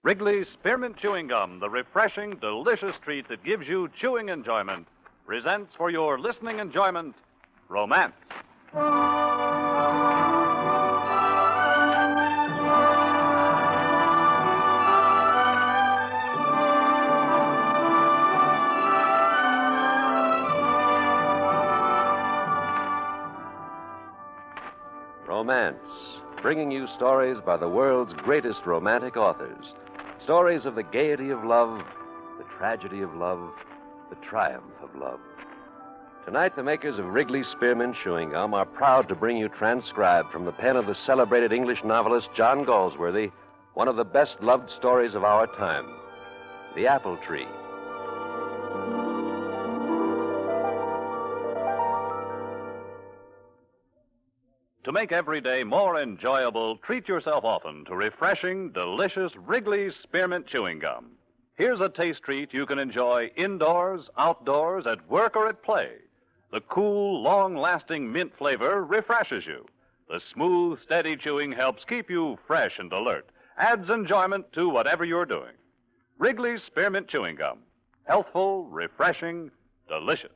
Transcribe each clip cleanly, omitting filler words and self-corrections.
Wrigley's Spearmint Chewing Gum, the refreshing, delicious treat that gives you chewing enjoyment, presents for your listening enjoyment, Romance. Romance, bringing you stories by the world's greatest romantic authors. Stories of the gaiety of love, the tragedy of love, the triumph of love. Tonight, the makers of Wrigley's Spearmint Chewing Gum are proud to bring you transcribed from the pen of the celebrated English novelist John Galsworthy, one of the best-loved stories of our time, The Apple Tree. To make every day more enjoyable, treat yourself often to refreshing, delicious Wrigley's Spearmint Chewing Gum. Here's a taste treat you can enjoy indoors, outdoors, at work, or at play. The cool, long-lasting mint flavor refreshes you. The smooth, steady chewing helps keep you fresh and alert, adds enjoyment to whatever you're doing. Wrigley's Spearmint Chewing Gum. Healthful, refreshing, delicious.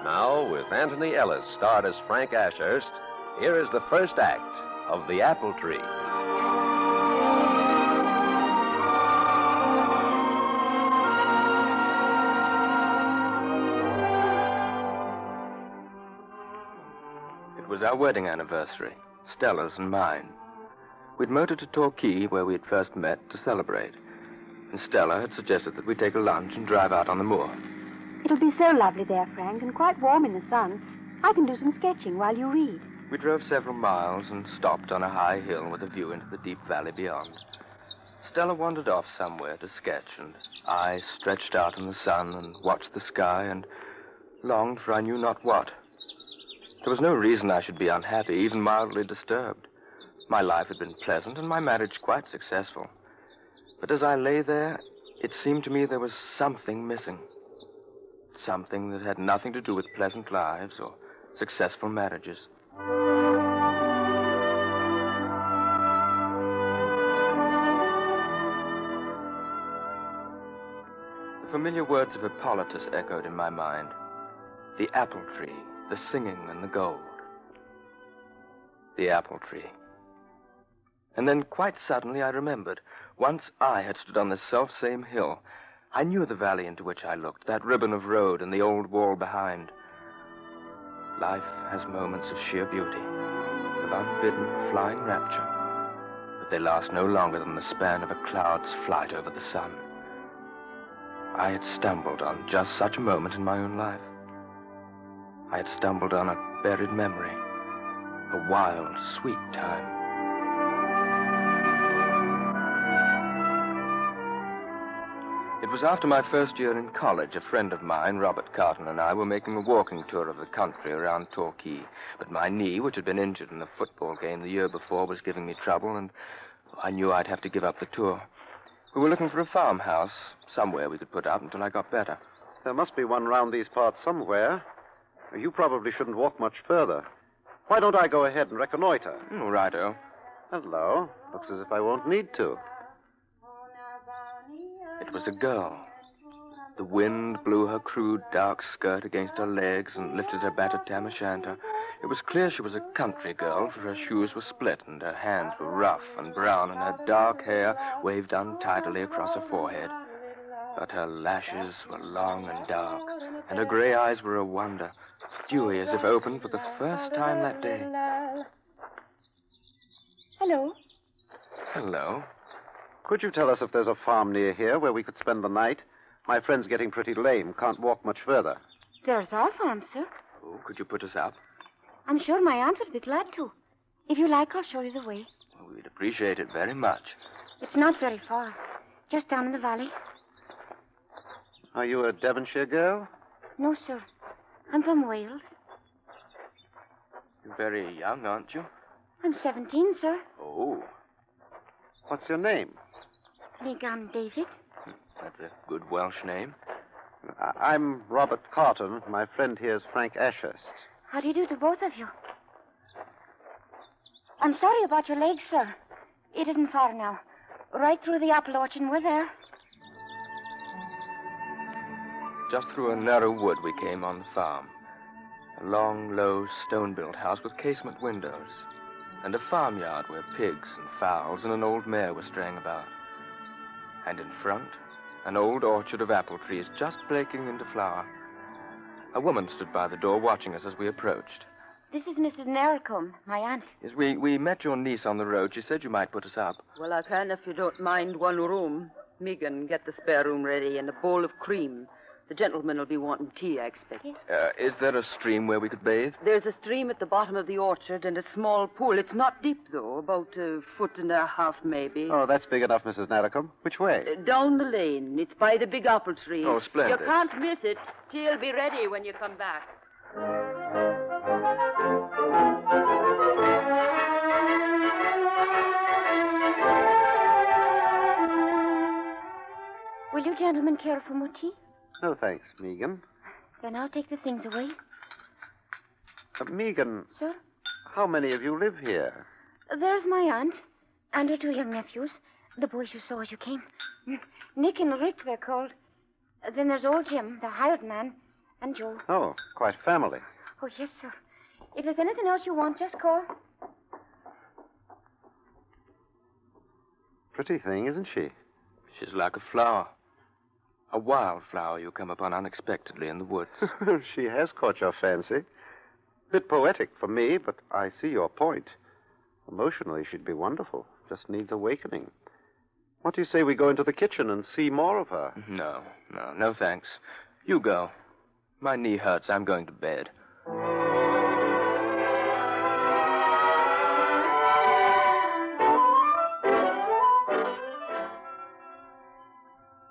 Now, with Anthony Ellis starred as Frank Ashurst, here is the first act of The Apple Tree. It was our wedding anniversary, Stella's and mine. We'd motored to Torquay, where we had first met, to celebrate. And Stella had suggested that we take a lunch and drive out on the moor. It'll be so lovely there, Frank, and quite warm in the sun. I can do some sketching while you read. We drove several miles and stopped on a high hill with a view into the deep valley beyond. Stella wandered off somewhere to sketch, and I stretched out in the sun and watched the sky and longed for I knew not what. There was no reason I should be unhappy, even mildly disturbed. My life had been pleasant and my marriage quite successful. But as I lay there, it seemed to me there was something missing. Something that had nothing to do with pleasant lives or successful marriages. The familiar words of Hippolytus echoed in my mind. The apple tree, the singing and the gold. The apple tree. And then quite suddenly I remembered. Once I had stood on this self-same hill. I knew the valley into which I looked, that ribbon of road and the old wall behind. Life has moments of sheer beauty, of unbidden, flying rapture, but they last no longer than the span of a cloud's flight over the sun. I had stumbled on just such a moment in my own life. I had stumbled on a buried memory, a wild, sweet time. It was after my first year in college. A friend of mine, Robert Carton, and I were making a walking tour of the country around Torquay. But my knee, which had been injured in a football game the year before, was giving me trouble, and I knew I'd have to give up the tour. We were looking for a farmhouse, somewhere we could put up until I got better. There must be one round these parts somewhere. You probably shouldn't walk much further. Why don't I go ahead and reconnoiter? Righto. Hello. Looks as if I won't need to. It was a girl. The wind blew her crude dark skirt against her legs and lifted her battered tam o' shanter. It was clear she was a country girl, for her shoes were split and her hands were rough and brown and her dark hair waved untidily across her forehead. But her lashes were long and dark, and her gray eyes were a wonder, dewy as if opened for the first time that day. Hello. Hello. Could you tell us if there's a farm near here where we could spend the night? My friend's getting pretty lame, can't walk much further. There's our farm, sir. Oh, could you put us up? I'm sure my aunt would be glad to. If you like, I'll show you the way. Well, we'd appreciate it very much. It's not very far. Just down in the valley. Are you a Devonshire girl? No, sir. I'm from Wales. You're very young, aren't you? I'm 17, sir. Oh. What's your name? David. That's a good Welsh name. I'm Robert Carton. My friend here is Frank Ashurst. How do you do to both of you? I'm sorry about your legs, sir. It isn't far now. Right through the apple orchard, and we're there. Just through a narrow wood we came on the farm. A long, low, stone-built house with casement windows. And a farmyard where pigs and fowls and an old mare were straying about. And in front, an old orchard of apple trees just breaking into flower. A woman stood by the door watching us as we approached. This is Mrs. Narracombe, my aunt. Yes, we met your niece on the road. She said you might put us up. Well, I can if you don't mind one room. Megan, get the spare room ready and a bowl of cream. The gentleman will be wanting tea, I expect. Yes. Is there a stream where we could bathe? There's a stream at the bottom of the orchard and a small pool. It's not deep, though, about 1.5 feet, maybe. Oh, that's big enough, Mrs. Narracombe. Which way? Down the lane. It's by the big apple tree. Oh, splendid. You can't miss it. Tea will be ready when you come back. Will you gentlemen care for more tea? No, thanks, Megan. Then I'll take the things away. Megan, Sir? how many of you live here? There's my aunt and her 2 young nephews. The boys you saw as you came. Nick and Rick, they're called. Then there's old Jim, the hired man, and Joe. Oh, quite a family. Oh, yes, sir. If there's anything else you want, just call. Pretty thing, isn't she? She's like a flower. A wild flower you come upon unexpectedly in the woods. She has caught your fancy. Bit poetic for me, but I see your point. Emotionally, she'd be wonderful. Just needs awakening. What do you say we go into the kitchen and see more of her? No, thanks. You go. My knee hurts. I'm going to bed.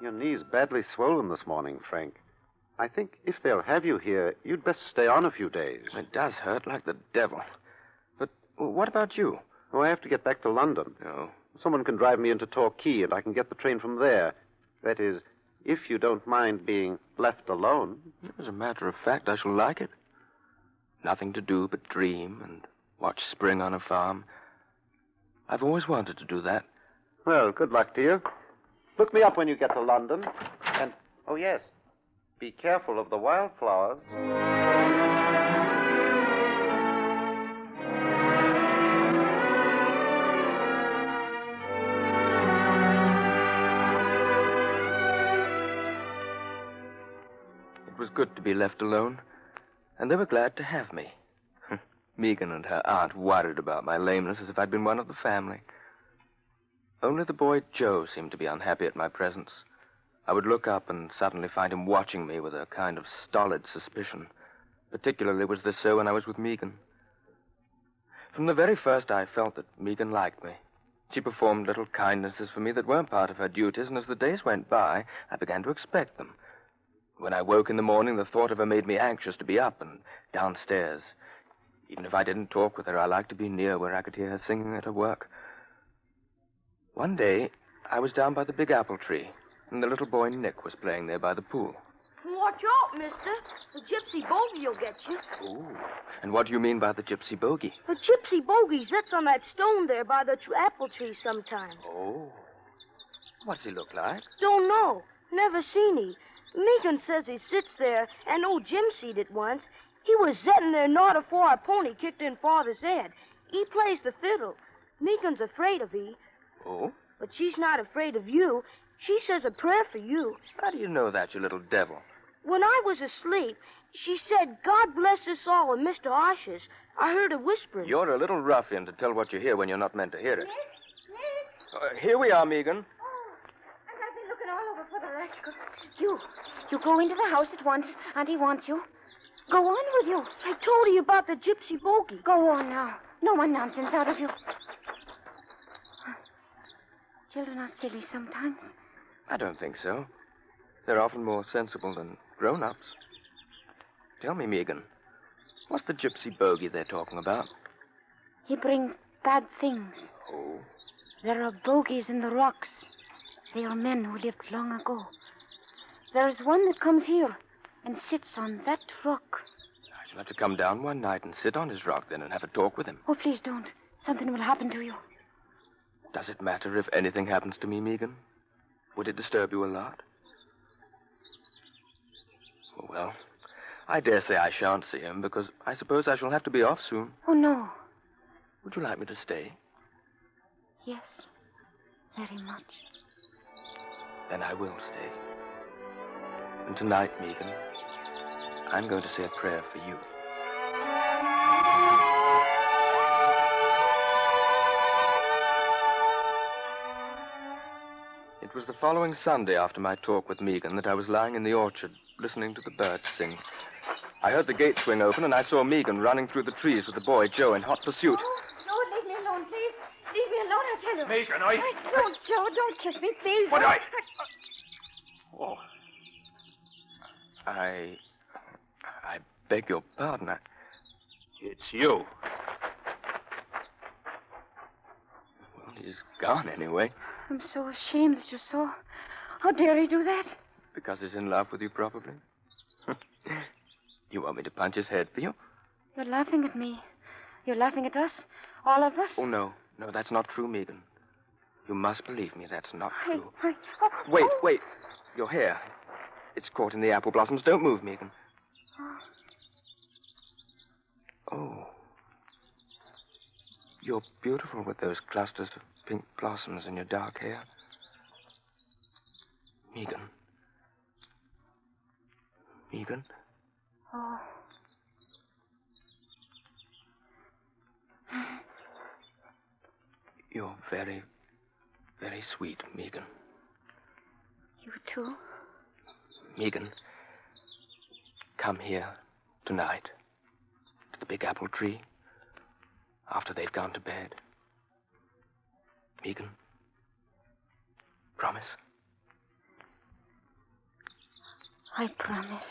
Your knee's badly swollen this morning, Frank. I think if they'll have you here, you'd best stay on a few days. It does hurt like the devil. But what about you? Oh, I have to get back to London. Oh. Someone can drive me into Torquay, and I can get the train from there. That is, if you don't mind being left alone. As a matter of fact, I shall like it. Nothing to do but dream and watch spring on a farm. I've always wanted to do that. Well, good luck to you. Look me up when you get to London. And, oh, yes, be careful of the wildflowers. It was good to be left alone, and they were glad to have me. Megan and her aunt worried about my lameness as if I'd been one of the family. Only the boy Joe seemed to be unhappy at my presence. I would look up and suddenly find him watching me with a kind of stolid suspicion. Particularly was this so when I was with Megan. From the very first, I felt that Megan liked me. She performed little kindnesses for me that weren't part of her duties, and as the days went by, I began to expect them. When I woke in the morning, the thought of her made me anxious to be up and downstairs. Even if I didn't talk with her, I liked to be near where I could hear her singing at her work. One day, I was down by the big apple tree, and the little boy Nick was playing there by the pool. Watch out, mister. The gypsy bogey will get you. Ooh. And what do you mean by the gypsy bogey? The gypsy bogey sits on that stone there by the apple tree sometimes. Oh. What does he look like? Don't know. Never seen he. Megan says he sits there, and old Jim seed it once. He was setting there not afore our pony kicked in father's head. He plays the fiddle. Megan's afraid of he. Oh? But she's not afraid of you. She says a prayer for you. How do you know that, you little devil? When I was asleep, she said, God bless us all and Mr. Ashes. I heard her whispering. You're a little ruffian to tell what you hear when you're not meant to hear it. Nick? Here we are, Megan. Oh, and I've been looking all over for the rascal. You go into the house at once. Auntie wants you. Go on with you. I told you about the gypsy bogey. Go on now. No more nonsense out of you. Children are silly sometimes. I don't think so. They're often more sensible than grown-ups. Tell me, Megan, what's the gypsy bogey they're talking about? He brings bad things. Oh? There are bogies in the rocks. They are men who lived long ago. There's one that comes here and sits on that rock. I shall have to come down one night and sit on his rock then and have a talk with him. Oh, please don't. Something will happen to you. Does it matter if anything happens to me, Megan? Would it disturb you a lot? Oh, well, I dare say I shan't see him because I suppose I shall have to be off soon. Oh, no. Would you like me to stay? Yes, very much. Then I will stay. And tonight, Megan, I'm going to say a prayer for you. It was the following Sunday after my talk with Megan that I was lying in the orchard listening to the birds sing. I heard the gate swing open and I saw Megan running through the trees with the boy, Joe, in hot pursuit. No, leave me alone, please. Leave me alone, I tell you. Megan, Don't, Joe, don't kiss me, please. What Oh. I beg your pardon. It's you. Well, he's gone anyway. I'm so ashamed that you saw. How dare he do that? Because he's in love with you, probably. You want me to punch his head for you? You're laughing at me. You're laughing at us. All of us. Oh, no. No, that's not true, Megan. You must believe me. That's not true. Oh. Wait. Your hair. It's caught in the apple blossoms. Don't move, Megan. Oh. You're beautiful with those clusters of pink blossoms in your dark hair. Megan. Megan? Oh. You're very, very sweet, Megan. You too? Megan, come here tonight to the big apple tree after they've gone to bed. Megan, promise? I promise.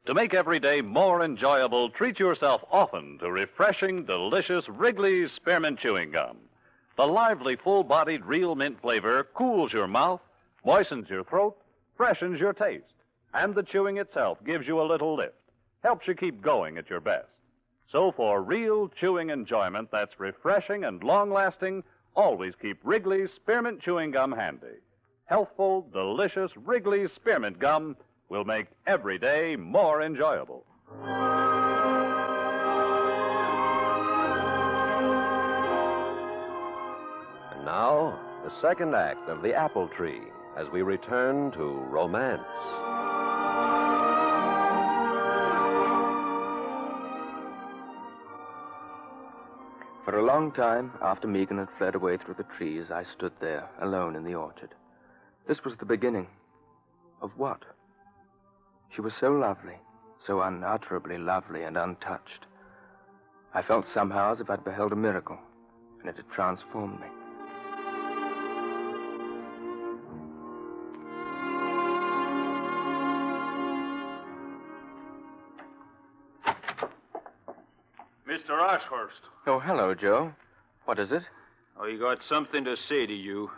To make every day more enjoyable, treat yourself often to refreshing, delicious Wrigley's Spearmint Chewing Gum. The lively, full-bodied real mint flavor cools your mouth, moistens your throat, freshens your taste. And the chewing itself gives you a little lift, helps you keep going at your best. So for real chewing enjoyment that's refreshing and long-lasting, always keep Wrigley's Spearmint Chewing Gum handy. Healthful, delicious Wrigley's Spearmint Gum will make every day more enjoyable. And now, the second act of The Apple Tree as we return to romance. For a long time, after Megan had fled away through the trees, I stood there, alone in the orchard. This was the beginning. Of what? She was so lovely, so unutterably lovely and untouched. I felt somehow as if I'd beheld a miracle, and it had transformed me. Mr. Ashurst. Oh, hello, Joe. What is it? I got something to say to you.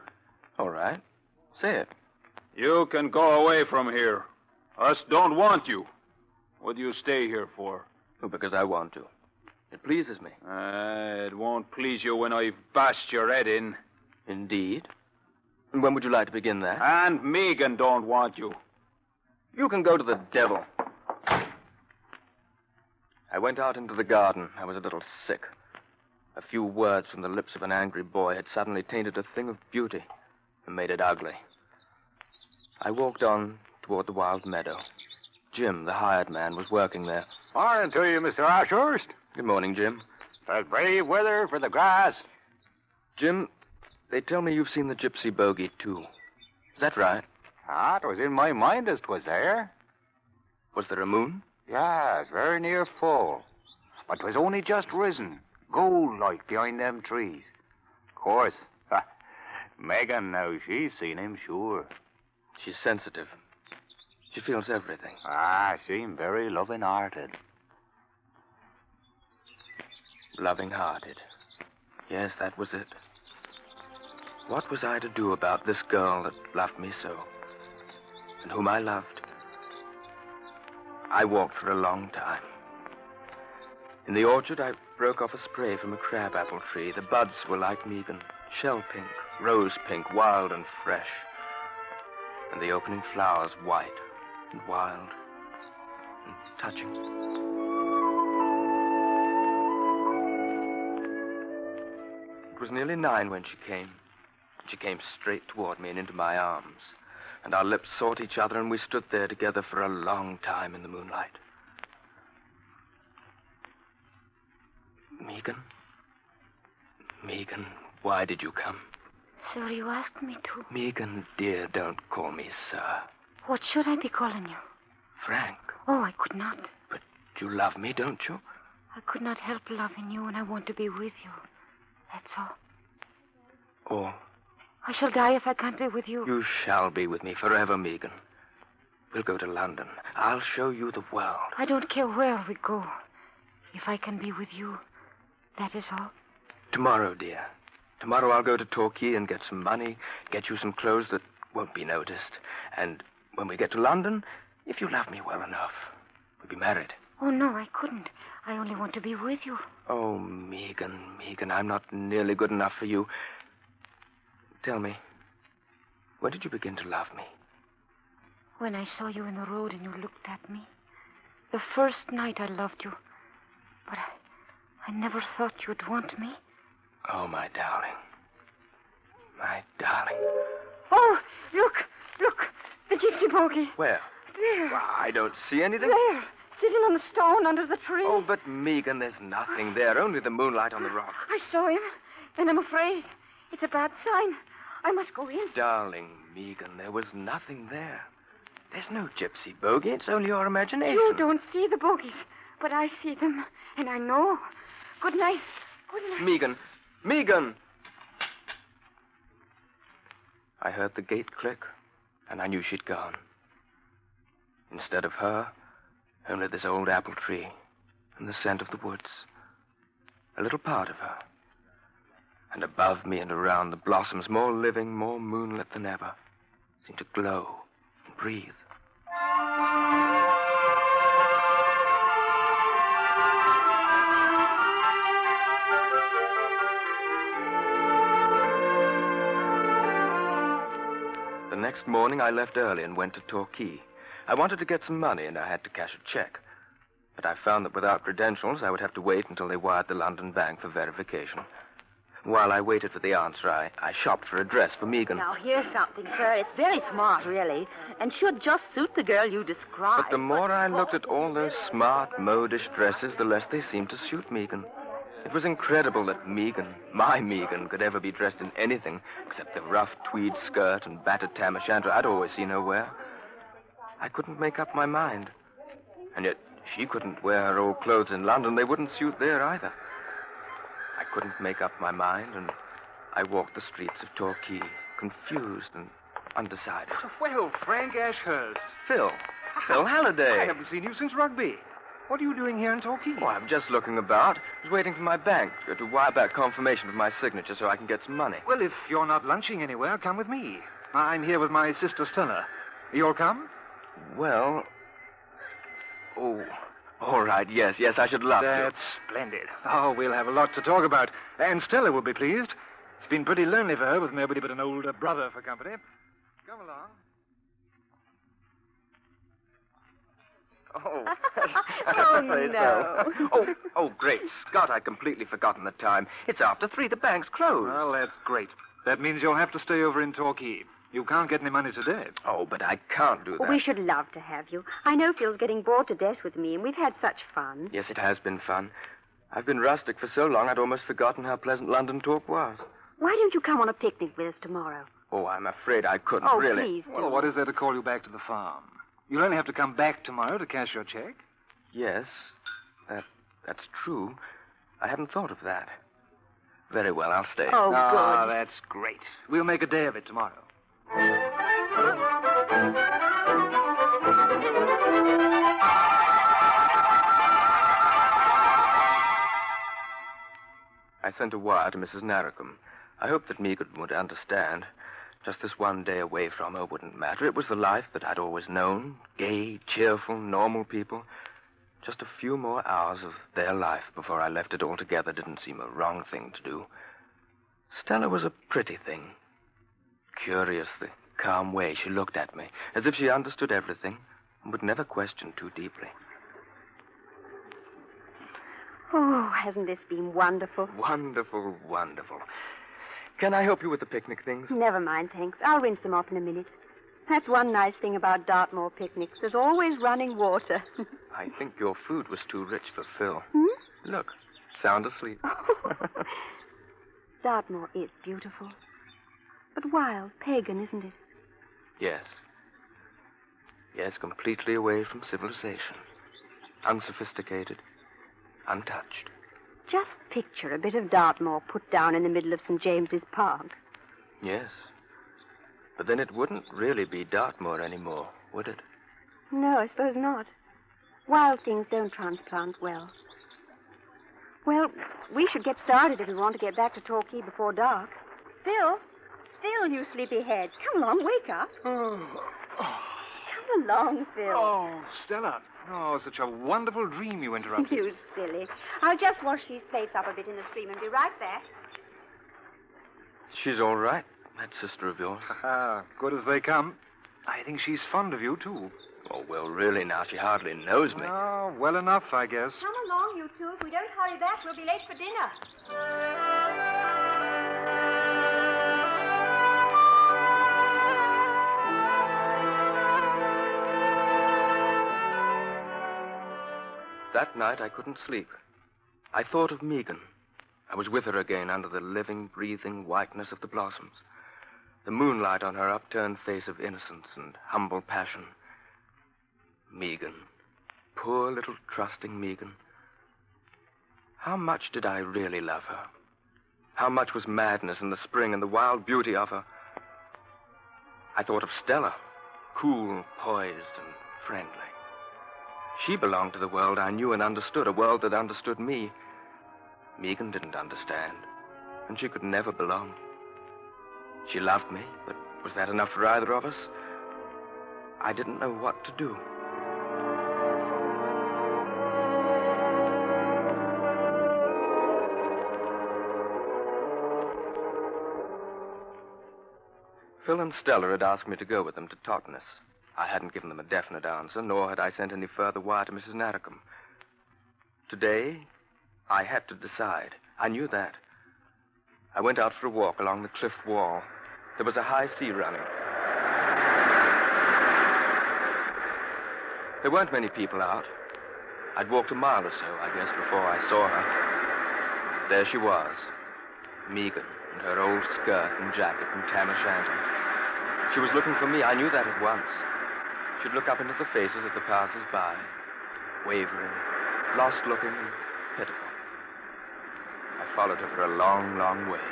All right. Say it. You can go away from here. Us don't want you. What do you stay here for? Oh, because I want to. It pleases me. It won't please you when I've bashed your head in. Indeed. And when would you like to begin that? And Megan don't want you. You can go to the devil. I went out into the garden. I was a little sick. A few words from the lips of an angry boy had suddenly tainted a thing of beauty and made it ugly. I walked on toward the wild meadow. Jim, the hired man, was working there. Morning to you, Mr. Ashurst. Good morning, Jim. That brave weather for the grass. Jim, they tell me you've seen the gypsy bogey, too. Is that right? Ah, it was in my mind as 'twas there. Was there a moon? Yes, very near full. But 'twas only just risen, gold-like behind them trees. Of course, Megan knows. She's seen him, sure. She's sensitive. She feels everything. Seem very loving-hearted. Loving-hearted. Yes, that was it. What was I to do about this girl that loved me so, and whom I loved? I walked for a long time. In the orchard, I broke off a spray from a crabapple tree. The buds were like Megan, shell pink, rose pink, wild and fresh. And the opening flowers white and wild and touching. It was nearly 9 when she came. She came straight toward me and into my arms. And our lips sought each other, and we stood there together for a long time in the moonlight. Megan, why did you come? Sir, you asked me to. Megan, dear, don't call me sir. What should I be calling you? Frank. Oh, I could not. But you love me, don't you? I could not help loving you, and I want to be with you. That's all. Oh. I shall die if I can't be with you. You shall be with me forever, Megan. We'll go to London. I'll show you the world. I don't care where we go. If I can be with you, that is all. Tomorrow, dear. Tomorrow I'll go to Torquay and get some money, get you some clothes that won't be noticed. And when we get to London, if you love me well enough, we'll be married. Oh, no, I couldn't. I only want to be with you. Oh, Megan, I'm not nearly good enough for you. Tell me, when did you begin to love me? When I saw you in the road and you looked at me. The first night I loved you. But I never thought you'd want me. Oh, my darling. My darling. Oh, look. The gypsy bogey. Where? There. Well, I don't see anything. There. Sitting on the stone under the tree. Oh, but Megan, there's nothing there. Only the moonlight on the rock. I saw him, and I'm afraid. It's a bad sign. I must go in. Darling Megan, there was nothing there. There's no gypsy bogey. It's only your imagination. You don't see the bogies, but I see them, and I know. Good night. Good night. Megan! I heard the gate click, and I knew she'd gone. Instead of her, only this old apple tree and the scent of the woods. A little part of her. And above me and around, the blossoms, more living, more moonlit than ever, seemed to glow and breathe. The next morning, I left early and went to Torquay. I wanted to get some money, and I had to cash a check. But I found that without credentials, I would have to wait until they wired the London bank for verification. While I waited for the answer, I shopped for a dress for Megan. Now, here's something, sir. It's very smart, really, and should just suit the girl you described. But the more I looked at all those smart, modish dresses, the less they seemed to suit Megan. It was incredible that Megan, my Megan, could ever be dressed in anything except the rough tweed skirt and battered tam o' shanter I'd always seen her wear. I couldn't make up my mind. And yet she couldn't wear her old clothes in London. They wouldn't suit there either. I couldn't make up my mind, and I walked the streets of Torquay, confused and undecided. Well, Frank Ashurst. Phil Halliday. I haven't seen you since rugby. What are you doing here in Torquay? Oh, I'm just looking about. I was waiting for my bank to wire back confirmation of my signature so I can get some money. Well, if you're not lunching anywhere, come with me. I'm here with my sister Stella. You'll come? Well... Oh, all right, yes, I should love to. That's splendid. Oh, we'll have a lot to talk about. And Stella will be pleased. It's been pretty lonely for her with nobody but an older brother for company. Come along. Oh, Oh, no. Oh, great Scott, I'd completely forgotten the time. It's after 3. The bank's closed. Well, that's great. That means you'll have to stay over in Torquay. You can't get any money today. Oh, but I can't do that. Well, we should love to have you. I know Phil's getting bored to death with me, and we've had such fun. Yes, it has been fun. I've been rustic for so long I'd almost forgotten how pleasant London talk was. Why don't you come on a picnic with us tomorrow? Oh, I'm afraid I couldn't, Oh, really. please do. Well, what is there to call you back to the farm? You'll only have to come back tomorrow to cash your check. Yes, that's true. I hadn't thought of that. Very well, I'll stay. Oh, Ah, good. that's great. We'll make a day of it tomorrow. I sent a wire to Mrs. Narracombe. I hoped that Megan would understand. Just this one day away from her wouldn't matter. It was the life that I'd always known. Gay, cheerful, normal people. Just a few more hours of their life before I left it altogether didn't seem a wrong thing to do. Stella was a pretty thing. Curious, the calm way she looked at me, as if she understood everything and would never question too deeply. Oh, hasn't this been wonderful? Wonderful, wonderful. Can I help you with the picnic things? Never mind, thanks. I'll rinse them off in a minute. That's one nice thing about Dartmoor picnics. There's always running water. I think your food was too rich for Phil. Hmm? Look, sound asleep. Dartmoor is beautiful. But wild, pagan, isn't it? Yes. Yes, completely away from civilization. Unsophisticated. Untouched. Just picture a bit of Dartmoor put down in the middle of St. James's Park. Yes. But then it wouldn't really be Dartmoor anymore, would it? No, I suppose not. Wild things don't transplant well. Well, we should get started if we want to get back to Torquay before dark. Phil, you sleepyhead. Come along, wake up. Come along, Phil. Oh, Stella. Oh, such a wonderful dream you interrupted. You silly. I'll just wash these plates up a bit in the stream and be right back. She's all right, that sister of yours. Ah, good as they come. I think she's fond of you, too. Oh, well, really now, she hardly knows me. Oh, well enough, I guess. Come along, you two. If we don't hurry back, we'll be late for dinner. That night, I couldn't sleep. I thought of Megan. I was with her again under the living, breathing whiteness of the blossoms. The moonlight on her upturned face of innocence and humble passion. Megan. Poor little trusting Megan. How much did I really love her? How much was madness and the spring and the wild beauty of her? I thought of Stella. Cool, poised, and friendly. She belonged to the world I knew and understood, a world that understood me. Megan didn't understand, and she could never belong. She loved me, but was that enough for either of us? I didn't know what to do. Phil and Stella had asked me to go with them to Totnes. I hadn't given them a definite answer, nor had I sent any further wire to Mrs. Narracombe. Today, I had to decide. I knew that. I went out for a walk along the cliff wall. There was a high sea running. There weren't many people out. I'd walked a mile or so, I guess, before I saw her. There she was, Megan, in her old skirt and jacket and tam o' shanter. She was looking for me. I knew that at once. She'd look up into the faces of the passers-by, wavering, lost-looking, and pitiful. I followed her for a long, long way.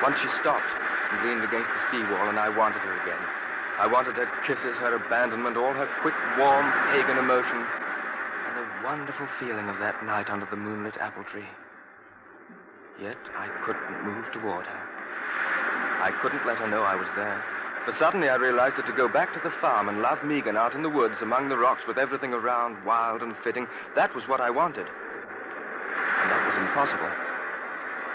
Once she stopped and leaned against the seawall, and I wanted her again. I wanted her kisses, her abandonment, all her quick, warm, pagan emotion, and the wonderful feeling of that night under the moonlit apple tree. Yet I couldn't move toward her. I couldn't let her know I was there. For suddenly I realized that to go back to the farm and love Megan out in the woods among the rocks with everything around wild and fitting, that was what I wanted. And that was impossible.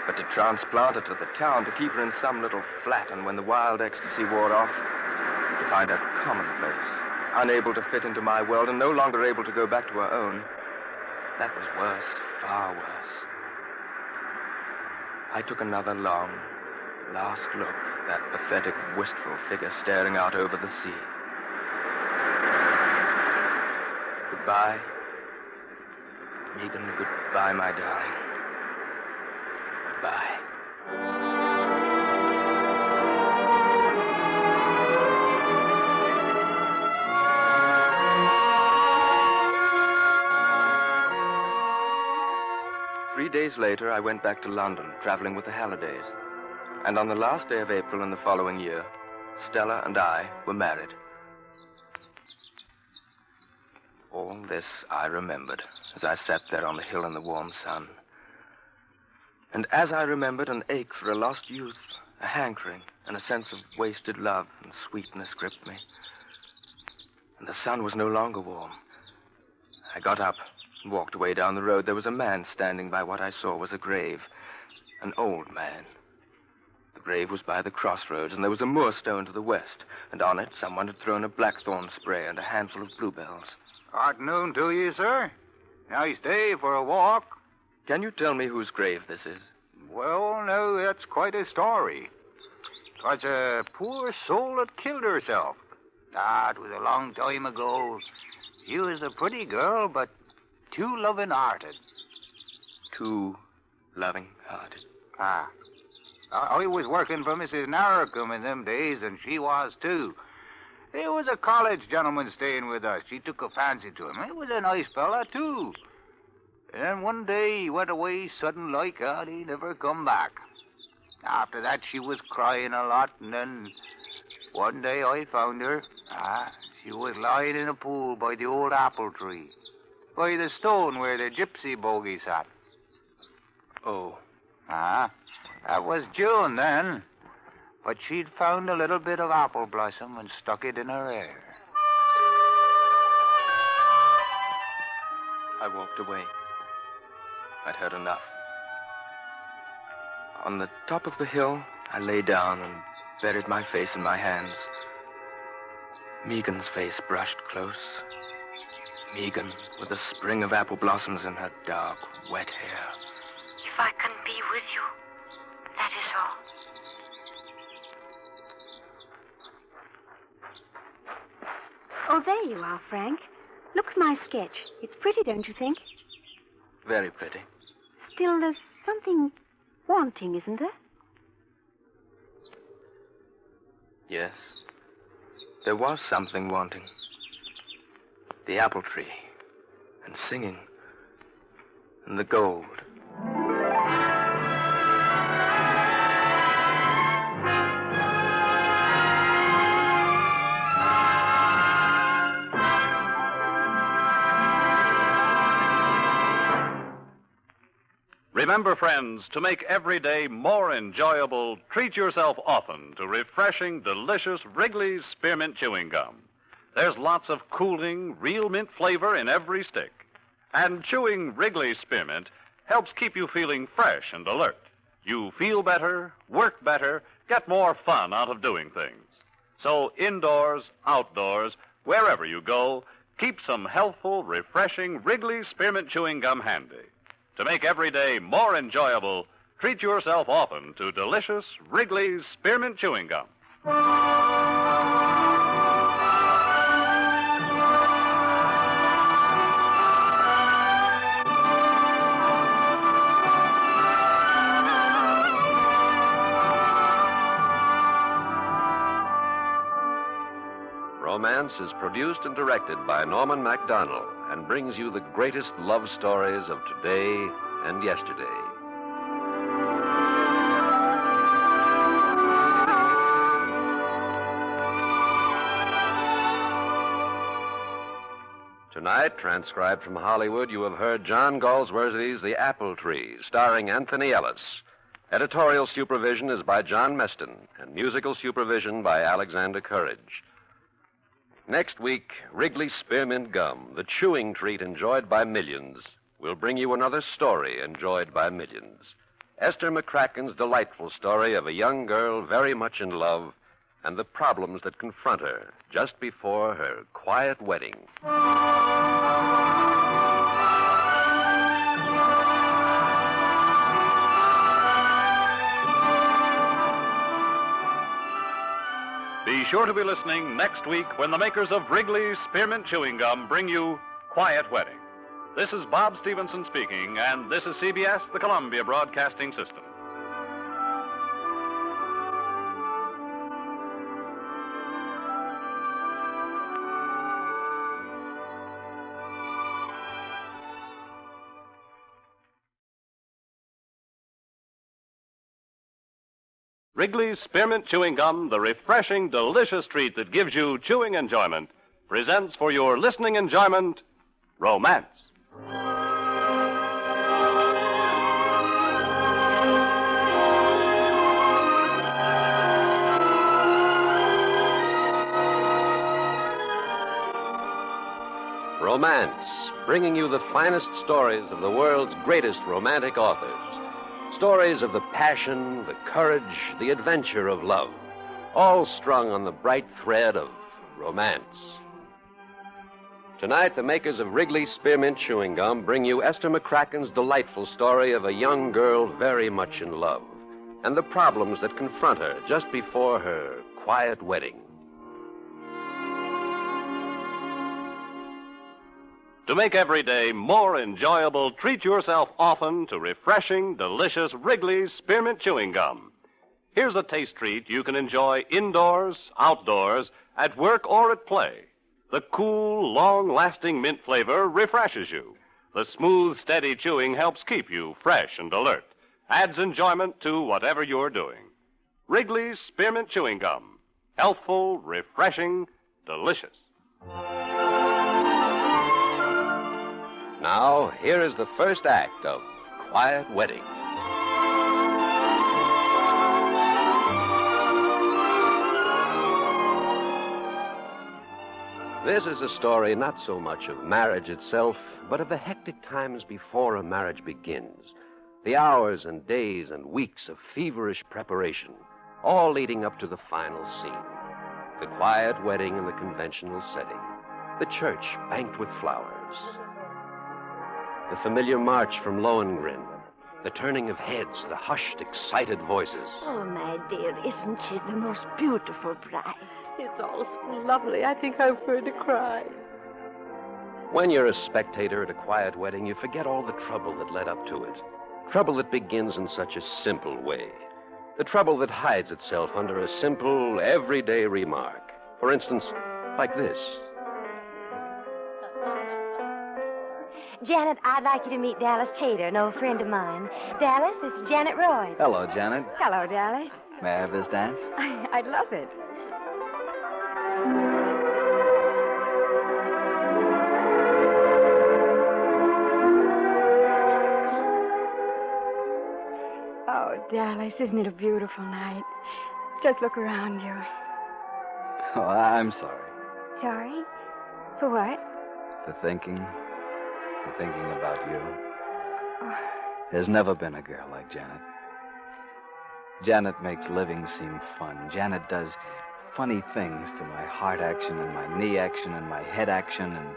But to transplant her to the town, to keep her in some little flat, and when the wild ecstasy wore off, to find her commonplace, unable to fit into my world and no longer able to go back to her own, that was worse, far worse. I took another long, last look, that pathetic, wistful figure staring out over the sea. Goodbye. Megan, goodbye, my darling. Goodbye. days later, I went back to London, traveling with the Hallidays. And on the last day of April in the following year, Stella and I were married. All this I remembered as I sat there on the hill in the warm sun. And as I remembered, an ache for a lost youth, a hankering, and a sense of wasted love and sweetness gripped me. And the sun was no longer warm. I got up and walked away down the road. There was a man standing by what I saw was a grave, an old man. The grave was by the crossroads, and there was a moorstone to the west, and on it someone had thrown a blackthorn spray and a handful of bluebells. Afternoon to you, sir. Nice day for a walk. Can you tell me whose grave this is? Well, no, that's quite a story. 'Twas a poor soul that killed herself. It was a long time ago. She was a pretty girl, but too loving-hearted. Too loving-hearted? I was working for Mrs. Narracombe in them days, and she was, too. There was a college gentleman staying with us. She took a fancy to him. He was a nice fella, too. And then one day he went away sudden like, and he never come back. After that, she was crying a lot, and then one day I found her. She was lying in a pool by the old apple tree, by the stone where the gypsy bogie sat. Oh. That was June then. But she'd found a little bit of apple blossom and stuck it in her hair. I walked away. I'd heard enough. On the top of the hill, I lay down and buried my face in my hands. Megan's face brushed close. Megan, with a spring of apple blossoms in her dark, wet hair. If I can be with you, that is all. Oh, there you are, Frank. Look at my sketch. It's pretty, don't you think? Very pretty. Still, there's something wanting, isn't there? Yes. There was something wanting. The apple tree. And singing. And the gold. Remember, friends, to make every day more enjoyable, treat yourself often to refreshing, delicious Wrigley's Spearmint Chewing Gum. There's lots of cooling, real mint flavor in every stick. And chewing Wrigley's Spearmint helps keep you feeling fresh and alert. You feel better, work better, get more fun out of doing things. So indoors, outdoors, wherever you go, keep some healthful, refreshing Wrigley's Spearmint Chewing Gum handy. To make every day more enjoyable, treat yourself often to delicious Wrigley's Spearmint Chewing Gum. Romance is produced and directed by Norman MacDonald and brings you the greatest love stories of today and yesterday. Tonight, transcribed from Hollywood, you have heard John Galsworthy's The Apple Tree, starring Anthony Ellis. Editorial supervision is by John Meston, and musical supervision by Alexander Courage. Next week, Wrigley's Spearmint Gum, the chewing treat enjoyed by millions, will bring you another story enjoyed by millions. Esther McCracken's delightful story of a young girl very much in love and the problems that confront her just before her quiet wedding. Be sure to be listening next week when the makers of Wrigley's Spearmint Chewing Gum bring you Quiet Wedding. This is Bob Stevenson speaking, and this is CBS, the Columbia Broadcasting System. Wrigley's Spearmint Chewing Gum, the refreshing, delicious treat that gives you chewing enjoyment, presents for your listening enjoyment, Romance. Romance, bringing you the finest stories of the world's greatest romantic authors. Stories of the passion, the courage, the adventure of love, all strung on the bright thread of romance. Tonight, the makers of Wrigley's Spearmint Chewing Gum bring you Esther McCracken's delightful story of a young girl very much in love and the problems that confront her just before her quiet wedding. To make every day more enjoyable, treat yourself often to refreshing, delicious Wrigley's Spearmint Chewing Gum. Here's a taste treat you can enjoy indoors, outdoors, at work, or at play. The cool, long-lasting mint flavor refreshes you. The smooth, steady chewing helps keep you fresh and alert. Adds enjoyment to whatever you're doing. Wrigley's Spearmint Chewing Gum. Healthful, refreshing, delicious. Now, here is the first act of Quiet Wedding. This is a story not so much of marriage itself, but of the hectic times before a marriage begins. The hours and days and weeks of feverish preparation, all leading up to the final scene. The quiet wedding in the conventional setting. The church banked with flowers. The familiar march from Lohengrin. The turning of heads, the hushed, excited voices. Oh, my dear, isn't she the most beautiful bride? It's all so lovely. I think I'm going to cry. When you're a spectator at a quiet wedding, you forget all the trouble that led up to it. Trouble that begins in such a simple way. The trouble that hides itself under a simple, everyday remark. For instance, like this. Janet, I'd like you to meet Dallas Chater, an old friend of mine. Dallas, it's Janet Roy. Hello, Janet. Hello, Dallas. May I have this dance? I'd love it. Oh, Dallas, isn't it a beautiful night? Just look around you. Oh, I'm sorry. Sorry? For what? For thinking about you. Oh. There's never been a girl like Janet. Janet makes living seem fun. Janet does funny things to my heart action and my knee action and my head action, and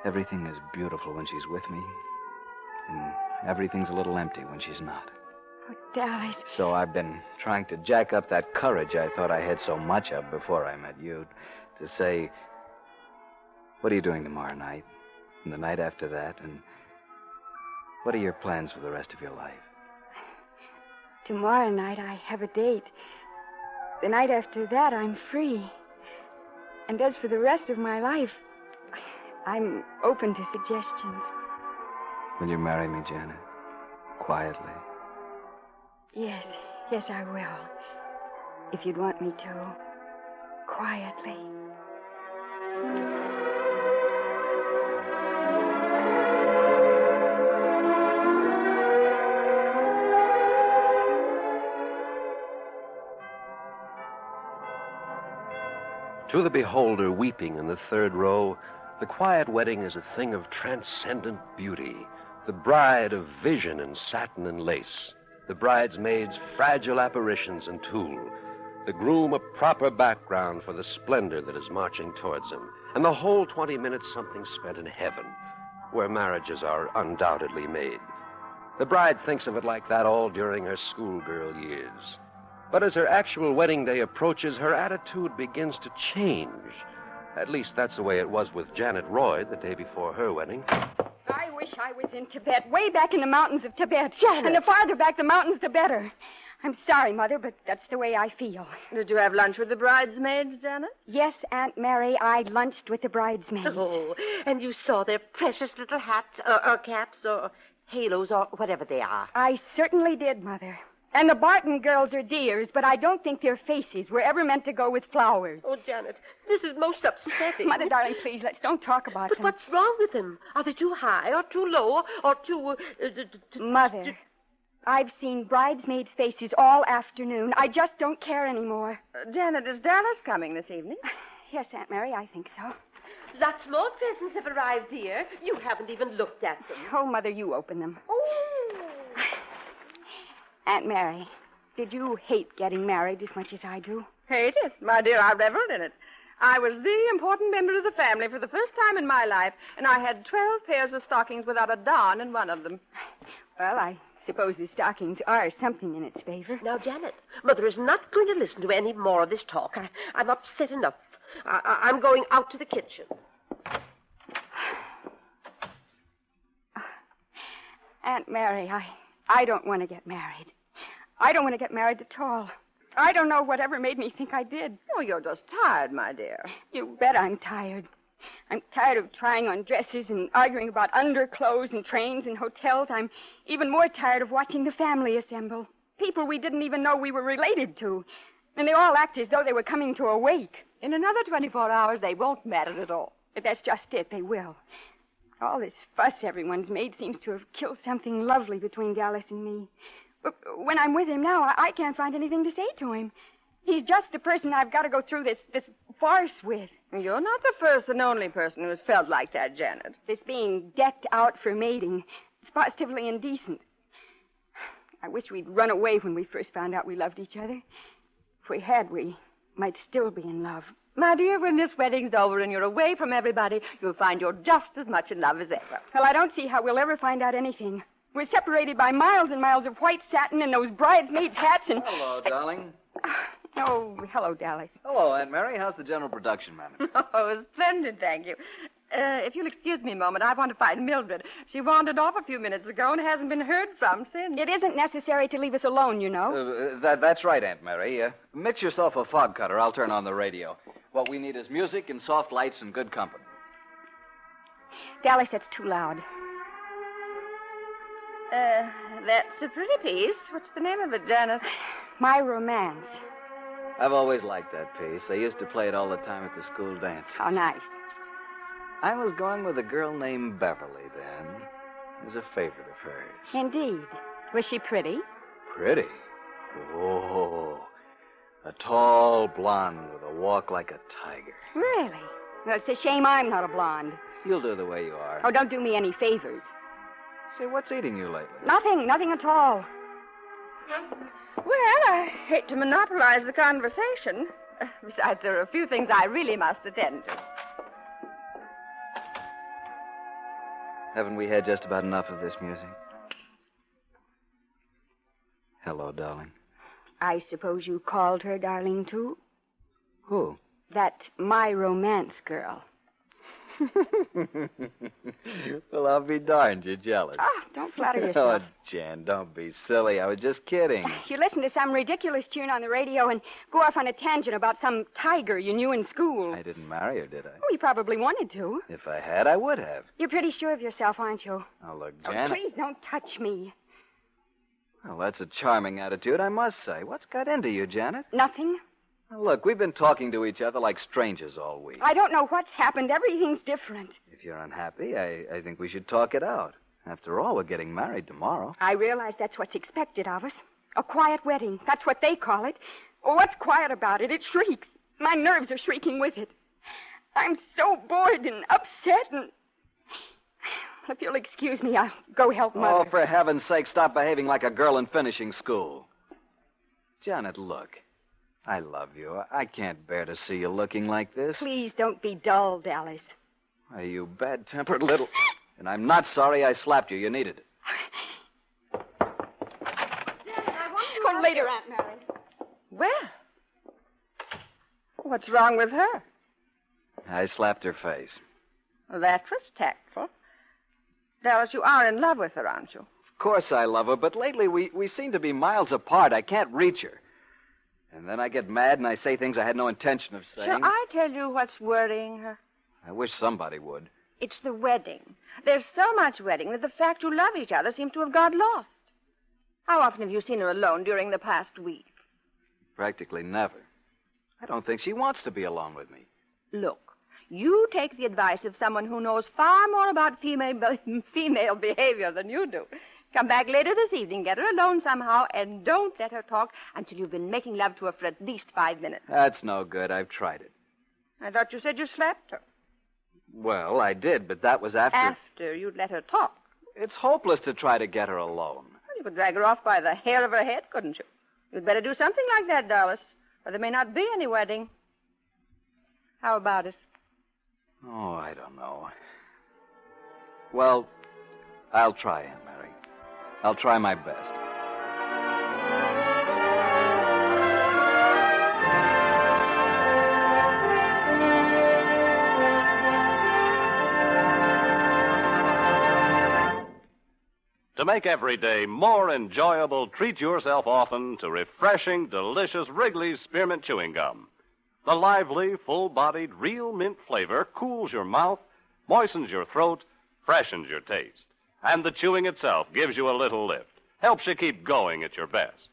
everything is beautiful when she's with me, and everything's a little empty when she's not. Oh, Dallas. So I've been trying to jack up that courage I thought I had so much of before I met you, to say, what are you doing tomorrow night? And the night after that, and what are your plans for the rest of your life? Tomorrow night I have a date. The night after that I'm free. And as for the rest of my life, I'm open to suggestions. Will you marry me, Janet? Quietly? Yes, I will. If you'd want me to. Quietly. To the beholder weeping in the third row, the quiet wedding is a thing of transcendent beauty, the bride of vision in satin and lace, the bridesmaids fragile apparitions and tulle, the groom a proper background for the splendor that is marching towards him, and the whole 20 minutes something spent in heaven, where marriages are undoubtedly made. The bride thinks of it like that all during her schoolgirl years. But as her actual wedding day approaches, her attitude begins to change. At least that's the way it was with Janet Roy the day before her wedding. I wish I was in Tibet, way back in the mountains of Tibet. Janet! And the farther back the mountains, the better. I'm sorry, Mother, but that's the way I feel. Did you have lunch with the bridesmaids, Janet? Yes, Aunt Mary, I lunched with the bridesmaids. Oh, and you saw their precious little hats, or caps, or halos, or whatever they are. I certainly did, Mother. And the Barton girls are dears, but I don't think their faces were ever meant to go with flowers. Oh, Janet, this is most upsetting. Mother, darling, please, let's don't talk about But them. what's wrong with them? Are they too high or too low or too... Mother, I've seen bridesmaids' faces all afternoon. I just don't care anymore. Janet, is Dallas coming this evening? Yes, Aunt Mary, I think so. Lots more presents have arrived, dear. You haven't even looked at them. Oh, Mother, you open them. Oh. Aunt Mary, did you hate getting married as much as I do? Hate it? My dear, I reveled in it. I was the important member of the family for the first time in my life, and I had 12 pairs of stockings without a darn in one of them. Well, I suppose the stockings are something in its favor. Now, Janet, Mother is not going to listen to any more of this talk. I'm upset enough. I'm going out to the kitchen. Aunt Mary, I don't want to get married. I don't want to get married at all. I don't know whatever made me think I did. Oh, you're just tired, my dear. You bet I'm tired. I'm tired of trying on dresses and arguing about underclothes and trains and hotels. I'm even more tired of watching the family assemble. People we didn't even know we were related to. And they all act as though they were coming to a wake. In another 24 hours, they won't matter at all. But that's just it. They will. All this fuss everyone's made seems to have killed something lovely between Dallas and me. But when I'm with him now, I can't find anything to say to him. He's just the person I've got to go through this farce with. You're not the first and only person who has felt like that, Janet. This being decked out for mating. It's positively indecent. I wish we'd run away when we first found out we loved each other. If we had, we might still be in love. My dear, when this wedding's over and you're away from everybody, you'll find you're just as much in love as ever. Well, I don't see how we'll ever find out anything. We're separated by miles and miles of white satin and those bridesmaids' hats and... Hello, darling. Oh, hello, Dallas. Hello, Aunt Mary. How's the general production management? Oh, splendid, thank you. If you'll excuse me a moment, I want to find Mildred. She wandered off a few minutes ago and hasn't been heard from since. It isn't necessary to leave us alone, you know. That's right, Aunt Mary. Mix yourself a fog cutter. I'll turn on the radio. What we need is music and soft lights and good company. Dallas, that's too loud. That's a pretty piece. What's the name of it, Janet? My Romance. I've always liked that piece. They used to play it all the time at the school dance. How nice. I was going with a girl named Beverly then. It was a favorite of hers. Indeed. Was she pretty? Pretty? Oh, a tall blonde with a walk like a tiger. Really? Well, it's a shame I'm not a blonde. You'll do the way you are. Oh, don't do me any favors. Say, what's eating you lately? Nothing at all. Well, I hate to monopolize the conversation. Besides, there are a few things I really must attend to. Haven't we had just about enough of this music? Hello, darling. I suppose you called her darling, too? Who? That My Romance girl. Well, I'll be darned. You're jealous. Oh, don't flatter yourself. Oh, Jan, don't be silly. I was just kidding. You listen to some ridiculous tune on the radio and go off on a tangent about some tiger you knew in school. I didn't marry her, did I? Oh, you probably wanted to. If I had, I would have. You're pretty sure of yourself, aren't you? Oh, look, Oh, Jan. please don't touch me. Well, that's a charming attitude, I must say. What's got into you, Janet? Nothing. Now, look, we've been talking to each other like strangers all week. I don't know what's happened. Everything's different. If you're unhappy, I think we should talk it out. After all, we're getting married tomorrow. I realize that's what's expected of us. A quiet wedding. That's what they call it. Well, what's quiet about it? It shrieks. My nerves are shrieking with it. I'm so bored and upset and... If you'll excuse me, I'll go help Mother. Oh, for heaven's sake, stop behaving like a girl in finishing school. Janet, look. I love you. I can't bear to see you looking like this. Please don't be dull, Dallas. Why, you bad-tempered little... And I'm not sorry I slapped you. You needed it. Go later, Aunt Mary. Well, what's wrong with her? I slapped her face. Well, that was tactful. Dallas, you are in love with her, aren't you? Of course I love her, but lately we seem to be miles apart. I can't reach her. And then I get mad and I say things I had no intention of saying. Shall I tell you what's worrying her? I wish somebody would. It's the wedding. There's so much wedding that the fact you love each other seems to have got lost. How often have you seen her alone during the past week? Practically never. I don't think she wants to be alone with me. Look, you take the advice of someone who knows far more about female behavior than you do. Come back later this evening, get her alone somehow, and don't let her talk until you've been making love to her for at least 5 minutes. That's no good. I've tried it. I thought you said you slapped her. Well, I did, but that was after... After you'd let her talk. It's hopeless to try to get her alone. Well, you could drag her off by the hair of her head, couldn't you? You'd better do something like that, Dallas, or there may not be any wedding. How about it? Oh, I don't know. Well, I'll try, Aunt Mary. I'll try my best. To make every day more enjoyable, treat yourself often to refreshing, delicious Wrigley's Spearmint Chewing Gum. The lively, full-bodied, real mint flavor cools your mouth, moistens your throat, freshens your taste. And the chewing itself gives you a little lift, helps you keep going at your best.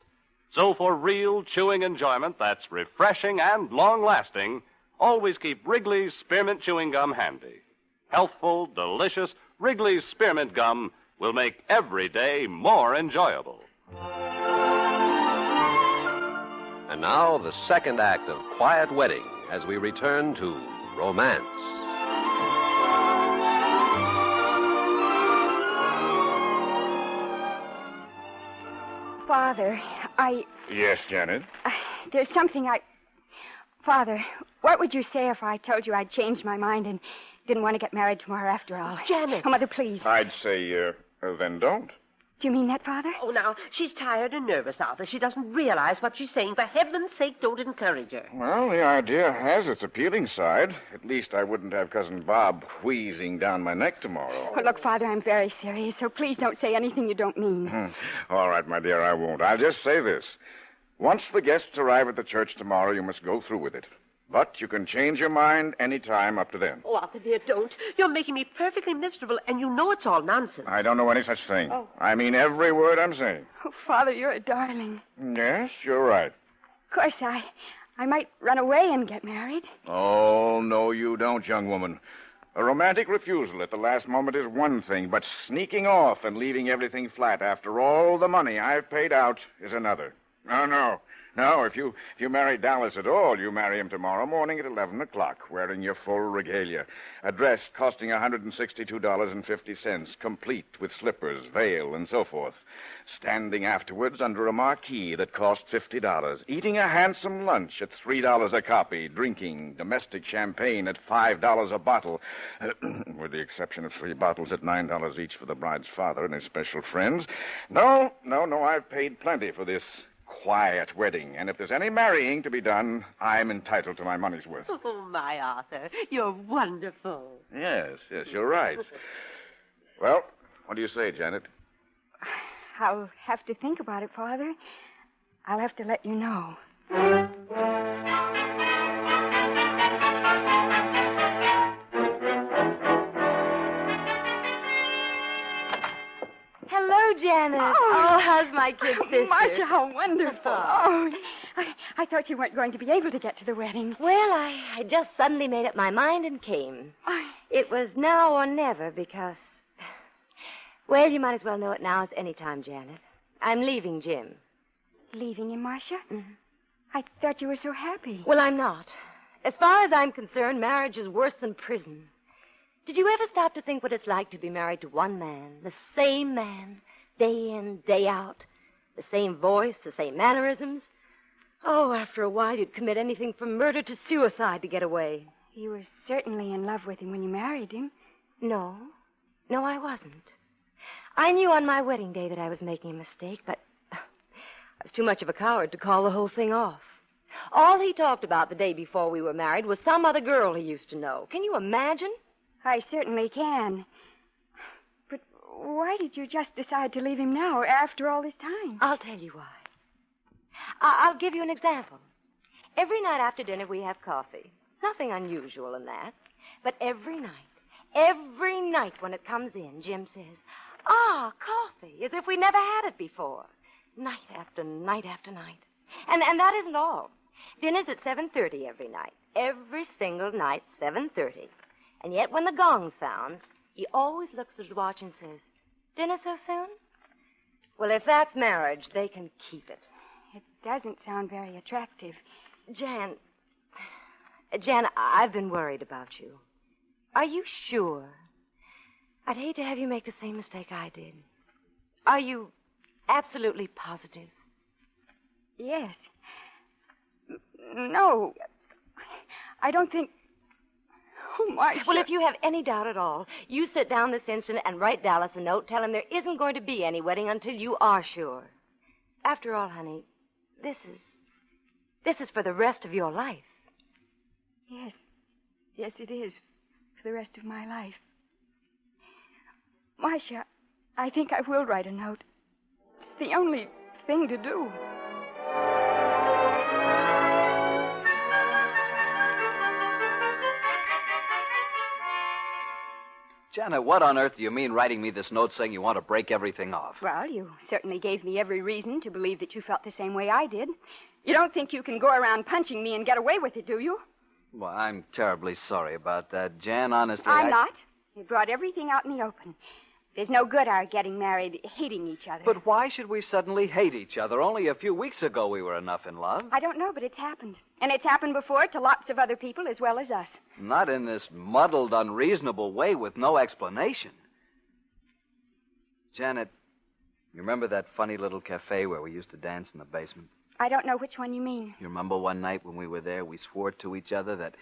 So for real chewing enjoyment that's refreshing and long-lasting, always keep Wrigley's Spearmint Chewing Gum handy. Healthful, delicious Wrigley's Spearmint Gum will make every day more enjoyable. And now, the second act of Quiet Wedding as we return to romance. Father, Yes, Janet? there's something Father, what would you say if I told you I'd changed my mind and didn't want to get married tomorrow after all? Janet. Oh, Mother, please. I'd say, then don't. Do you mean that, Father? Oh, now, she's tired and nervous, Arthur. She doesn't realize what she's saying. For heaven's sake, don't encourage her. Well, the idea has its appealing side. At least I wouldn't have Cousin Bob wheezing down my neck tomorrow. Oh, look, Father, I'm very serious, so please don't say anything you don't mean. All right, my dear, I won't. I'll just say this. Once the guests arrive at the church tomorrow, you must go through with it. But you can change your mind any time up to then. Oh, Arthur, dear, don't. You're making me perfectly miserable, and you know it's all nonsense. I don't know any such thing. Oh. I mean every word I'm saying. Oh, Father, you're a darling. Yes, you're right. Of course, I might run away and get married. Oh, no, you don't, young woman. A romantic refusal at the last moment is one thing, but sneaking off and leaving everything flat after all the money I've paid out is another. No. No, if you marry Dallas at all, you marry him tomorrow morning at 11 o'clock, wearing your full regalia. A dress costing $162.50, complete with slippers, veil, and so forth. Standing afterwards under a marquee that cost $50. Eating a handsome lunch at $3 a copy. Drinking domestic champagne at $5 a bottle. With the exception of 3 bottles at $9 each for the bride's father and his special friends. No, I've paid plenty for this quiet wedding, and if there's any marrying to be done, I'm entitled to my money's worth. Oh, my Arthur, you're wonderful. Yes, you're right. Well, what do you say, Janet? I'll have to think about it, Father. I'll have to let you know. Hello, Janet. Oh, how's my kid sister? Marcia, how wonderful. Oh, I thought you weren't going to be able to get to the wedding. Well, I just suddenly made up my mind and came. It was now or never because... Well, you might as well know it now as any time, Janet. I'm leaving Jim. Leaving him, Marcia? Mm-hmm. I thought you were so happy. Well, I'm not. As far as I'm concerned, marriage is worse than prison. Did you ever stop to think what it's like to be married to one man, the same man, day in, day out, the same voice, the same mannerisms? Oh, after a while, you'd commit anything from murder to suicide to get away. You were certainly in love with him when you married him. No, I wasn't. I knew on my wedding day that I was making a mistake, but I was too much of a coward to call the whole thing off. All he talked about the day before we were married was some other girl he used to know. Can you imagine? I certainly can. But why did you just decide to leave him now, after all this time? I'll tell you why. I'll give you an example. Every night after dinner, we have coffee. Nothing unusual in that. But every night when it comes in, Jim says, coffee, as if we never had it before. Night after night after night. And that isn't all. Dinner's at 7:30 every night. Every single night, 7:30. And yet when the gong sounds, he always looks at his watch and says, "Dinner so soon?" Well, if that's marriage, they can keep it. It doesn't sound very attractive. Jan, I've been worried about you. Are you sure? I'd hate to have you make the same mistake I did. Are you absolutely positive? Yes. No. I don't think... Oh, Marcia. Well, if you have any doubt at all, you sit down this instant and write Dallas a note. Tell him there isn't going to be any wedding until you are sure. After all, honey, this is for the rest of your life. Yes. Yes, it is. For the rest of my life. Marcia, I think I will write a note. It's the only thing to do. Janet, what on earth do you mean writing me this note saying you want to break everything off? Well, you certainly gave me every reason to believe that you felt the same way I did. You don't think you can go around punching me and get away with it, do you? Well, I'm terribly sorry about that, Jan. Honestly, I'm not. You brought everything out in the open. There's no good our getting married hating each other. But why should we suddenly hate each other? Only a few weeks ago we were enough in love. I don't know, but it's happened. And it's happened before to lots of other people as well as us. Not in this muddled, unreasonable way with no explanation. Janet, you remember that funny little cafe where we used to dance in the basement? I don't know which one you mean. You remember one night when we were there, we swore to each other that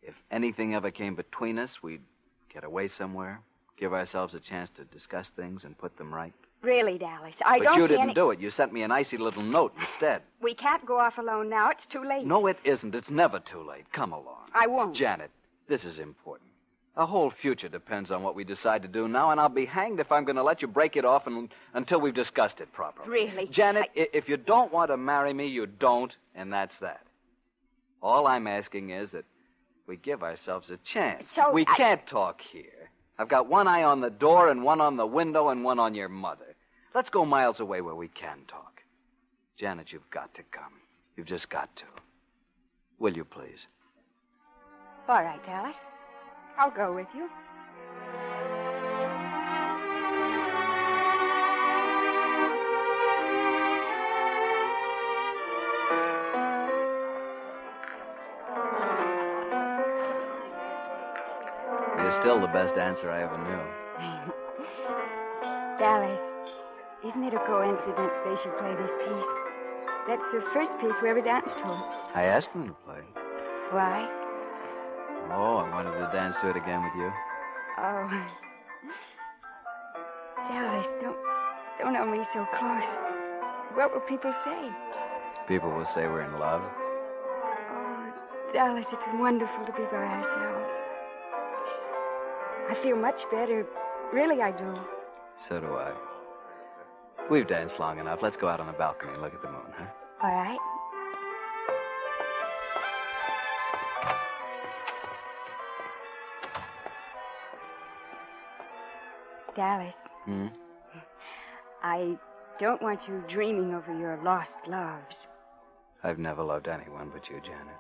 if anything ever came between us, we'd get away somewhere, give ourselves a chance to discuss things and put them right. Really, Dallas, I don't But see you didn't any... do it. You sent me an icy little note instead. We can't go off alone now. It's too late. No, it isn't. It's never too late. Come along. I won't. Janet, this is important. Our whole future depends on what we decide to do now, and I'll be hanged if I'm going to let you break it off until we've discussed it properly. Really? Janet, if you don't want to marry me, you don't, and that's that. All I'm asking is that we give ourselves a chance. So we can't talk here. I've got one eye on the door and one on the window and one on your mother. Let's go miles away where we can talk. Janet, you've got to come. You've just got to. Will you, please? All right, Dallas. I'll go with you. You're still the best dancer I ever knew. Dallas, isn't it a coincidence they should play this piece? That's the first piece we ever danced to. I asked them to play. Why? Oh, I wanted to dance to it again with you. Oh. Dallas, don't hold me so close. What will people say? People will say we're in love. Oh, Dallas, it's wonderful to be by ourselves. I feel much better. Really, I do. So do I. We've danced long enough. Let's go out on the balcony and look at the moon, huh? All right. Dallas. Hmm? I don't want you dreaming over your lost loves. I've never loved anyone but you, Janet.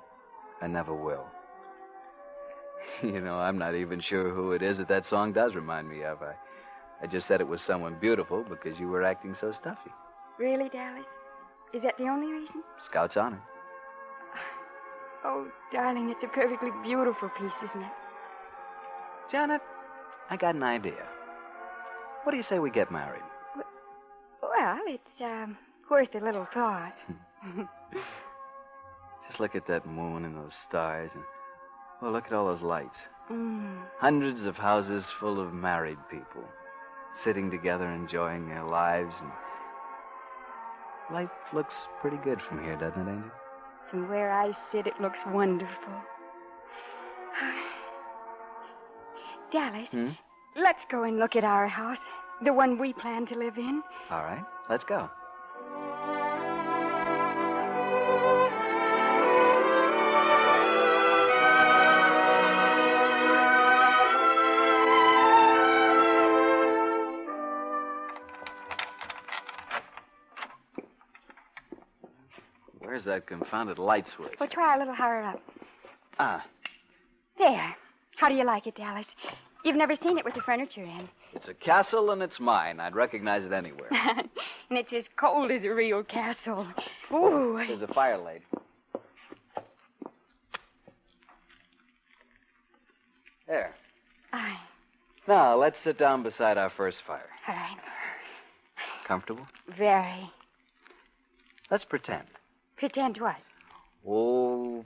I never will. You know, I'm not even sure who it is that song does remind me of. I just said it was someone beautiful because you were acting so stuffy. Really, Dallas? Is that the only reason? Scout's honor. Oh, darling, it's a perfectly beautiful piece, isn't it? Janet, I got an idea. What do you say we get married? Well, it's worth a little thought. Just look at that moon and those stars and, well, look at all those lights. Mm. Hundreds of houses full of married people sitting together enjoying their lives, and life looks pretty good from here, doesn't it, Angel? From where I sit, it looks wonderful. Dallas, let's go and look at our house, the one we plan to live in. All right, let's go. that confounded light switch? Well, try a little higher up. Ah, There. How do you like it, Dallas? You've never seen it with the furniture in. it's a castle and it's mine. I'd recognize it anywhere. And it's as cold as a real castle. Ooh. There's a fire laid. There. Aye. Now, let's sit down beside our first fire. All right. Comfortable? Very. Let's pretend. Pretend what? Oh,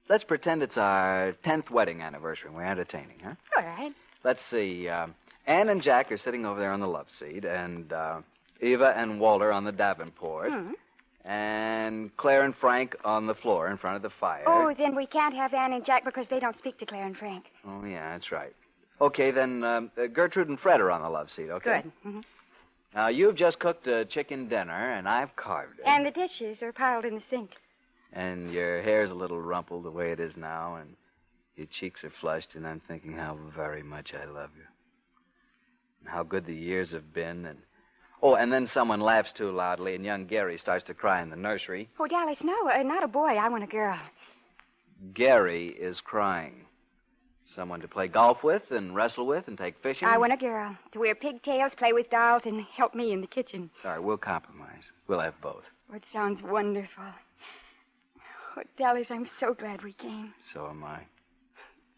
let's pretend it's our 10th wedding anniversary and we're entertaining, huh? All right. Let's see. Anne and Jack are sitting over there on the love seat, and Eva and Walter on the Davenport, and Claire and Frank on the floor in front of the fire. Oh, then we can't have Anne and Jack because they don't speak to Claire and Frank. Oh, yeah, that's right. Okay, then Gertrude and Fred are on the love seat, okay? Good. Mm-hmm. Now, you've just cooked a chicken dinner, and I've carved it. And the dishes are piled in the sink. And your hair's a little rumpled the way it is now, and your cheeks are flushed, and I'm thinking how very much I love you. And how good the years have been, and... Oh, and then someone laughs too loudly, and young Gary starts to cry in the nursery. Oh, Dallas, no, not a boy. I want a girl. Gary is crying. Someone to play golf with and wrestle with and take fishing. I want a girl to wear pigtails, play with dolls, and help me in the kitchen. All right, we'll compromise. We'll have both. Oh, it sounds wonderful. Oh, Dallas, I'm so glad we came. So am I.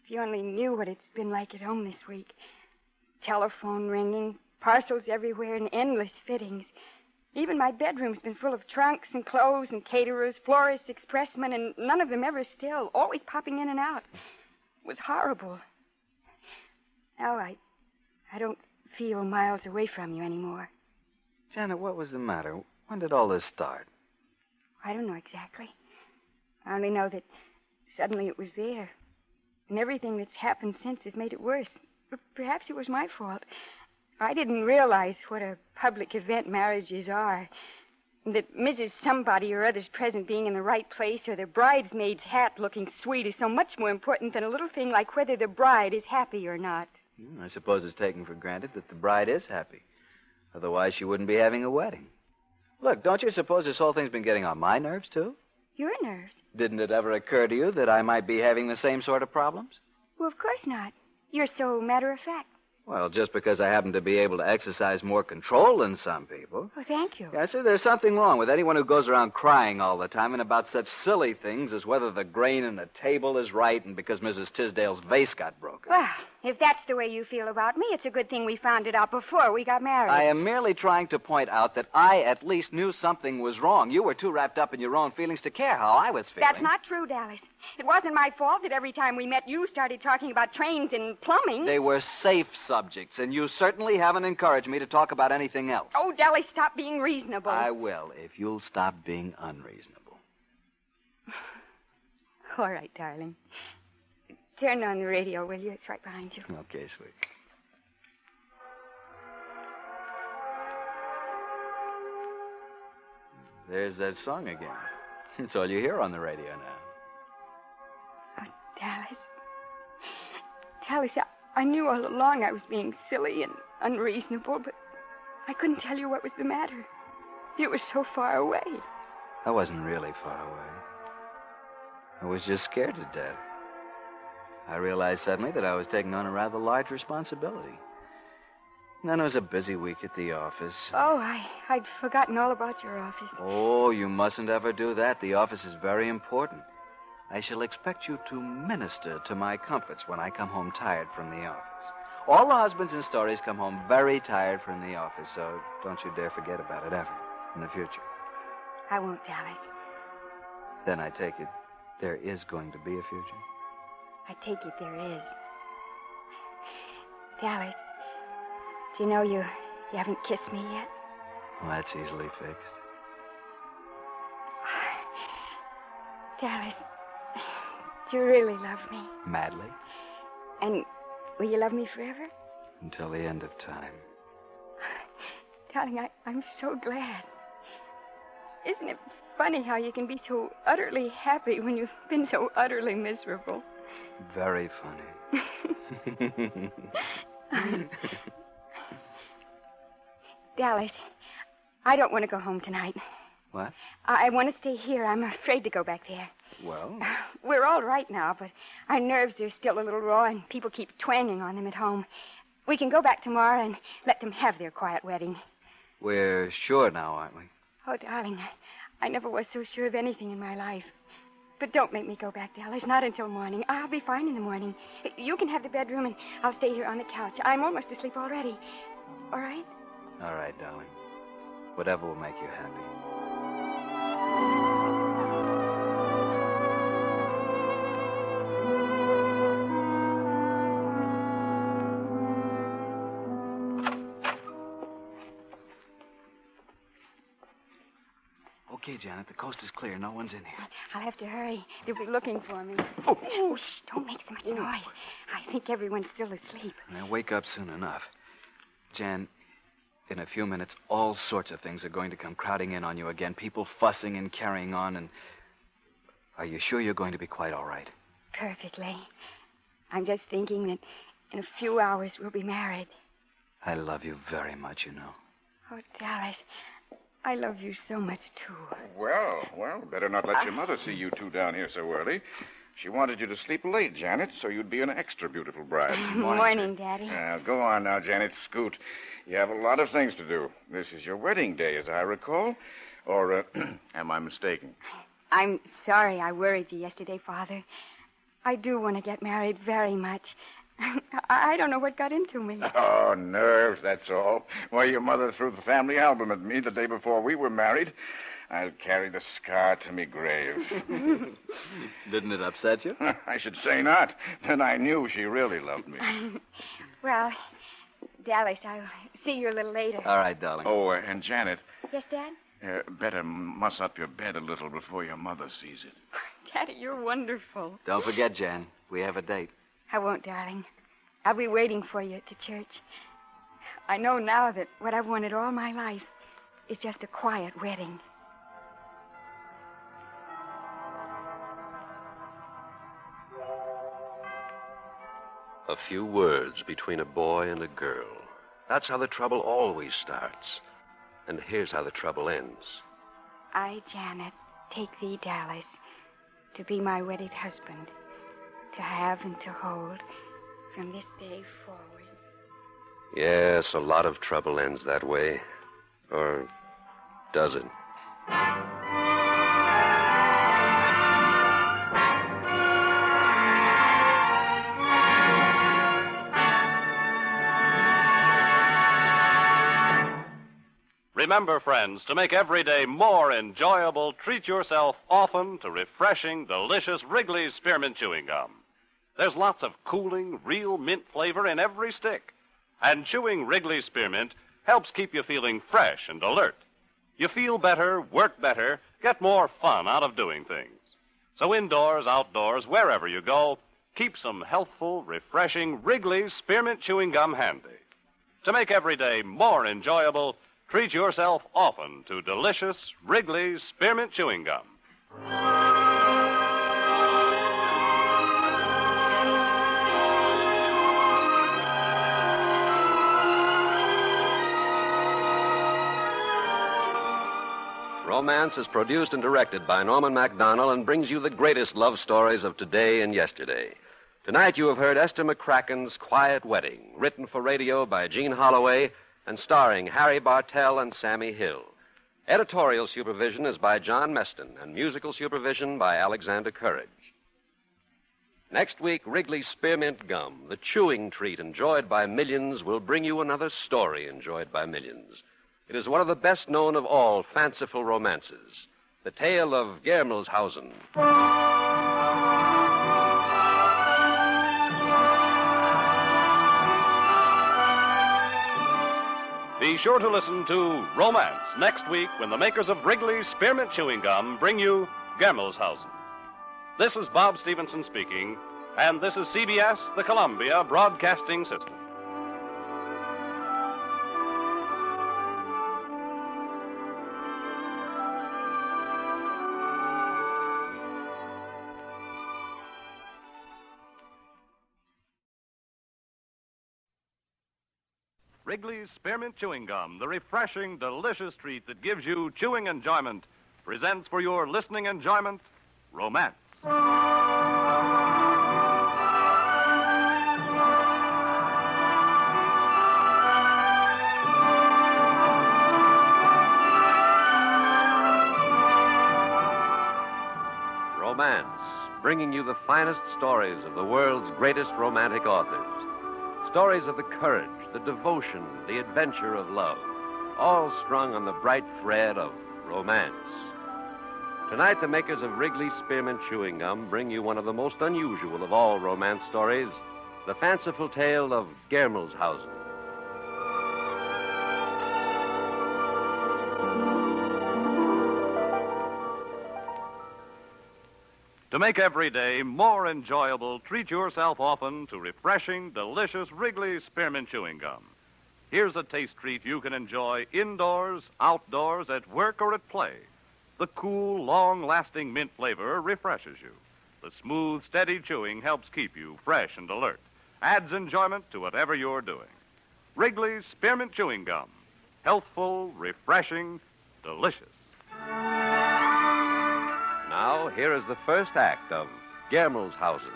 If you only knew what it's been like at home this week. Telephone ringing, parcels everywhere, and endless fittings. Even my bedroom's been full of trunks and clothes and caterers, florists, expressmen, and none of them ever still, always popping in and out. It was horrible. Now I don't feel miles away from you anymore. Janet, what was the matter? When did all this start? I don't know exactly. I only know that suddenly it was there. And everything that's happened since has made it worse. But perhaps it was my fault. I didn't realize what a public event marriages are. And that Mrs. Somebody or other's present being in the right place or the bridesmaid's hat looking sweet is so much more important than a little thing like whether the bride is happy or not. I suppose it's taken for granted that the bride is happy. Otherwise, she wouldn't be having a wedding. Look, don't you suppose this whole thing's been getting on my nerves, too? Your nerves? Didn't it ever occur to you that I might be having the same sort of problems? Well, of course not. You're so matter-of-fact. Well, just because I happen to be able to exercise more control than some people. Oh, thank you. Yeah, see, there's something wrong with anyone who goes around crying all the time and about such silly things as whether the grain in a table is right and because Mrs. Tisdale's vase got broken. Well, if that's the way you feel about me, it's a good thing we found it out before we got married. I am merely trying to point out that I at least knew something was wrong. You were too wrapped up in your own feelings to care how I was feeling. That's not true, Dallas. It wasn't my fault that every time we met, you started talking about trains and plumbing. They were safe subjects, and you certainly haven't encouraged me to talk about anything else. Oh, Dallas, stop being reasonable. I will, if you'll stop being unreasonable. All right, darling. Turn on the radio, will you? It's right behind you. Okay, sweet. There's that song again. It's all you hear on the radio now. Oh, Dallas. Dallas, I knew all along I was being silly and unreasonable, but I couldn't tell you what was the matter. You were so far away. I wasn't really far away. I was just scared to death. I realized suddenly that I was taking on a rather large responsibility. And then it was a busy week at the office. Oh, I'd forgotten all about your office. Oh, you mustn't ever do that. The office is very important. I shall expect you to minister to my comforts when I come home tired from the office. All the husbands in stories come home very tired from the office, so don't you dare forget about it ever in the future. I won't, Dallas. Then I take it there is going to be a future? I take it there is. Dallas, do you know you haven't kissed me yet? Well, that's easily fixed. Dallas, do you really love me? Madly. And will you love me forever? Until the end of time. Darling, I'm so glad. Isn't it funny how you can be so utterly happy when you've been so utterly miserable? Very funny. Dallas, I don't want to go home tonight. What? I want to stay here. I'm afraid to go back there. Well? We're all right now, but our nerves are still a little raw, and people keep twanging on them at home. We can go back tomorrow and let them have their quiet wedding. We're sure now, aren't we? Oh, darling, I never was so sure of anything in my life. But don't make me go back, Dallas. Not until morning. I'll be fine in the morning. You can have the bedroom, and I'll stay here on the couch. I'm almost asleep already. All right? All right, darling. Whatever will make you happy. Okay, Janet, the coast is clear. No one's in here. I'll have to hurry. They'll be looking for me. Oh, shh, don't make so much noise. I think everyone's still asleep. They'll wake up soon enough. Jan, in a few minutes, all sorts of things are going to come crowding in on you again. People fussing and carrying on, and... Are you sure you're going to be quite all right? Perfectly. I'm just thinking that in a few hours we'll be married. I love you very much, you know. Oh, Dallas, I love you so much, too. Well, better not let your mother see you two down here so early. She wanted you to sleep late, Janet, so you'd be an extra beautiful bride. Morning, Daddy. Go on now, Janet. Scoot. You have a lot of things to do. This is your wedding day, as I recall. Or am I mistaken? I'm sorry I worried you yesterday, Father. I do want to get married very much. I don't know what got into me. Oh, nerves, that's all. Why, your mother threw the family album at me the day before we were married. I'll carry the scar to me grave. Didn't it upset you? I should say not. Then I knew she really loved me. Well, Dallas, I'll see you a little later. All right, darling. Oh, and Janet. Yes, Dad? Better muss up your bed a little before your mother sees it. Daddy, you're wonderful. Don't forget, Jan. We have a date. I won't, darling. I'll be waiting for you at the church. I know now that what I've wanted all my life is just a quiet wedding. A few words between a boy and a girl. That's how the trouble always starts. And here's how the trouble ends. I, Janet, take thee, Dallas, to be my wedded husband, to have and to hold from this day forward. Yes, a lot of trouble ends that way. Or does it? Remember, friends, to make every day more enjoyable, treat yourself often to refreshing, delicious Wrigley's Spearmint Chewing Gum. There's lots of cooling, real mint flavor in every stick. And chewing Wrigley's Spearmint helps keep you feeling fresh and alert. You feel better, work better, get more fun out of doing things. So indoors, outdoors, wherever you go, keep some healthful, refreshing Wrigley's Spearmint Chewing Gum handy. To make every day more enjoyable, treat yourself often to delicious Wrigley's Spearmint Chewing Gum. Romance is produced and directed by Norman MacDonald and brings you the greatest love stories of today and yesterday. Tonight you have heard Esther McCracken's Quiet Wedding, written for radio by Gene Holloway and starring Harry Bartell and Sammy Hill. Editorial supervision is by John Meston and musical supervision by Alexander Courage. Next week, Wrigley's Spearmint Gum, the chewing treat enjoyed by millions, will bring you another story enjoyed by millions. It is one of the best known of all fanciful romances, the tale of Germelshausen. Be sure to listen to Romance next week when the makers of Wrigley's Spearmint Chewing Gum bring you Germelshausen. This is Bob Stevenson speaking, and this is CBS, the Columbia Broadcasting System. Wrigley's Spearmint Chewing Gum, the refreshing, delicious treat that gives you chewing enjoyment presents for your listening enjoyment Romance. Romance, bringing you the finest stories of the world's greatest romantic authors. Stories of the courage, the devotion, the adventure of love, all strung on the bright thread of romance. Tonight, the makers of Wrigley Spearmint Chewing Gum bring you one of the most unusual of all romance stories, the fanciful tale of Germelshausen. To make every day more enjoyable, treat yourself often to refreshing, delicious Wrigley Spearmint Chewing Gum. Here's a taste treat you can enjoy indoors, outdoors, at work, or at play. The cool, long-lasting mint flavor refreshes you. The smooth, steady chewing helps keep you fresh and alert. Adds enjoyment to whatever you're doing. Wrigley's Spearmint Chewing Gum. Healthful, refreshing, delicious. Now, here is the first act of Germelshausen.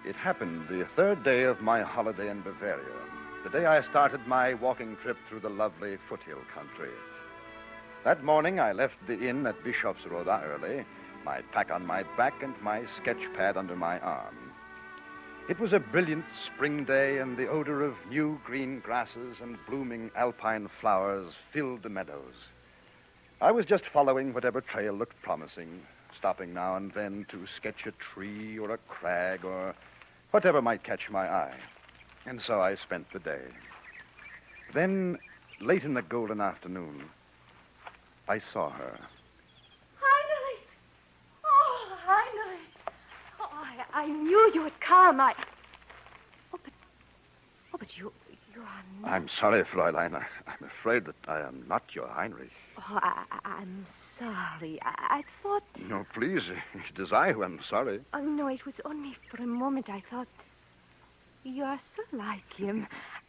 It happened the third day of my holiday in Bavaria, the day I started my walking trip through the lovely foothill country. That morning, I left the inn at Bischofsrode early, my pack on my back and my sketch pad under my arm. It was a brilliant spring day, and the odor of new green grasses and blooming alpine flowers filled the meadows. I was just following whatever trail looked promising, stopping now and then to sketch a tree or a crag or whatever might catch my eye. And so I spent the day. Then, late in the golden afternoon, I saw her. Heinrich! Oh, Heinrich! Oh, I knew you would come. But you are not... I'm sorry, Fräulein. I'm afraid that I am not your Heinrich. Oh, I'm sorry. I thought... No, please. It is I who am sorry. Oh, no, it was only for a moment. I thought... You are so like him.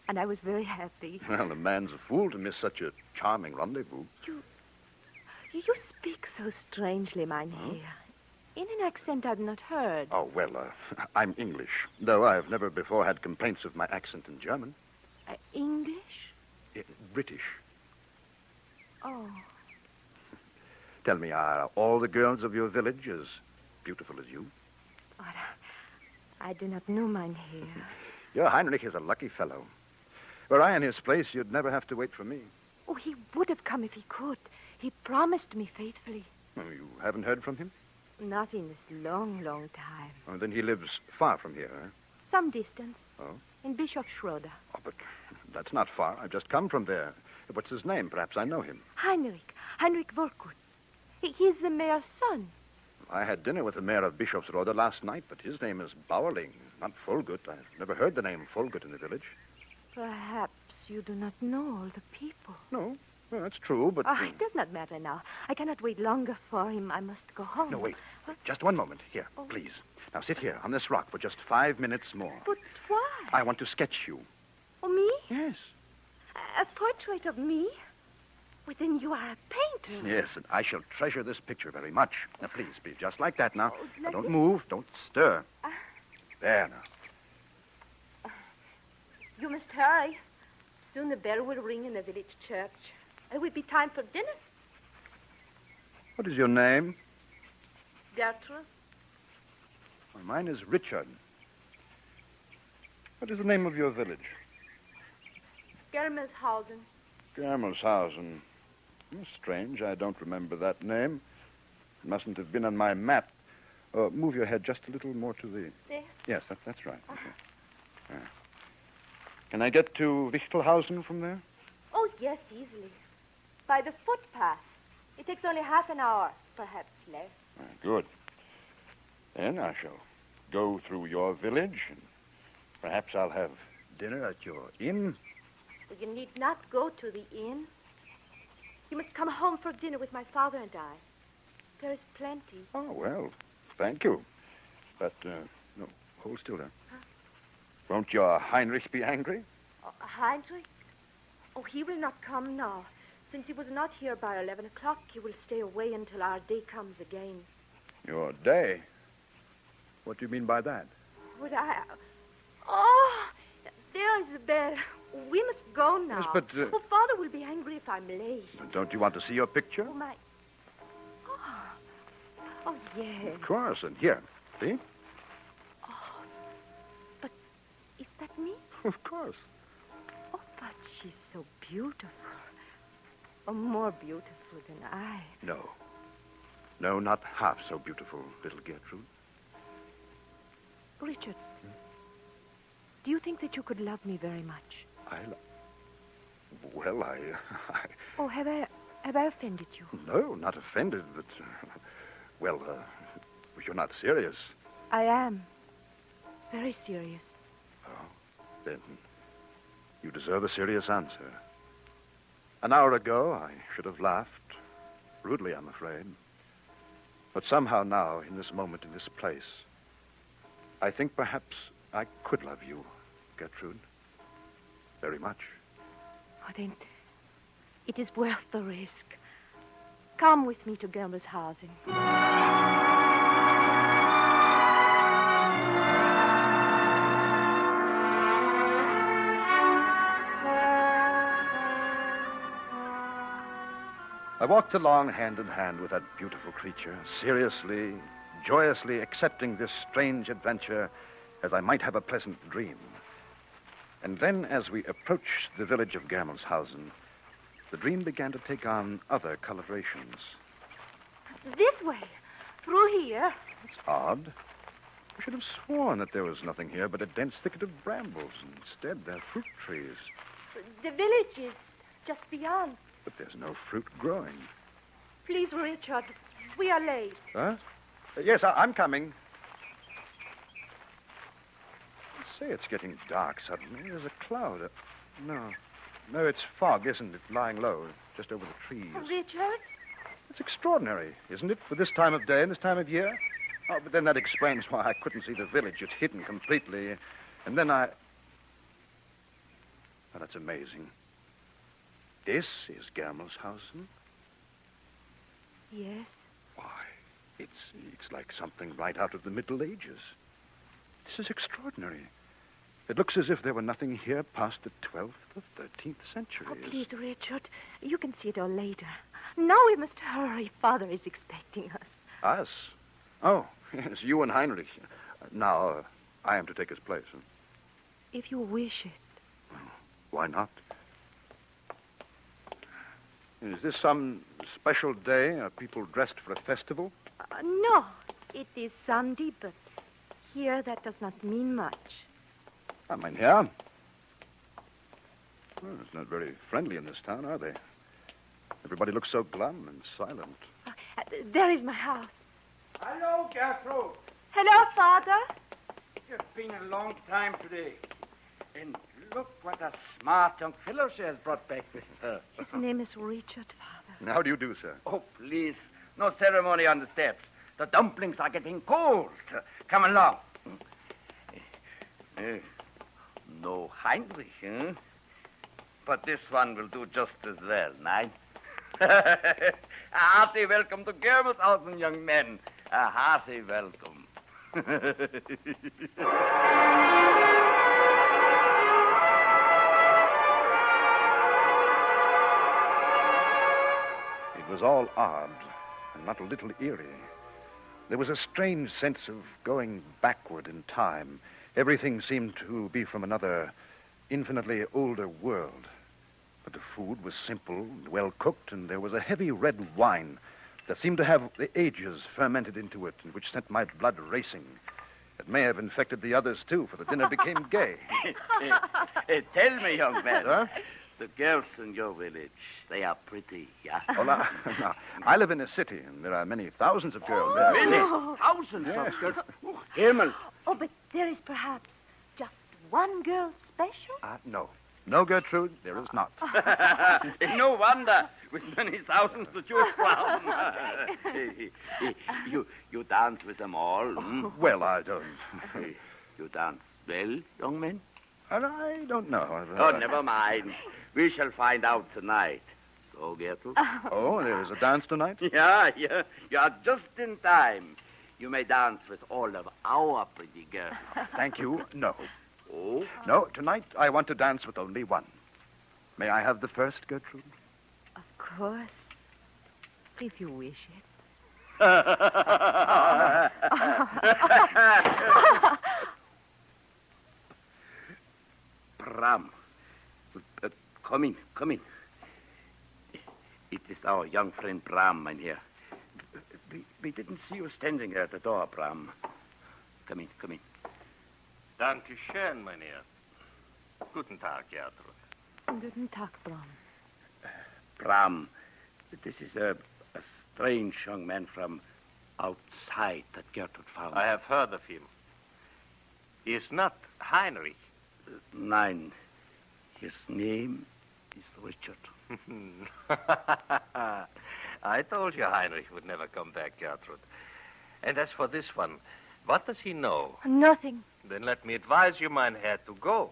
And I was very happy. Well, a man's a fool to miss such a charming rendezvous. You speak so strangely, Mynheer. In an accent I've not heard. Oh, well, I'm English, though I've never before had complaints of my accent in German. English? British. Oh. Tell me, are all the girls of your village as beautiful as you? Oh, I do not know, Mynheer. Your Heinrich is a lucky fellow. Were I in his place, you'd never have to wait for me. Oh, he would have come if he could. He promised me faithfully. Oh, you haven't heard from him? Not in this long, long time. Oh, then he lives far from here, huh? Some distance. Oh? In Bischofsrode. Oh, but that's not far. I've just come from there. What's his name? Perhaps I know him. Heinrich Volkut. He's the mayor's son. I had dinner with the mayor of Bischofsrode last night, but his name is Bauerling, not Volgut. I've never heard the name Volgut in the village. Perhaps you do not know all the people. No, well, that's true, but... It does not matter now. I cannot wait longer for him. I must go home. No, wait. Just one moment. Here, please. Now sit here on this rock for just 5 minutes more. But why? I want to sketch you. Oh, me? Yes. A portrait of me? Well, then you are a painter. Yes, and I shall treasure this picture very much. Now, please, be just like that now. Now, don't it? move. Don't stir. There now. You must hurry. Soon the bell will ring in the village church. It will be time for dinner. What is your name? Gertrude. Well, mine is Richard. What is the name of your village? Germelshausen. Germelshausen. Strange, I don't remember that name. It mustn't have been on my map. Move your head just a little more to the... There? Yes, that's right. Okay. Can I get to Wichtelhausen from there? Oh, yes, easily. By the footpath. It takes only half an hour, perhaps less. Good. Then I shall go through your village, and perhaps I'll have dinner at your inn. But you need not go to the inn. You must come home for dinner with my father and I. There is plenty. Oh, well, thank you. But, no, hold still there. Huh? Won't your Heinrich be angry? Heinrich? Oh, he will not come now. Since he was not here by 11 o'clock, he will stay away until our day comes again. Your day? What do you mean by that? Would I... Oh, there's the bell. We must go now. Yes, but... Oh, Father will be angry if I'm late. Don't you want to see your picture? Oh, my... Oh, yes. Of course, and here. See? Oh, but is that me? Of course. Oh, but she's so beautiful. Oh, more beautiful than I. No. No, not half so beautiful, little Gertrude. Richard, do you think that you could love me very much? Well, Oh, have I offended you? No, not offended, but... you're not serious. I am. Very serious. Oh, then you deserve a serious answer. An hour ago, I should have laughed. Rudely, I'm afraid. But somehow now, in this moment, in this place, I think perhaps I could love you, Gertrude. Very much. Oh, then, it is worth the risk. Come with me to Gelmershausen. I walked along hand in hand with that beautiful creature, seriously, joyously accepting this strange adventure as I might have a pleasant dream. And then, as we approached the village of Germelshausen, the dream began to take on other colorations. This way. Through here. It's odd. I should have sworn that there was nothing here but a dense thicket of brambles. Instead, there are fruit trees. The village is just beyond. But there's no fruit growing. Please, Richard. We are late. Huh? Yes, I'm coming. Say, it's getting dark suddenly. There's a cloud. No, it's fog, isn't it? Lying low, just over the trees. Richard? It's extraordinary, isn't it, for this time of day and this time of year? Oh, but then that explains why I couldn't see the village. It's hidden completely. And then I... Oh, that's amazing. This is Germelshausen? Yes. Why, it's like something right out of the Middle Ages. This is extraordinary. It looks as if there were nothing here past the 12th or 13th centuries. Oh, please, Richard. You can see it all later. Now we must hurry. Father is expecting us. Us? Oh, yes, you and Heinrich. Now, I am to take his place. Huh? If you wish it. Why not? Is this some special day? Are people dressed for a festival? No, it is Sunday, but here that does not mean much. Mein Herr. Well, it's not very friendly in this town, are they? Everybody looks so glum and silent. There is my house. Hello, Gertrude. Hello, Father. It's been a long time today. And look what a smart young fellow she has brought back with her. His name is Richard, Father. How do you do, sir? Oh, please. No ceremony on the steps. The dumplings are getting cold. Come along. No Heinrich, huh? But this one will do just as well, nein? A hearty welcome to Germelshausen, young men. A hearty welcome. It was all odd and not a little eerie. There was a strange sense of going backward in time. Everything seemed to be from another, infinitely older world. But the food was simple and well cooked, and there was a heavy red wine that seemed to have the ages fermented into it, and which sent my blood racing. It may have infected the others, too, for the dinner became gay. Tell me, young man. Sir? The girls in your village, they are pretty, yeah? Oh, now, I live in a city, and there are many thousands of girls there. Many? Oh. Thousands Yes. of girls? Oh, Himmel. Oh, but there is perhaps just one girl special? No. No, Gertrude, there is not. No wonder, with many thousands to choose from. you dance with them all, hmm? Well, I don't. You dance Well, young men? I don't know. Oh, never mind. We shall find out tonight. So, Gertrude? Oh, there is a dance tonight? Yeah. You are just in time. You may dance with all of our pretty girls. Thank you. No. Oh? No, tonight I want to dance with only one. May I have the first, Gertrude? Of course. If you wish it. Bram. Come in. It is our young friend Bram, mynheer. We didn't see you standing there at the door, Bram. Come in. Danke schön, mynheer. Guten Tag, Gertrude. Guten Tag, Bram. Bram, this is a strange young man from outside that Gertrude found. I have heard of him. He is not Heinrich. Nein. His name is Richard. I told you Heinrich would never come back, Gertrude. And as for this one, what does he know? Nothing. Then let me advise you, mynheer, to go.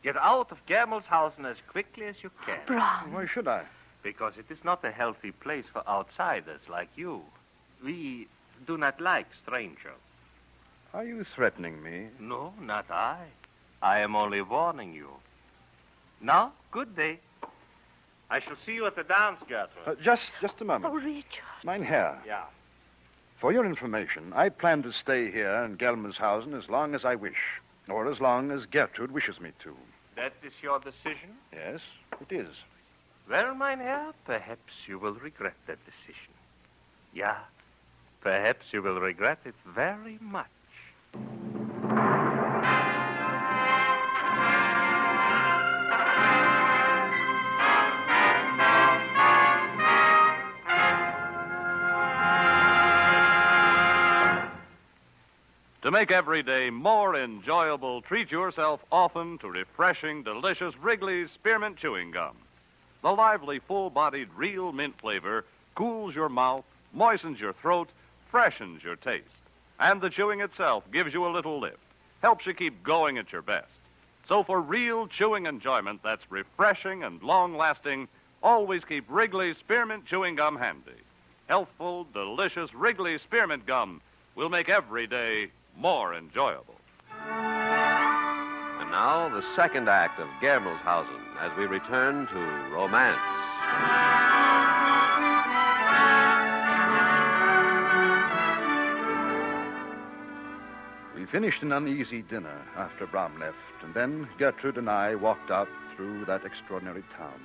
Get out of Germelshausen as quickly as you can. Bram. Why should I? Because it is not a healthy place for outsiders like you. We do not like strangers. Are you threatening me? No, not I. I am only warning you. Now, good day. I shall see you at the dance, Gertrude. Just a moment. Oh, Richard. Mynheer. Yeah. For your information, I plan to stay here in Gelmershausen as long as I wish, or as long as Gertrude wishes me to. That is your decision? Yes, it is. Well, mynheer, perhaps you will regret that decision. Yeah, perhaps you will regret it very much. To make every day more enjoyable, treat yourself often to refreshing, delicious Wrigley's Spearmint Chewing Gum. The lively, full-bodied, real mint flavor cools your mouth, moistens your throat, freshens your taste. And the chewing itself gives you a little lift, helps you keep going at your best. So for real chewing enjoyment that's refreshing and long-lasting, always keep Wrigley's Spearmint Chewing Gum handy. Healthful, delicious Wrigley's Spearmint Gum will make every day more enjoyable. And now, the second act of Germelshausen as we return to romance. We finished an uneasy dinner after Bram left, and then Gertrude and I walked out through that extraordinary town.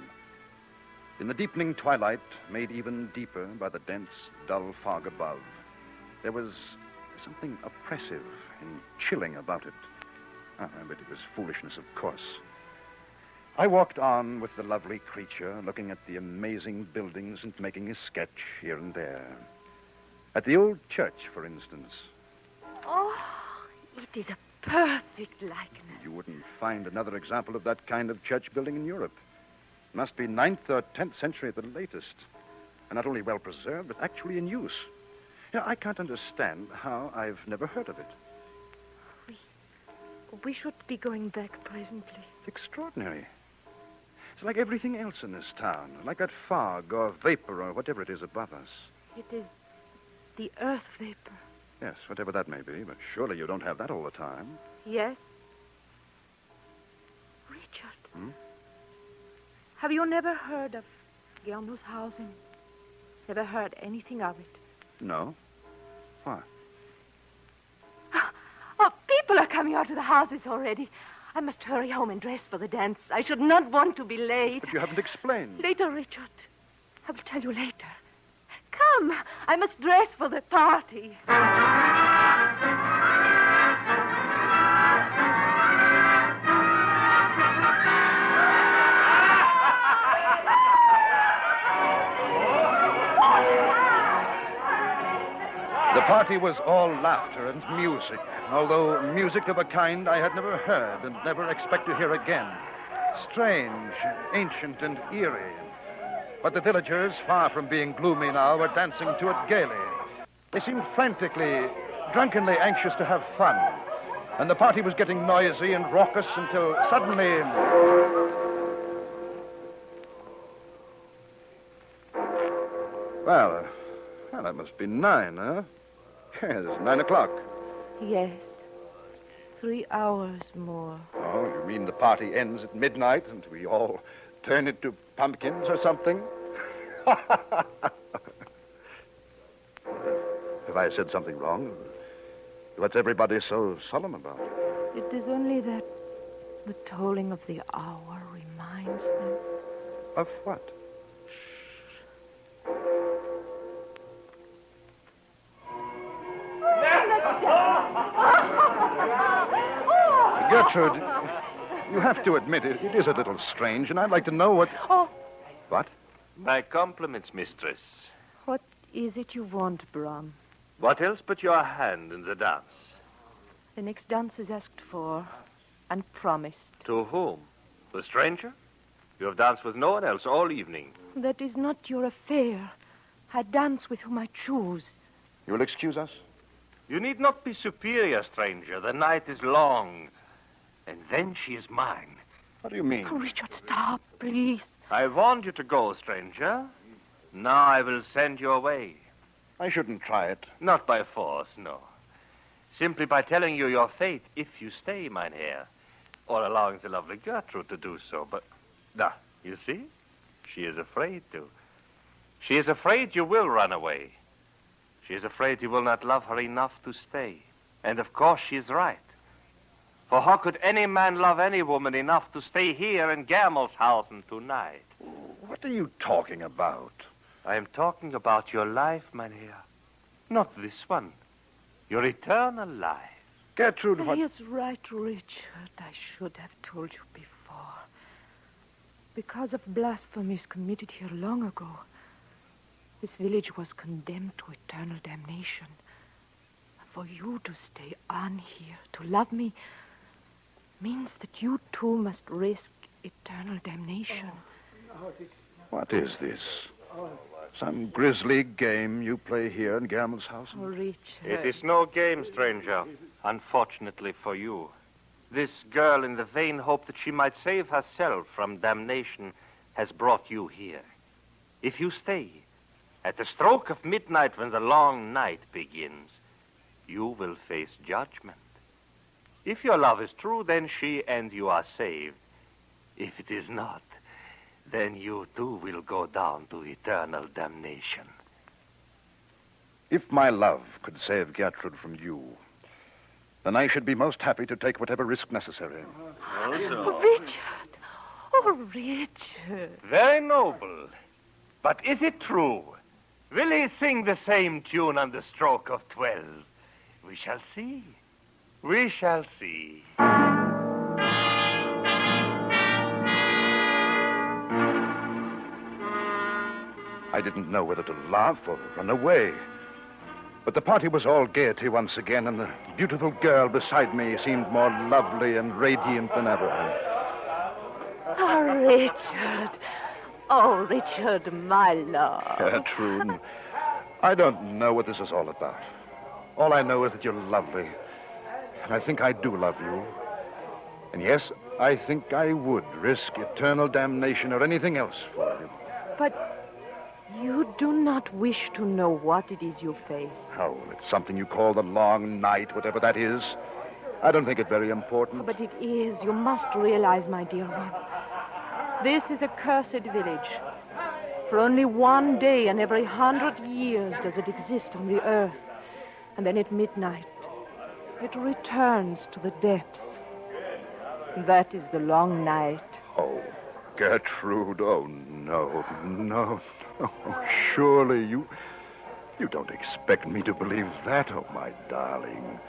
In the deepening twilight, made even deeper by the dense, dull fog above, there was something oppressive and chilling about it. But it was foolishness, of course. I walked on with the lovely creature, looking at the amazing buildings and making a sketch here and there. At the old church, for instance. Oh, it is a perfect likeness. You wouldn't find another example of that kind of church building in Europe. It must be 9th or 10th century at the latest. And not only well preserved, but actually in use. I can't understand how I've never heard of it. We should be going back presently. It's extraordinary. It's like everything else in this town, like that fog or vapor or whatever it is above us. It is the earth vapor. Yes, whatever that may be, but surely you don't have that all the time. Yes. Richard. Hmm? Have you never heard of Gelmershausen? Never heard anything of it? No. Why? Oh, people are coming out of the houses already. I must hurry home and dress for the dance. I should not want to be late. But you haven't explained. Later, Richard. I will tell you later. Come, I must dress for the party. The party was all laughter and music, although music of a kind I had never heard and never expect to hear again. Strange, ancient, and eerie. But the villagers, far from being gloomy now, were dancing to it gaily. They seemed frantically, drunkenly anxious to have fun. and the party was getting noisy and raucous until suddenly... Well, that must be 9, huh? Yes, 9 o'clock. Yes. 3 hours more. Oh, you mean the party ends at midnight and we all turn into pumpkins or something? Have I said something wrong? What's everybody so solemn about? It is only that the tolling of the hour reminds them. Of what? Gertrude, you have to admit it is a little strange, and I'd like to know what... Oh. What? My compliments, mistress. What is it you want, Brom? What else but your hand in the dance? The next dance is asked for and promised. To whom? The stranger? You have danced with no one else all evening. That is not your affair. I dance with whom I choose. You will excuse us? You need not be superior, stranger. The night is long. And then she is mine. What do you mean? Oh, Richard, stop, please. I warned you to go, stranger. Now I will send you away. I shouldn't try it. Not by force, no. Simply by telling you your fate if you stay, mynheer. Or allowing the lovely Gertrude to do so. But, you see? She is afraid to. She is afraid you will run away. She is afraid you will not love her enough to stay. And of course she is right. For how could any man love any woman enough to stay here in Germelshausen tonight? What are you talking about? I am talking about your life, mynheer. Not this one. Your eternal life. Gertrude, what... He is right, Richard. I should have told you before. Because of blasphemies committed here long ago, this village was condemned to eternal damnation. For you to stay on here, to love me, means that you too must risk eternal damnation. What is this? Some grisly game you play here in Germelshausen? Oh, Richard. It is no game, stranger. Unfortunately for you. This girl, in the vain hope that she might save herself from damnation, has brought you here. If you stay, at the stroke of midnight when the long night begins, you will face judgment. If your love is true, then she and you are saved. If it is not, then you too will go down to eternal damnation. If my love could save Gertrude from you, then I should be most happy to take whatever risk necessary. Oh, Richard. Oh, Richard. Very noble. But is it true? Will he sing the same tune on the stroke of 12? We shall see. We shall see. I didn't know whether to laugh or run away. But the party was all gaiety once again, and the beautiful girl beside me seemed more lovely and radiant than ever. Oh, Richard. Oh, Richard, my love. Gertrude, I don't know what this is all about. All I know is that you're lovely. And I think I do love you. And yes, I think I would risk eternal damnation or anything else for you. But you do not wish to know what it is you face. Oh, it's something you call the long night, whatever that is. I don't think it very important. But it is. You must realize, my dear one. This is a cursed village. For only one day in every 100 years does it exist on the earth. And then at midnight, it returns to the depths. That is the long night. Oh, Gertrude, oh, no. Oh, surely you don't expect me to believe that, oh, my darling.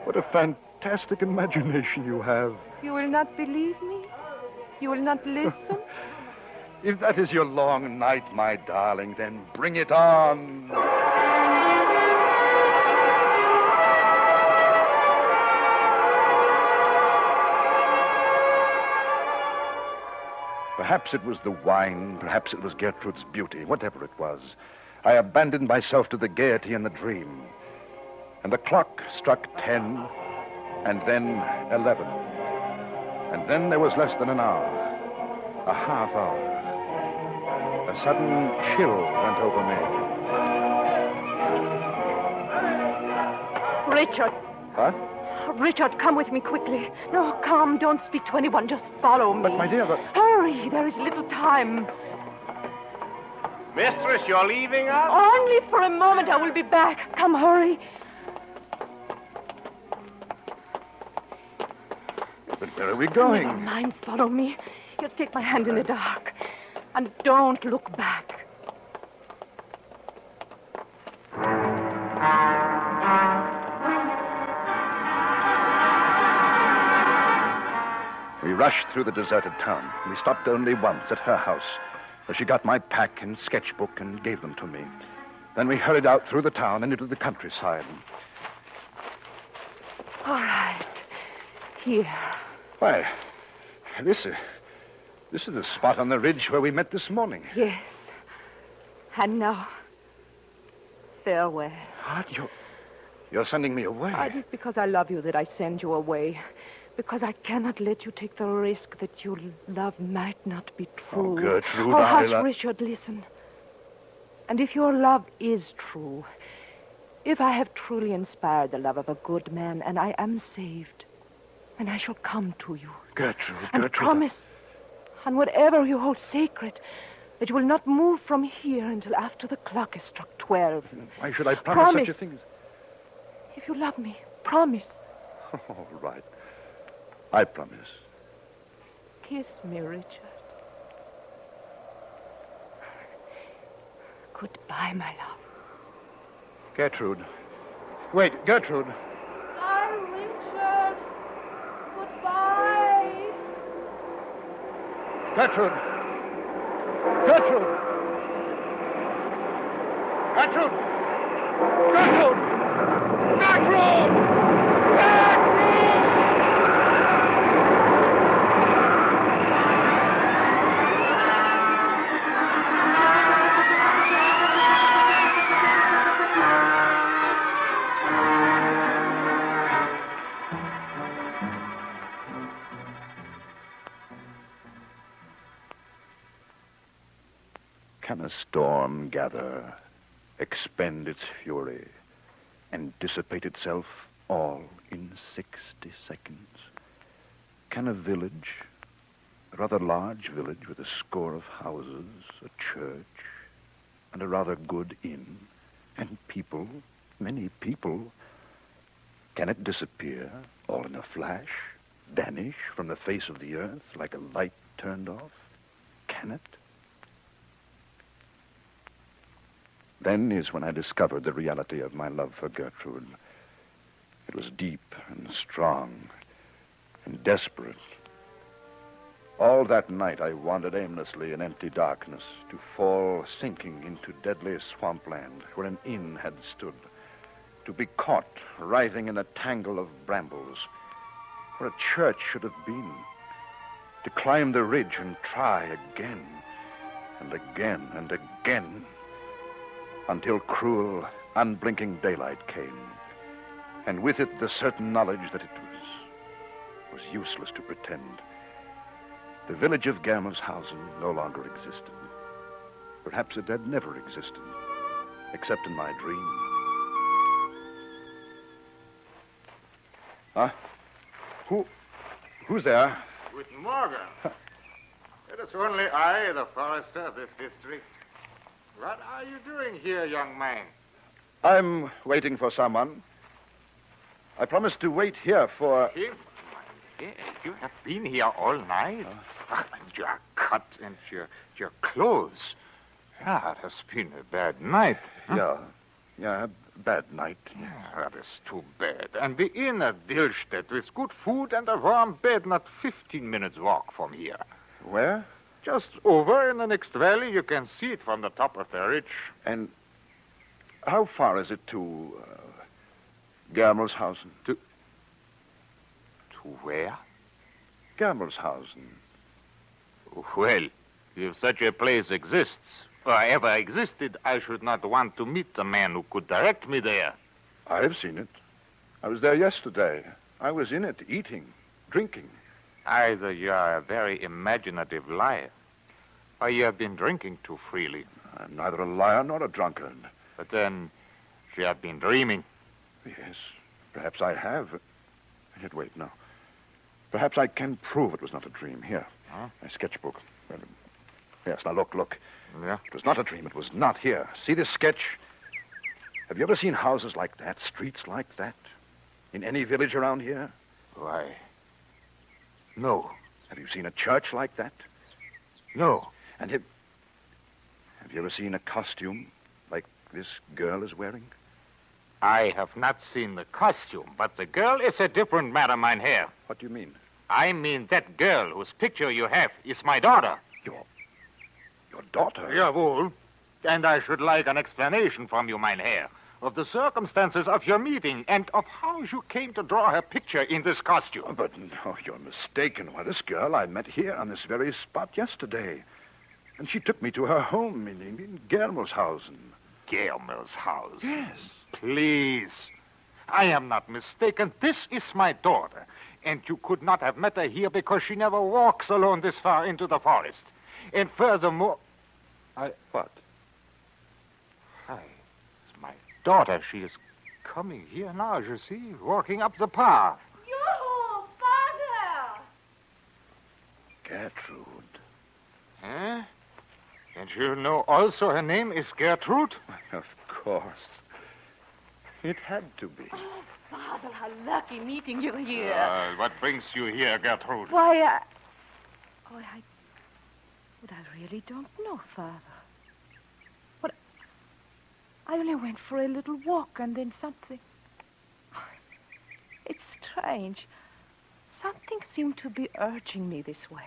What a fantastic imagination you have. You will not believe me? You will not listen? If that is your long night, my darling, then bring it on. Perhaps it was the wine, perhaps it was Gertrude's beauty, whatever it was. I abandoned myself to the gaiety and the dream. And the clock struck 10, And then 11. And then there was less than an hour. A half hour. A sudden chill went over me. Richard. Huh? Richard, come with me quickly. No, come, don't speak to anyone. Just follow me. But, my dear, Hurry, there is little time. Mistress, you're leaving us? Only for a moment. I will be back. Come, hurry. But where are we going? Never mind, follow me. You'll take my hand in the dark. And don't look back. We rushed through the deserted town. We stopped only once at her house, where she got my pack and sketchbook and gave them to me. Then we hurried out through the town and into the countryside. All right. Here. Why, this is the spot on the ridge where we met this morning. Yes. And now, farewell. What? You're sending me away? It is because I love you that I send you away. Because I cannot let you take the risk that your love might not be true. Oh, Gertrude, oh, hush, Richard, listen. And if your love is true, if I have truly inspired the love of a good man, and I am saved, then I shall come to you. Gertrude. And promise, on whatever you hold sacred, that you will not move from here until after the clock has struck 12. Why should I promise such a thing? If you love me, promise. All right. I promise. Kiss me, Richard. Goodbye, my love. Gertrude. Wait, Gertrude. Bye, Richard. Goodbye. Gertrude. Gertrude. Gertrude. Gertrude. Gertrude. Can a storm gather, expend its fury, and dissipate itself all in 60 seconds? Can a village, a rather large village with a score of houses, a church, and a rather good inn, and people, many people, can it disappear all in a flash, vanish from the face of the earth like a light turned off? Can it? Then is when I discovered the reality of my love for Gertrude. It was deep and strong and desperate. All that night I wandered aimlessly in empty darkness to fall sinking into deadly swampland where an inn had stood, to be caught writhing in a tangle of brambles where a church should have been, to climb the ridge and try again and again and again, until cruel, unblinking daylight came, and with it the certain knowledge that it was useless to pretend. The village of Germelshausen no longer existed. Perhaps it had never existed, except in my dream. Huh? Who's there? Guten Morgen. It is only I, the forester of this district. What are you doing here, young man? I'm waiting for someone. I promised to wait here for... Him? You have been here all night? And your cut and your clothes. Yeah, it has been a bad night. Huh? Yeah, bad night. Yeah, that is too bad. And the inn at Dillstedt with good food and a warm bed not 15 minutes walk from here. Where? Just over in the next valley. You can see it from the top of the ridge. And how far is it to Germelshausen? To where? Germelshausen. Well, if such a place exists, or ever existed, I should not want to meet the man who could direct me there. I've seen it. I was there yesterday. I was in it, eating, drinking. Either you are a very imaginative liar, or you have been drinking too freely. I'm neither a liar nor a drunkard. But then, you have been dreaming. Yes, perhaps I have. Yet wait, no. Perhaps I can prove it was not a dream. Here, my sketchbook. Yes, now look. Yeah? It was not a dream. It was not here. See this sketch? Have you ever seen houses like that, streets like that, in any village around here? Why, no. Have you seen a church like that? No. And have you ever seen a costume like this girl is wearing? I have not seen the costume, but the girl is a different matter, mein Herr. What do you mean? I mean that girl whose picture you have is my daughter. Your daughter? Jawohl. And I should like an explanation from you, mein Herr, of the circumstances of your meeting and of how you came to draw her picture in this costume. Oh, but no, you're mistaken. Why, this girl I met here on this very spot yesterday. And she took me to her home in Germelshausen. Germelshausen? Yes. Please. I am not mistaken. This is my daughter. And you could not have met her here because she never walks alone this far into the forest. And furthermore... What? It's my daughter. She is coming here now, you see, walking up the path. Yoo-hoo, Father! Gertrude. Huh? And you know also her name is Gertrude? Of course. It had to be. Oh, Father, how lucky meeting you here. What brings you here, Gertrude? Why, I really don't know, Father. But I only went for a little walk and then something... It's strange. Something seemed to be urging me this way.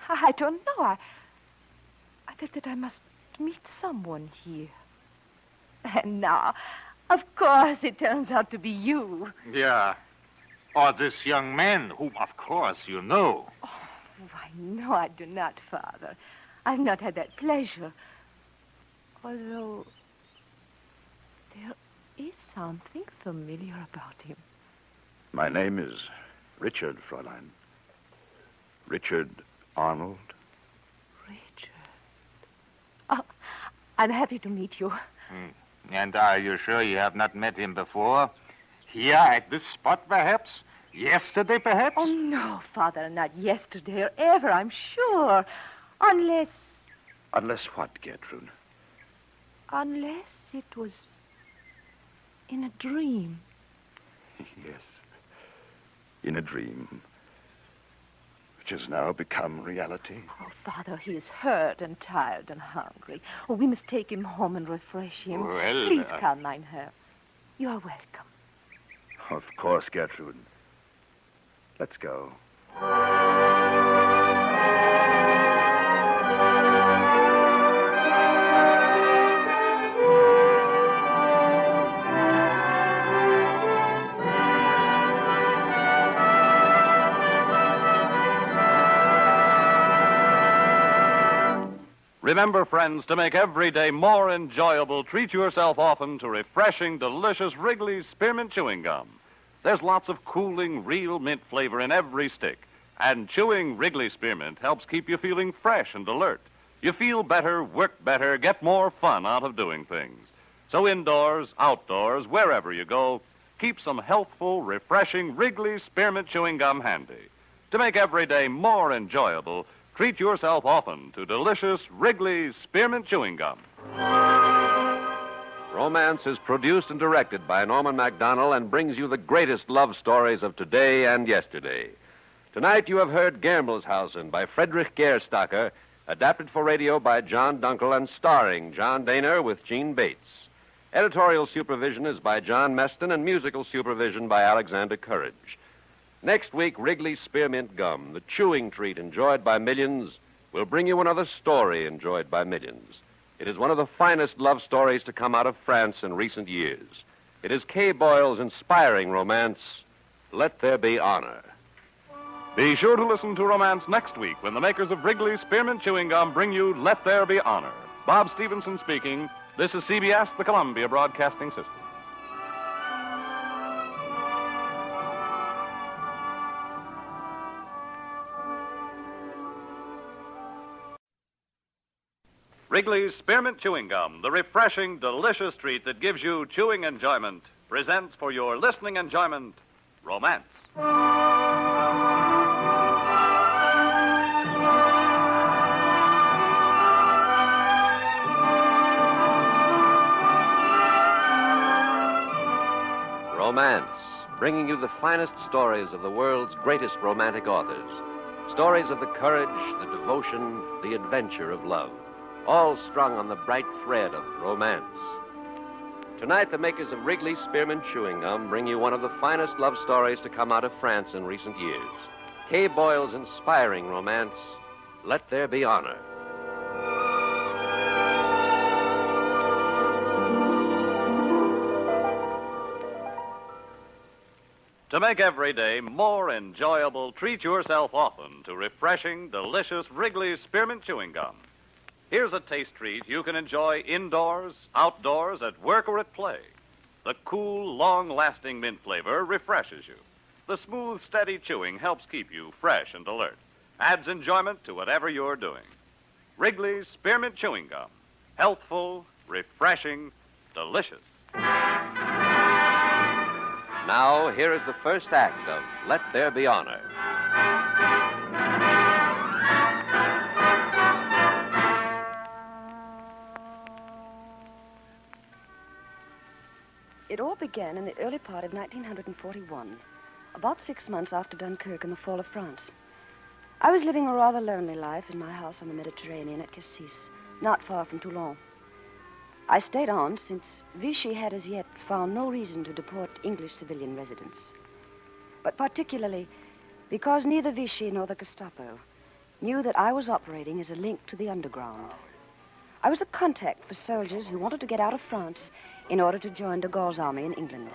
I don't know. I felt that I must meet someone here. And now, of course, it turns out to be you. Yeah. Or this young man, whom, of course, you know. Oh, why, no, I do not, Father. I've not had that pleasure. Although there is something familiar about him. My name is Richard, Fräulein. Richard Arnold. Richard. Oh, I'm happy to meet you. And are you sure you have not met him before? Here, at this spot, perhaps? Yesterday, perhaps? Oh, no, Father, not yesterday or ever, I'm sure. Unless... Unless what, Gertrude? Unless it was in a dream. Yes. In a dream. Which has now become reality. Oh, Father, he is hurt and tired and hungry. Oh, we must take him home and refresh him. Well, Please come, mein Herr. You are welcome. Of course, Gertrude. Let's go. Remember, friends, to make every day more enjoyable, treat yourself often to refreshing, delicious Wrigley's Spearmint Chewing Gum. There's lots of cooling, real mint flavor in every stick. And chewing Wrigley Spearmint helps keep you feeling fresh and alert. You feel better, work better, get more fun out of doing things. So indoors, outdoors, wherever you go, keep some healthful, refreshing Wrigley Spearmint Chewing Gum handy. To make every day more enjoyable, treat yourself often to delicious Wrigley's Spearmint Chewing Gum. Romance is produced and directed by Norman MacDonald and brings you the greatest love stories of today and yesterday. Tonight you have heard Germelshausen by Friedrich Gerstacker, adapted for radio by John Dunkel and starring John Daner with Gene Bates. Editorial supervision is by John Meston and musical supervision by Alexander Courage. Next week, Wrigley's Spearmint Gum, the chewing treat enjoyed by millions, will bring you another story enjoyed by millions. It is one of the finest love stories to come out of France in recent years. It is Kay Boyle's inspiring romance, Let There Be Honor. Be sure to listen to Romance next week when the makers of Wrigley's Spearmint Chewing Gum bring you Let There Be Honor. Bob Stevenson speaking. This is CBS, the Columbia Broadcasting System. Wrigley's Spearmint Chewing Gum, the refreshing, delicious treat that gives you chewing enjoyment, presents for your listening enjoyment, Romance. Romance, bringing you the finest stories of the world's greatest romantic authors. Stories of the courage, the devotion, the adventure of love, all strung on the bright thread of romance. Tonight, the makers of Wrigley's Spearmint Chewing Gum bring you one of the finest love stories to come out of France in recent years. Kay Boyle's inspiring romance, Let There Be Honor. To make every day more enjoyable, treat yourself often to refreshing, delicious Wrigley's Spearmint Chewing Gum. Here's a taste treat you can enjoy indoors, outdoors, at work, or at play. The cool, long-lasting mint flavor refreshes you. The smooth, steady chewing helps keep you fresh and alert. Adds enjoyment to whatever you're doing. Wrigley's Spearmint Chewing Gum. Healthful, refreshing, delicious. Now, here is the first act of Let There Be Honor. It all began in the early part of 1941, about 6 months after Dunkirk and the fall of France. I was living a rather lonely life in my house on the Mediterranean at Cassis, not far from Toulon. I stayed on since Vichy had as yet found no reason to deport English civilian residents. But particularly because neither Vichy nor the Gestapo knew that I was operating as a link to the underground. I was a contact for soldiers who wanted to get out of France in order to join de Gaulle's army in England.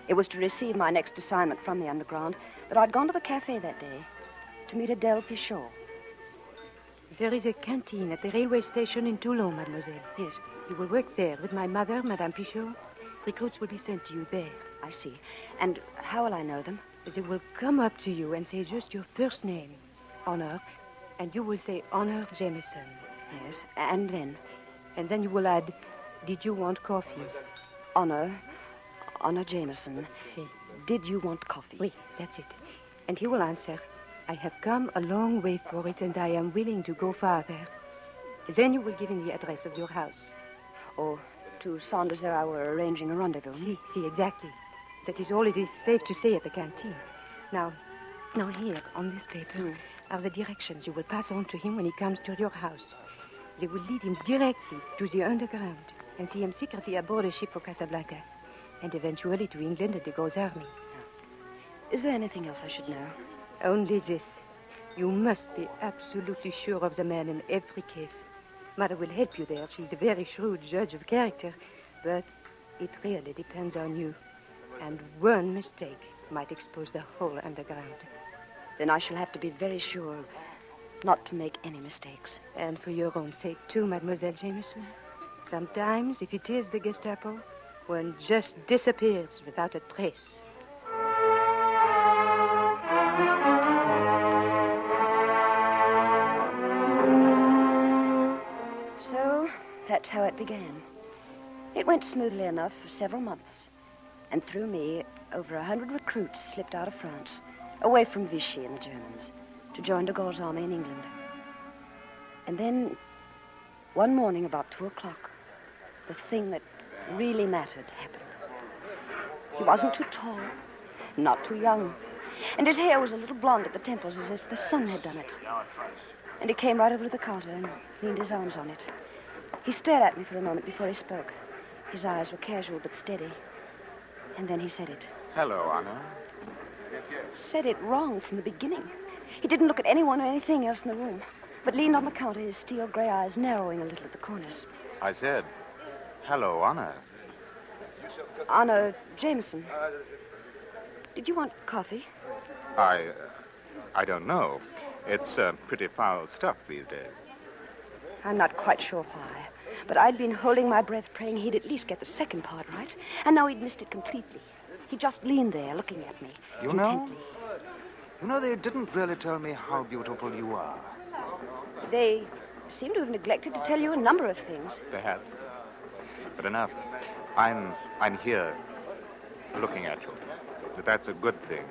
It was to receive my next assignment from the underground that I'd gone to the cafe that day to meet Adele Pichot. There is a canteen at the railway station in Toulon, mademoiselle. Yes. You will work there with my mother, Madame Pichot. Recruits will be sent to you there. I see. And how will I know them? They will come up to you and say just your first name, Honor, and you will say Honor Jameson. Yes, and then? And then you will add, did you want coffee? Honor Jameson. Si. Did you want coffee? Oui, that's it. And he will answer, I have come a long way for it and I am willing to go farther. Then you will give him the address of your house. Or to Saunders there I were arranging a rendezvous. Si, exactly. That is all it is safe to say at the canteen. Now here, on this paper, are the directions you will pass on to him when he comes to your house. They will lead him directly to the underground and see him secretly aboard a ship for Casablanca, and eventually to England and de Gaulle's army. Is there anything else I should know? Only this. You must be absolutely sure of the man in every case. Mother will help you there. She's a very shrewd judge of character, but it really depends on you. And one mistake might expose the whole underground. Then I shall have to be very sure not to make any mistakes. And for your own sake, too, Mademoiselle Jameson. Sometimes, if it is the Gestapo, one just disappears without a trace. So, that's how it began. It went smoothly enough for several months. And through me, over 100 recruits slipped out of France, away from Vichy and the Germans, to join de Gaulle's army in England. And then, one morning about 2 o'clock, the thing that really mattered happened. He wasn't too tall, not too young, and his hair was a little blonde at the temples as if the sun had done it. And he came right over to the counter and leaned his arms on it. He stared at me for a moment before he spoke. His eyes were casual but steady. And then he said it. Hello, Anna. Said it wrong from the beginning. He didn't look at anyone or anything else in the room, but leaned on the counter, his steel gray eyes narrowing a little at the corners. I said, hello, Anna. Honor Jameson. Did you want coffee? I don't know. It's pretty foul stuff these days. I'm not quite sure why, but I'd been holding my breath praying he'd at least get the second part right, and now he'd missed it completely. He just leaned there looking at me intently. You know, they didn't really tell me how beautiful you are. They seem to have neglected to tell you a number of things. Perhaps. But enough. I'm here, looking at you. That's a good thing.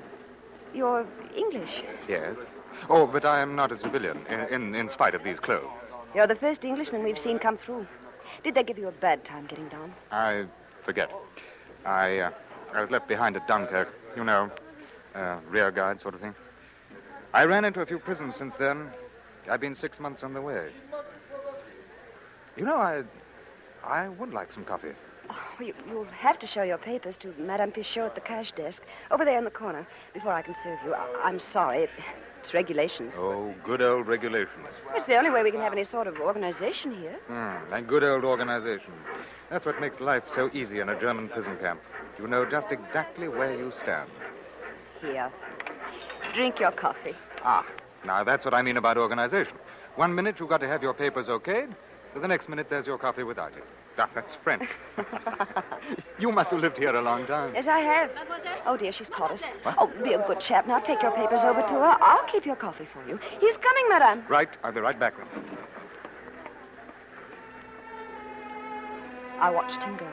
You're English. Yes. Oh, but I am not a civilian, in spite of these clothes. You're the first Englishman we've seen come through. Did they give you a bad time getting down? I forget. I was left behind at Dunkirk. You know, rear guard sort of thing. I ran into a few prisons since then. I've been 6 months on the way. You know, I would like some coffee. Oh, you'll have to show your papers to Madame Pichot at the cash desk, over there in the corner, before I can serve you. I'm sorry. It's regulations. Oh, good old regulations. It's the only way we can have any sort of organization here. Like good old organization. That's what makes life so easy in a German prison camp. You know just exactly where you stand. Here. Drink your coffee. Now that's what I mean about organization. 1 minute you've got to have your papers okayed. The next minute there's your coffee without it. That's French. You must have lived here a long time. Yes, I have. Oh, dear, she's caught us. What? Oh, be a good chap. Now take your papers over to her. I'll keep your coffee for you. He's coming, madame. Right. I'll be right back. I watched him go.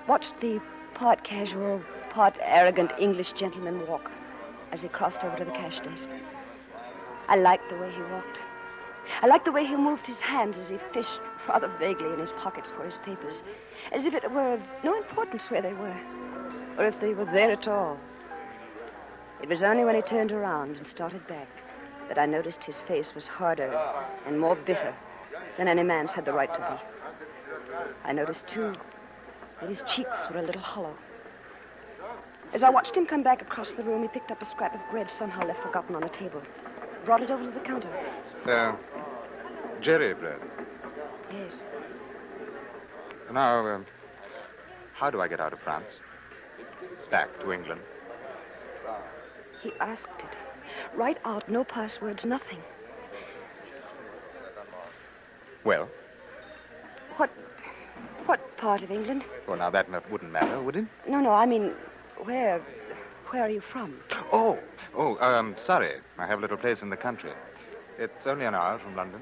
Watched the part casual, part arrogant English gentleman walk as he crossed over to the cash desk. I liked the way he walked. I liked the way he moved his hands as he fished rather vaguely in his pockets for his papers, as if it were of no importance where they were, or if they were there at all. It was only when he turned around and started back that I noticed his face was harder and more bitter than any man's had the right to be. I noticed, too, that his cheeks were a little hollow. As I watched him come back across the room, he picked up a scrap of bread somehow left forgotten on a table, brought it over to the counter. Jerry bread. Yes. Now, how do I get out of France? Back to England. He asked it. Right out, no passwords, nothing. Well? What part of England? Well, now, that wouldn't matter, would it? No, I mean, where are you from? Oh, sorry. I have a little place in the country. It's only an hour from London.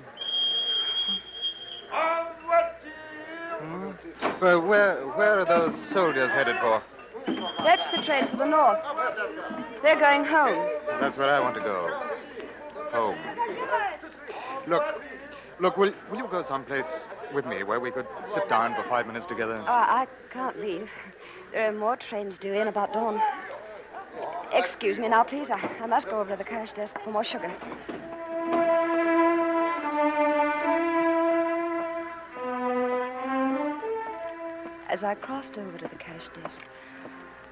Well, where are those soldiers headed for? That's the train for the north. They're going home. That's where I want to go. Home. Look, will you go someplace with me where we could sit down for 5 minutes together? I can't leave. There are more trains due in about dawn. Excuse me now, please. I must go over to the cash desk for more sugar. As I crossed over to the cash desk,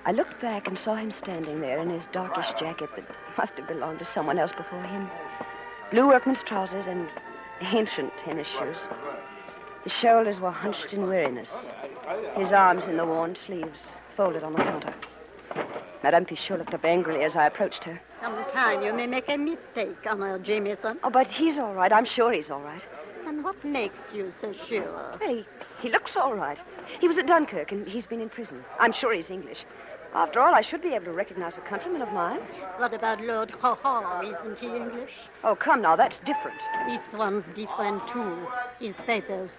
I looked back and saw him standing there in his darkish jacket that must have belonged to someone else before him. Blue workman's trousers and ancient tennis shoes. His shoulders were hunched in weariness, his arms in the worn sleeves, folded on the counter. Madame Pichot looked up angrily as I approached her. Sometimes you may make a mistake, Colonel Jameson. Oh, but he's all right. I'm sure he's all right. And what makes you so sure? Well, he looks all right. He was at Dunkirk, and he's been in prison. I'm sure he's English. After all, I should be able to recognize a countryman of mine. What about Lord Haw-Haw? Isn't he English? Oh, come now, that's different. This one's different, too. His papers.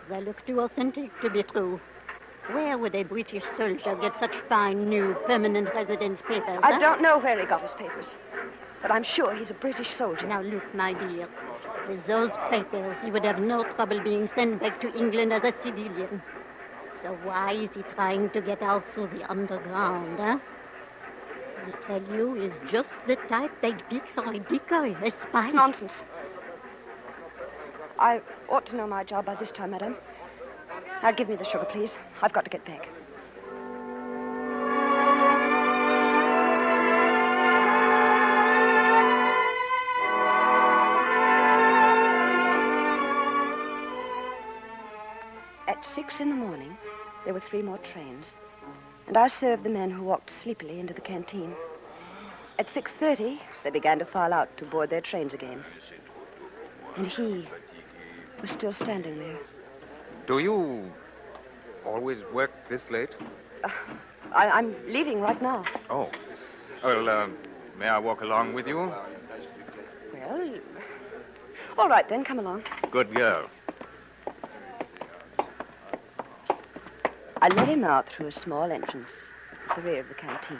They look too authentic to be true. Where would a British soldier get such fine, new, permanent residence papers? I don't know where he got his papers, but I'm sure he's a British soldier. Now, look, my dear. With those papers, you would have no trouble being sent back to England as a civilian. So why is he trying to get out through the underground, huh? I tell you, he's just the type they'd pick for a decoy, a spy. Nonsense. I ought to know my job by this time, madam. Now, give me the sugar, please. I've got to get back. At 6 in the morning, there were 3 more trains, and I served the men who walked sleepily into the canteen. At 6:30, they began to file out to board their trains again. And he was still standing there. Do you always work this late? I'm leaving right now. Oh. Well, may I walk along with you? Well, all right then, come along. Good girl. I led him out through a small entrance at the rear of the canteen.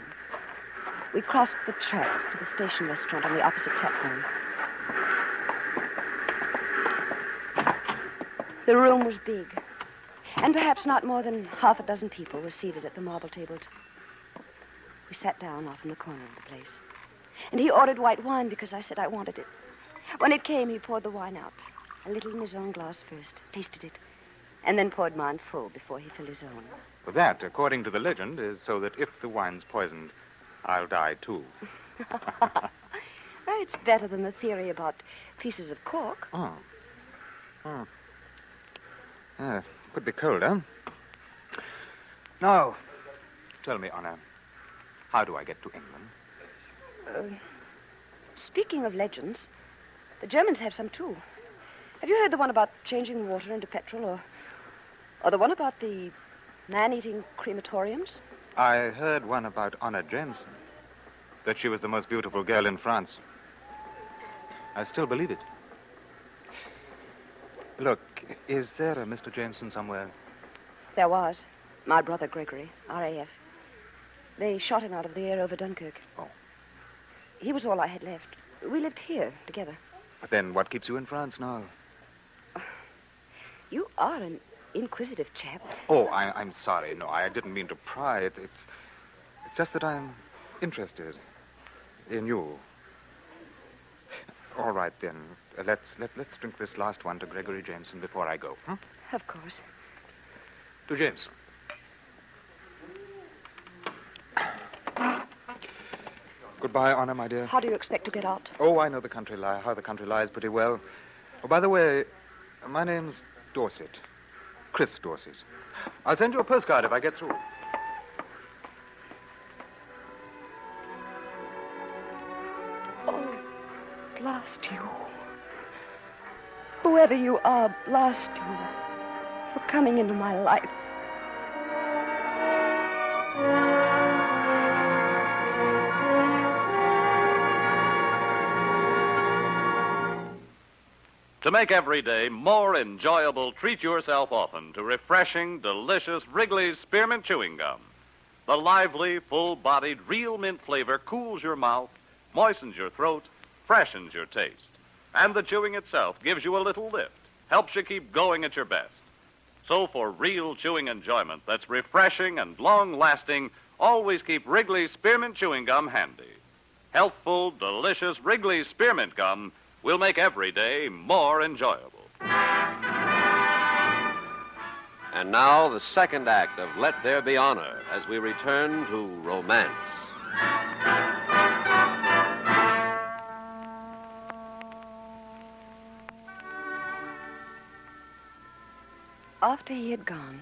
We crossed the tracks to the station restaurant on the opposite platform. The room was big, and perhaps not more than half a dozen people were seated at the marble tables. We sat down off in the corner of the place, and he ordered white wine because I said I wanted it. When it came, he poured the wine out, a little in his own glass first, tasted it, and then poured mine full before he filled his own. Well, that, according to the legend, is so that if the wine's poisoned, I'll die too. Well, it's better than the theory about pieces of cork. Oh. Could be cold, huh? Now, tell me, Anna, how do I get to England? Speaking of legends, the Germans have some too. Have you heard the one about changing water into petrol, or the one about the man-eating crematoriums? I heard one about Anna Jameson, that she was the most beautiful girl in France. I still believe it. Look, is there a Mr. Jameson somewhere? There was. My brother Gregory, RAF. They shot him out of the air over Dunkirk. Oh. He was all I had left. We lived here together. But then what keeps you in France now? You are an inquisitive chap. Oh, I'm sorry. No, I didn't mean to pry. It's just that I'm interested in you. All right, then. Let's drink this last one to Gregory Jameson before I go. Huh? Of course. To Jameson. Goodbye, Anna, my dear. How do you expect to get out? Oh, I know how the country lies pretty well. Oh, by the way, my name's Dorset. Chris Dorset. I'll send you a postcard if I get through. Oh, blast you. Whoever you are, blast you for coming into my life. To make every day more enjoyable, treat yourself often to refreshing, delicious Wrigley's Spearmint Chewing Gum. The lively, full-bodied, real mint flavor cools your mouth, moistens your throat, freshens your taste. And the chewing itself gives you a little lift, helps you keep going at your best. So for real chewing enjoyment that's refreshing and long-lasting, always keep Wrigley's Spearmint Chewing Gum handy. Healthful, delicious Wrigley's Spearmint Gum will make every day more enjoyable. And now, the second act of Let There Be Honor as we return to romance. After he had gone,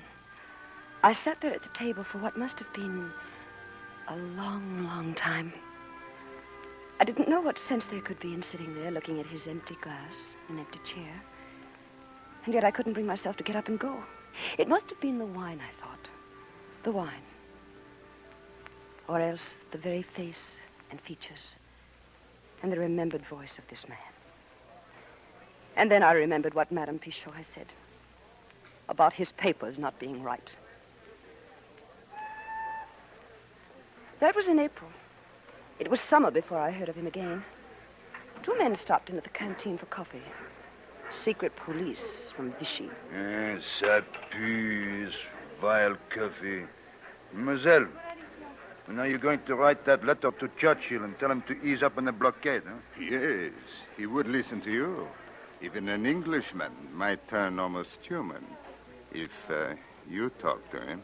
I sat there at the table for what must have been a long, long time. I didn't know what sense there could be in sitting there looking at his empty glass, an empty chair. And yet I couldn't bring myself to get up and go. It must have been the wine, I thought. The wine. Or else the very face and features and the remembered voice of this man. And then I remembered what Madame Pichot had said about his papers not being right. That was in April. It was summer before I heard of him again. Two men stopped in at the canteen for coffee. Secret police from Vichy. Ça pue, this vile coffee. Mademoiselle, now you're going to write that letter to Churchill and tell him to ease up on the blockade, huh? Yes, he would listen to you. Even an Englishman might turn almost human if you talk to him.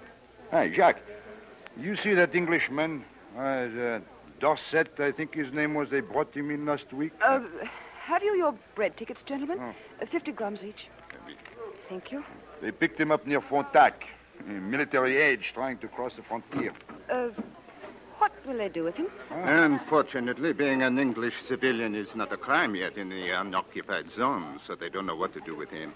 Hey, Jacques, you see that Englishman? Dorset, I think his name was. They brought him in last week. Have you your bread tickets, gentlemen? 50 grams each. Thank you. They picked him up near Frontac, military age, trying to cross the frontier. What will they do with him? Unfortunately, being an English civilian is not a crime yet in the unoccupied zone, so they don't know what to do with him.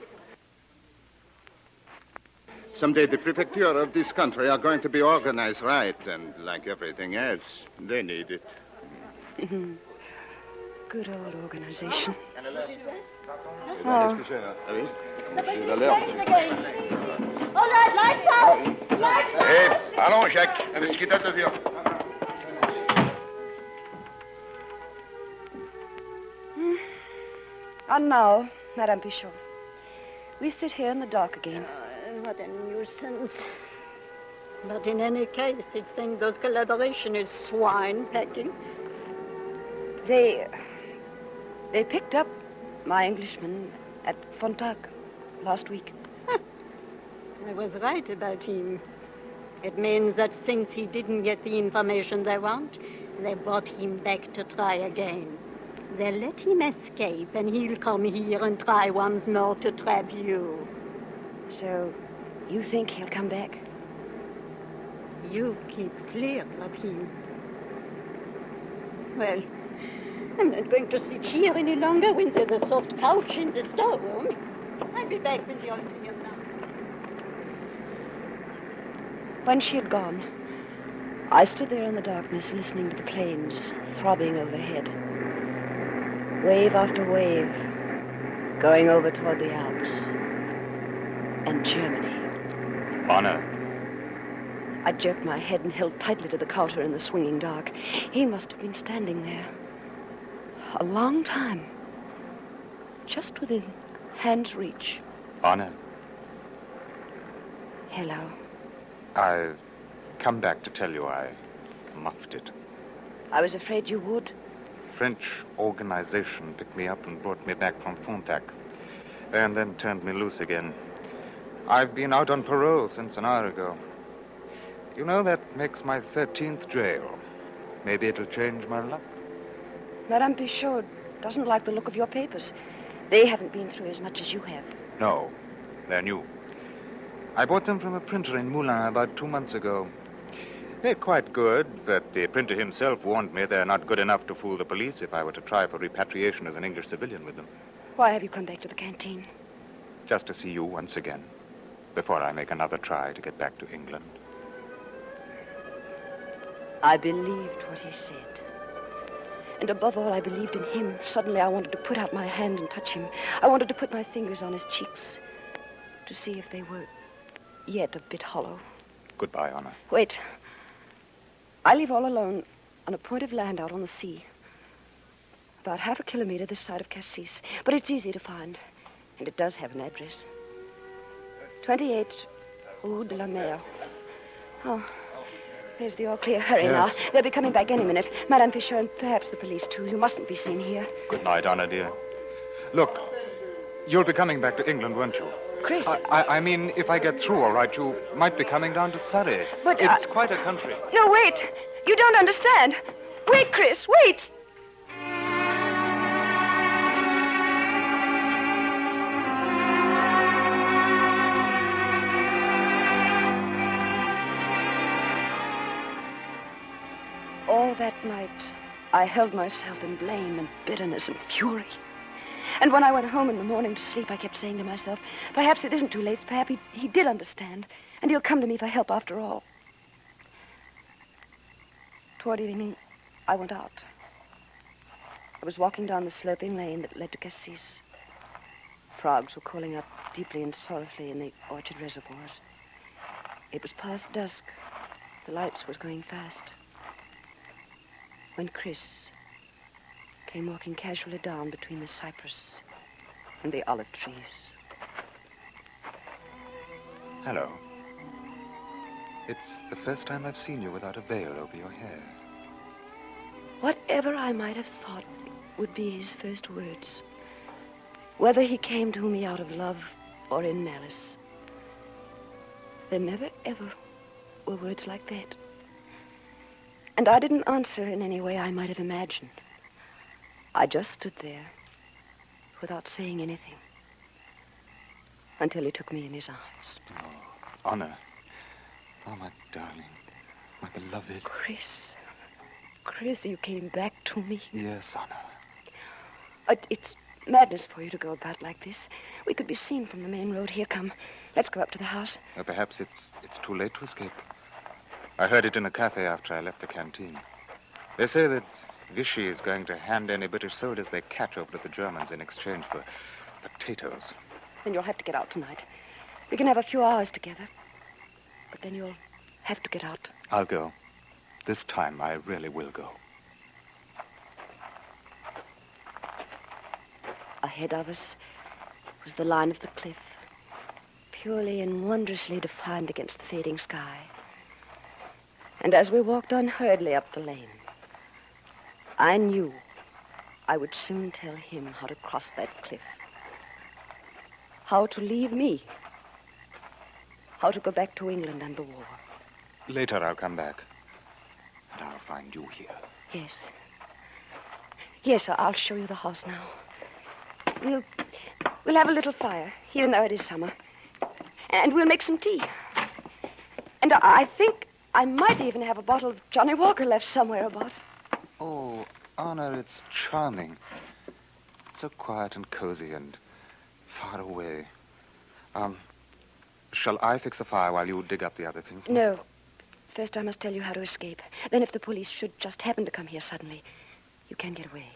Someday the prefecture of this country are going to be organized right, and like everything else, they need it. Good old organization. All right, lights out! Lights out! Hé, allons, Jacques. Un whisky d'avion. And now, Madame Pichot, we sit here in the dark again. What a nuisance. But in any case, it seems those collaboration is swine pecking. They picked up my Englishman at Fontac last week. I was right about him. It means that since he didn't get the information they want, they brought him back to try again. They'll let him escape, and he'll come here and try once more to trap you. So, you think he'll come back? You keep clear of him. Well, I'm not going to sit here any longer when there's a soft couch in the storeroom. I'll be back when the old thing is done. When she had gone, I stood there in the darkness listening to the planes throbbing overhead. Wave after wave, going over toward the Alps and Germany. Honor. I jerked my head and held tightly to the counter in the swinging dark. He must have been standing there a long time, just within hand's reach. Honor, Hello. I've come back to tell you I muffed it. I was afraid you would. French organization picked me up and brought me back from Fontac, and then turned me loose again. I've been out on parole since an hour ago. You know, that makes my 13th jail. Maybe it'll change my luck. Madame Pichot doesn't like the look of your papers. They haven't been through as much as you have. No, they're new. I bought them from a printer in Moulins about 2 months ago. They're quite good, but the printer himself warned me they're not good enough to fool the police if I were to try for repatriation as an English civilian with them. Why have you come back to the canteen? Just to see you once again, before I make another try to get back to England. I believed what he said. And above all, I believed in him. Suddenly, I wanted to put out my hands and touch him. I wanted to put my fingers on his cheeks to see if they were yet a bit hollow. Goodbye, Honor. Wait. I live all alone on a point of land out on the sea. About half a kilometer this side of Cassis. But it's easy to find. And it does have an address. 28 Rue de la Mer. Oh, there's the all clear. Hurry Yes. now. They'll be coming back any minute. Madame Fisher and perhaps the police, too. You mustn't be seen here. Good night, Honor, dear. Look, you'll be coming back to England, won't you? Chris. I mean, if I get through all right, you might be coming down to Surrey. But it's quite a country. No, wait. You don't understand. Wait, Chris, wait. All that night, I held myself in blame and bitterness and fury. And when I went home in the morning to sleep, I kept saying to myself, perhaps it isn't too late. Perhaps he did understand, and he'll come to me for help after all. Toward evening, I went out. I was walking down the sloping lane that led to Cassis. Frogs were calling up deeply and sorrowfully in the orchard reservoirs. It was past dusk. The lights was going fast. When Chris came walking casually down between the cypress and the olive trees. Hello. It's the first time I've seen you without a veil over your hair. Whatever I might have thought would be his first words, whether he came to me out of love or in malice, there never, ever were words like that. And I didn't answer in any way I might have imagined. I just stood there without saying anything until he took me in his arms. Oh, Honor. Oh, my darling. My beloved. Chris, you came back to me. Yes, Honor. It's madness for you to go about like this. We could be seen from the main road. Here, come. Let's go up to the house. Perhaps it's too late to escape. I heard it in a cafe after I left the canteen. They say that Vichy is going to hand any British soldiers they catch over to the Germans in exchange for potatoes. Then you'll have to get out tonight. We can have a few hours together. But then you'll have to get out. I'll go. This time, I really will go. Ahead of us was the line of the cliff, purely and wondrously defined against the fading sky. And as we walked unhurriedly up the lane, I knew I would soon tell him how to cross that cliff, how to leave me, how to go back to England and the war. Later, I'll come back. And I'll find you here. Yes. Yes, I'll show you the house now. We'll have a little fire, even though it is summer. And we'll make some tea. And I think I might even have a bottle of Johnny Walker left somewhere about. Oh, Anna, it's charming. So quiet and cozy and far away. Shall I fix the fire while you dig up the other things? No. First, I must tell you how to escape. Then, if the police should just happen to come here suddenly, you can get away.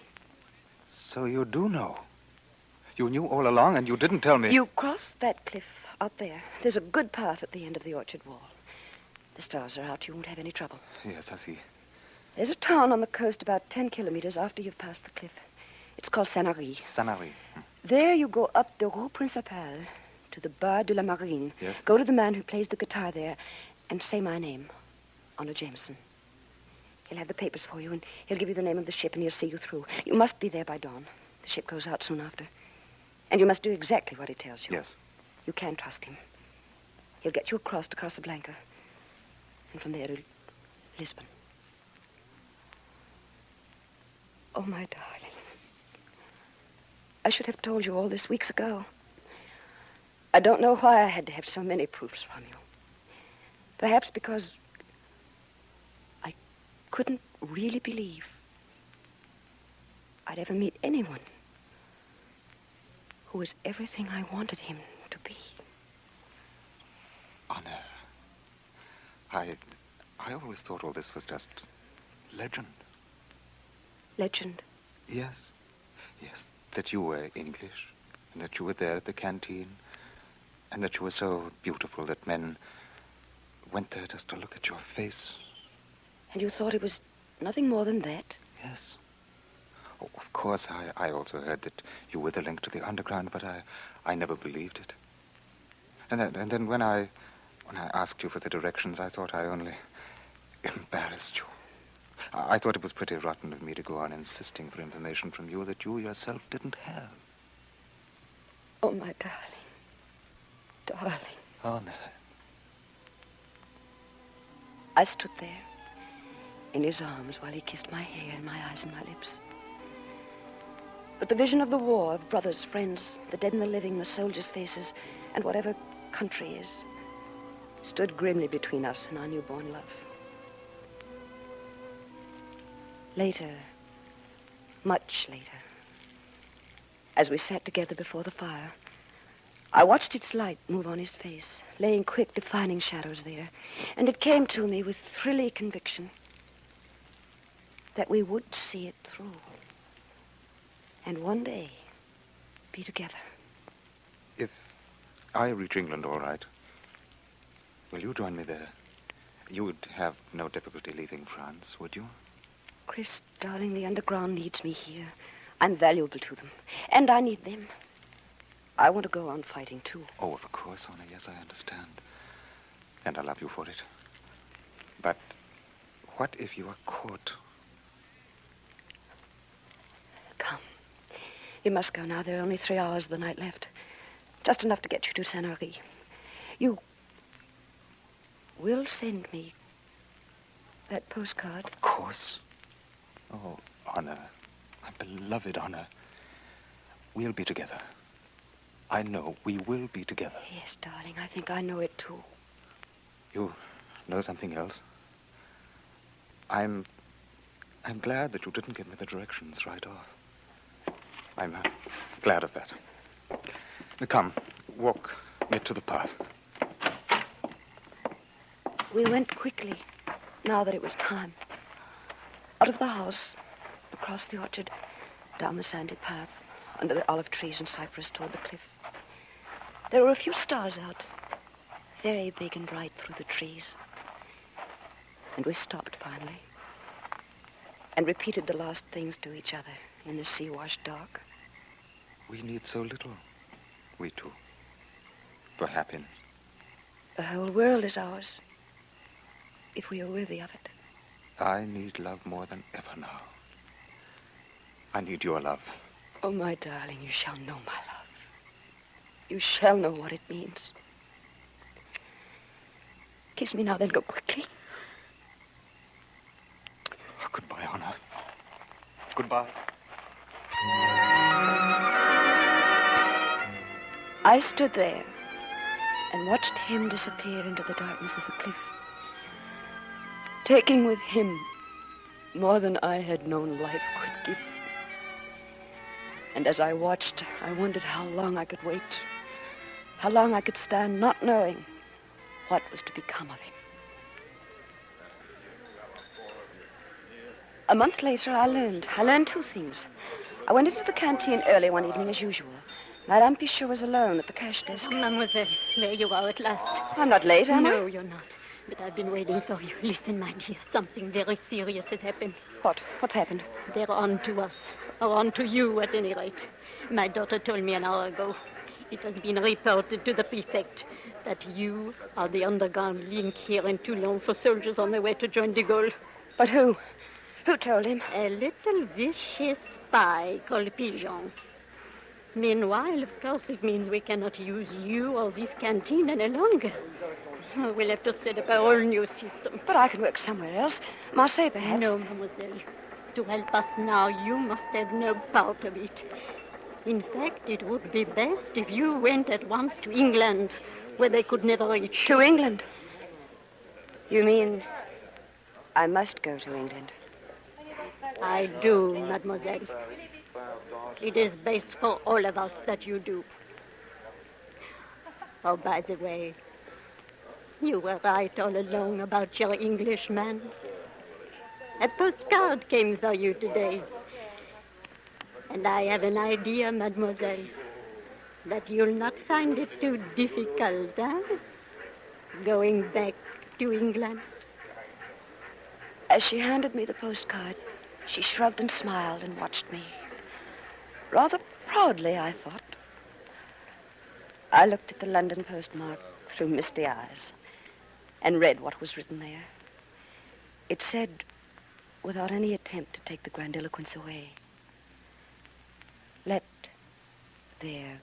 So you do know. You knew all along, and you didn't tell me. You cross that cliff out there. There's a good path at the end of the orchard wall. The stars are out. You won't have any trouble. Yes, I see. There's a town on the coast about 10 kilometers after you've passed the cliff. It's called Sanary. Sanary. There you go up the Rue Principale to the Bar de la Marine. Yes. Go to the man who plays the guitar there and say my name, Honor Jameson. He'll have the papers for you, and he'll give you the name of the ship, and he'll see you through. You must be there by dawn. The ship goes out soon after. And you must do exactly what he tells you. Yes. You can trust him. He'll get you across to Casablanca. And from there to Lisbon. Oh, my darling. I should have told you all this weeks ago. I don't know why I had to have so many proofs from you. Perhaps because I couldn't really believe I'd ever meet anyone who was everything I wanted him to be. Honor. I always thought all this was just legend. Legend? Yes. Yes. That you were English, and that you were there at the canteen, and that you were so beautiful that men went there just to look at your face. And you thought it was nothing more than that? Yes. Oh, of course, I also heard that you were the link to the underground, but I never believed it. And then when I asked you for the directions, I thought I only embarrassed you. I thought it was pretty rotten of me to go on insisting for information from you that you yourself didn't have. Oh, my darling. Darling. Oh, no. I stood there in his arms while he kissed my hair and my eyes and my lips. But the vision of the war, of brothers, friends, the dead and the living, the soldiers' faces, and whatever country is, stood grimly between us and our newborn love. Later, much later, as we sat together before the fire, I watched its light move on his face, laying quick, defining shadows there, and it came to me with thrilling conviction that we would see it through, and one day be together. If I reach England all right, will you join me there? You would have no difficulty leaving France, would you? Chris, darling, the underground needs me here. I'm valuable to them, and I need them. I want to go on fighting, too. Oh, of course, Honor. Yes, I understand. And I love you for it. But what if you are caught? Come. You must go now. There are only 3 hours of the night left. Just enough to get you to Sanary. You will send me that postcard? Of course. Oh, Honor. My beloved Honor. We'll be together. I know we will be together. Yes, darling. I think I know it, too. You know something else? I'm glad that you didn't give me the directions right off. I'm glad of that. Now, come, walk me to the path. We went quickly, now that it was time. Out of the house, across the orchard, down the sandy path, under the olive trees and cypress toward the cliff. There were a few stars out, very big and bright through the trees. And we stopped finally and repeated the last things to each other in the sea-washed dark. We need so little, we two, for happiness. The whole world is ours, if we are worthy of it. I need love more than ever now. I need your love. Oh, my darling, you shall know my love. You shall know what it means. Kiss me now, then go quickly. Goodbye, Anna. Goodbye. I stood there and watched him disappear into the darkness of the cliff, taking with him more than I had known life could give. And as I watched, I wondered how long I could wait, how long I could stand not knowing what was to become of him. A month later, I learned two things. I went into the canteen early one evening as usual. Madame Pichot was alone at the cash desk. Mademoiselle, there you are at last. I'm not late, am I? No, you're not. But I've been waiting for you. Listen, my dear, something very serious has happened. What? What's happened? They're on to us. Or on to you, at any rate. My daughter told me an hour ago. It has been reported to the prefect that you are the underground link here in Toulon for soldiers on their way to join de Gaulle. But who? Who told him? A little vicious spy called Pigeon. Meanwhile, of course, it means we cannot use you or this canteen any longer. We'll have to set up a whole new system. But I can work somewhere else. Marseille, perhaps. No, mademoiselle. To help us now, you must have no part of it. In fact, it would be best if you went at once to England, where they could never reach. To England? You mean I must go to England? I do, mademoiselle. It is best for all of us that you do. Oh, by the way, you were right all along about your Englishman. A postcard came for you today. And I have an idea, mademoiselle, that you'll not find it too difficult, huh? Going back to England. As she handed me the postcard, she shrugged and smiled and watched me. Rather proudly, I thought. I looked at the London postmark through misty eyes and read what was written there. It said, without any attempt to take the grandiloquence away, let there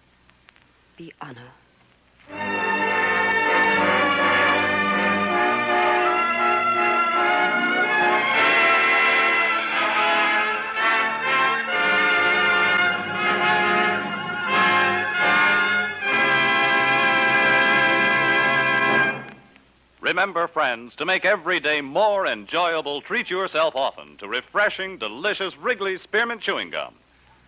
be honor. Remember, friends, to make every day more enjoyable, treat yourself often to refreshing, delicious Wrigley's Spearmint Chewing Gum.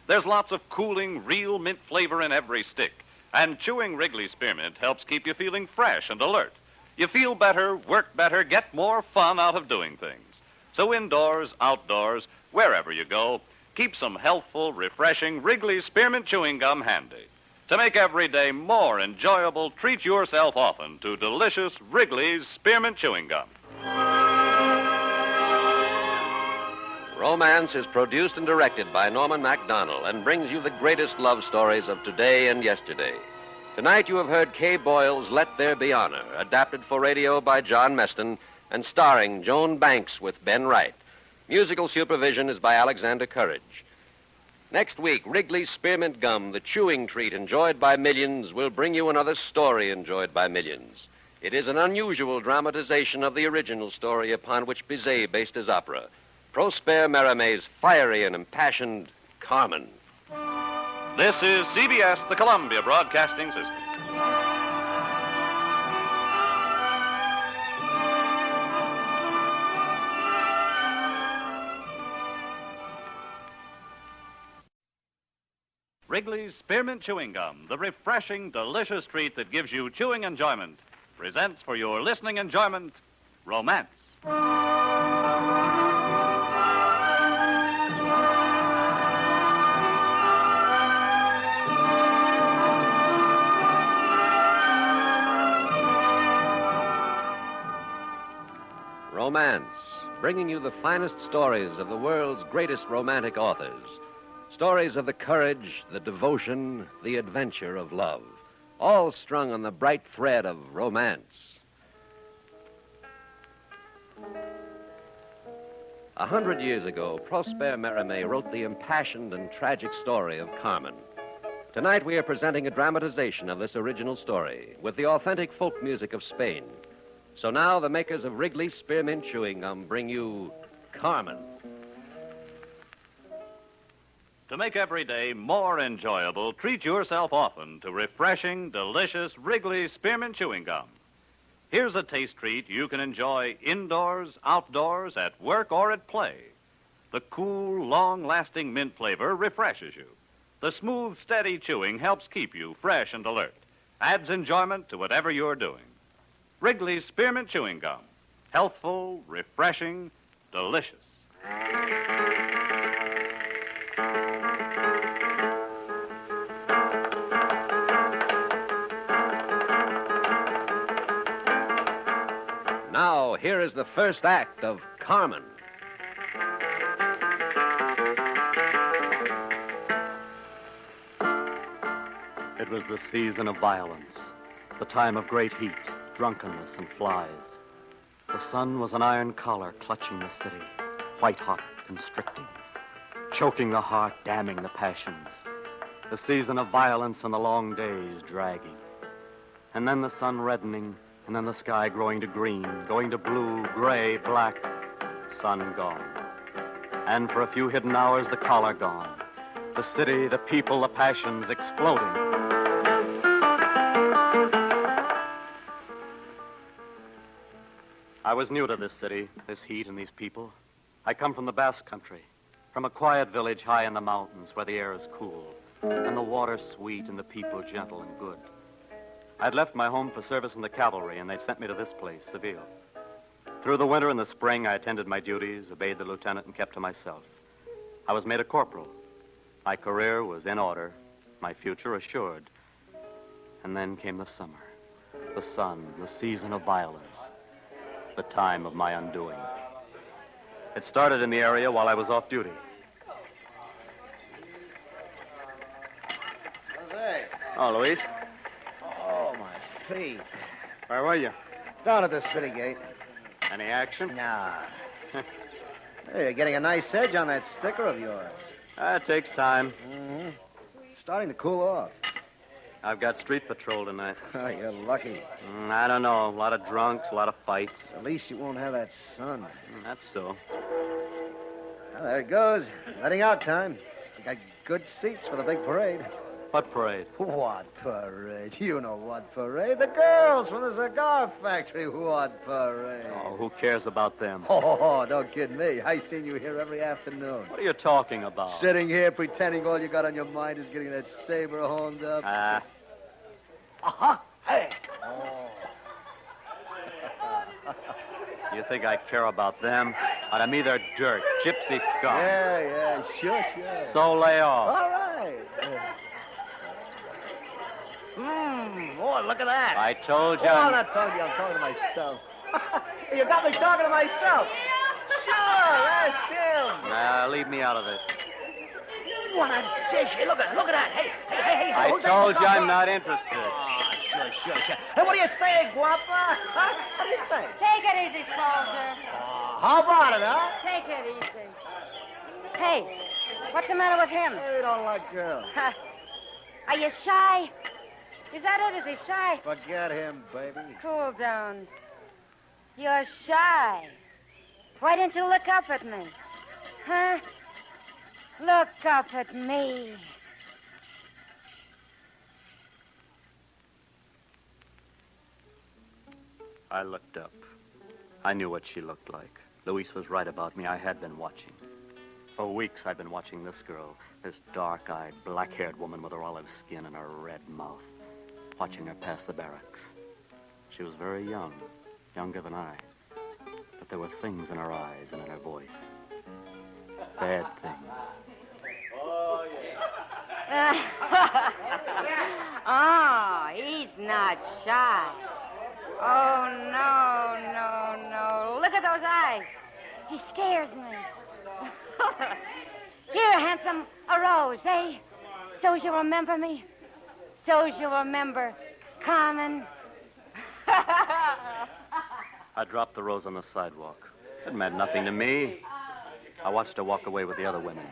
There's lots of cooling, real mint flavor in every stick, and chewing Wrigley's Spearmint helps keep you feeling fresh and alert. You feel better, work better, get more fun out of doing things. So indoors, outdoors, wherever you go, keep some healthful, refreshing Wrigley's Spearmint Chewing Gum handy. To make every day more enjoyable, treat yourself often to delicious Wrigley's Spearmint Chewing Gum. Romance is produced and directed by Norman MacDonald and brings you the greatest love stories of today and yesterday. Tonight you have heard Kay Boyle's Let There Be Honor, adapted for radio by John Meston and starring Joan Banks with Ben Wright. Musical supervision is by Alexander Courage. Next week, Wrigley's Spearmint Gum, the chewing treat enjoyed by millions, will bring you another story enjoyed by millions. It is an unusual dramatization of the original story upon which Bizet based his opera, Prosper Mérimée fiery and impassioned Carmen. This is CBS, the Columbia Broadcasting System. Wrigley's Spearmint Chewing Gum, the refreshing, delicious treat that gives you chewing enjoyment, presents for your listening enjoyment, Romance. Romance, bringing you the finest stories of the world's greatest romantic authors. Stories of the courage, the devotion, the adventure of love, all strung on the bright thread of romance. 100 years ago, Prosper Mérimée wrote the impassioned and tragic story of Carmen. Tonight we are presenting a dramatization of this original story with the authentic folk music of Spain. So now the makers of Wrigley's Spearmint Chewing Gum bring you Carmen. To make every day more enjoyable, treat yourself often to refreshing, delicious Wrigley's Spearmint Chewing Gum. Here's a taste treat you can enjoy indoors, outdoors, at work, or at play. The cool, long-lasting mint flavor refreshes you. The smooth, steady chewing helps keep you fresh and alert. Adds enjoyment to whatever you're doing. Wrigley's Spearmint Chewing Gum. Healthful, refreshing, delicious. Now, here is the first act of Carmen. It was the season of violence, the time of great heat, drunkenness, and flies. The sun was an iron collar clutching the city, white-hot, constricting, choking the heart, damming the passions. The season of violence and the long days dragging. And then the sun reddening, and then the sky growing to green, going to blue, gray, black, sun gone. And for a few hidden hours, the collar gone. The city, the people, the passions exploding. I was new to this city, this heat and these people. I come from the Basque Country, from a quiet village high in the mountains where the air is cool, and the water sweet and the people gentle and good. I'd left my home for service in the cavalry, and they'd sent me to this place, Seville. Through the winter and the spring, I attended my duties, obeyed the lieutenant, and kept to myself. I was made a corporal. My career was in order, my future assured. And then came the summer, the sun, the season of violence, the time of my undoing. It started in the area while I was off duty. Jose. Oh, Luis. Oh, my feet. Where were you? Down at the city gate. Any action? Nah. Hey, you're getting a nice edge on that sticker of yours. It takes time. Mm-hmm. Starting to cool off. I've got street patrol tonight. Oh, you're lucky. I don't know. A lot of drunks, a lot of fights. At least you won't have that sun. That's so. Well, there it goes. Letting out time. You got good seats for the big parade. What parade? What parade? You know what parade. The girls from the cigar factory. What parade? Oh, who cares about them? Oh, don't kid me. I seen you here every afternoon. What are you talking about? Sitting here pretending all you got on your mind is getting that saber honed up. Uh-huh. Hey. Oh. You think I care about them? Out of me, they're dirt, gypsy scum. Yeah, sure. So lay off. All right. Boy, look at that. I told you. Oh, I'm not talking to you. I'm talking to myself. You got me talking to myself. Sure, ask him. Now, leave me out of this. What a dish. Hey, look at that. Hey. I told you I'm not interested. Oh, sure. Hey, what do you say, guapa? Huh? What do you say? Take it easy, soldier. How about it, huh? Take it easy. Hey, what's the matter with him? Hey, we don't like girls. Are you shy? Is that it? Is he shy? Forget him, baby. Cool down. You're shy. Why didn't you look up at me? Huh? Look up at me. I looked up. I knew what she looked like. Luis was right about me. I had been watching. For weeks, I'd been watching this girl, this dark-eyed, black-haired woman with her olive skin and her red mouth, watching her pass the barracks. She was very young, younger than I. But there were things in her eyes and in her voice. Bad things. Oh, he's not shy. Oh, no. Look at of those eyes. He scares me. Here, handsome, a rose, eh? So's you'll remember me. So's you'll remember Carmen. I dropped the rose on the sidewalk. It meant nothing to me. I watched her walk away with the other women.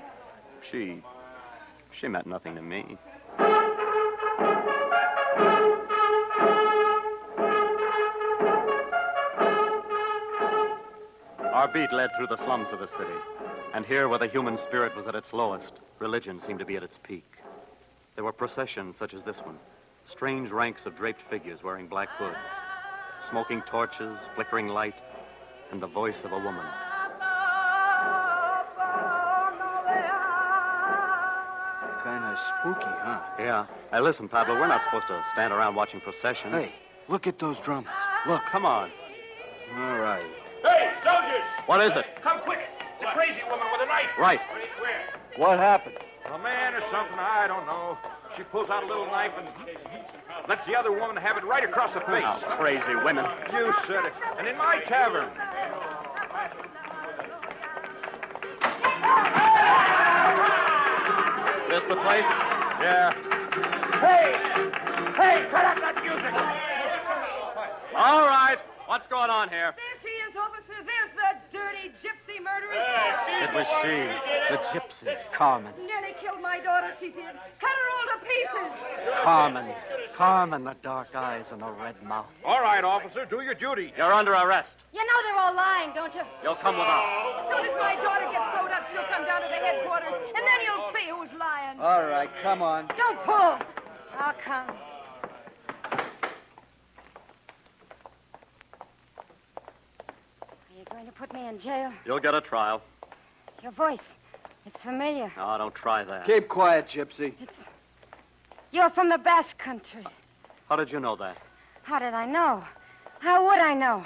She meant nothing to me. Our beat led through the slums of the city. And here, where the human spirit was at its lowest, religion seemed to be at its peak. There were processions such as this one. Strange ranks of draped figures wearing black hoods. Smoking torches, flickering light, and the voice of a woman. Kind of spooky, huh? Yeah. Hey, listen, Pablo, we're not supposed to stand around watching processions. Hey, look at those drummers. Look. Come on. All right. Hey, soldiers! What is it? Come quick. The crazy woman with a knife. Right. Where? What happened? A man or something, I don't know. She pulls out a little knife and lets the other woman have it right across the face. Oh, crazy women. You said it. And in my tavern. This the place? Yeah. Hey! Hey, cut up that music! All right. What's going on here? There she is, officer. There's the dirty gypsy murderess. It was she, the gypsy, Carmen. Nearly killed my daughter, she did. Cut her all to pieces. Carmen, the dark eyes and the red mouth. All right, officer, do your duty. You're under arrest. You know they're all lying, don't you? You'll come with us. As soon as my daughter gets sewed up, she'll come down to the headquarters, and then you'll see who's lying. All right, come on. Don't pull. I'll come. Are you going to put me in jail? You'll get a trial. Your voice. It's familiar. No, don't try that. Keep quiet, Gypsy. You're from the Basque Country. How did you know that? How did I know? How would I know?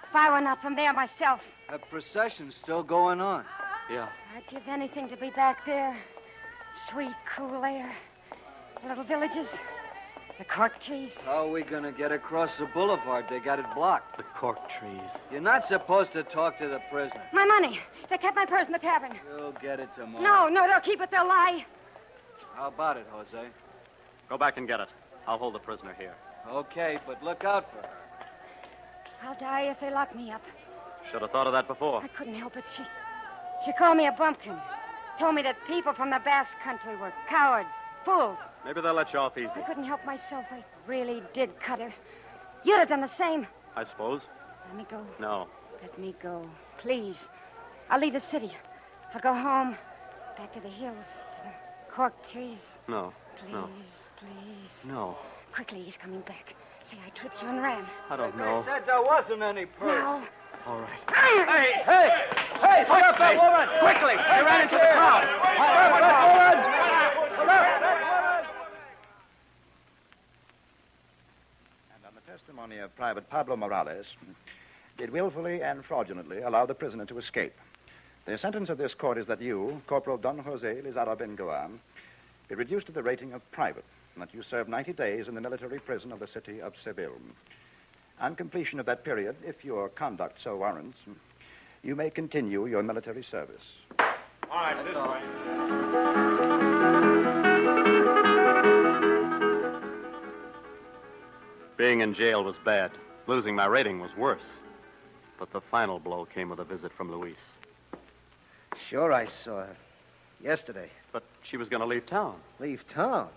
If I were not from there myself. The procession's still going on. Yeah. I'd give anything to be back there. Sweet, cool air. The little villages. The cork trees. How are we going to get across the boulevard? They got it blocked. The cork trees. You're not supposed to talk to the prisoner. My money. They kept my purse in the tavern. You'll get it tomorrow. No, they'll keep it. They'll lie. How about it, Jose? Go back and get it. I'll hold the prisoner here. Okay, but look out for her. I'll die if they lock me up. Should have thought of that before. I couldn't help it. She called me a bumpkin. Told me that people from the Basque Country were cowards, fools. Maybe they'll let you off easy. I couldn't help myself. I really did cut her. You'd have done the same. I suppose. Let me go. No. Let me go. Please. I'll leave the city. I'll go home. Back to the hills. To the cork trees. No. Please, No. please. No. Quickly, he's coming back. Say I tripped you and ran. I don't know. They said there wasn't any purse. No. All right. Hey! Hey, pick up that woman! Quickly! She ran into the crowd! Pick up that woman! Pick up that woman! And on the testimony of Private Pablo Morales, did willfully and fraudulently allow the prisoner to escape. The sentence of this court is that you, Corporal Don Jose Lizardo Bengoa, be reduced to the rating of private, and that you serve 90 days in the military prison of the city of Seville. On completion of that period, if your conduct so warrants, you may continue your military service. All right, this way. Being in jail was bad. Losing my rating was worse. But the final blow came with a visit from Louise. Sure, I saw her. Yesterday. But she was going to leave town. Leave town?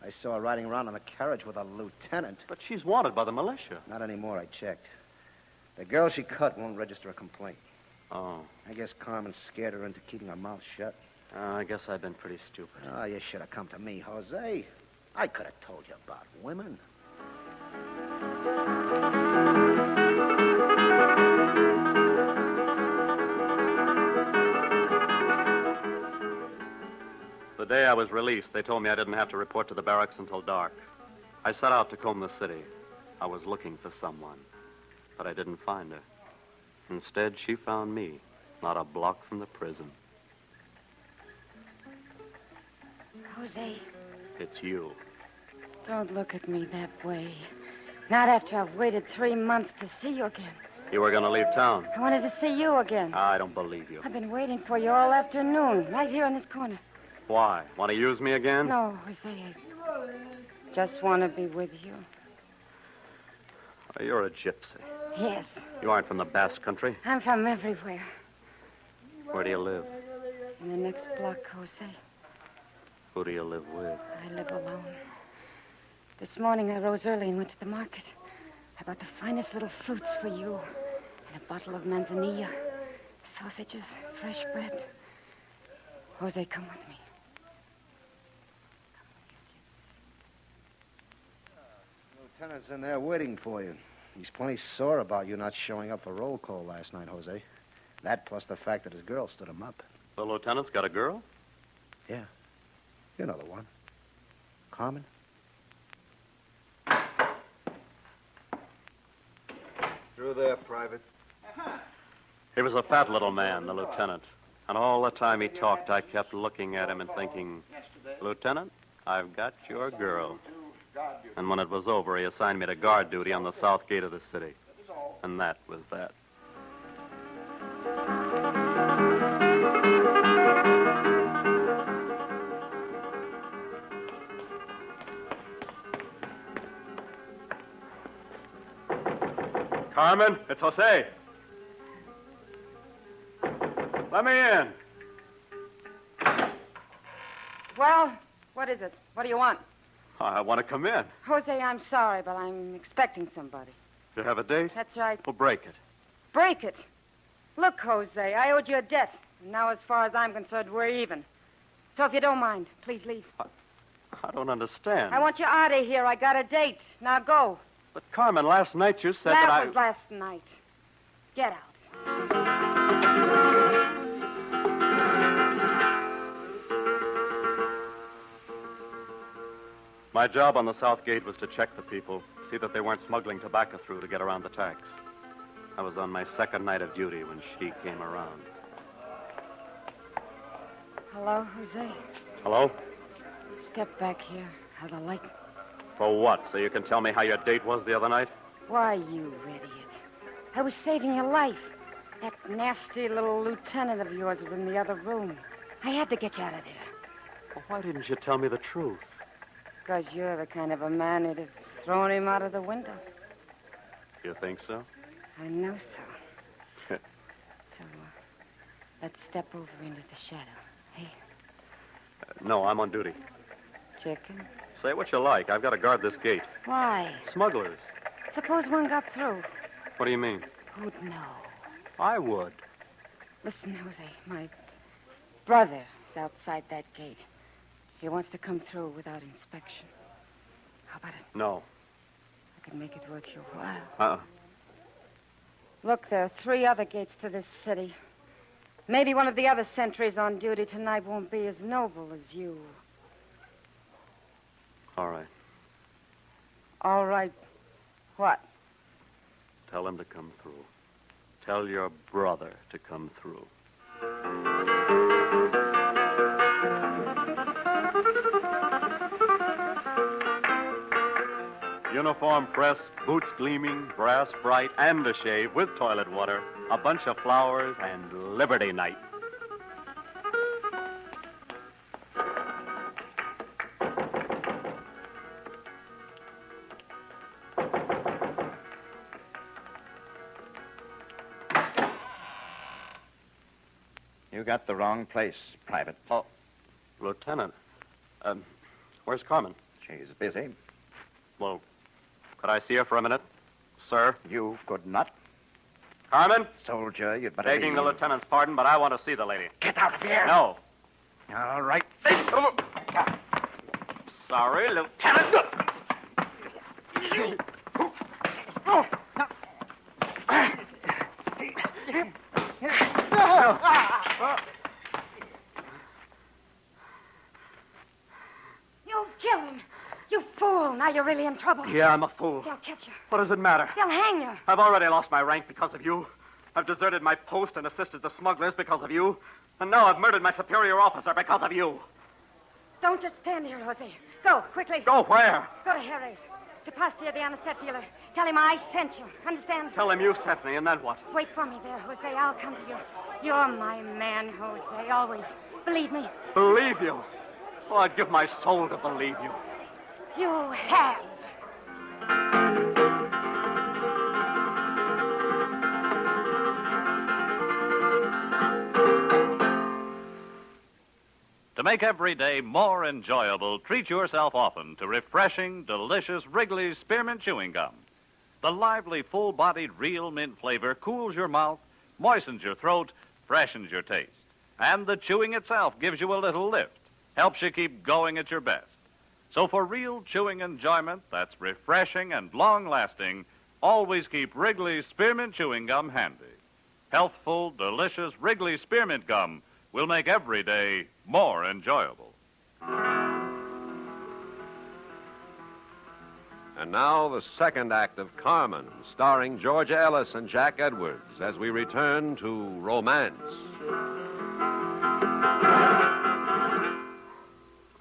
I saw her riding around in a carriage with a lieutenant. But she's wanted by the militia. Not anymore, I checked. The girl she cut won't register a complaint. Oh. I guess Carmen scared her into keeping her mouth shut. I guess I've been pretty stupid. Oh, you should have come to me, Jose. I could have told you about women. The day I was released, they told me I didn't have to report to the barracks until dark. I set out to comb the city. I was looking for someone, but I didn't find her. Instead, she found me, not a block from the prison. Jose, It's you. don't look at me that way. Not after I've waited 3 months to see you again. You were going to leave town. I wanted to see you again. I don't believe you. I've been waiting for you all afternoon, right here in this corner. Why? Want to use me again? No, Jose. I just want to be with you. Oh, you're a gypsy. Yes, You aren't from the Basque country. I'm from everywhere. Where do you live? In the next block, Jose. Who do you live with? I live alone. This morning I rose early and went to the market. I bought the finest little fruits for you. And a bottle of manzanilla. Sausages, fresh bread. Jose, come with me. Lieutenant's in there waiting for you. He's plenty sore about you not showing up for roll call last night, Jose. That plus the fact that his girl stood him up. The lieutenant's got a girl? Yeah. You know the one. Carmen? Through there, Private. He was a fat little man, the lieutenant. And all the time he talked, I kept looking at him and thinking, Lieutenant, I've got your girl. And when it was over, he assigned me to guard duty on the south gate of the city. And that was that. Carmen, it's Jose. Let me in. Well, what is it? What do you want? I want to come in. Jose, I'm sorry, but I'm expecting somebody. You have a date? That's right. Well, break it. Break it. Look, Jose, I owed you a debt. And now, as far as I'm concerned, we're even. So if you don't mind, please leave. I don't understand. I want you out of here. I got a date. Now go. But, Carmen, last night you said that That was last night. Get out. My job on the south gate was to check the people, see that they weren't smuggling tobacco through to get around the tax. I was on my second night of duty when she came around. Hello, Jose. Hello? Step back here. Have the light. For what? So you can tell me how your date was the other night? Why, you idiot. I was saving your life. That nasty little lieutenant of yours was in the other room. I had to get you out of there. Well, why didn't you tell me the truth? Because you're the kind of a man who'd have thrown him out of the window. You think so? I know so. Let's step over into the shadow. Hey, No, I'm on duty. chicken. Say what you like. I've got to guard this gate. Why? Smugglers. Suppose one got through. What do you mean? Who'd know? I would. Listen, Jose, my brother is outside that gate. He wants to come through without inspection. How about it? No. I can make it worth your while. Uh-uh. Look, there are 3 other gates to this city. Maybe one of the other sentries on duty tonight won't be as noble as you. All right. All right. What? Tell him to come through. Tell your brother to come through. Uniform pressed, boots gleaming, brass bright, and a shave with toilet water, a bunch of flowers, and Liberty Night. You got the wrong place, Private. Oh, Lieutenant. Where's Carmen? She's busy. Well, could I see her for a minute? Sir? You could not. Carmen? Soldier, you'd better Begging be... the lieutenant's pardon, but I want to see the lady. Get out of here! No. All right. Sorry, Lieutenant. You'll kill him. You fool. Now you're really in trouble. Yeah, I'm a fool. They'll catch you. What does it matter? They'll hang you. I've already lost my rank because of you. I've deserted my post and assisted the smugglers because of you. And now I've murdered my superior officer because of you. Don't just stand here, Jose. Go, quickly. Go where? Go to Harry's. to Pastia, the anisette dealer. Tell him I sent you. Understand? Tell him you sent me, and then what? Wait for me there, Jose. I'll come to you. You're my man, Jose. Always. Believe me. Believe you? Oh, I'd give my soul to believe you. You have. To make every day more enjoyable, treat yourself often to refreshing, delicious Wrigley's Spearmint Chewing Gum. The lively, full-bodied real mint flavor cools your mouth, moistens your throat, freshens your taste. And the chewing itself gives you a little lift, helps you keep going at your best. So for real chewing enjoyment that's refreshing and long-lasting, always keep Wrigley's Spearmint Chewing Gum handy. Healthful, delicious Wrigley's Spearmint Gum will make every day more enjoyable. And now, the second act of Carmen, starring Georgia Ellis and Jack Edwards, as we return to Romance.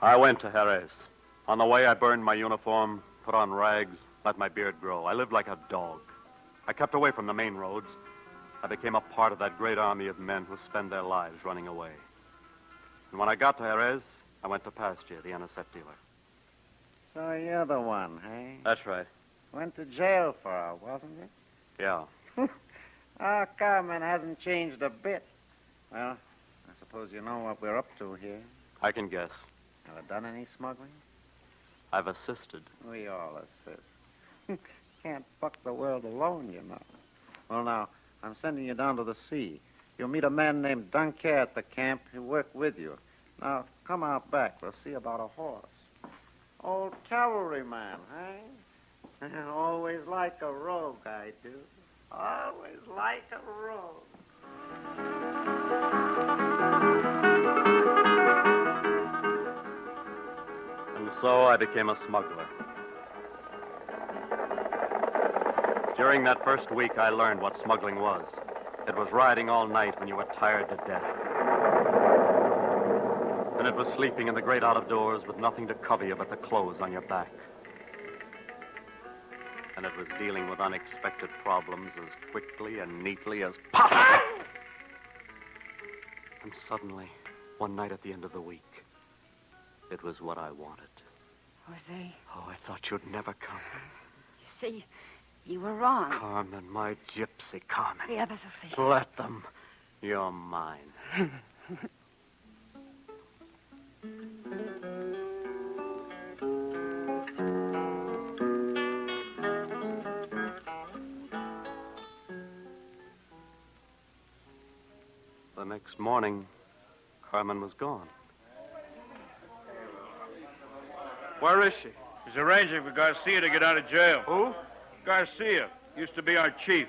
I went to Jerez. On the way, I burned my uniform, put on rags, let my beard grow. I lived like a dog. I kept away from the main roads. I became a part of that great army of men who spend their lives running away. And when I got to Jerez, I went to Pastia, the anisette dealer. So you're the one, hey? That's right. Went to jail for her, wasn't it? Yeah. Our Carmen hasn't changed a bit. Well, I suppose you know what we're up to here. I can guess. Ever done any smuggling? I've assisted. We all assist. Can't fuck the world alone, you know. Well, now, I'm sending you down to the sea. You'll meet a man named Dunker at the camp. He'll work with you. Now, come out back. We'll see about a horse. Old cavalryman, eh? Always like a rogue, I do. Always like a rogue. And so I became a smuggler. During that first week, I learned what smuggling was. It was riding all night when you were tired to death. And it was sleeping in the great out-of-doors with nothing to cover you but the clothes on your back. And it was dealing with unexpected problems as quickly and neatly as pop! And suddenly, one night at the end of the week, it was what I wanted. Jose. Oh, I thought you'd never come. You see, you were wrong. Carmen, my gypsy Carmen. The others will see. Let them. You're mine. The next morning, Carmen was gone. Where is she? She's arranging for Garcia to get out of jail. Who? Garcia. Used to be our chief.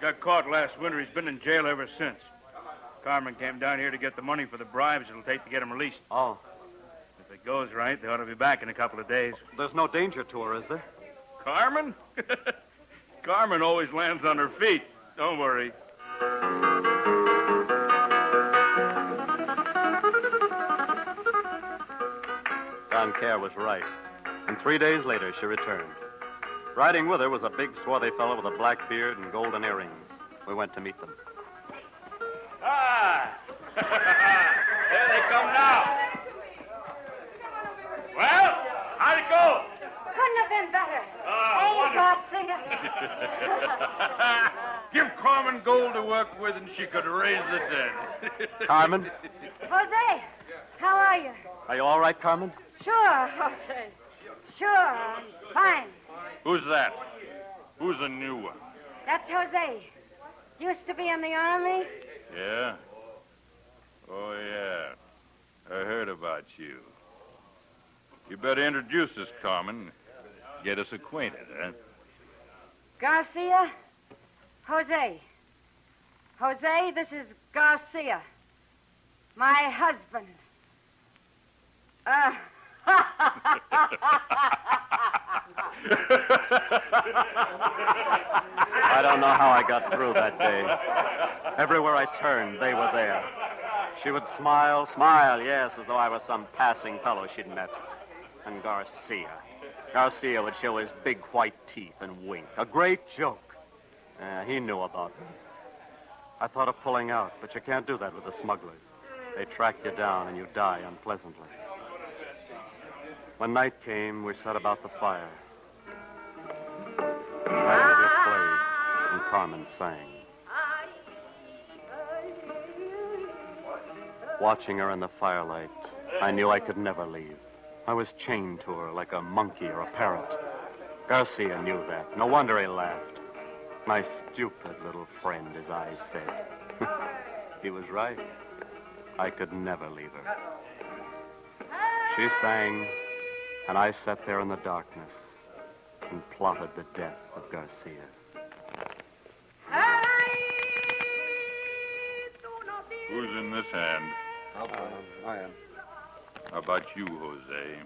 Got caught last winter. He's been in jail ever since. Carmen came down here to get the money for the bribes it'll take to get him released. Oh. If it goes right, they ought to be back in a couple of days. There's no danger to her, is there? Carmen? Carmen always lands on her feet. Don't worry. Don Care was right. And 3 days later, she returned. Riding with her was a big, swarthy fellow with a black beard and golden earrings. We went to meet them. Ah! There they come now. Well, how'd it go? Couldn't have been better. Garcia. Give Carmen gold to work with and she could raise the dead. Carmen? Jose, how are you? Are you all right, Carmen? Sure, Jose. Sure, I'm fine. Who's that? Who's the new one? That's Jose. Used to be in the army. Yeah? Oh, yeah. I heard about you. You better introduce us, Carmen. Get us acquainted, huh? Garcia, Jose. Jose, this is Garcia. My husband. I don't know how I got through that day. Everywhere I turned, they were there. She would smile, yes, as though I was some passing fellow she'd met. And Garcia. Garcia would show his big white teeth and wink. A great joke. He knew about me. I thought of pulling out, but you can't do that with the smugglers. They track you down and you die unpleasantly. When night came, we sat about the fire. Garcia played and Carmen sang. Watching her in the firelight, I knew I could never leave. I was chained to her like a monkey or a parrot. Garcia knew that. No wonder he laughed. My stupid little friend, his eyes said. He was right. I could never leave her. She sang, and I sat there in the darkness and plotted the death of Garcia. Who's in this hand? I am. How about you, Jose?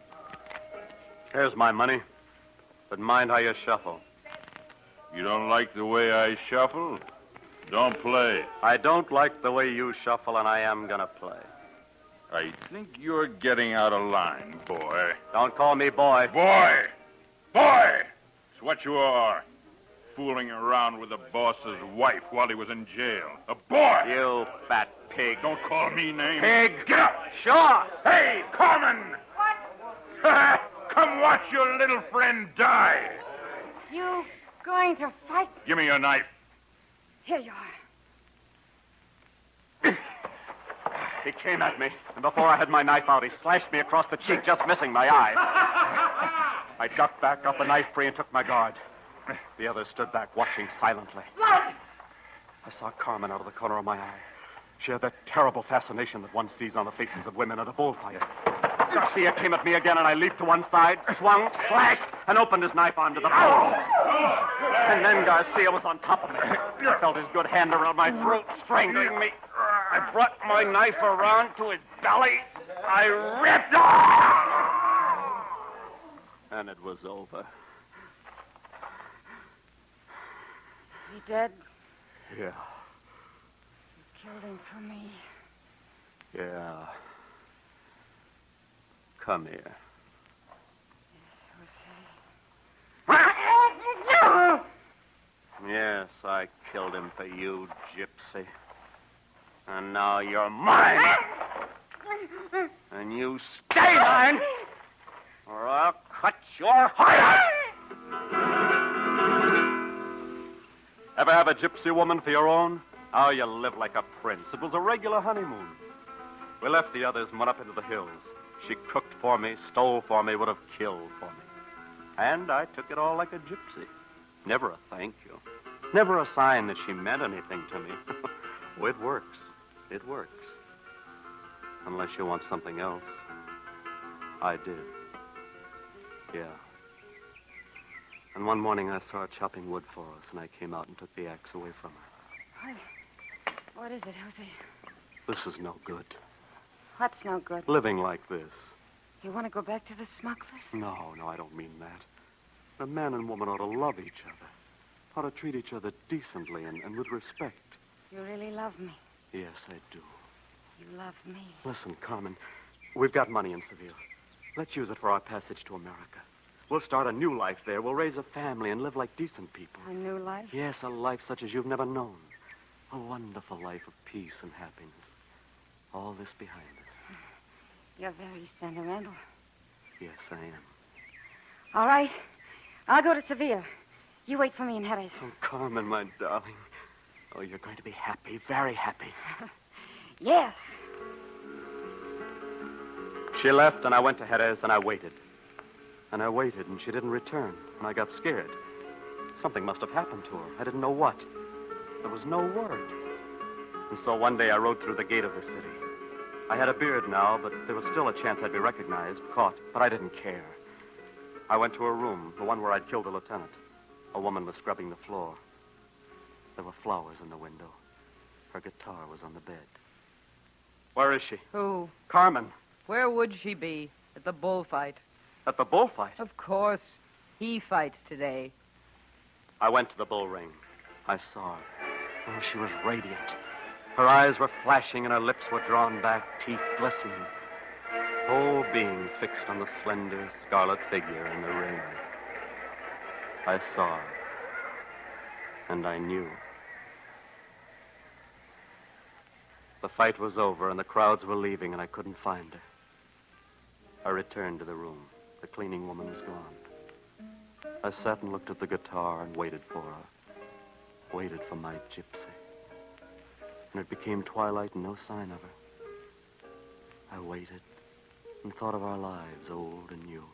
Here's my money, but mind how you shuffle. You don't like the way I shuffle? Don't play. I don't like the way you shuffle, and I am gonna play. I think you're getting out of line, boy. Don't call me boy. Boy! Boy! It's what you are. Fooling around with the boss's wife while he was in jail. A boy! You fat pig. Don't call me names. Pig! Get up! Sure! Hey, Carmen! What? Come watch your little friend die. You going to fight? Give me your knife. Here you are. He came at me, and before I had my knife out, he slashed me across the cheek, just missing my eye. I ducked back, got the knife free, and took my guard. The others stood back, watching silently. Blood! I saw Carmen out of the corner of my eye. She had that terrible fascination that one sees on the faces of women at a bullfight. Garcia came at me again, and I leaped to one side, swung, slashed, and opened his knife onto the bone. And then Garcia was on top of me. I felt his good hand around my throat, strangling me. I brought my knife around to his belly. I ripped off! And it was over. He dead? Yeah. You killed him for me. Yeah. Come here. Yes, I killed him for you, gypsy. And now you're mine. And you stay mine, or I'll cut your heart out. Ever have a gypsy woman for your own? Oh, you live like a prince. It was a regular honeymoon. We left the others and went up into the hills. She cooked for me, stole for me, would have killed for me. And I took it all like a gypsy. Never a thank you. Never a sign that she meant anything to me. Oh, it works. It works. Unless you want something else. I did. Yeah. And one morning I saw her chopping wood for us, and I came out and took the axe away from her. What is it, Jose? This is no good. What's no good? Living like this. You want to go back to the smugglers? No, I don't mean that. A man and woman ought to love each other. Ought to treat each other decently and with respect. You really love me. Yes, I do. You love me. Listen, Carmen, we've got money in Seville. Let's use it for our passage to America. We'll start a new life there. We'll raise a family and live like decent people. A new life? Yes, a life such as you've never known. A wonderful life of peace and happiness. All this behind us. You're very sentimental. Yes, I am. All right. I'll go to Seville. You wait for me in Jerez. Oh, Carmen, my darling. Oh, you're going to be happy, very happy. Yes. She left, and I went to Jerez, and I waited. And I waited, and she didn't return, and I got scared. Something must have happened to her. I didn't know what. There was no word. And so one day I rode through the gate of the city. I had a beard now, but there was still a chance I'd be recognized, caught, but I didn't care. I went to her room, the one where I'd killed the lieutenant. A woman was scrubbing the floor. There were flowers in the window. Her guitar was on the bed. Where is she? Who? Carmen. Where would she be? At the bullfight. At the bullfight? Of course. He fights today. I went to the bull ring. I saw her. Oh, she was radiant. Her eyes were flashing and her lips were drawn back, teeth glistening. whole being fixed on the slender scarlet figure in the ring. I saw her, and I knew. The fight was over, and the crowds were leaving, and I couldn't find her. I returned to the room. The cleaning woman was gone. I sat and looked at the guitar and waited for her. Waited for my gypsy. And it became twilight and no sign of her. I waited and thought of our lives, old and new.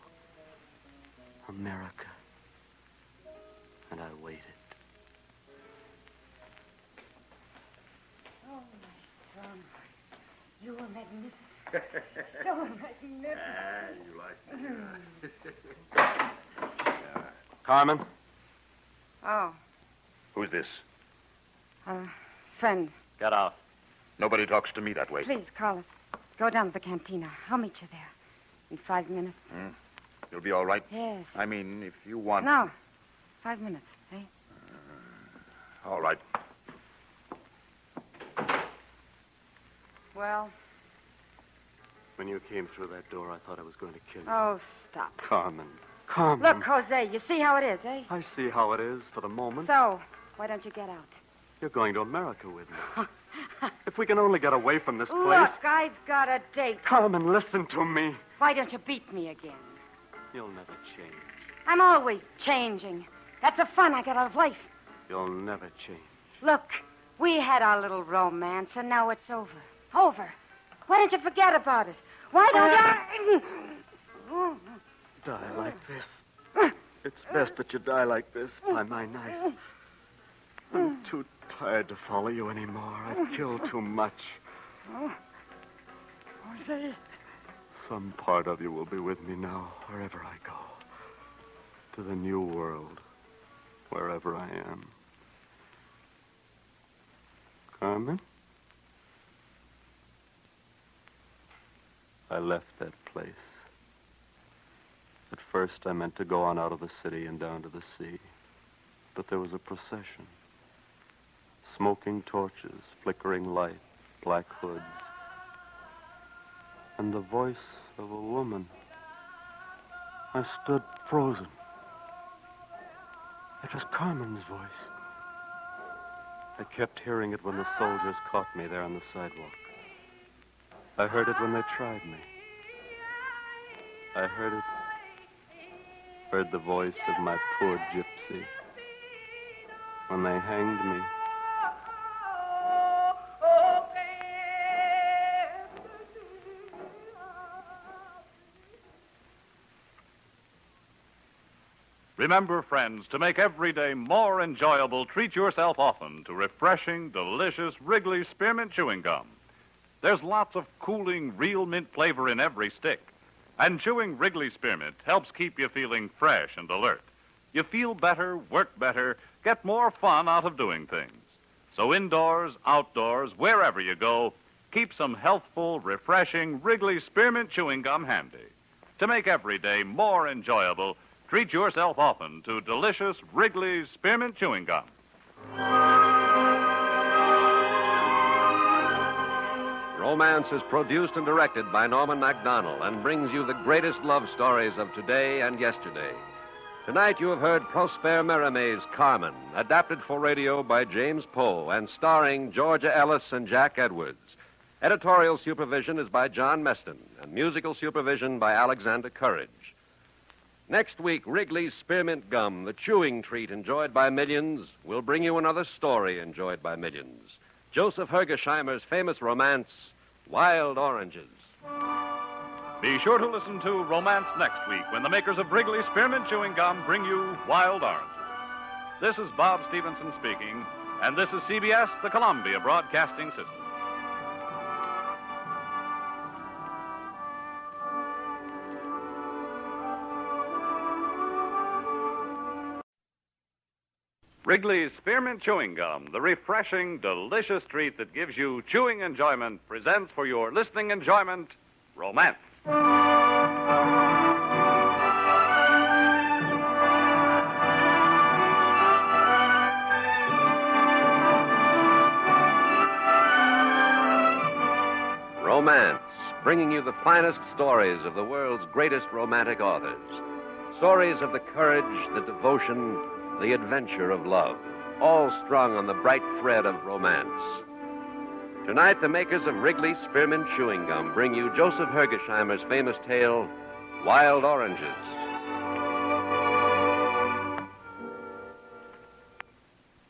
America. And I waited. Oh, my son. You were magnificent. So magnificent. You like me. Carmen? Oh, Who's this? friend. Get out. Nobody talks to me that way. Please, Carlos. Go down to the cantina. I'll meet you there. In 5 minutes. You'll be all right? Yes. I mean, if you want... No. 5 minutes, eh? All right. Well? When you came through that door, I thought I was going to kill you. Oh, stop. Carmen. Carmen. Look, Jose, you see how it is, eh? I see how it is for the moment. So, why don't you get out? You're going to America with me. If we can only get away from this place... Look, I've got a date. Carmen, listen to me. Why don't you beat me again? You'll never change. I'm always changing. That's the fun I get out of life. You'll never change. Look, we had our little romance, and now it's over. Over. Why don't you forget about it? Why don't you... Die like this. It's best that you die like this, by my knife. I'm too tired to follow you anymore. I've killed too much. Jose. Some part of you will be with me now, wherever I go. To the new world, wherever I am. Carmen? I left that place. At first, I meant to go on out of the city and down to the sea. But there was a procession. Smoking torches, flickering light, black hoods. And the voice of a woman. I stood frozen. It was Carmen's voice. I kept hearing it when the soldiers caught me there on the sidewalk. I heard it when they tried me. I heard the voice of my poor gypsy when they hanged me. Remember, friends, to make every day more enjoyable, treat yourself often to refreshing, delicious Wrigley Spearmint Chewing Gum. There's lots of cooling, real mint flavor in every stick. And chewing Wrigley Spearmint helps keep you feeling fresh and alert. You feel better, work better, get more fun out of doing things. So indoors, outdoors, wherever you go, keep some healthful, refreshing Wrigley Spearmint Chewing Gum handy. To make every day more enjoyable, treat yourself often to delicious Wrigley's Spearmint Chewing Gum. Romance is produced and directed by Norman MacDonald and brings you the greatest love stories of today and yesterday. Tonight you have heard Prosper Mérimée' Carmen, adapted for radio by James Poe and starring Georgia Ellis and Jack Edwards. Editorial supervision is by John Meston and musical supervision by Alexander Courage. Next week, Wrigley's Spearmint Gum, the chewing treat enjoyed by millions, will bring you another story enjoyed by millions. Joseph Hergesheimer's famous romance, Wild Oranges. Be sure to listen to Romance next week when the makers of Wrigley Spearmint Chewing Gum bring you Wild Oranges. This is Bob Stevenson speaking, and this is CBS, the Columbia Broadcasting System. Wrigley's Spearmint Chewing Gum, the refreshing, delicious treat that gives you chewing enjoyment, presents for your listening enjoyment, Romance. Romance, bringing you the finest stories of the world's greatest romantic authors. Stories of the courage, the devotion, the adventure of love, all strung on the bright thread of romance. Tonight, the makers of Wrigley's Spearmint Chewing Gum bring you Joseph Hergesheimer's famous tale, Wild Oranges.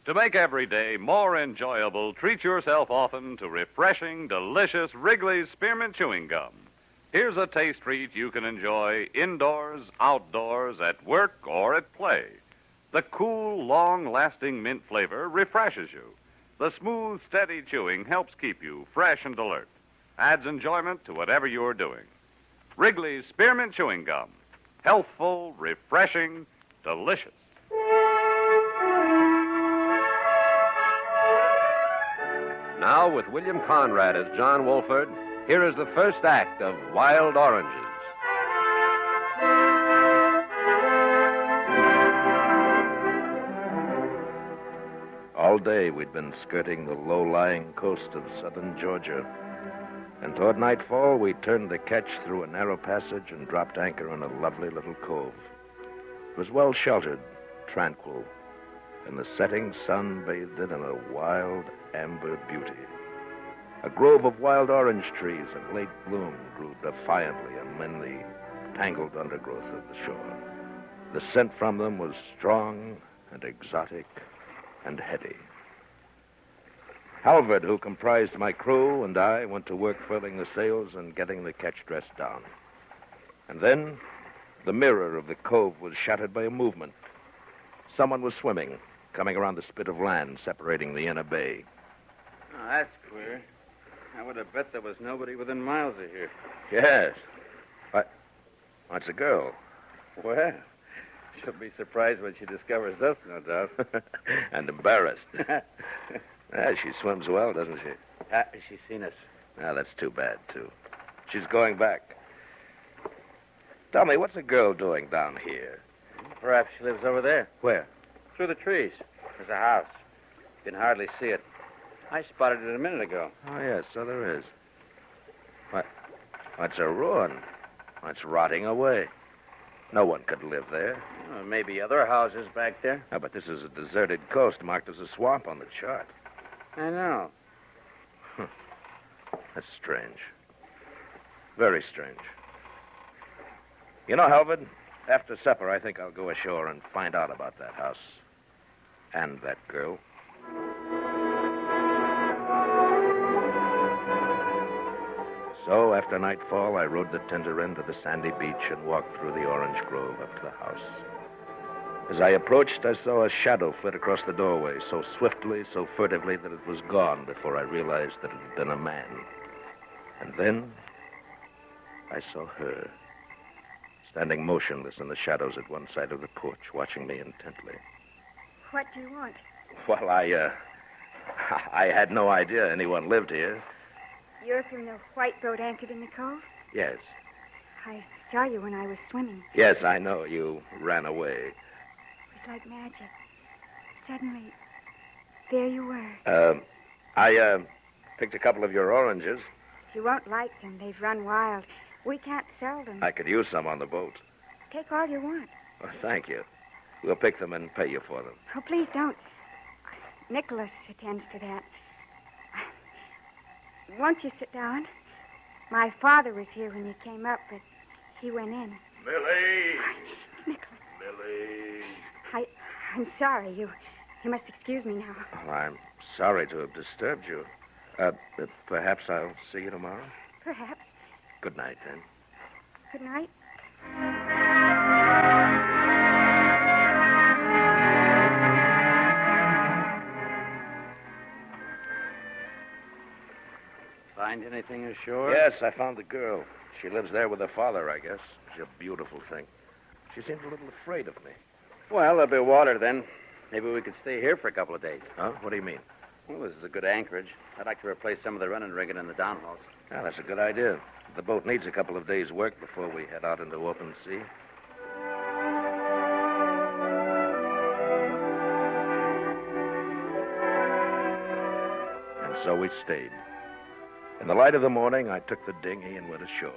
To make every day more enjoyable, treat yourself often to refreshing, delicious Wrigley's Spearmint Chewing Gum. Here's a taste treat you can enjoy indoors, outdoors, at work, or at play. The cool, long-lasting mint flavor refreshes you. The smooth, steady chewing helps keep you fresh and alert. Adds enjoyment to whatever you're doing. Wrigley's Spearmint Chewing Gum. Healthful, refreshing, delicious. Now, with William Conrad as John Wolford, here is the first act of Wild Oranges. All day we'd been skirting the low-lying coast of southern Georgia. And toward nightfall, we turned the ketch through a narrow passage and dropped anchor in a lovely little cove. It was well sheltered, tranquil, and the setting sun bathed it in a wild amber beauty. A grove of wild orange trees in late bloom grew defiantly amid the tangled undergrowth of the shore. The scent from them was strong and exotic and heady. Halvard, who comprised my crew, and I went to work furling the sails and getting the ketch dressed down. And then the mirror of the cove was shattered by a movement. Someone was swimming, coming around the spit of land separating the inner bay. Oh, that's queer. I would have bet there was nobody within miles of here. Yes. What's a girl? Well, she'll be surprised when she discovers us, no doubt. And embarrassed. She swims well, doesn't she? She's seen us. Ah, that's too bad, too. She's going back. Tell me, what's a girl doing down here? Perhaps she lives over there. Where? Through the trees. There's a house. You can hardly see it. I spotted it a minute ago. Oh, yes, so there is. What's a ruin? It's rotting away. No one could live there. Well, maybe other houses back there. Oh, but this is a deserted coast marked as a swamp on the chart. I know. That's strange. Very strange. You know, Halvard, after supper, I think I'll go ashore and find out about that house. And that girl. So, after nightfall, I rode the tender end to the sandy beach and walked through the orange grove up to the house. As I approached, I saw a shadow flit across the doorway, so swiftly, so furtively, that it was gone before I realized that it had been a man. And then I saw her, standing motionless in the shadows at one side of the porch, watching me intently. What do you want? Well, I had no idea anyone lived here. You're from the white boat anchored in the cove? Yes. I saw you when I was swimming. Yes, I know. You ran away. It was like magic. Suddenly, there you were. I picked a couple of your oranges. You won't like them. They've run wild. We can't sell them. I could use some on the boat. Take all you want. Oh, thank you. We'll pick them and pay you for them. Oh, please don't. Nicholas attends to that. Won't you sit down? My father was here when you came up, but he went in. Millie! Nicholas. Millie! I'm sorry. You must excuse me now. Oh, I'm sorry to have disturbed you. Perhaps I'll see you tomorrow? Perhaps. Good night, then. Good night. Find anything ashore? Yes, I found the girl. She lives there with her father, I guess. She's a beautiful thing. She seemed a little afraid of me. Well, there'll be water then. Maybe we could stay here for a couple of days. Huh? What do you mean? Well, this is a good anchorage. I'd like to replace some of the running rigging in the downhauls. Yeah, that's a good idea. The boat needs a couple of days' work before we head out into open sea. And so we stayed. In the light of the morning, I took the dinghy and went ashore.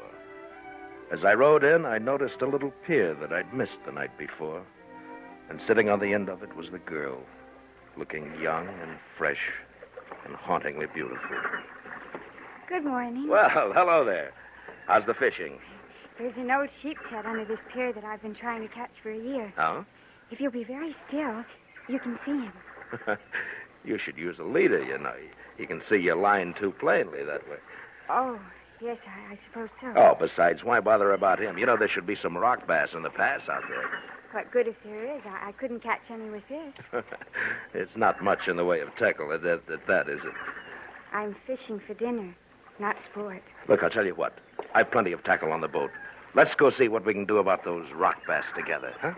As I rowed in, I noticed a little pier that I'd missed the night before. And sitting on the end of it was the girl, looking young and fresh and hauntingly beautiful. Good morning. Well, hello there. How's the fishing? There's an old sheep's head under this pier that I've been trying to catch for a year. Oh? If you'll be very still, you can see him. You should use a leader, you know. He can see your line too plainly that way. Oh, yes, I suppose so. Oh, besides, why bother about him? You know, there should be some rock bass in the pass out there. What good if there is? I couldn't catch any with this. It's not much in the way of tackle at that, is it? I'm fishing for dinner, not sport. Look, I'll tell you what. I've plenty of tackle on the boat. Let's go see what we can do about those rock bass together, huh?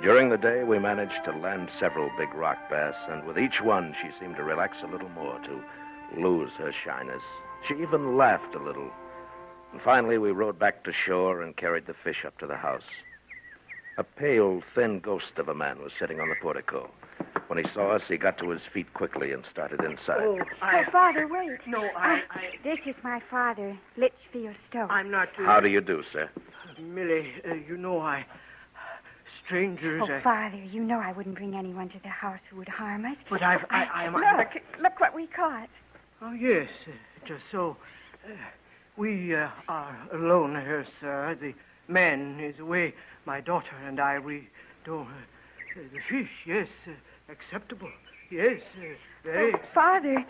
During the day, we managed to land several big rock bass, and with each one, she seemed to relax a little more, to lose her shyness. She even laughed a little. And finally, we rowed back to shore and carried the fish up to the house. A pale, thin ghost of a man was sitting on the portico. When he saw us, he got to his feet quickly and started inside. Oh, Father, wait. No, This is my father, Litchfield Stowe. I'm not... How do you do, sir? Millie, you know, strangers... Oh, Father, you know I wouldn't bring anyone to the house who would harm us. But Look what we caught. Oh, yes, just so. We are alone here, sir. The man is away. My daughter and I, we don't... the fish, yes, acceptable. Yes, very... Father.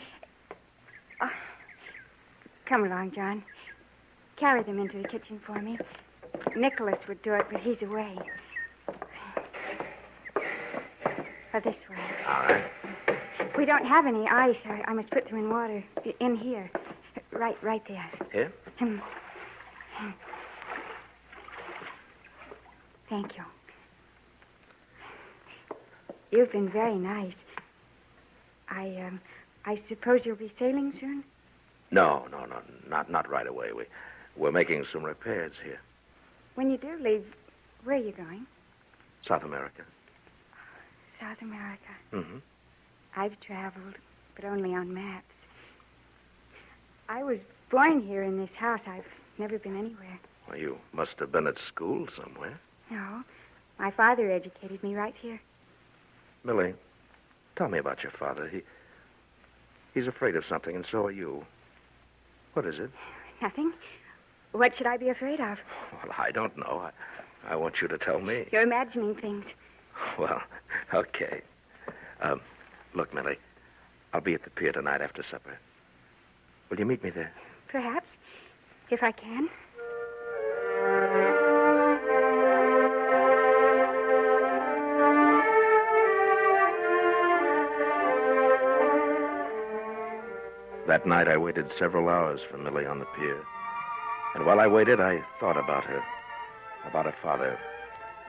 Come along, John. Carry them into the kitchen for me. Nicholas would do it, but he's away. This way. All right. We don't have any ice. I must put them in water. In here. Right there. Here? Thank you. You've been very nice. I suppose you'll be sailing soon? No, not right away. We're making some repairs here. When you do leave, where are you going? South America. South America. Mm-hmm. I've traveled, but only on maps. I was born here in this house. I've never been anywhere. Well, you must have been at school somewhere. No. My father educated me right here. Millie, tell me about your father. He's afraid of something, and so are you. What is it? Nothing. What should I be afraid of? Well, I don't know. I want you to tell me. You're imagining things. Well, okay. Look, Millie, I'll be at the pier tonight after supper. Will you meet me there? Perhaps, if I can. That night, I waited several hours for Millie on the pier. And while I waited, I thought about her, about her father,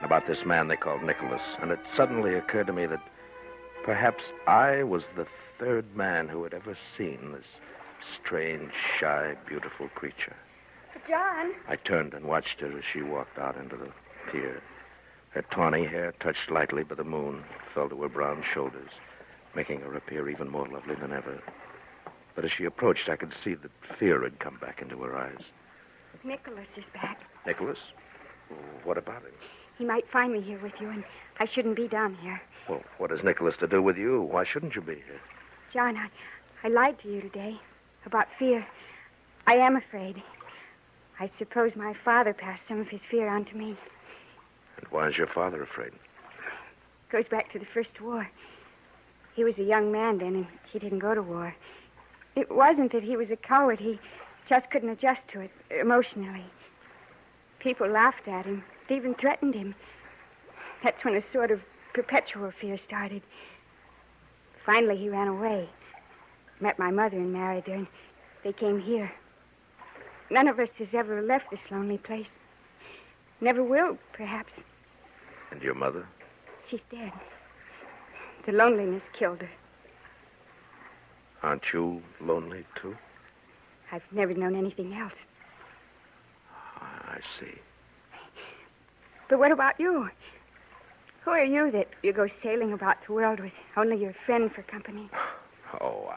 about this man they called Nicholas. And it suddenly occurred to me that perhaps I was the third man who had ever seen this strange, shy, beautiful creature. John. I turned and watched her as she walked out into the pier. Her tawny hair, touched lightly by the moon, fell to her brown shoulders, making her appear even more lovely than ever. But as she approached, I could see that fear had come back into her eyes. Nicholas is back. Nicholas? What about him? He might find me here with you, and I shouldn't be down here. Well, what has Nicholas to do with you? Why shouldn't you be here? John, I lied to you today about fear. I am afraid. I suppose my father passed some of his fear on to me. And why is your father afraid? It goes back to the first war. He was a young man then, and he didn't go to war. It wasn't that he was a coward. He just couldn't adjust to it emotionally. People laughed at him. They even threatened him. That's when a sort of perpetual fear started. Finally, he ran away. Met my mother and married her, and they came here. None of us has ever left this lonely place. Never will, perhaps. And your mother? She's dead. The loneliness killed her. Aren't you lonely, too? I've never known anything else. I see. But what about you? Who are you that you go sailing about the world with only your friend for company? Oh,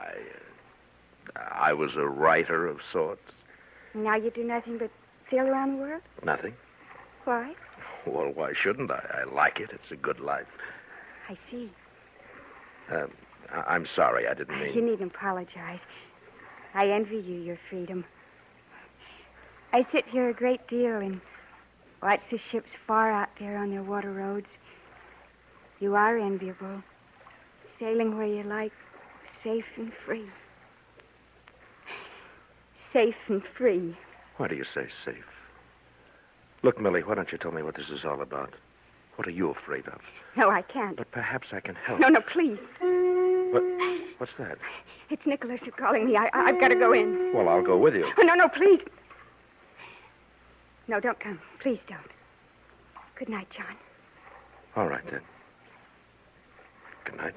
I was a writer of sorts. Now you do nothing but sail around the world? Nothing. Why? Well, why shouldn't I? I like it. It's a good life. I see. I'm sorry. I didn't mean... You needn't apologize. I envy you your freedom. I sit here a great deal and watch the ships far out there on their water roads. You are enviable, sailing where you like, safe and free. Safe and free. Why do you say safe? Look, Millie, why don't you tell me what this is all about? What are you afraid of? No, I can't. But perhaps I can help. No, please. What's that? It's Nicholas calling me. I've got to go in. Well, I'll go with you. Oh, no, please. No, don't come. Please don't. Good night, John. All right, then. Good night.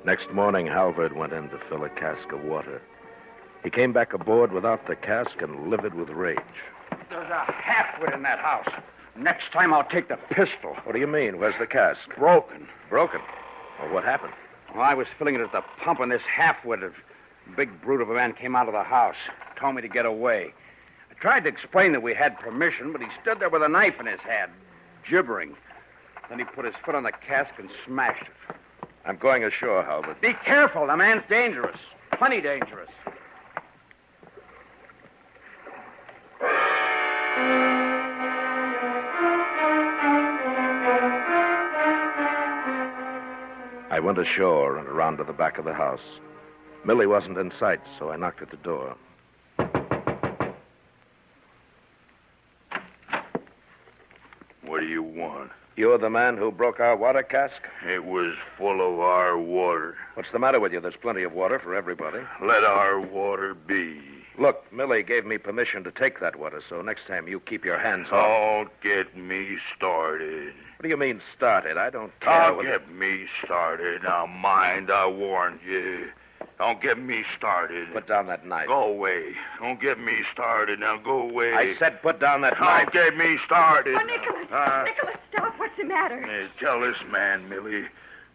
Next morning, Halvard went in to fill a cask of water. He came back aboard without the cask and livid with rage. There's a half-wit in that house. Next time I'll take the pistol. What do you mean? Where's the cask? Broken. Broken? Well, what happened? Well, I was filling it at the pump, and this half-wit, a big brute of a man, came out of the house. Told me to get away. I tried to explain that we had permission, but he stood there with a knife in his hand, gibbering. Then he put his foot on the cask and smashed it. I'm going ashore, Halvard. Be careful. The man's dangerous. Plenty dangerous. I went ashore and around to the back of the house. Millie wasn't in sight, so I knocked at the door. What do you want? You're the man who broke our water cask? It was full of our water. What's the matter with you? There's plenty of water for everybody. Let our water be. Look, Millie gave me permission to take that water, so next time you keep your hands off. Don't get me started. What do you mean, started? I don't care. Don't get me started. Now, mind, I warned you. Don't get me started. Put down that knife. Go away. Don't get me started. Now, go away. I said put down that Don't knife. get me started. Oh, Nicholas. Nicholas, stop. What's the matter? Hey, tell this man, Millie.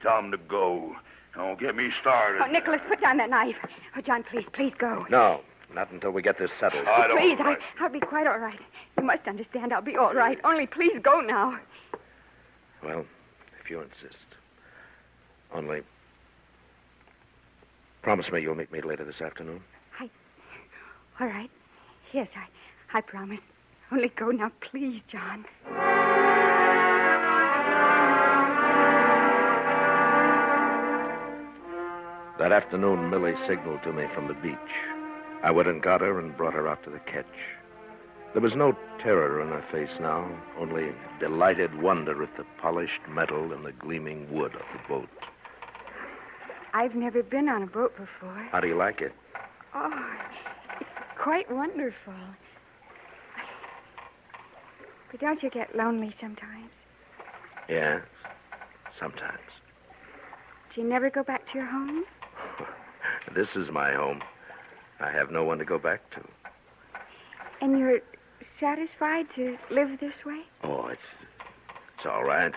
Tell him to go. Don't get me started. Oh, Nicholas, put down that knife. Oh, John, please go. No, not until we get this settled. Please, I'll be quite all right. You must understand I'll be all right. Only please go now. Well, if you insist. Only... promise me you'll meet me later this afternoon. All right. Yes, I promise. Only go now, please, John. That afternoon, Millie signaled to me from the beach. I went and got her and brought her out to the ketch. There was no terror in her face now, only delighted wonder at the polished metal and the gleaming wood of the boat. I've never been on a boat before. How do you like it? Oh, it's quite wonderful. But don't you get lonely sometimes? Yes, sometimes. Do you never go back to your home? This is my home. I have no one to go back to. And you're satisfied to live this way? Oh, it's all right.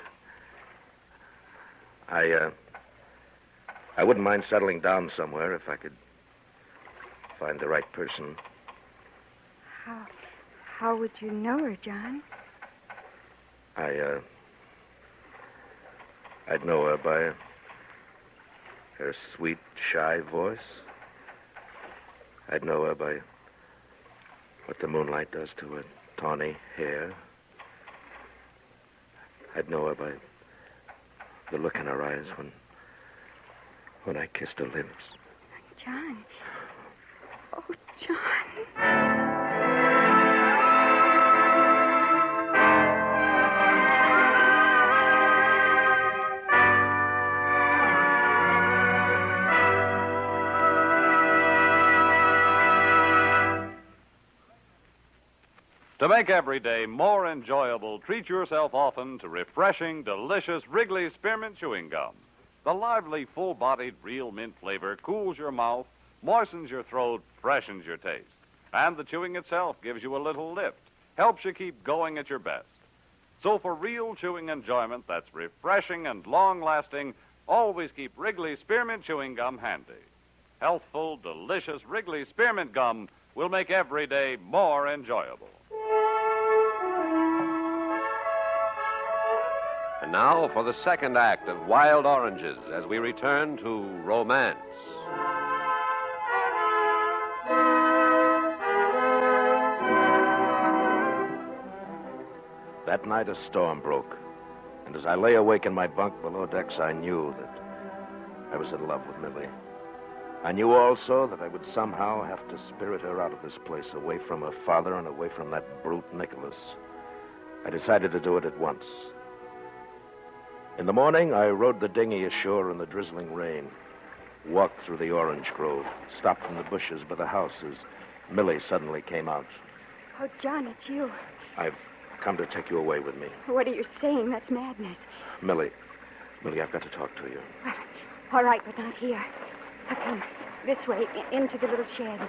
I wouldn't mind settling down somewhere if I could find the right person. How would you know her, John? I'd know her by her sweet, shy voice. I'd know her by what the moonlight does to her tawny hair. I'd know her by the look in her eyes when I kissed her lips. John. Oh, John. To make every day more enjoyable, treat yourself often to refreshing, delicious Wrigley Spearmint Chewing Gum. The lively, full-bodied, real mint flavor cools your mouth moistens your throat, freshens your taste. And the chewing itself gives you a little lift, helps you keep going at your best. So for real chewing enjoyment that's refreshing and long-lasting, always keep Wrigley Spearmint Chewing Gum handy. Healthful, delicious Wrigley Spearmint Gum will make every day more enjoyable. And now for the second act of Wild Oranges as we return to romance. That night, a storm broke. And as I lay awake in my bunk below decks, I knew that I was in love with Millie. I knew also that I would somehow have to spirit her out of this place, away from her father and away from that brute Nicholas. I decided to do it at once. In the morning, I rowed the dinghy ashore in the drizzling rain, walked through the orange grove, stopped in the bushes by the house as Millie suddenly came out. Oh, John, it's you. I've come to take you away with me. What are you saying? That's madness. Millie, I've got to talk to you. All right, but not here. Now come this way, into the little shed.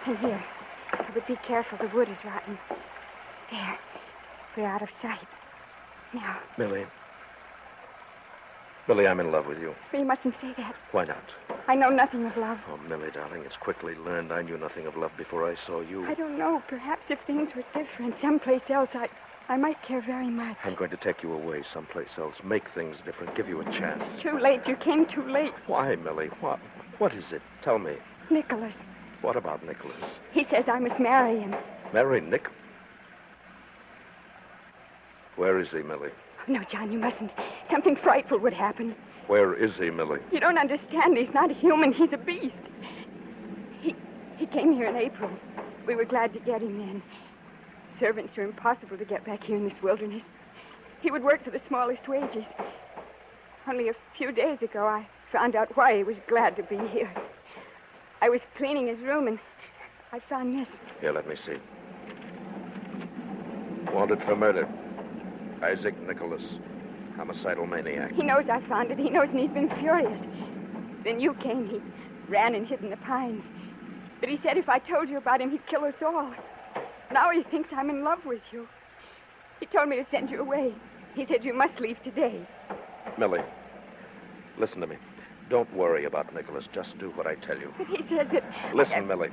And here. But be careful, the wood is rotten. There. We're out of sight. Now. Millie, I'm in love with you. You mustn't say that. Why not? I know nothing of love. Oh, Millie, darling, it's quickly learned I knew nothing of love before I saw you. I don't know. Perhaps if things were different, someplace else, I might care very much. I'm going to take you away someplace else, make things different, give you a chance. Too late. You came too late. Why, Millie? What is it? Tell me. Nicholas. What about Nicholas? He says I must marry him. Marry Nick? Where is he, Millie? No, John, you mustn't. Something frightful would happen. Where is he, Millie? You don't understand. He's not human. He's a beast. He came here in April. We were glad to get him then. Servants are impossible to get back here in this wilderness. He would work for the smallest wages. Only a few days ago, I found out why he was glad to be here. I was cleaning his room, and I found this. Here, let me see. Wanted for murder. Isaac Nicholas, homicidal maniac. He knows I found it. He knows, and he's been furious. Then you came. He ran and hid in the pines. But he said if I told you about him, he'd kill us all. Now he thinks I'm in love with you. He told me to send you away. He said you must leave today. Millie, listen to me. Don't worry about Nicholas. Just do what I tell you. But he says that... Listen, Millie.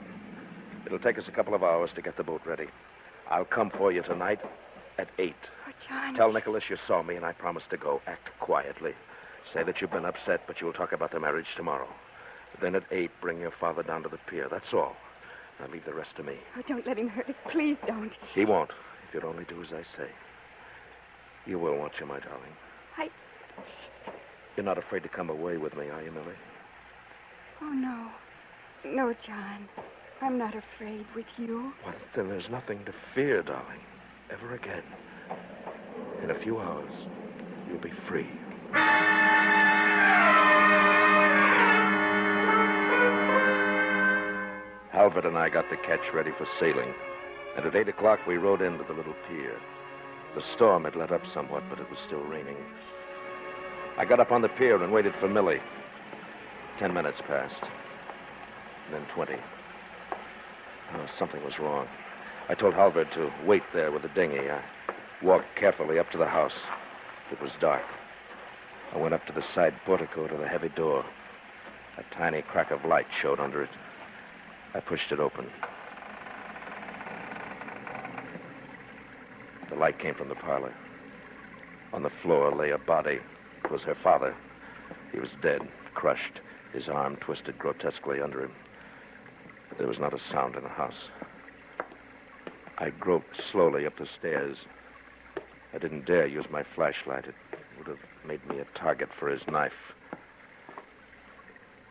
It'll take us a couple of hours to get the boat ready. I'll come for you tonight at 8. Oh, John. Tell Nicholas you saw me and I promise to go. Act quietly. Say that you've been upset, but you'll talk about the marriage tomorrow. Then at 8, bring your father down to the pier. That's all. Now leave the rest to me. Oh, don't let him hurt us. Please don't. He won't, if you'd only do as I say. You will, won't you, my darling? You're not afraid to come away with me, are you, Millie? Oh, no. No, John. I'm not afraid with you. Well, then there's nothing to fear, darling. Ever again. In a few hours, you'll be free. Halvard and I got the ketch ready for sailing, and at 8 o'clock we rode into the little pier. The storm had let up somewhat, but it was still raining. I got up on the pier and waited for Millie. 10 minutes passed, and then 20. Oh, something was wrong. I told Halvard to wait there with the dinghy. I walked carefully up to the house. It was dark. I went up to the side portico to the heavy door. A tiny crack of light showed under it. I pushed it open. The light came from the parlor. On the floor lay a body. It was her father. He was dead, crushed, his arm twisted grotesquely under him. But there was not a sound in the house. I groped slowly up the stairs. I didn't dare use my flashlight. It would have made me a target for his knife.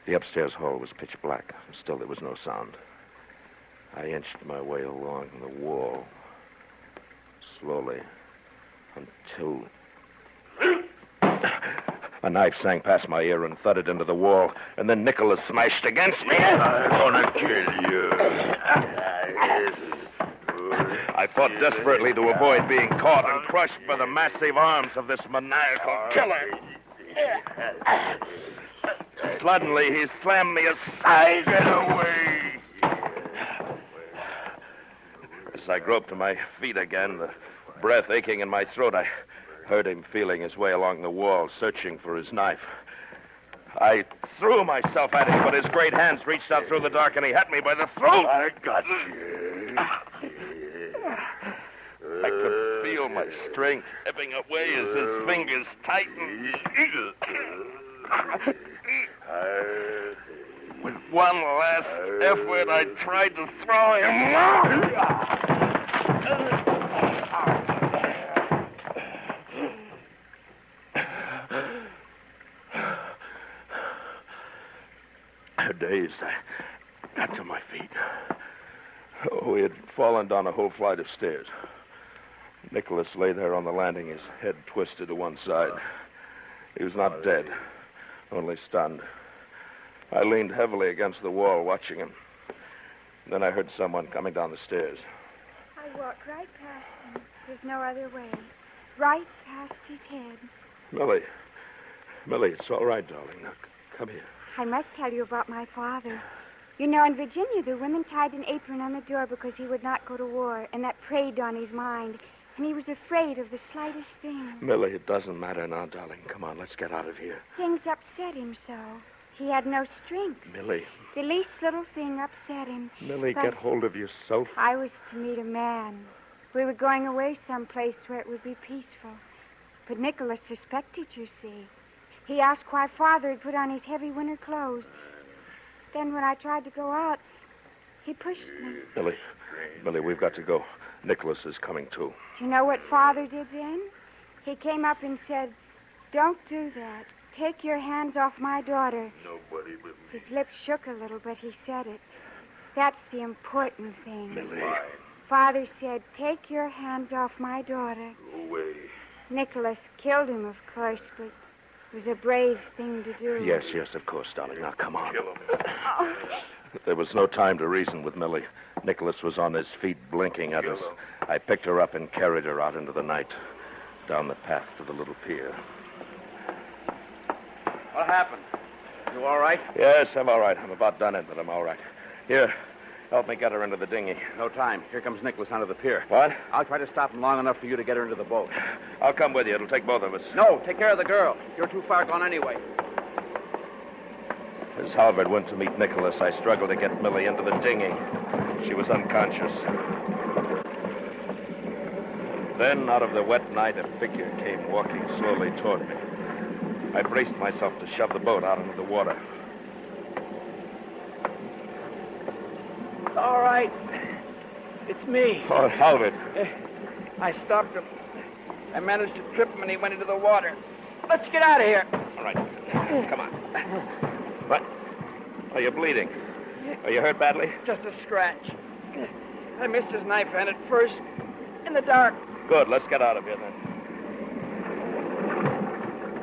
The upstairs hall was pitch black. Still, there was no sound. I inched my way along the wall, slowly, until... A knife sang past my ear and thudded into the wall, and then Nicholas smashed against me. I'm gonna kill you. I fought desperately to avoid being caught and crushed by the massive arms of this maniacal killer. Suddenly, he slammed me aside. Get away. As I groped to my feet again, the breath aching in my throat, I heard him feeling his way along the wall, searching for his knife. I threw myself at him, but his great hands reached out through the dark, and he had me by the throat. I got you. I could feel my strength ebbing away as his fingers tightened. With one last effort, I tried to throw him. Dazed, I got to my feet. Oh, we had fallen down a whole flight of stairs. Nicholas lay there on the landing, his head twisted to one side. He was not dead, only stunned. I leaned heavily against the wall, watching him. Then I heard someone coming down the stairs. I walked right past him. There's no other way. Right past his head. Millie, it's all right, darling. Now, come here. I must tell you about my father. You know, in Virginia, the women tied an apron on the door because he would not go to war, and that preyed on his mind. And he was afraid of the slightest thing. Millie, it doesn't matter now, darling. Come on, let's get out of here. Things upset him so. He had no strength. Millie. The least little thing upset him. Millie, But get hold of yourself. I was to meet a man. We were going away someplace where it would be peaceful. But Nicholas suspected, you see. He asked why Father had put on his heavy winter clothes. Then when I tried to go out, he pushed me. Millie, we've got to go. Nicholas is coming, too. Do you know what Father did then? He came up and said, "Don't do that. Take your hands off my daughter." Nobody but me. His lips shook a little, but he said it. That's the important thing. Millie. Father said, "Take your hands off my daughter." Go away. Nicholas killed him, of course, but it was a brave thing to do. Yes, of course, darling. Now, come on. Kill him. Oh. There was no time to reason with Millie. Nicholas was on his feet, blinking at us. I picked her up and carried her out into the night, down the path to the little pier. What happened? You all right? Yes, I'm all right. I'm about done in, but I'm all right. Here, help me get her into the dinghy. No time. Here comes Nicholas onto the pier. What? I'll try to stop him long enough for you to get her into the boat. I'll come with you. It'll take both of us. No, take care of the girl. You're too far gone anyway. As Halvard went to meet Nicholas, I struggled to get Millie into the dinghy. She was unconscious. Then, out of the wet night, a figure came walking slowly toward me. I braced myself to shove the boat out into the water. All right. It's me. Oh, Halvard. I stopped him. I managed to trip him and he went into the water. Let's get out of here. All right. Come on. What? Are you bleeding? Are you hurt badly? Just a scratch. I missed his knife hand at first. In the dark. Good. Let's get out of here, then.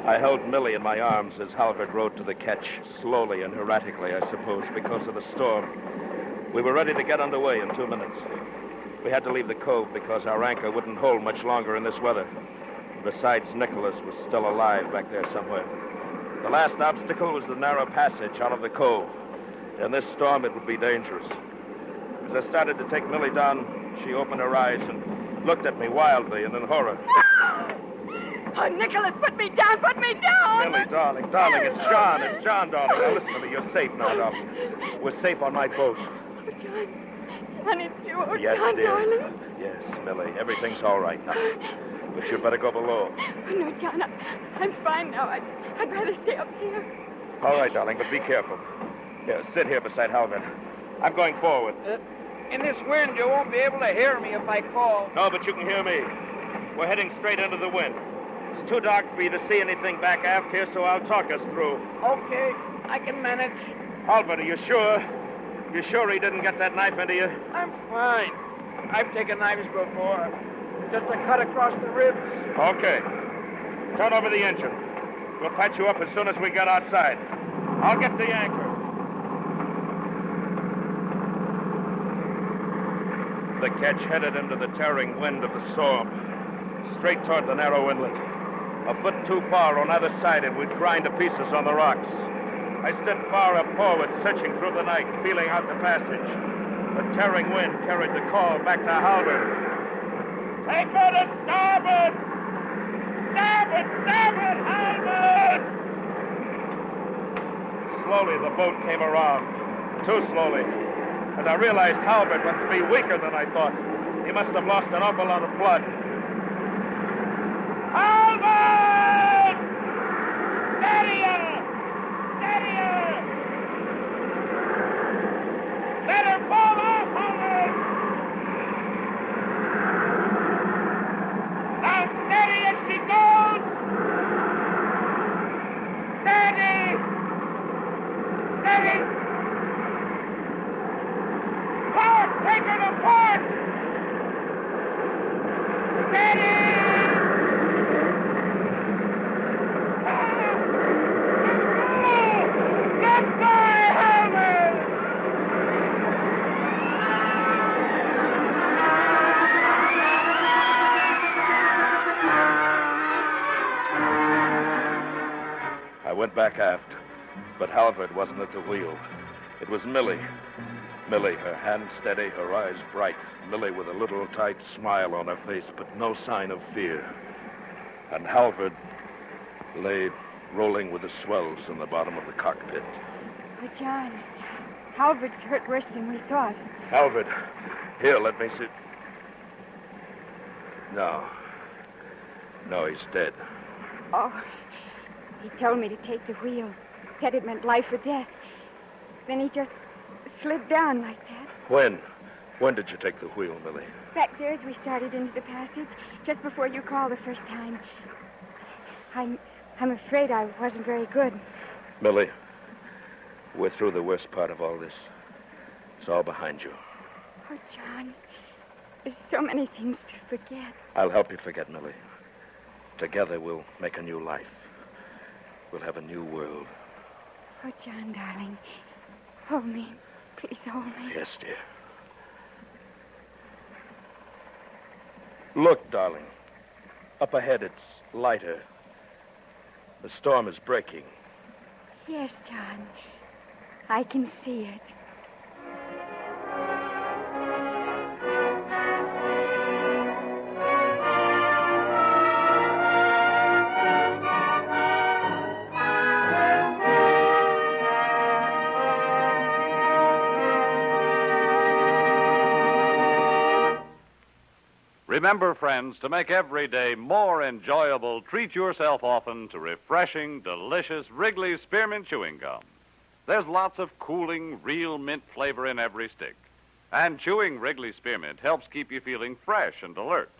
I held Millie in my arms as Halvard rowed to the ketch, slowly and erratically, I suppose, because of the storm. We were ready to get underway in 2 minutes. We had to leave the cove because our anchor wouldn't hold much longer in this weather. Besides, Nicholas was still alive back there somewhere. The last obstacle was the narrow passage out of the cove. In this storm, it would be dangerous. As I started to take Millie down, she opened her eyes and looked at me wildly and in horror. Oh, Nicholas, put me down, put me down! Millie, darling, it's John, darling. Now, listen to me. You're safe now, darling. We're safe on my boat. Oh, John, it's you. Oh, Yes, John, dear. darling. Yes, Millie, everything's all right now. But you'd better go below. Oh, no, John, I'm fine now. I'd rather stay up here. All right, darling, but be careful. Here, sit here beside Halvard. I'm going forward. In this wind, you won't be able to hear me if I call. No, but you can hear me. We're heading straight into the wind. It's too dark for you to see anything back aft here, so I'll talk us through. Okay, I can manage. Halvard, are you sure? You sure he didn't get that knife into you? I'm fine. I've taken knives before. Just a cut across the ribs. Okay. Turn over the engine. We'll patch you up as soon as we get outside. I'll get the anchor. The ketch headed into the tearing wind of the storm, straight toward the narrow inlet. A foot too far on either side, and we'd grind to pieces on the rocks. I stood far up forward, searching through the night, feeling out the passage. The tearing wind carried the call back to Halbert. Take her to starboard! Starboard! Starboard, Halbert! Slowly, the boat came around. Too slowly. And I realized Halbert must be weaker than I thought. He must have lost an awful lot of blood. Halbert! Steady her! Steady her! Let her fall off, Halbert! Now steady as she goes! Steady! Steady! Port! Take her to port! Steady! Goodbye, Halbert! I went back aft, but Halvard wasn't at the wheel. It was Millie. Millie, her hand steady, her eyes bright. Millie with a little tight smile on her face, but no sign of fear. And Halvard lay rolling with the swells in the bottom of the cockpit. Oh, John, Halbert's hurt worse than we thought. Halvard, here, let me see. No. No, he's dead. Oh, he told me to take the wheel. Said it meant life or death. Then he just slid down like that. When? When did you take the wheel, Millie? Back there as we started into the passage, just before you called the first time. I'm afraid I wasn't very good. Millie, we're through the worst part of all this. It's all behind you. Oh, John, there's so many things to forget. I'll help you forget, Millie. Together we'll make a new life. We'll have a new world. Oh, John, darling, hold me. Please hold me. Yes, dear. Look, darling. Up ahead, it's lighter. The storm is breaking. Yes, John. I can see it. Remember, friends, to make every day more enjoyable, treat yourself often to refreshing, delicious Wrigley's Spearmint Chewing Gum. There's lots of cooling, real mint flavor in every stick. And chewing Wrigley Spearmint helps keep you feeling fresh and alert.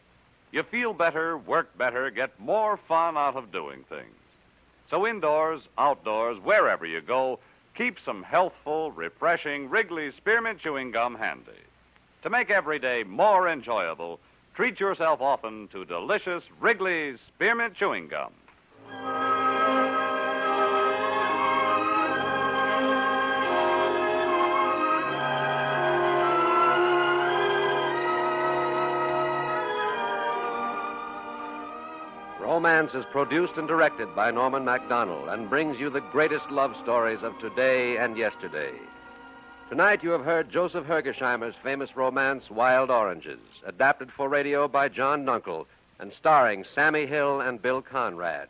You feel better, work better, get more fun out of doing things. So indoors, outdoors, wherever you go, keep some healthful, refreshing Wrigley's Spearmint Chewing Gum handy. To make every day more enjoyable, treat yourself often to delicious Wrigley's Spearmint Chewing Gum. Romance is produced and directed by Norman MacDonald and brings you the greatest love stories of today and yesterday. Tonight you have heard Joseph Hergesheimer's famous romance, Wild Oranges, adapted for radio by John Dunkel and starring Sammy Hill and Bill Conrad.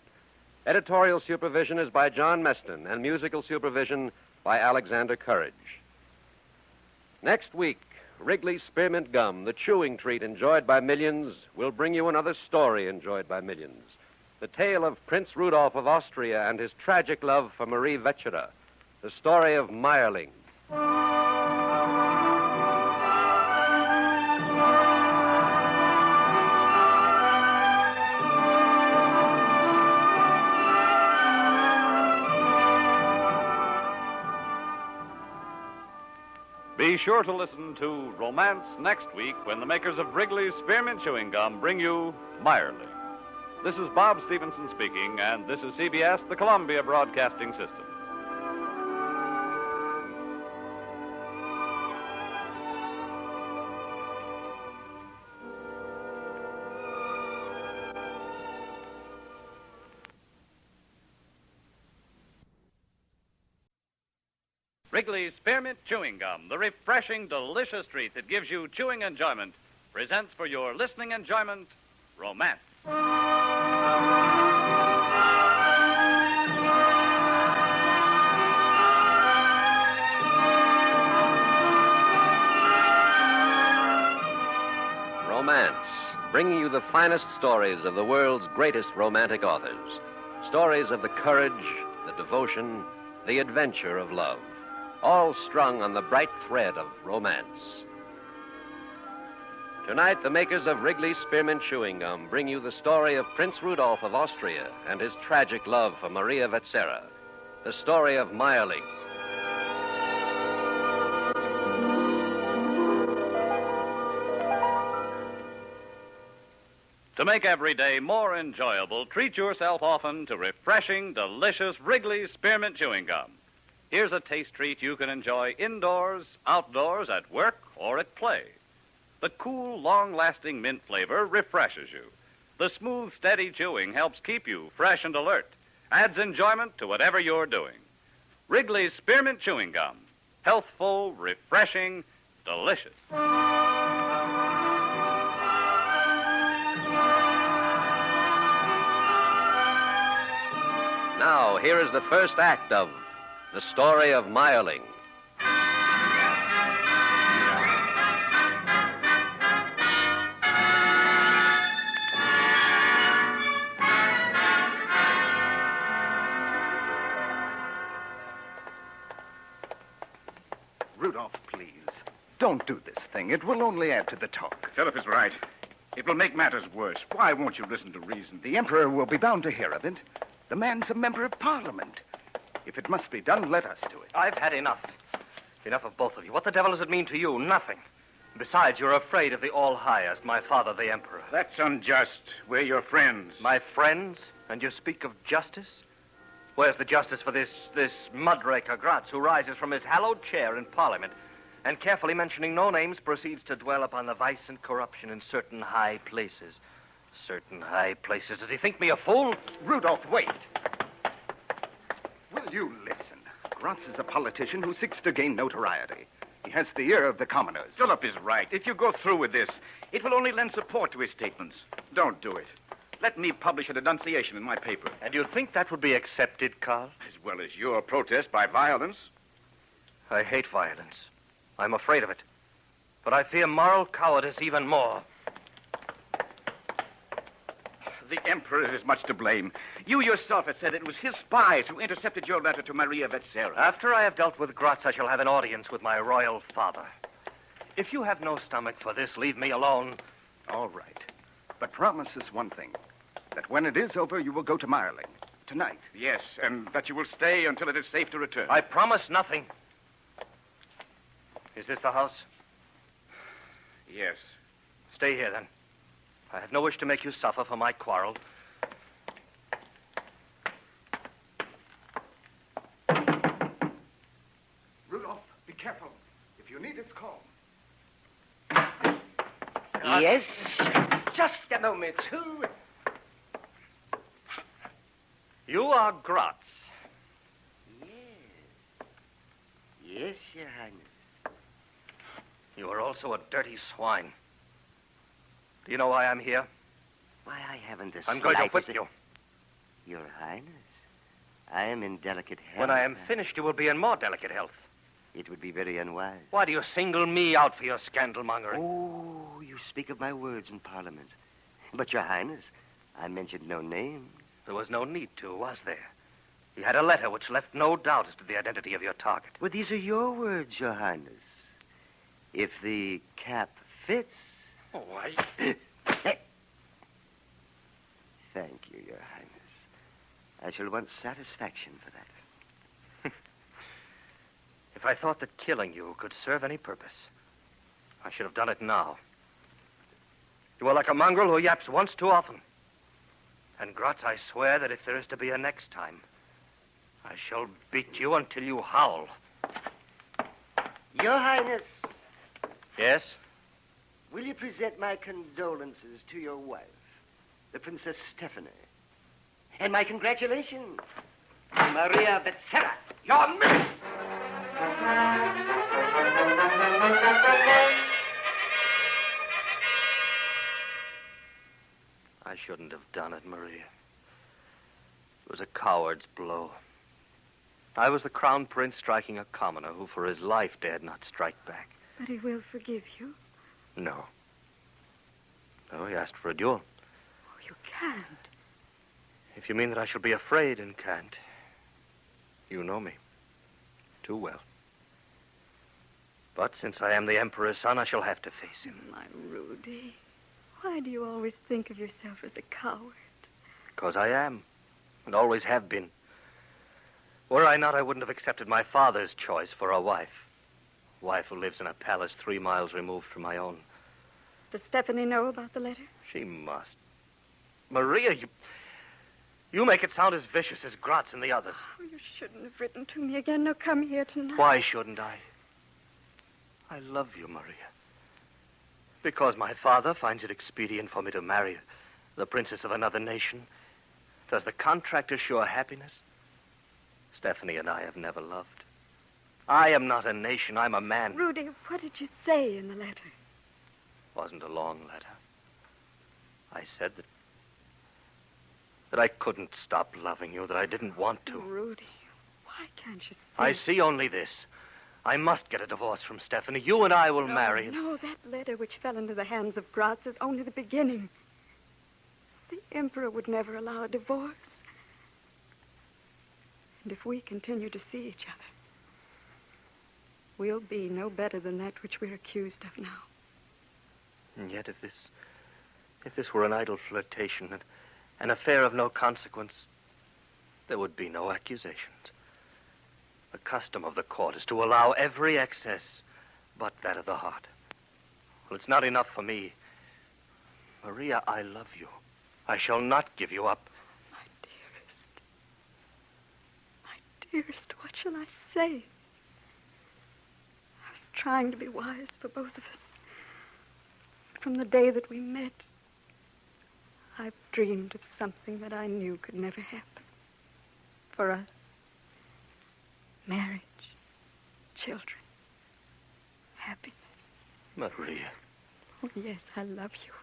Editorial supervision is by John Meston and musical supervision by Alexander Courage. Next week, Wrigley's Spearmint Gum, the chewing treat enjoyed by millions, will bring you another story enjoyed by millions. The tale of Prince Rudolph of Austria and his tragic love for Marie Vetsera. The story of Meyerling. Be sure to listen to Romance next week when the makers of Wrigley's Spearmint Chewing Gum bring you Meyerling. This is Bob Stevenson speaking, and this is CBS, the Columbia Broadcasting System. Wrigley's Spearmint Chewing Gum, the refreshing, delicious treat that gives you chewing enjoyment, presents for your listening enjoyment, Romance. Romance, bringing you the finest stories of the world's greatest romantic authors. Stories of the courage, the devotion, the adventure of love, all strung on the bright thread of romance. Tonight, the makers of Wrigley's Spearmint Chewing Gum bring you the story of Prince Rudolph of Austria and his tragic love for Maria Vetzera, the story of Meierling. To make every day more enjoyable, treat yourself often to refreshing, delicious Wrigley's Spearmint Chewing Gum. Here's a taste treat you can enjoy indoors, outdoors, at work, or at play. The cool, long-lasting mint flavor refreshes you. The smooth, steady chewing helps keep you fresh and alert, adds enjoyment to whatever you're doing. Wrigley's Spearmint Chewing Gum. Healthful, refreshing, delicious. Now, here is the first act of The Story of Meierling. Rudolph, please. Don't do this thing. It will only add to the talk. Philip is right. It will make matters worse. Why won't you listen to reason? The Emperor will be bound to hear of it. The man's a member of Parliament. If it must be done, let us do it. I've had enough. Enough of both of you. What the devil does it mean to you? Nothing. Besides, you're afraid of the All-Highest, my father, the Emperor. That's unjust. We're your friends. My friends? And you speak of justice? Where's the justice for this mudraker Gratz, who rises from his hallowed chair in Parliament and, carefully mentioning no names, proceeds to dwell upon the vice and corruption in certain high places? Certain high places. Does he think me a fool? Rudolph, wait. Will you listen? Gratz is a politician who seeks to gain notoriety. He has the ear of the commoners. Philip is right. If you go through with this, it will only lend support to his statements. Don't do it. Let me publish a denunciation in my paper. And you think that would be accepted, Carl? As well as your protest by violence. I hate violence. I'm afraid of it. But I fear moral cowardice even more. The Emperor is much to blame. You yourself have said it was his spies who intercepted your letter to Maria Vetzera. After I have dealt with Gratz, I shall have an audience with my royal father. If you have no stomach for this, leave me alone. All right. But promise us one thing. That when it is over, you will go to Meierling. Tonight. Yes, and that you will stay until it is safe to return. I promise nothing. Is this the house? Yes. Stay here, then. I have no wish to make you suffer for my quarrel. Rudolph, be careful. If you need us, call. Yes? Just a moment. Who? You are Gratz. Yes, Your Highness. You are also a dirty swine. Do you know why I'm here? Why, I haven't the I'm going to whip slightest- you. Your Highness, I am in delicate health. When I am finished, you will be in more delicate health. It would be very unwise. Why do you single me out for your scandal mongering? Oh, you speak of my words in Parliament. But, Your Highness, I mentioned no name. There was no need to, was there? You had a letter which left no doubt as to the identity of your target. Well, these are your words, Your Highness. If the cap fits... Oh, I... Thank you, Your Highness. I shall want satisfaction for that. If I thought that killing you could serve any purpose, I should have done it now. You are like a mongrel who yaps once too often. And, Gratz, I swear that if there is to be a next time, I shall beat you until you howl. Your Highness, Yes? will you present my condolences to your wife, the Princess Stephanie, and my congratulations to Maria Vetzera, your mistress? was a coward's blow. I was the crown prince striking a commoner who for his life dared not strike back. But he will forgive you. No. No, he asked for a duel. Oh, you can't. If you mean that I shall be afraid and can't, you know me too well. But since I am the Emperor's son, I shall have to face him. My Rudy, why do you always think of yourself as a coward? Because I am, and always have been. Were I not, I wouldn't have accepted my father's choice for a wife. A wife who lives in a palace 3 miles removed from my own. Does Stephanie know about the letter? She must. Maria, you make it sound as vicious as Gratz and the others. Oh, you shouldn't have written to me again. No, come here tonight. Why shouldn't I? I love you, Maria. Because my father finds it expedient for me to marry the princess of another nation. Does the contract assure happiness? Stephanie and I have never loved. I am not a nation. I'm a man. Rudy, what did you say in the letter? It wasn't a long letter. I said that I couldn't stop loving you, that I didn't want to. Rudy, why can't you see? I see only this. I must get a divorce from Stephanie. You and I will marry. No, that letter which fell into the hands of Gratz is only the beginning. The Emperor would never allow a divorce. And if we continue to see each other, we'll be no better than that which we're accused of now. And yet, if this were an idle flirtation, an affair of no consequence, there would be no accusations. The custom of the court is to allow every excess but that of the heart. Well, it's not enough for me. Maria, I love you. I shall not give you up. Dearest, what shall I say? I was trying to be wise for both of us. From the day that we met, I've dreamed of something that I knew could never happen. For us. Marriage. Children. Happiness. Maria. Oh, yes, I love you.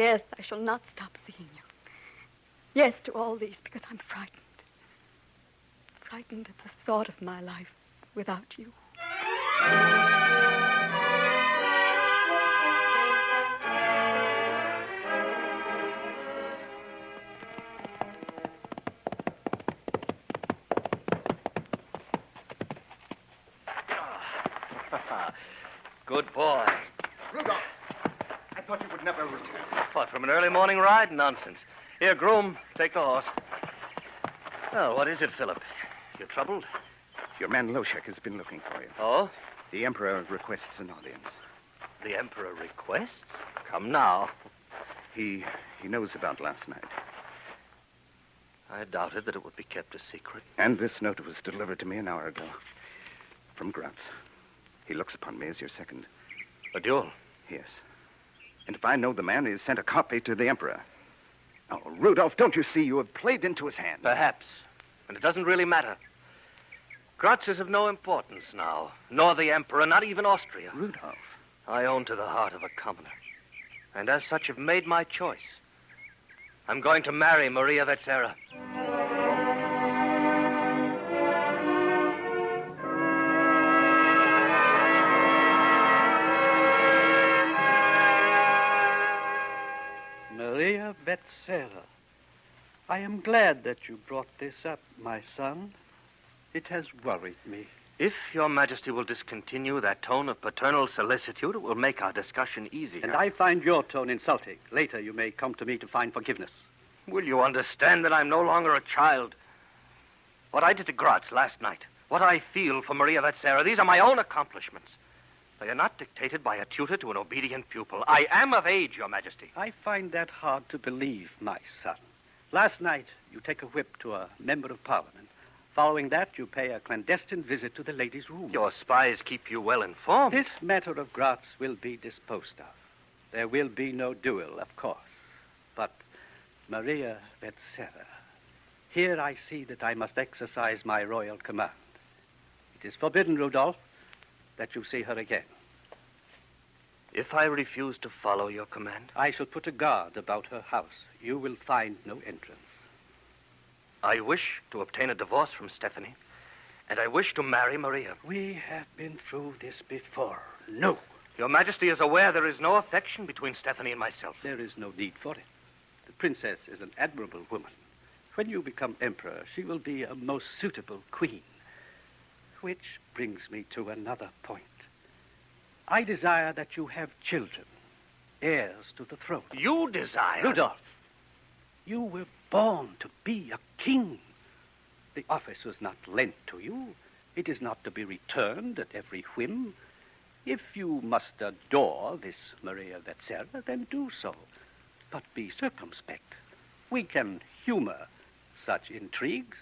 Yes, I shall not stop seeing you. Yes to all these because I'm frightened. Frightened at the thought of my life without you. Good boy. Rudolph, I thought you would never return. What, from an early morning ride? Nonsense. Here, groom, take the horse. Well, what is it, Philip? You troubled? Your man Loshek has been looking for you. Oh? The Emperor requests an audience. The Emperor requests? Come now. He knows about last night. I doubted that it would be kept a secret. And this note was delivered to me an hour ago. From Gratz. He looks upon me as your second. A duel? Yes. And if I know the man, he has sent a copy to the Emperor. Oh, Rudolph, don't you see you have played into his hand? Perhaps. And it doesn't really matter. Gratz is of no importance now. Nor the Emperor, not even Austria. Rudolph. I own to the heart of a commoner. And as such have made my choice. I'm going to marry Maria Vetsera. Maria Vetsera, I am glad that you brought this up, my son. It has worried me. If your Majesty will discontinue that tone of paternal solicitude, it will make our discussion easier. And I find your tone insulting. Later, you may come to me to find forgiveness. Will you understand that I'm no longer a child? What I did to Gratz last night, what I feel for Maria Vetsera, these are my own accomplishments. They are not dictated by a tutor to an obedient pupil. I am of age, Your Majesty. I find that hard to believe, my son. Last night, you take a whip to a member of Parliament. Following that, you pay a clandestine visit to the ladies' room. Your spies keep you well informed. This matter of Gratz will be disposed of. There will be no duel, of course. But Maria Vetsera, here I see that I must exercise my royal command. It is forbidden, Rudolph, that you see her again. If I refuse to follow your command? I shall put a guard about her house. You will find no entrance. I wish to obtain a divorce from Stephanie, and I wish to marry Maria. We have been through this before. No. Your Majesty is aware there is no affection between Stephanie and myself. There is no need for it. The princess is an admirable woman. When you become emperor, she will be a most suitable queen. Which brings me to another point. I desire that you have children, heirs to the throne. You desire? Rudolph, you were born to be a king. The office was not lent to you. It is not to be returned at every whim. If you must adore this Maria Vetzera, then do so. But be circumspect. We can humor such intrigues.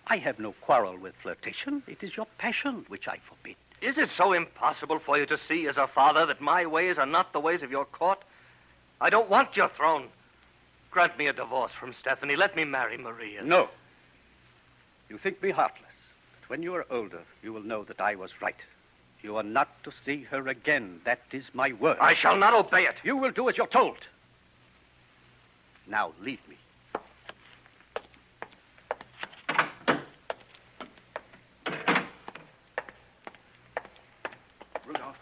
I have no quarrel with flirtation. It is your passion which I forbid. Is it so impossible for you to see as a father that my ways are not the ways of your court? I don't want your throne. Grant me a divorce from Stephanie. Let me marry Maria. No. You think me heartless. But when you are older, you will know that I was right. You are not to see her again. That is my word. I shall not obey it. You will do as you're told. Now, leave me. Rudolph.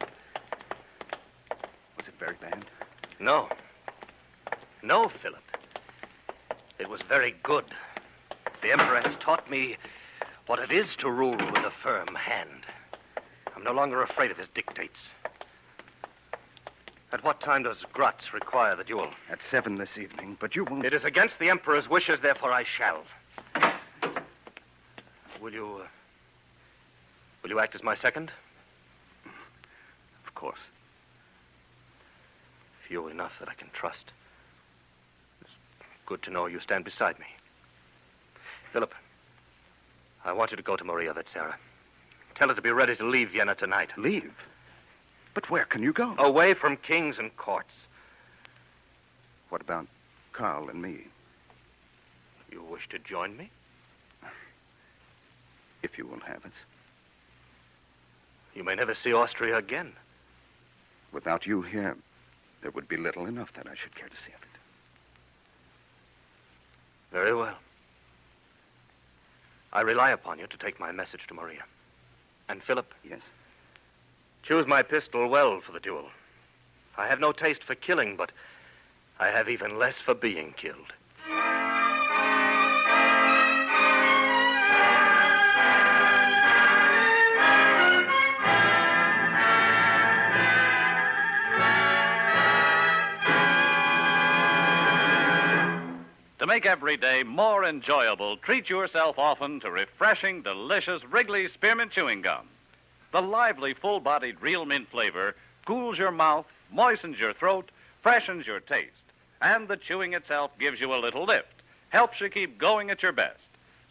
Was it very bad? No. No, Philip. It was very good. The Emperor has taught me what it is to rule with a firm hand. I'm no longer afraid of his dictates. At what time does Graz require the duel? At 7 this evening, but you won't... It is against the Emperor's wishes, therefore I shall. Will you act as my second? Of course. Few enough that I can trust. It's good to know you stand beside me. Philip, I want you to go to Maria Vetzera. Tell her to be ready to leave Vienna tonight. Leave? But where can you go? Away from kings and courts. What about Carl and me? You wish to join me? If you will have us. You may never see Austria again. Without you here, there would be little enough that I should care to see of it. Very well. I rely upon you to take my message to Maria. And Philip? Yes? Choose my pistol well for the duel. I have no taste for killing, but I have even less for being killed. To make every day more enjoyable, treat yourself often to refreshing, delicious Wrigley's Spearmint Chewing Gum. The lively, full-bodied real mint flavor cools your mouth, moistens your throat, freshens your taste. And the chewing itself gives you a little lift, helps you keep going at your best.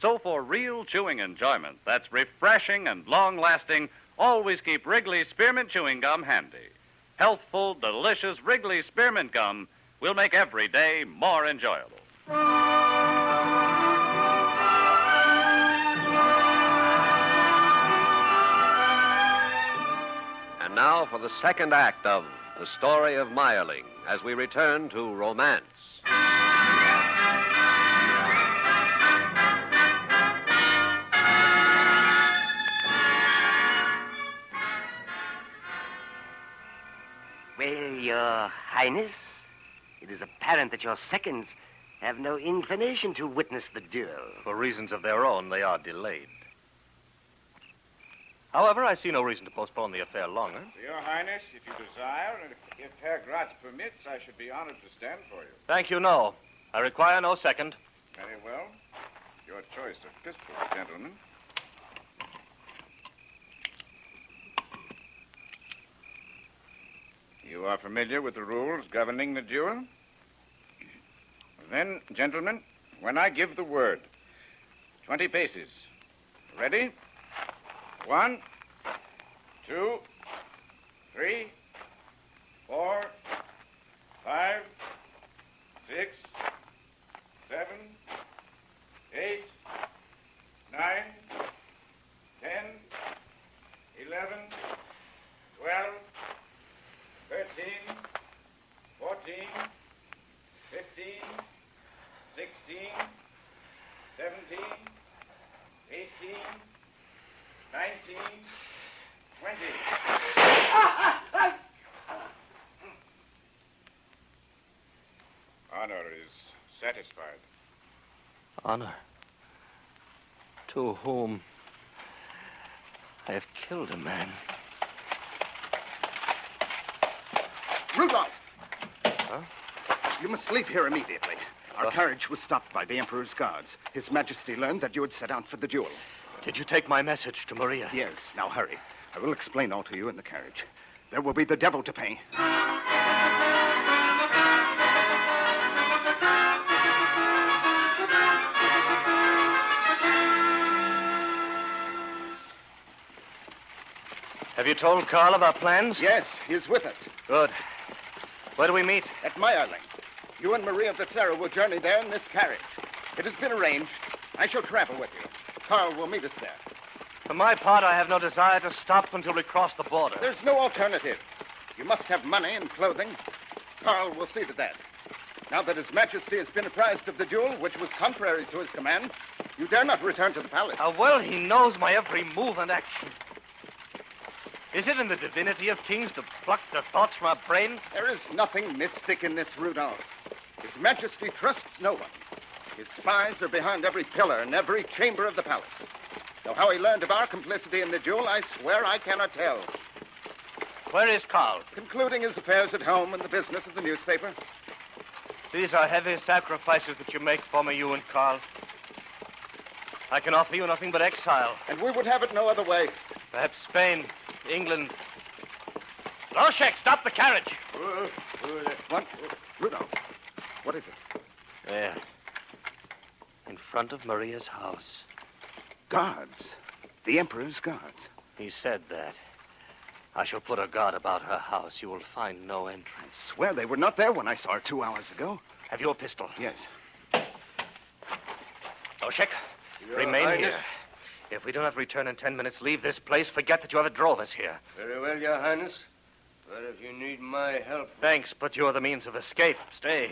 So for real chewing enjoyment that's refreshing and long-lasting, always keep Wrigley's Spearmint Chewing Gum handy. Healthful, delicious Wrigley's Spearmint Gum will make every day more enjoyable. And now for the second act of The Story of Meyerling, as we return to romance. Well, Your Highness, it is apparent that your seconds have no inclination to witness the duel. For reasons of their own, they are delayed. However, I see no reason to postpone the affair longer. Your Highness, if you desire, and if Herr Graz permits, I should be honored to stand for you. Thank you, no. I require no second. Very well. Your choice of pistols, gentlemen. You are familiar with the rules governing the duel? Then, gentlemen, when I give the word, 20 paces. Ready? 1, 2, 3, 4, 5, 6, 7, 8, 9, 10, 11, 12, 13, 14, 15, 16, 17, honor. To whom I have killed a man. Rudolph! Huh? You must leave here immediately. Our carriage was stopped by the Emperor's guards. His Majesty learned that you had set out for the duel. Did you take my message to Maria? Yes. Now hurry. I will explain all to you in the carriage. There will be the devil to pay. Have you told Carl of our plans? Yes, he is with us. Good. Where do we meet? At Meyerling. You and Maria Becerra will journey there in this carriage. It has been arranged. I shall travel with you. Carl will meet us there. For my part, I have no desire to stop until we cross the border. There's no alternative. You must have money and clothing. Carl will see to that. Now that His Majesty has been apprised of the duel, which was contrary to his command, you dare not return to the palace. How well he knows my every move and action. Is it in the divinity of kings to pluck the thoughts from our brain? There is nothing mystic in this, Rudolph. His Majesty trusts no one. His spies are behind every pillar and every chamber of the palace. Though how he learned of our complicity in the duel, I swear I cannot tell. Where is Carl? Concluding his affairs at home and the business of the newspaper. These are heavy sacrifices that you make for me, you and Carl. I can offer you nothing but exile. And we would have it no other way. Perhaps Spain, England. Loshek, stop the carriage. What? Rudolph, what is it? There. In front of Maria's house. Guards. The Emperor's guards. He said that. I shall put a guard about her house. You will find no entrance. I swear they were not there when I saw her 2 hours ago. Have you a pistol? Yes. Loshek, remain here. If we do not return in 10 minutes, leave this place. Forget that you ever drove us here. Very well, Your Highness. But if you need my help... Thanks, but you're the means of escape. Stay.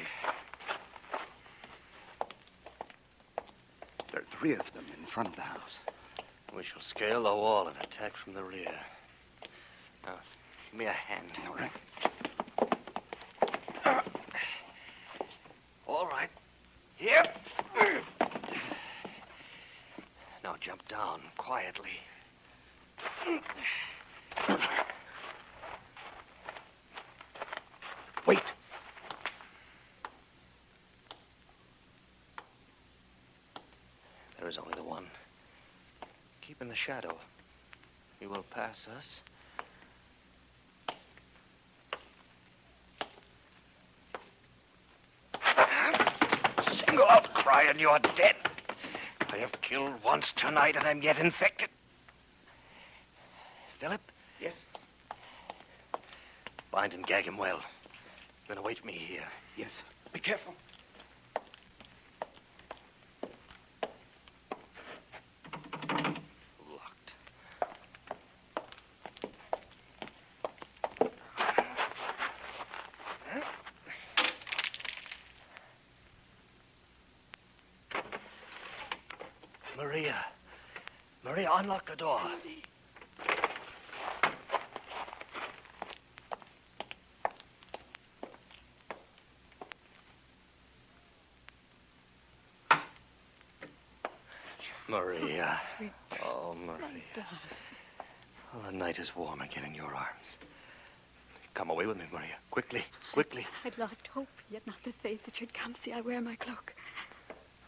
There are 3 of them in front of the house. We shall scale the wall and attack from the rear. Now, give me a hand. All right. All right. Here. Now jump down quietly. Wait. There is only the one. Keep in the shadow. He will pass us. Single out crying you're dead. I have killed once tonight, and I'm yet infected. Philip? Yes? Bind and gag him well. Then await me here. Yes. Be careful. Locked. Maria. Maria, unlock the door. Maria. Oh, Maria. Oh, the night is warm again in your arms. Come away with me, Maria. Quickly, quickly. I'd lost hope, yet not the faith that you'd come. See, I wear my cloak.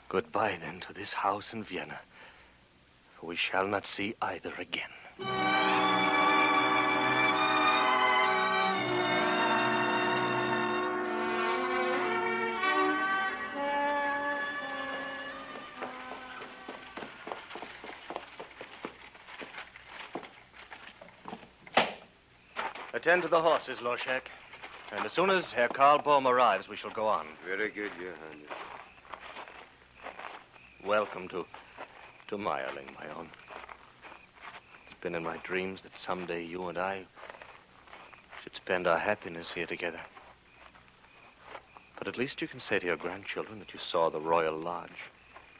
Goodbye, then, to this house in Vienna. For we shall not see either again. Attend to the horses, Loshek. And as soon as Herr Karl Bohm arrives, we shall go on. Very good, Your Highness. Welcome to Meyerling, my own. It's been in my dreams that someday you and I should spend our happiness here together. But at least you can say to your grandchildren that you saw the Royal Lodge.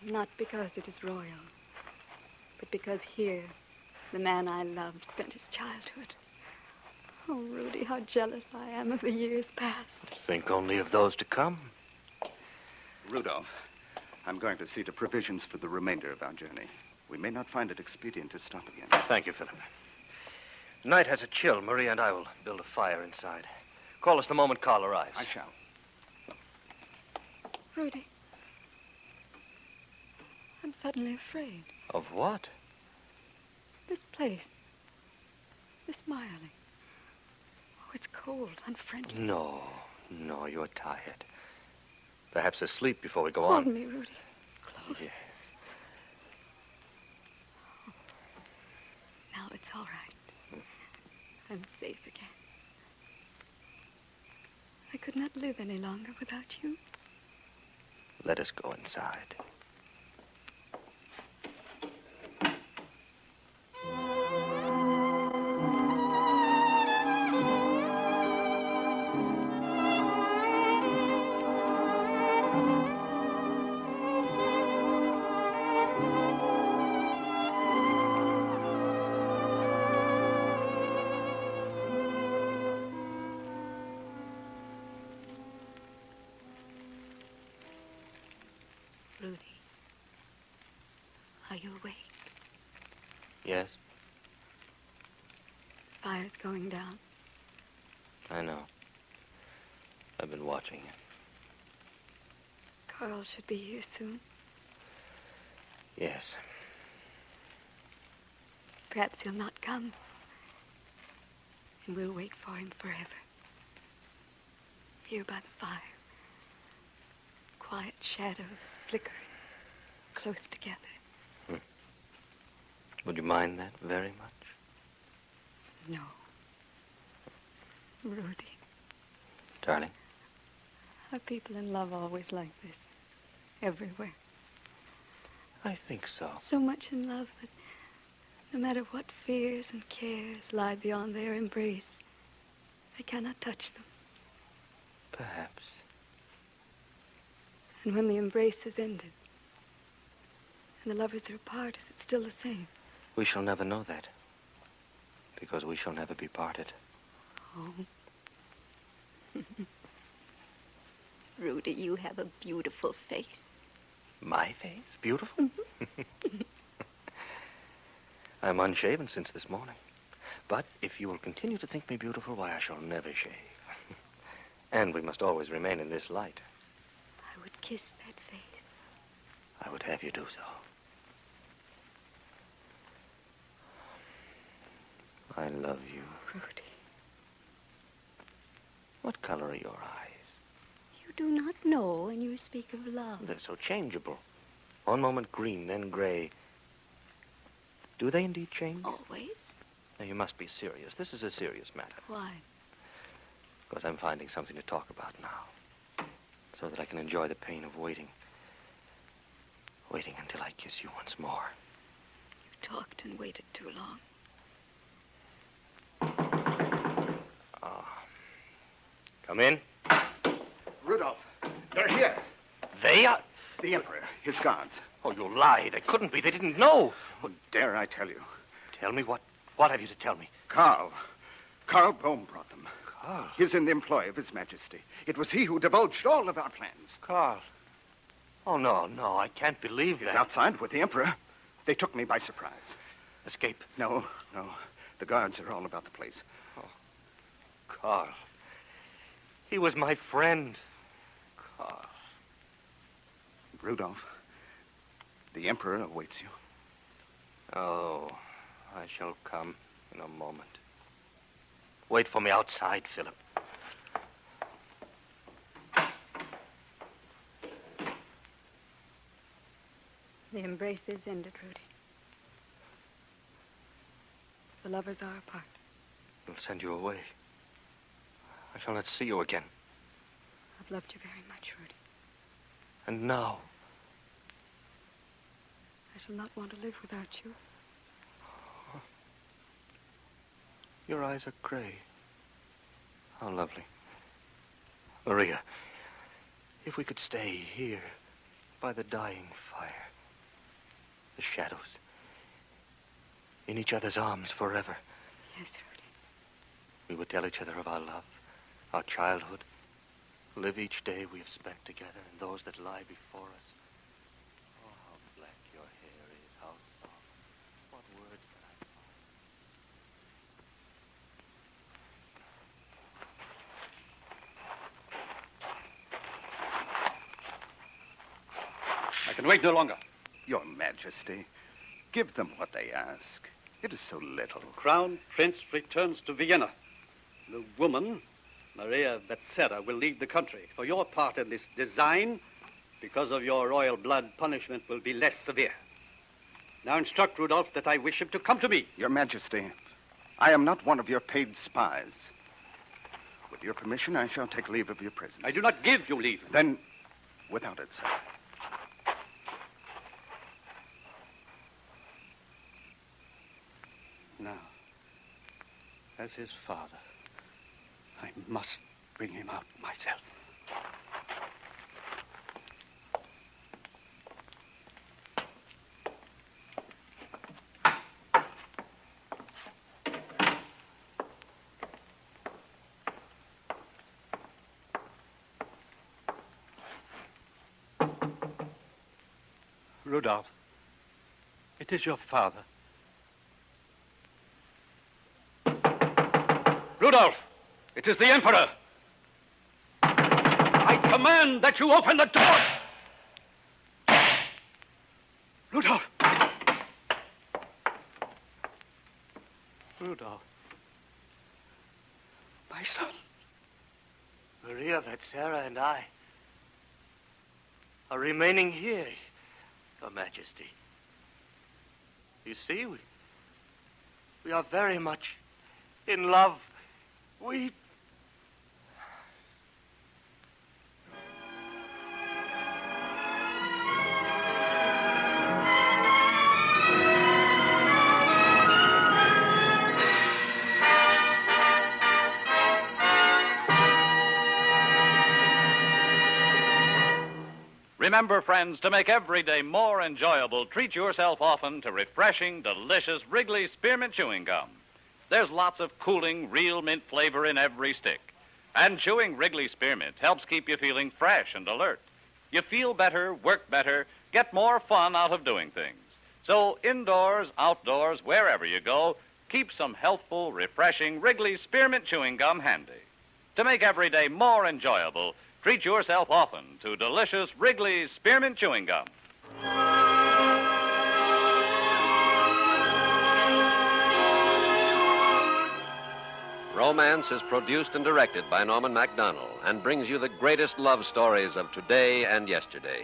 Not because it is royal, but because here, the man I loved spent his childhood. Oh, Rudy, how jealous I am of the years past. Think only of those to come. Rudolph, I'm going to see to provisions for the remainder of our journey. We may not find it expedient to stop again. Thank you, Philip. The night has a chill. Maria and I will build a fire inside. Call us the moment Carl arrives. I shall. Rudy, I'm suddenly afraid. Of what? This place. This Miley. Oh, it's cold, unfriendly. No, you're tired. Perhaps asleep before we go Hold on. me, Rudy. Close. Yes. Now it's all right. I'm safe again. I could not live any longer without you. Let us go inside. Rudy, are you awake? Yes, The fire's going down. I know. I've been watching you. Carl should be here soon. Yes. Perhaps he'll not come. And we'll wait for him forever. Here by the fire. Quiet shadows flickering. Close together. Would you mind that very much? No. Rudy, Darling? are people in love always like this? Everywhere. I think so. So much in love that no matter what fears and cares lie beyond their embrace, I cannot touch them. Perhaps. And when the embrace is ended, and the lovers are apart, is it still the same? We shall never know that. Because we shall never be parted. Oh. Rudy, you have a beautiful face. My face? Beautiful? I'm unshaven since this morning. But if you will continue to think me beautiful, why, I shall never shave. And we must always remain in this light. I would kiss that face. I would have you do so. I love you. Rudy. What color are your eyes? You do not know when you speak of love. They're so changeable. One moment green, then gray. Do they indeed change? Always? Now, you must be serious. This is a serious matter. Why? Because I'm finding something to talk about now. So that I can enjoy the pain of waiting. Waiting until I kiss you once more. You talked and waited too long. Come in. Rudolph, they're here. They are? The Emperor, his guards. Oh, you lie. They couldn't be. They didn't know. What dare I tell you? Tell me what? What have you to tell me? Carl Bohm brought them. Carl? He's in the employ of His Majesty. It was he who divulged all of our plans. Carl. Oh, no, I can't believe He's that. outside with the Emperor. They took me by surprise. Escape? No. The guards are all about the place. Oh, Carl. He was my friend. Carl. Rudolph, the Emperor awaits you. Oh, I shall come in a moment. Wait for me outside, Philip. The embrace is ended, Rudy. The lovers are apart. We'll send you away. I shall not see you again. I've loved you very much, Rudy. And now? I shall not want to live without you. Your eyes are gray. How lovely. Maria, if we could stay here by the dying fire, the shadows, in each other's arms forever. Yes, Rudy. We would tell each other of our love, our childhood, live each day we have spent together and those that lie before us. can wait no longer. Your Majesty, give them what they ask. It is so little. Crown Prince returns to Vienna. The woman, Maria Becerra, will leave the country. For your part in this design, because of your royal blood, punishment will be less severe. Now instruct Rudolph that I wish him to come to me. Your Majesty, I am not one of your paid spies. With your permission, I shall take leave of your presence. I do not give you leave. Then, without it, sir. Now, as his father, I must bring him out myself. Rudolph, it is your father. Rudolph, it is the Emperor. I command that you open the door. Rudolph. Rudolph. My son. Maria Becerra and I are remaining here, Your Majesty. You see, we are very much in love. We... Remember, friends, to make every day more enjoyable, treat yourself often to refreshing, delicious Wrigley Spearmint Chewing Gum. There's lots of cooling, real mint flavor in every stick. And chewing Wrigley Spearmint helps keep you feeling fresh and alert. You feel better, work better, get more fun out of doing things. So indoors, outdoors, wherever you go, keep some healthful, refreshing Wrigley Spearmint Chewing Gum handy. To make every day more enjoyable, treat yourself often to delicious Wrigley Spearmint Chewing Gum. Romance is produced and directed by Norman MacDonald and brings you the greatest love stories of today and yesterday.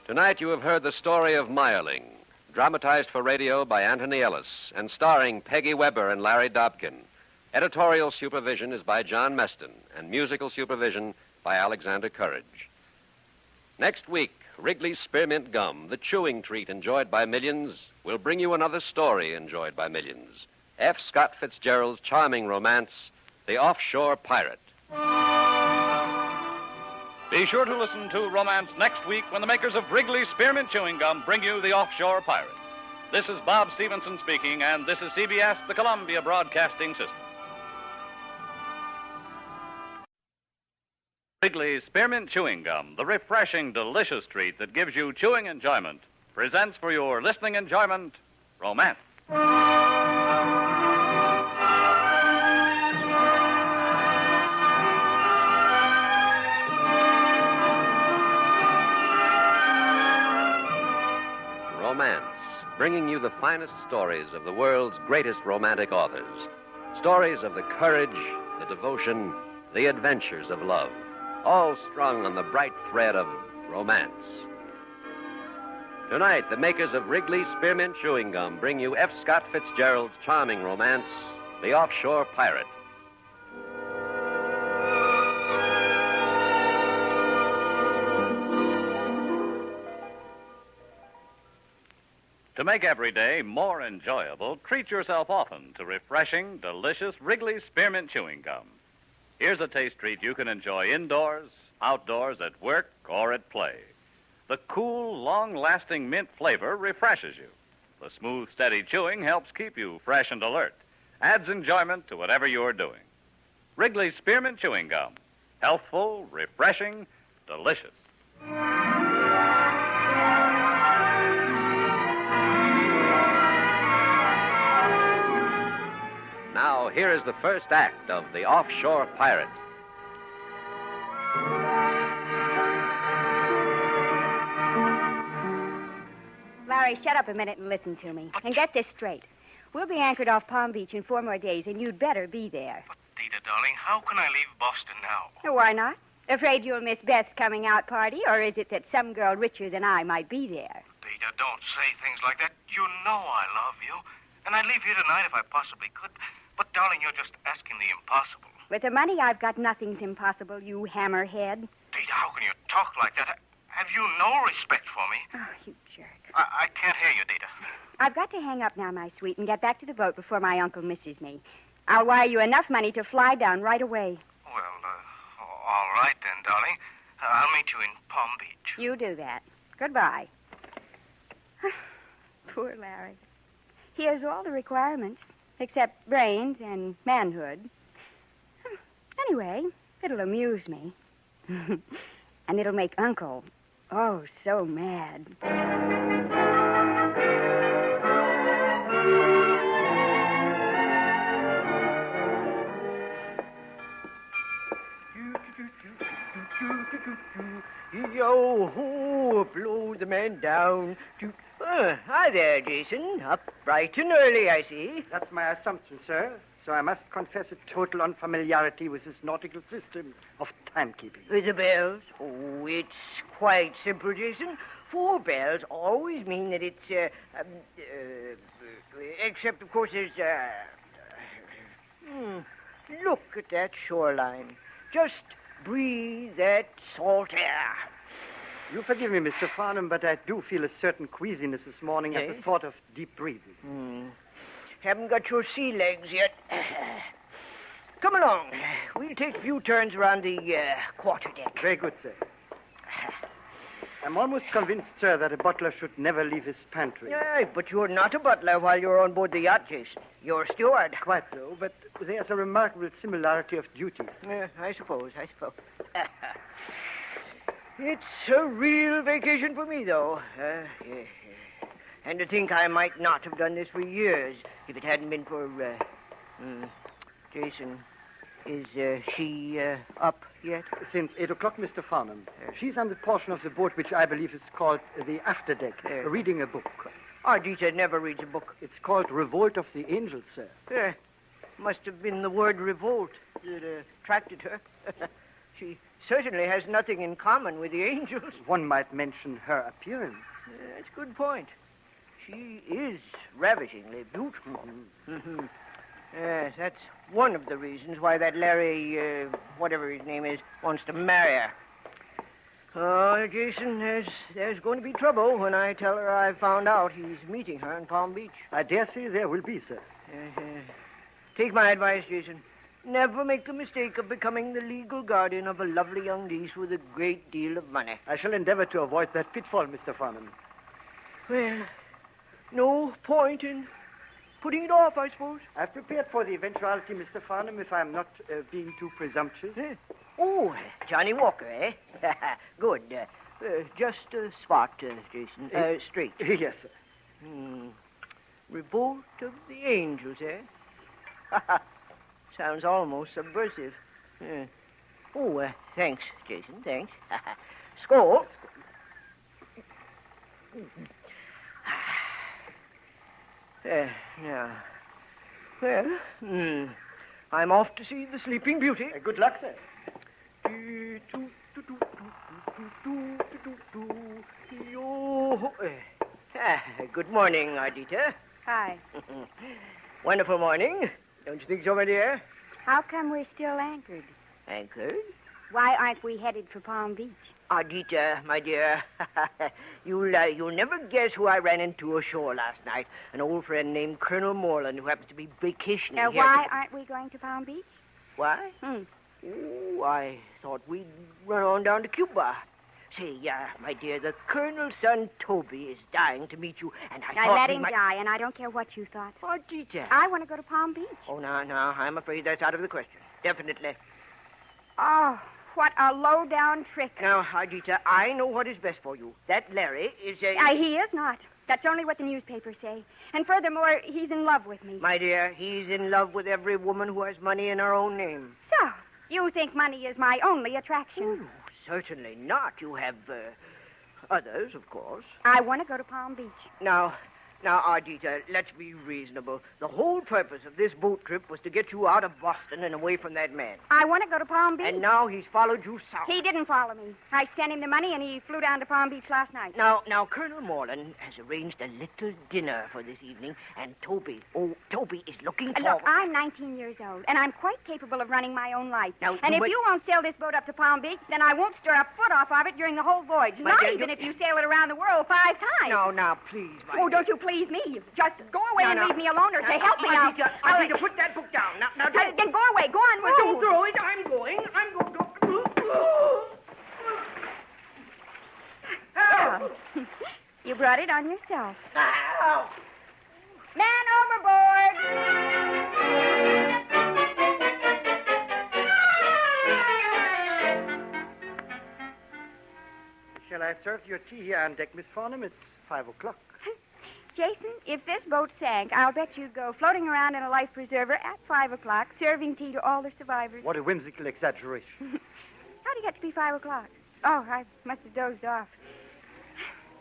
Tonight you have heard the story of Meyerling, dramatized for radio by Anthony Ellis and starring Peggy Weber and Larry Dobkin. Editorial supervision is by John Meston and musical supervision by Alexander Courage. Next week, Wrigley's Spearmint Gum, the chewing treat enjoyed by millions, will bring you another story enjoyed by millions. F. Scott Fitzgerald's charming romance, The Offshore Pirate. Be sure to listen to Romance next week when the makers of Wrigley Spearmint Chewing Gum bring you The Offshore Pirate. This is Bob Stevenson speaking, and this is CBS, the Columbia Broadcasting System. Wrigley Spearmint Chewing Gum, the refreshing, delicious treat that gives you chewing enjoyment, presents for your listening enjoyment, Romance. Romance, bringing you the finest stories of the world's greatest romantic authors. Stories of the courage, the devotion, the adventures of love, all strung on the bright thread of romance. Tonight, the makers of Wrigley Spearmint Chewing Gum bring you F. Scott Fitzgerald's charming romance, The Offshore Pirate. To make every day more enjoyable, treat yourself often to refreshing, delicious Wrigley Spearmint Chewing Gum. Here's a taste treat you can enjoy indoors, outdoors, at work, or at play. The cool, long-lasting mint flavor refreshes you. The smooth, steady chewing helps keep you fresh and alert. Adds enjoyment to whatever you're doing. Wrigley Spearmint Chewing Gum. Healthful, refreshing, delicious. Now, here is the first act of The Offshore Pirate. Larry, shut up a minute and listen to me. And get this straight. We'll be anchored off Palm Beach in 4 more days, and you'd better be there. Dita, darling, how can I leave Boston now? Why not? Afraid you'll miss Beth's coming out party, or is it that some girl richer than I might be there? Dita, don't say things like that. You know I love you. And I'd leave here tonight if I possibly could. But, darling, you're just asking the impossible. With the money I've got, nothing's impossible, you hammerhead. Dita, how can you talk like that? Have you no respect for me? Oh, you jerk. I can't hear you, Dita. I've got to hang up now, my sweet, and get back to the boat before my uncle misses me. I'll wire you enough money to fly down right away. Well, all right then, darling. I'll meet you in Palm Beach. You do that. Goodbye. Poor Larry. He has all the requirements, except brains and manhood. Anyway, it'll amuse me. And it'll make Uncle, oh, so mad. Yo-ho, blow the man down. Hi there, Jason. Up bright and early, I see. That's my assumption, sir. So I must confess a total unfamiliarity with this nautical system of timekeeping. With the bells? Oh, it's quite simple, Jason. 4 bells always mean that it's, except, of course, there's, look at that shoreline. Just breathe that salt air. You forgive me, Mr. Farnham, but I do feel a certain queasiness this morning at the thought of deep breathing. Haven't got your sea legs yet. Come along. We'll take a few turns around the quarterdeck. Very good, sir. I'm almost convinced, sir, that a butler should never leave his pantry. Yeah, but you're not a butler while you're on board the yacht, Jason. You're a steward. Quite so, but there's a remarkable similarity of duty. Yeah, I suppose. It's a real vacation for me, though. And to think I might not have done this for years if it hadn't been for, Jason. Is she up yet? Since 8 o'clock, Mr. Farnham. She's on the portion of the boat which I believe is called the afterdeck, reading a book. Ardita never reads a book. It's called Revolt of the Angels, sir. Must have been the word revolt that attracted her. She certainly has nothing in common with the angels. One might mention her appearance. That's a good point. She is ravishingly beautiful. Yes, that's one of the reasons why that Larry, whatever his name is, wants to marry her. Oh, Jason, there's going to be trouble when I tell her I've found out he's meeting her in Palm Beach. I dare say there will be, sir. Take my advice, Jason. Never make the mistake of becoming the legal guardian of a lovely young niece with a great deal of money. I shall endeavor to avoid that pitfall, Mr. Farnham. Well, no point in putting it off, I suppose. I've prepared for the eventuality, Mr. Farnham, if I'm not being too presumptuous. Oh, Johnny Walker, eh? Good. Just a spot, Jason. Straight. Yes, sir. Revolt of the Angels, eh? Sounds almost subversive. Oh, thanks, Jason, thanks. Skål. Now, well, I'm off to see the Sleeping Beauty. Good luck, sir. Good morning, Ardita. Hi. Wonderful morning. Don't you think so, my dear? How come we're still anchored? Anchored? Why aren't we headed for Palm Beach? Ardita, my dear, you'll never guess who I ran into ashore last night. An old friend named Colonel Morland, who happens to be vacationing here. Why aren't we going to Palm Beach? Why? Oh, I thought we'd run on down to Cuba. Say, my dear, the Colonel's son, Toby, is dying to meet you, and I thought let him die, and I don't care what you thought. Ardita. I want to go to Palm Beach. Oh, no, I'm afraid that's out of the question. Definitely. Oh, what a low-down trick. Now, Ardita, I know what is best for you. That Larry is a... He is not. That's only what the newspapers say. And furthermore, he's in love with me. My dear, he's in love with every woman who has money in her own name. others, of course. I want to go to Palm Beach. Now, Ardita, let's be reasonable. The whole purpose of this boat trip was to get you out of Boston and away from that man. I want to go to Palm Beach. And now he's followed you south. He didn't follow me. I sent him the money, and he flew down to Palm Beach last night. Now, Colonel Morland has arranged a little dinner for this evening, and Toby is looking forward. Look, I'm 19 years old, and I'm quite capable of running my own life. Now, and if you won't sail this boat up to Palm Beach, then I won't stir a foot off of it during the whole voyage. But Not even if you sail it around the world 5 times. Now, please, my Oh, dear. don't you please me. Just go away and leave me alone, or say, help me out. Ardita, put that book down. Now, don't. Then go away. Go on, Well, don't move. throw it. I'm going. Oh. You brought it on yourself. Ow. Man overboard! Shall I serve your tea here on deck, Miss Farnham? It's 5 o'clock. Jason, if this boat sank, I'll bet you'd go floating around in a life preserver at 5 o'clock, serving tea to all the survivors. What a whimsical exaggeration. How'd you get to be 5 o'clock? Oh, I must have dozed off.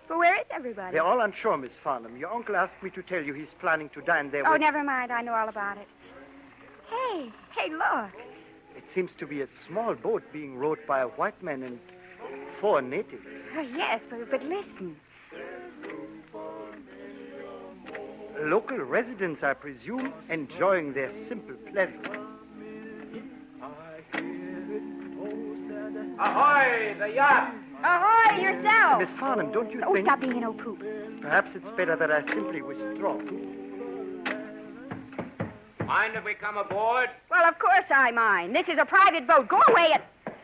But where is everybody? They're all on shore, Miss Farnham. Your uncle asked me to tell you he's planning to dine there Oh, with... never mind. I know all about it. Hey, look. It seems to be a small boat being rowed by a white man and 4 natives. Oh, yes, but listen. Local residents, I presume, enjoying their simple pleasures. Ahoy, the yacht! Ahoy, yourself! Miss Farnham, don't you Oh, think... stop being an old poop. Perhaps it's better that I simply withdraw. Mind if we come aboard? Well, of course I mind. This is a private boat. Go away and...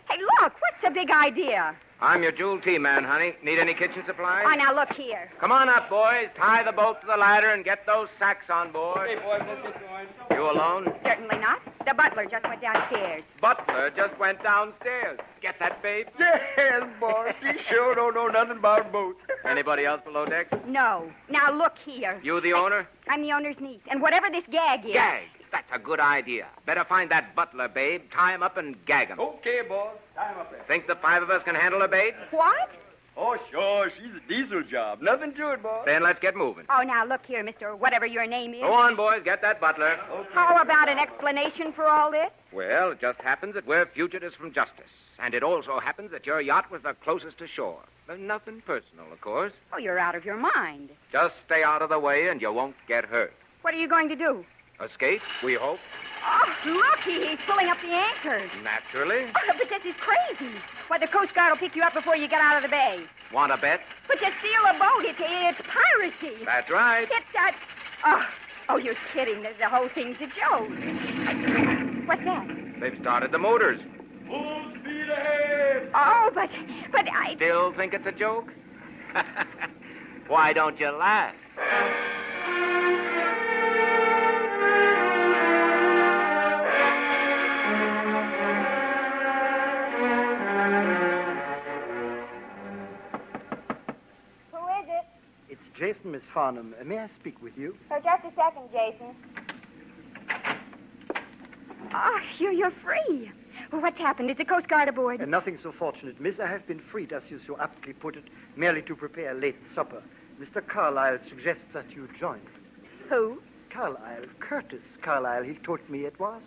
Hey, look, what's the big idea? I'm your jewel tea man, honey. Need any kitchen supplies? Oh, now look here. Come on up, boys. Tie the boat to the ladder and get those sacks on board. Hey, boys, let's get going. You alone? Certainly not. The butler just went downstairs. Butler just went downstairs. Get that, babe? Yes, boss. He sure don't know nothing about boats. Anybody else below deck? No. Now look here. You the owner? I'm the owner's niece. And whatever this gag is... Gag. That's a good idea. Better find that butler, babe. Tie him up and gag him. Okay, boss. Time up there. Think the 5 of us can handle a bait? What? Oh, sure. She's a diesel job. Nothing to it, boss. Then let's get moving. Oh, now look here, Mr. Whatever your name is. Go on, boys. Get that butler. How about an explanation for all this? Well, it just happens that we're fugitives from justice. And it also happens that your yacht was the closest to shore. There's nothing personal, of course. Oh, you're out of your mind. Just stay out of the way and you won't get hurt. What are you going to do? Escape, we hope. Oh, look, he's pulling up the anchors. Naturally. Oh, but this is crazy. Why, the Coast Guard will pick you up before you get out of the bay. Want a bet? But you steal a boat. It's piracy. That's right. It's Oh, you're kidding. The whole thing's a joke. What's that? They've started the motors. Full speed ahead. Oh, but I... Still think it's a joke? Why don't you laugh? Jason, Miss Farnham, may I speak with you? For just a second, Jason. Oh, you're free. Well, what's happened? Is the Coast Guard aboard? Nothing so fortunate, miss. I have been freed, as you so aptly put it, merely to prepare a late supper. Mr. Carlyle suggests that you join. Who? Carlyle. Curtis Carlyle, he told me it was.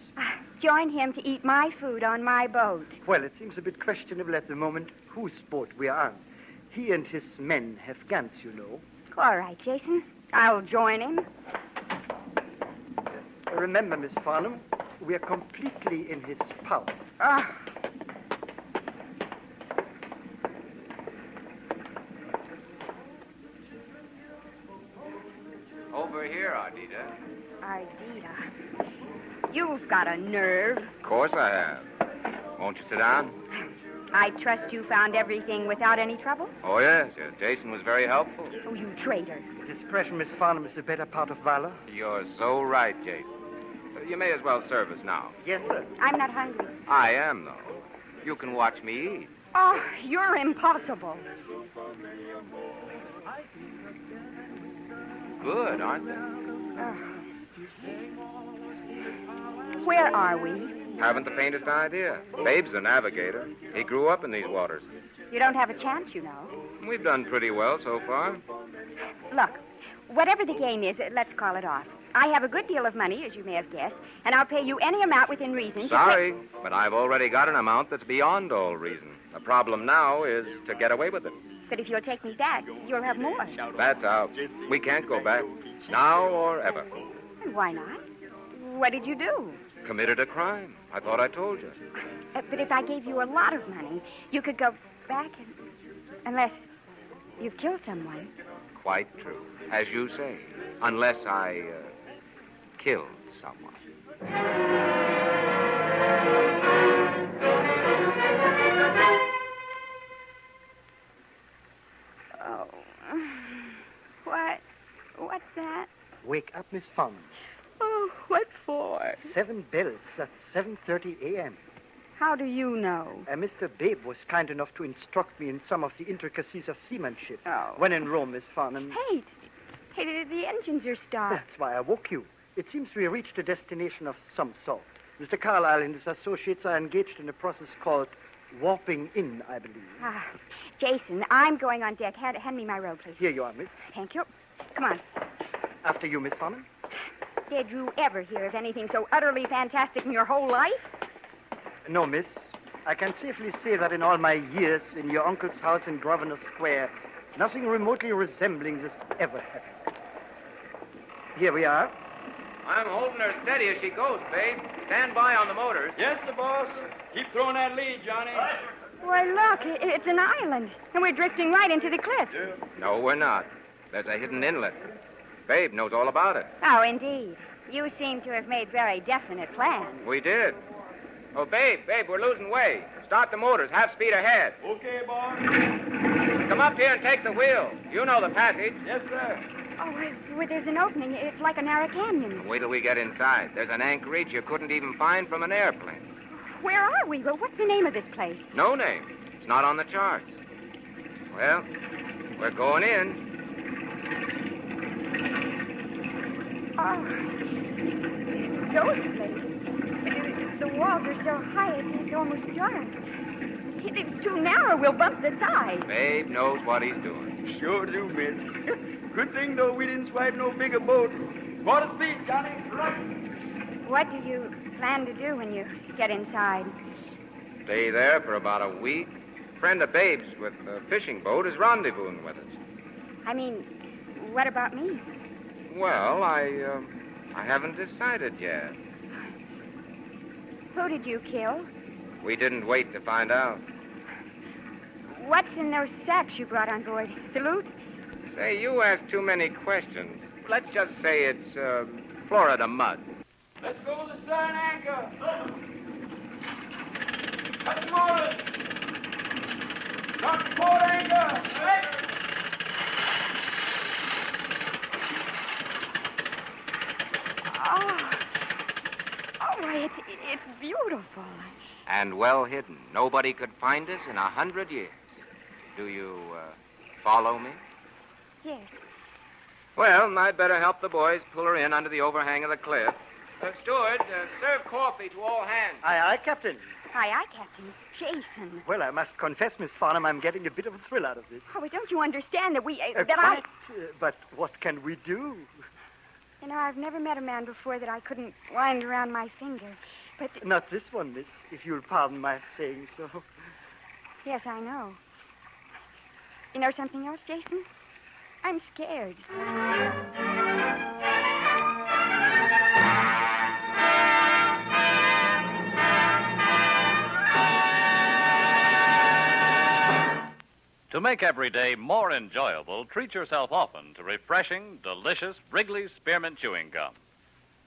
Join him to eat my food on my boat. Well, it seems a bit questionable at the moment whose boat we are on. He and his men have guns, you know. All right, Jason. I'll join him. Remember, Miss Farnham, we are completely in his power. Over here, Ardita. Ardita. You've got a nerve. Of course I have. Won't you sit down? I trust you found everything without any trouble? Oh, yes. Jason was very helpful. Oh, you traitor. Discretion, Miss Farnham, is the better part of valor. You're so right, Jason. You may as well serve us now. Yes, sir. I'm not hungry. I am, though. You can watch me eat. Oh, you're impossible. Good, aren't they? Where are we? Haven't the faintest idea. Babe's a navigator. He grew up in these waters. You don't have a chance, you know. We've done pretty well so far. Look, whatever the game is, let's call it off. I have a good deal of money, as you may have guessed, and I'll pay you any amount within reason. Sorry, but I've already got an amount that's beyond all reason. The problem now is to get away with it. But if you'll take me back, you'll have more. That's out. We can't go back. Now or ever. And why not? What did you do? Committed a crime. I thought I told you. But if I gave you a lot of money, you could go back unless you've killed someone. Quite true. As you say. Unless I killed someone. Oh. What's that? Wake up, Miss Farnham. Oh, what for? 7 bells at 7:30 a.m. How do you know? Mr. Babe was kind enough to instruct me in some of the intricacies of seamanship. Oh. When in Rome, Miss Farnham. Hey, the engines are stopped. That's why I woke you. It seems we reached a destination of some sort. Mr. Carlyle and his associates are engaged in a process called warping in, I believe. Jason, I'm going on deck. Hand me my robe, please. Here you are, miss. Thank you. Come on. After you, Miss Farnham. Did you ever hear of anything so utterly fantastic in your whole life? No, miss. I can safely say that in all my years in your uncle's house in Grosvenor Square, nothing remotely resembling this ever happened. Here we are. I'm holding her steady as she goes, babe. Stand by on the motors. Yes, sir, boss. Keep throwing that lead, Johnny. Why, look, it's an island, and we're drifting right into the cliff. No, we're not. There's a hidden inlet. Babe knows all about it. Oh, indeed. You seem to have made very definite plans. We did. Oh, babe, we're losing way. Start the motors. Half speed ahead. Okay, boss. Come up here and take the wheel. You know the passage. Yes, sir. Oh, there's an opening. It's like a narrow canyon. Wait till we get inside. There's an anchorage you couldn't even find from an airplane. Where are we? Well, what's the name of this place? No name. It's not on the charts. Well, we're going in. Oh, those places. The walls are so high, it's almost dark. If it's too narrow, we'll bump the side. Babe knows what he's doing. Sure do, miss. Good thing, though, we didn't swipe no bigger boat. Quarter speed, Johnny. Right. What do you plan to do when you get inside? Stay there for about a week. A friend of Babe's with a fishing boat is rendezvousing with us. I mean, what about me? Well, I haven't decided yet. Who did you kill? We didn't wait to find out. What's in those sacks you brought on board? The loot? Say, you ask too many questions. Let's just say it's Florida mud. Let's go to the stern anchor. Cut the motors. Drop the port anchor. Right. It's beautiful. And well hidden. Nobody could find us in 100 years. Do you follow me? Yes. Well, I'd better help the boys pull her in under the overhang of the cliff. Steward, serve coffee to all hands. Aye, Captain. Aye, Captain. Jason. Well, I must confess, Miss Farnham, I'm getting a bit of a thrill out of this. Oh, but don't you understand that But what can we do? You know, I've never met a man before that I couldn't wind around my finger. But... Not this one, miss, if you'll pardon my saying so. Yes, I know. You know something else, Jason? I'm scared. To make every day more enjoyable, treat yourself often to refreshing, delicious Wrigley's Spearmint Chewing Gum.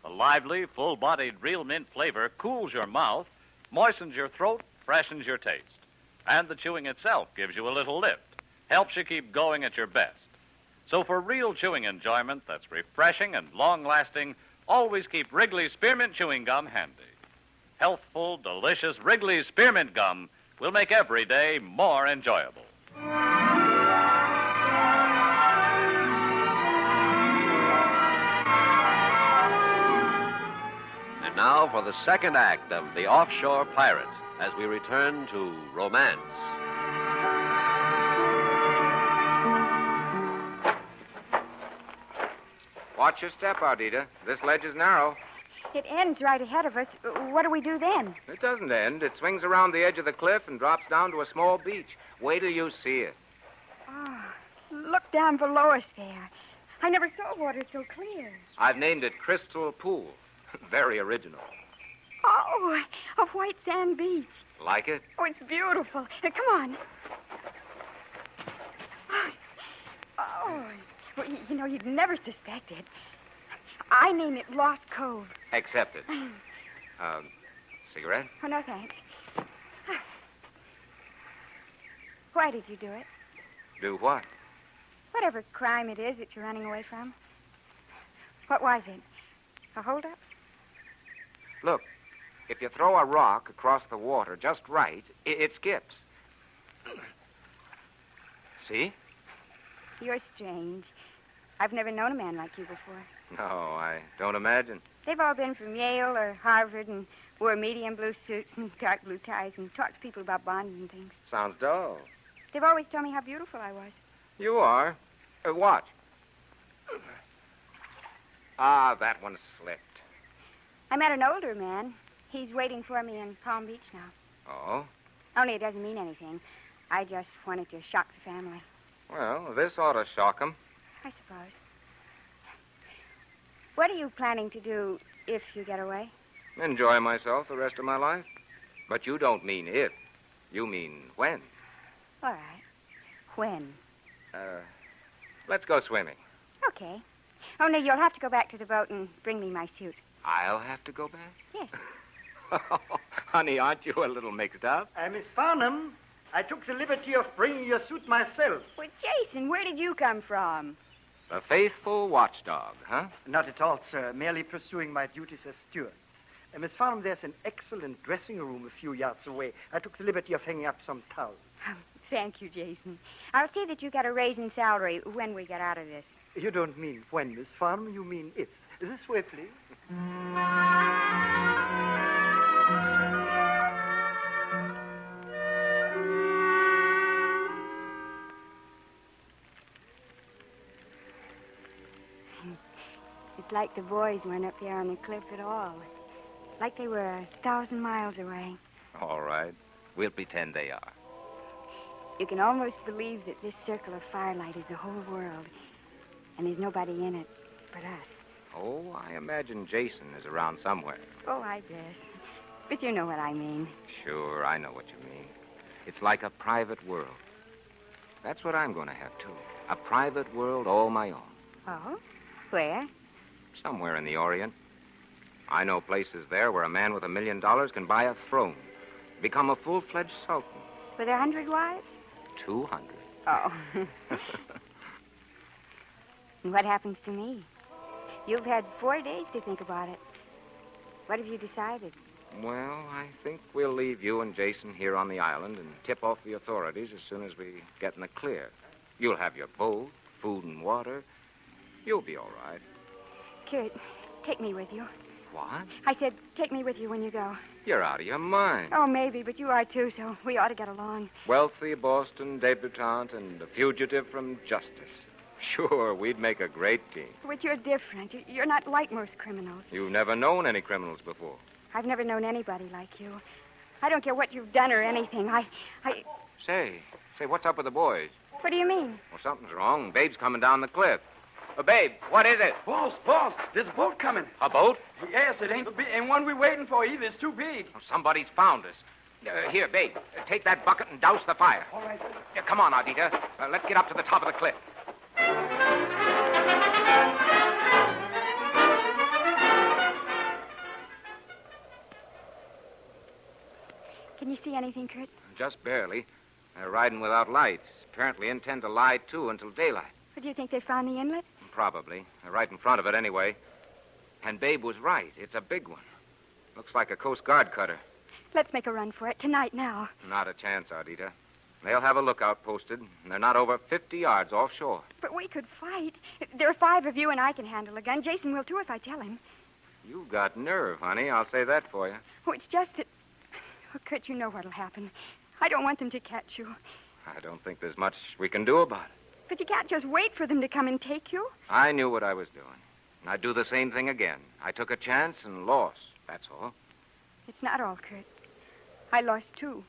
The lively, full-bodied real mint flavor cools your mouth, moistens your throat, freshens your taste. And the chewing itself gives you a little lift, helps you keep going at your best. So for real chewing enjoyment that's refreshing and long-lasting, always keep Wrigley's Spearmint Chewing Gum handy. Healthful, delicious Wrigley's Spearmint Gum will make every day more enjoyable. And now for the second act of The Offshore Pirate, as we return to romance. Watch your step, Ardita. This ledge is narrow. It ends right ahead of us. What do we do then? It doesn't end. It swings around the edge of the cliff and drops down to a small beach. Wait till you see it. Oh, look down below us there. I never saw water so clear. I've named it Crystal Pool. Very original. Oh, a white sand beach. Like it? Oh, it's beautiful. Come on. Oh, well, you know, you'd never suspect it. I name it Lost Cove. Accepted. Cigarette? Oh, no, thanks. Why did you do it? Do what? Whatever crime it is that you're running away from. What was it? A holdup? Look, if you throw a rock across the water just right, it skips. See? You're strange. I've never known a man like you before. No, I don't imagine. They've all been from Yale or Harvard and wore medium blue suits and dark blue ties and talked to people about bonds and things. Sounds dull. They've always told me how beautiful I was. You are. Watch. Ah, that one slipped. I met an older man. He's waiting for me in Palm Beach now. Oh? Only it doesn't mean anything. I just wanted to shock the family. Well, this ought to shock 'em. I suppose. What are you planning to do if you get away? Enjoy myself the rest of my life. But you don't mean if. You mean when. All right. When? Let's go swimming. Okay. Only you'll have to go back to the boat and bring me my suit. I'll have to go back? Yes. Honey, aren't you a little mixed up? Miss Farnham, I took the liberty of bringing your suit myself. Well, Jason, where did you come from? The faithful watchdog, huh? Not at all, sir. Merely pursuing my duties as steward. Miss Farnham, there's an excellent dressing room a few yards away. I took the liberty of hanging up some towels. Oh, thank you, Jason. I'll see that you get a raise in salary when we get out of this. You don't mean when, Miss Farnham. You mean if. This way, please. It's like the boys weren't up there on the cliff at all. Like they were 1,000 miles away. All right. We'll pretend they are. You can almost believe that this circle of firelight is the whole world. And there's nobody in it but us. Oh, I imagine Jason is around somewhere. Oh, I guess. But you know what I mean. Sure, I know what you mean. It's like a private world. That's what I'm going to have, too. A private world all my own. Oh? Where? Somewhere in the Orient. I know places there where a man with $1 million can buy a throne, become a full-fledged sultan. With 100 wives? 200. Oh. And what happens to me? You've had 4 days to think about it. What have you decided? Well, I think we'll leave you and Jason here on the island and tip off the authorities as soon as we get in the clear. You'll have your boat, food and water. You'll be all right. Kurt, take me with you. What? I said, take me with you when you go. You're out of your mind. Oh, maybe, but you are too, so we ought to get along. Wealthy Boston debutante and a fugitive from justice. Sure, we'd make a great team. But you're different. You're not like most criminals. You've never known any criminals before. I've never known anybody like you. I don't care what you've done or anything. Say, what's up with the boys? What do you mean? Well, something's wrong. Babe's coming down the cliff. Babe, what is it? Boss, there's a boat coming. A boat? Yes, it ain't one we're waiting for either. It's too big. Oh, somebody's found us. Here, Babe, take that bucket and douse the fire. All right, sir. Come on, Ardita. Let's get up to the top of the cliff. Can you see anything, Kurt? Just barely. They're riding without lights. Apparently intend to lie, too, until daylight. But do you think they found the inlet? Probably. They're right in front of it anyway. And Babe was right. It's a big one. Looks like a Coast Guard cutter. Let's make a run for it tonight now. Not a chance, Ardita. They'll have a lookout posted, and they're not over 50 yards offshore. But we could fight. There are 5 of you, and I can handle a gun. Jason will, too, if I tell him. You've got nerve, honey. I'll say that for you. Oh, it's just that... Oh, Kurt, you know what'll happen. I don't want them to catch you. I don't think there's much we can do about it. But you can't just wait for them to come and take you. I knew what I was doing. And I'd do the same thing again. I took a chance and lost. That's all. It's not all, Kurt. I lost, too.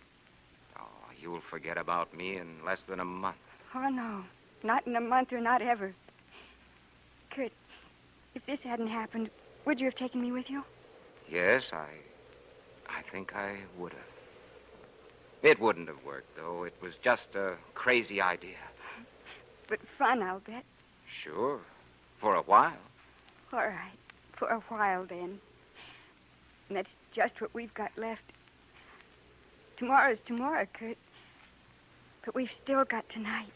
Oh, you'll forget about me in less than a month. Oh, no. Not in a month or not ever. Kurt, if this hadn't happened, would you have taken me with you? Yes, I think I would have. It wouldn't have worked, though. It was just a crazy idea. But fun, I'll bet. Sure. For a while. All right. For a while, then. And that's just what we've got left. Tomorrow's tomorrow, Kurt. But we've still got tonight.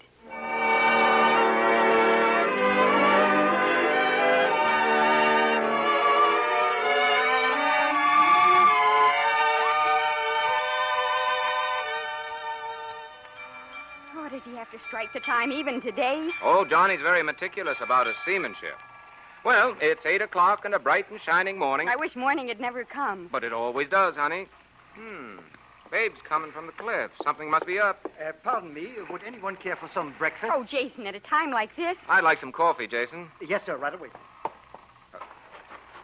Oh, does he have to strike the time even today? Oh, Johnny's very meticulous about his seamanship. Well, it's 8 o'clock and a bright and shining morning. I wish morning had never come. But it always does, honey. Babe's coming from the cliff. Something must be up. Pardon me. Would anyone care for some breakfast? Oh, Jason, at a time like this? I'd like some coffee, Jason. Yes, sir, right away.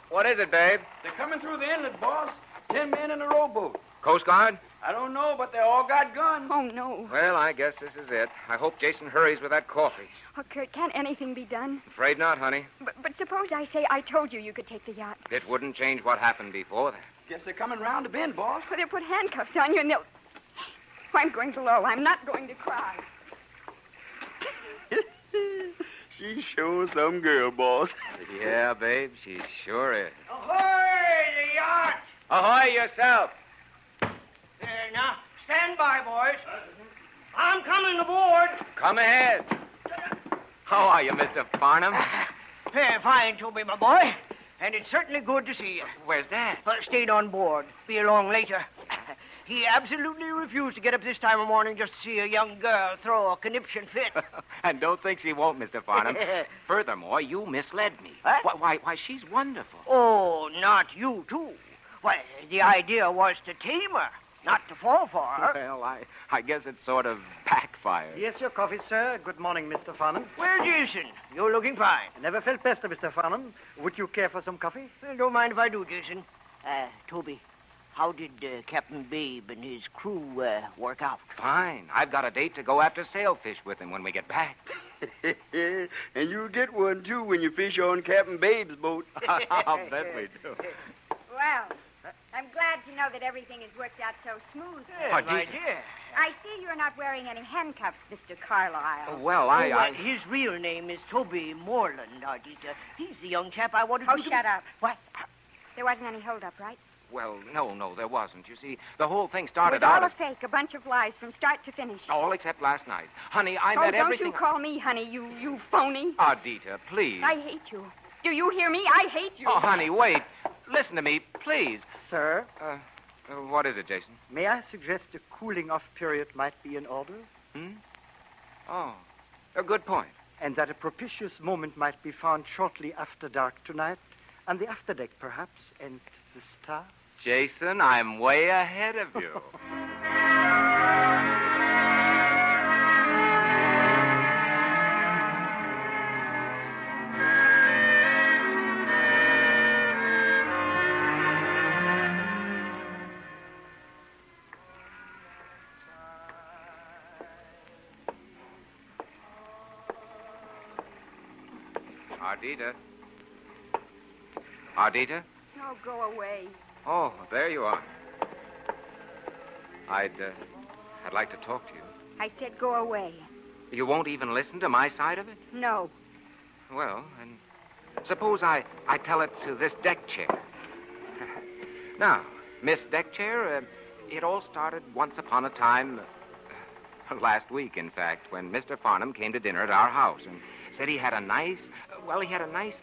What is it, babe? They're coming through the inlet, boss. 10 men in a rowboat. Coast Guard? I don't know, but they all got guns. Oh, no. Well, I guess this is it. I hope Jason hurries with that coffee. Oh, Kurt, can't anything be done? Afraid not, honey. But suppose I say I told you could take the yacht. It wouldn't change what happened before that. Guess they're coming round the bend, boss. Well, they'll put handcuffs on you and they'll... Oh, I'm going below. I'm not going to cry. She's sure some girl, boss. Yeah, babe, she sure is. Ahoy, the yacht! Ahoy yourself. Now, stand by, boys. I'm coming aboard. Come ahead. How are you, Mr. Farnham? Fine, Toby, my boy. And it's certainly good to see you. Where's Dad? Stayed on board. Be along later. He absolutely refused to get up this time of morning just to see a young girl throw a conniption fit. And don't think she won't, Mr. Farnham. Furthermore, you misled me. What? Why, she's wonderful. Oh, not you, too. Why, the idea was to tame her, not to fall for her. Well, I guess it sort of backfired. Yes, your coffee, sir. Good morning, Mr. Farnham. Well, Jason, you're looking fine. I never felt better, Mr. Farnham. Would you care for some coffee? Well, don't mind if I do, Jason. Toby, how did Captain Babe and his crew work out? Fine. I've got a date to go after sailfish with him when we get back. And you'll get one, too, when you fish on Captain Babe's boat. I'll bet we do. Well, I'm glad to know that everything has worked out so smoothly. Yes, my dear. I see you're not wearing any handcuffs, Mr. Carlyle. Well, His real name is Toby Moreland, Ardita. He's the young chap I wanted Oh, to... shut up. What? There wasn't any holdup, right? Well, no, there wasn't. You see, the whole thing It started was all out a as... fake, a bunch of lies from start to finish. All except last night. Honey, I met don't everything... you call me honey, you phony. Ardita, please. I hate you. Do you hear me? I hate you. Oh, honey, wait. Listen to me, please. Sir? What is it, Jason? May I suggest a cooling-off period might be in order? Oh, a good point. And that a propitious moment might be found shortly after dark tonight, on the afterdeck, perhaps, and the stars? Jason, I'm way ahead of you. Ardita? Oh, go away. Oh, there you are. I'd like to talk to you. I said go away. You won't even listen to my side of it? No. Well, and suppose I tell it to this deck chair. Now, Miss Deck Chair, it all started once upon a time, last week, in fact, when Mr. Farnham came to dinner at our house and said he had a nice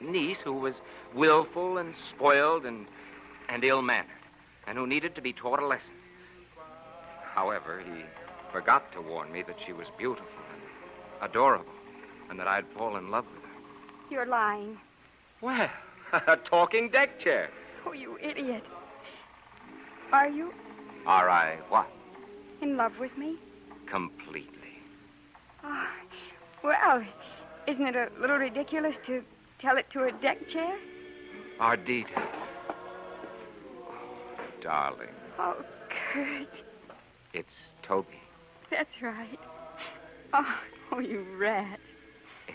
niece who was willful and spoiled and ill-mannered, and who needed to be taught a lesson. However, he forgot to warn me that she was beautiful and adorable, and that I'd fall in love with her. You're lying. Well, a talking deck chair. Oh, you idiot. Are you Are I what? in love with me? Completely. Oh, well, isn't it a little ridiculous to tell it to her deck chair? Ardita. Darling, Oh, Kurt. it's Toby. That's right. Oh, you rat.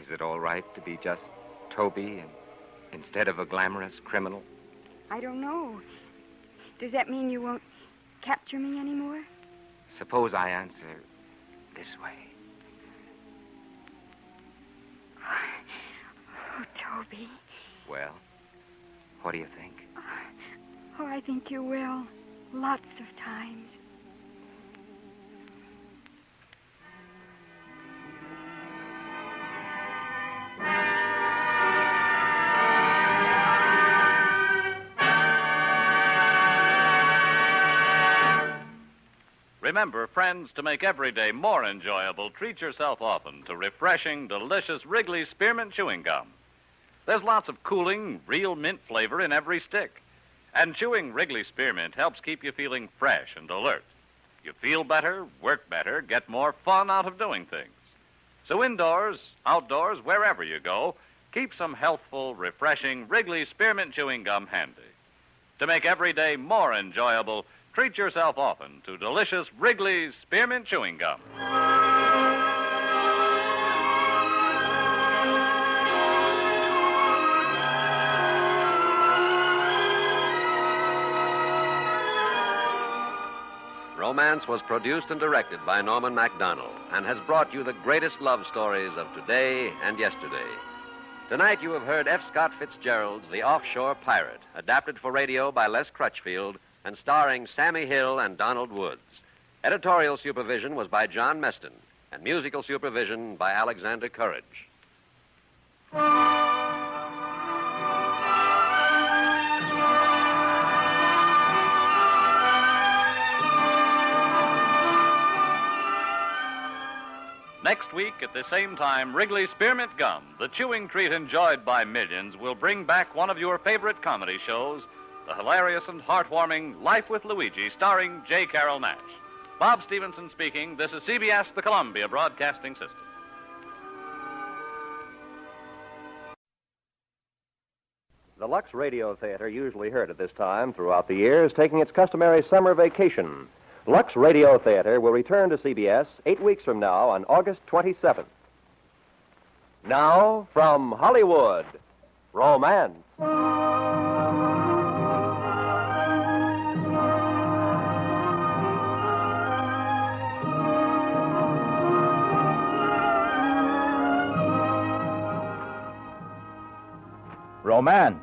Is it all right to be just Toby instead of a glamorous criminal? I don't know. Does that mean you won't capture me anymore? Suppose I answer this way. Oh, Toby. Well, what do you think? Oh, I think you will. Lots of times. Remember, friends, to make every day more enjoyable, treat yourself often to refreshing, delicious Wrigley Spearmint Chewing Gum. There's lots of cooling, real mint flavor in every stick. And chewing Wrigley Spearmint helps keep you feeling fresh and alert. You feel better, work better, get more fun out of doing things. So indoors, outdoors, wherever you go, keep some healthful, refreshing Wrigley Spearmint Chewing Gum handy. To make every day more enjoyable, treat yourself often to delicious Wrigley's Spearmint Chewing Gum. Romance was produced and directed by Norman MacDonald and has brought you the greatest love stories of today and yesterday. Tonight you have heard F. Scott Fitzgerald's The Offshore Pirate, adapted for radio by Les Crutchfield and starring Sammy Hill and Donald Woods. Editorial supervision was by John Meston, and musical supervision by Alexander Courage. Next week, at the same time, Wrigley Spearmint Gum, the chewing treat enjoyed by millions, will bring back one of your favorite comedy shows, the hilarious and heartwarming Life with Luigi, starring J. Carroll Nash. Bob Stevenson speaking. This is CBS, the Columbia Broadcasting System. The Lux Radio Theater, usually heard at this time throughout the year, is taking its customary summer vacation. Lux Radio Theater will return to CBS 8 weeks from now on August 27th. Now, from Hollywood, Romance. Romance,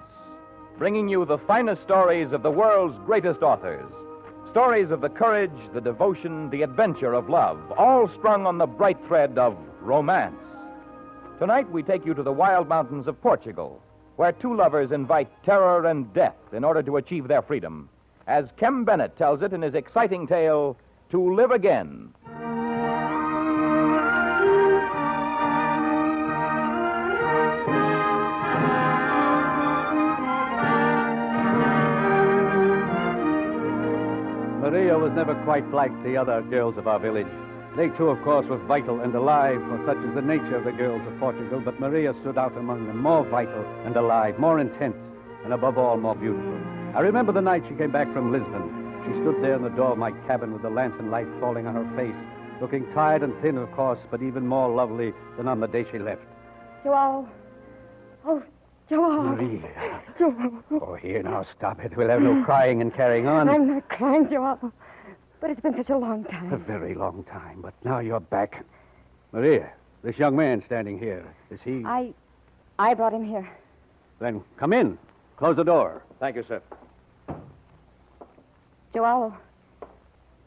bringing you the finest stories of the world's greatest authors. Stories of the courage, the devotion, the adventure of love, all strung on the bright thread of romance. Tonight we take you to the wild mountains of Portugal, where two lovers invite terror and death in order to achieve their freedom, as Kem Bennett tells it in his exciting tale, To Live Again. Maria was never quite like the other girls of our village. They, too, of course, were vital and alive, for such is the nature of the girls of Portugal, but Maria stood out among them, more vital and alive, more intense, and above all, more beautiful. I remember the night she came back from Lisbon. She stood there in the door of my cabin with the lantern light falling on her face, looking tired and thin, of course, but even more lovely than on the day she left. Joel. Oh, Joel. Maria. Joel. Oh, here, now, stop it. We'll have no crying and carrying on. I'm not crying, Joel. But it's been such a long time. A very long time, but now you're back. Maria, this young man standing here, is he... I brought him here. Then come in. Close the door. Thank you, sir. Joel,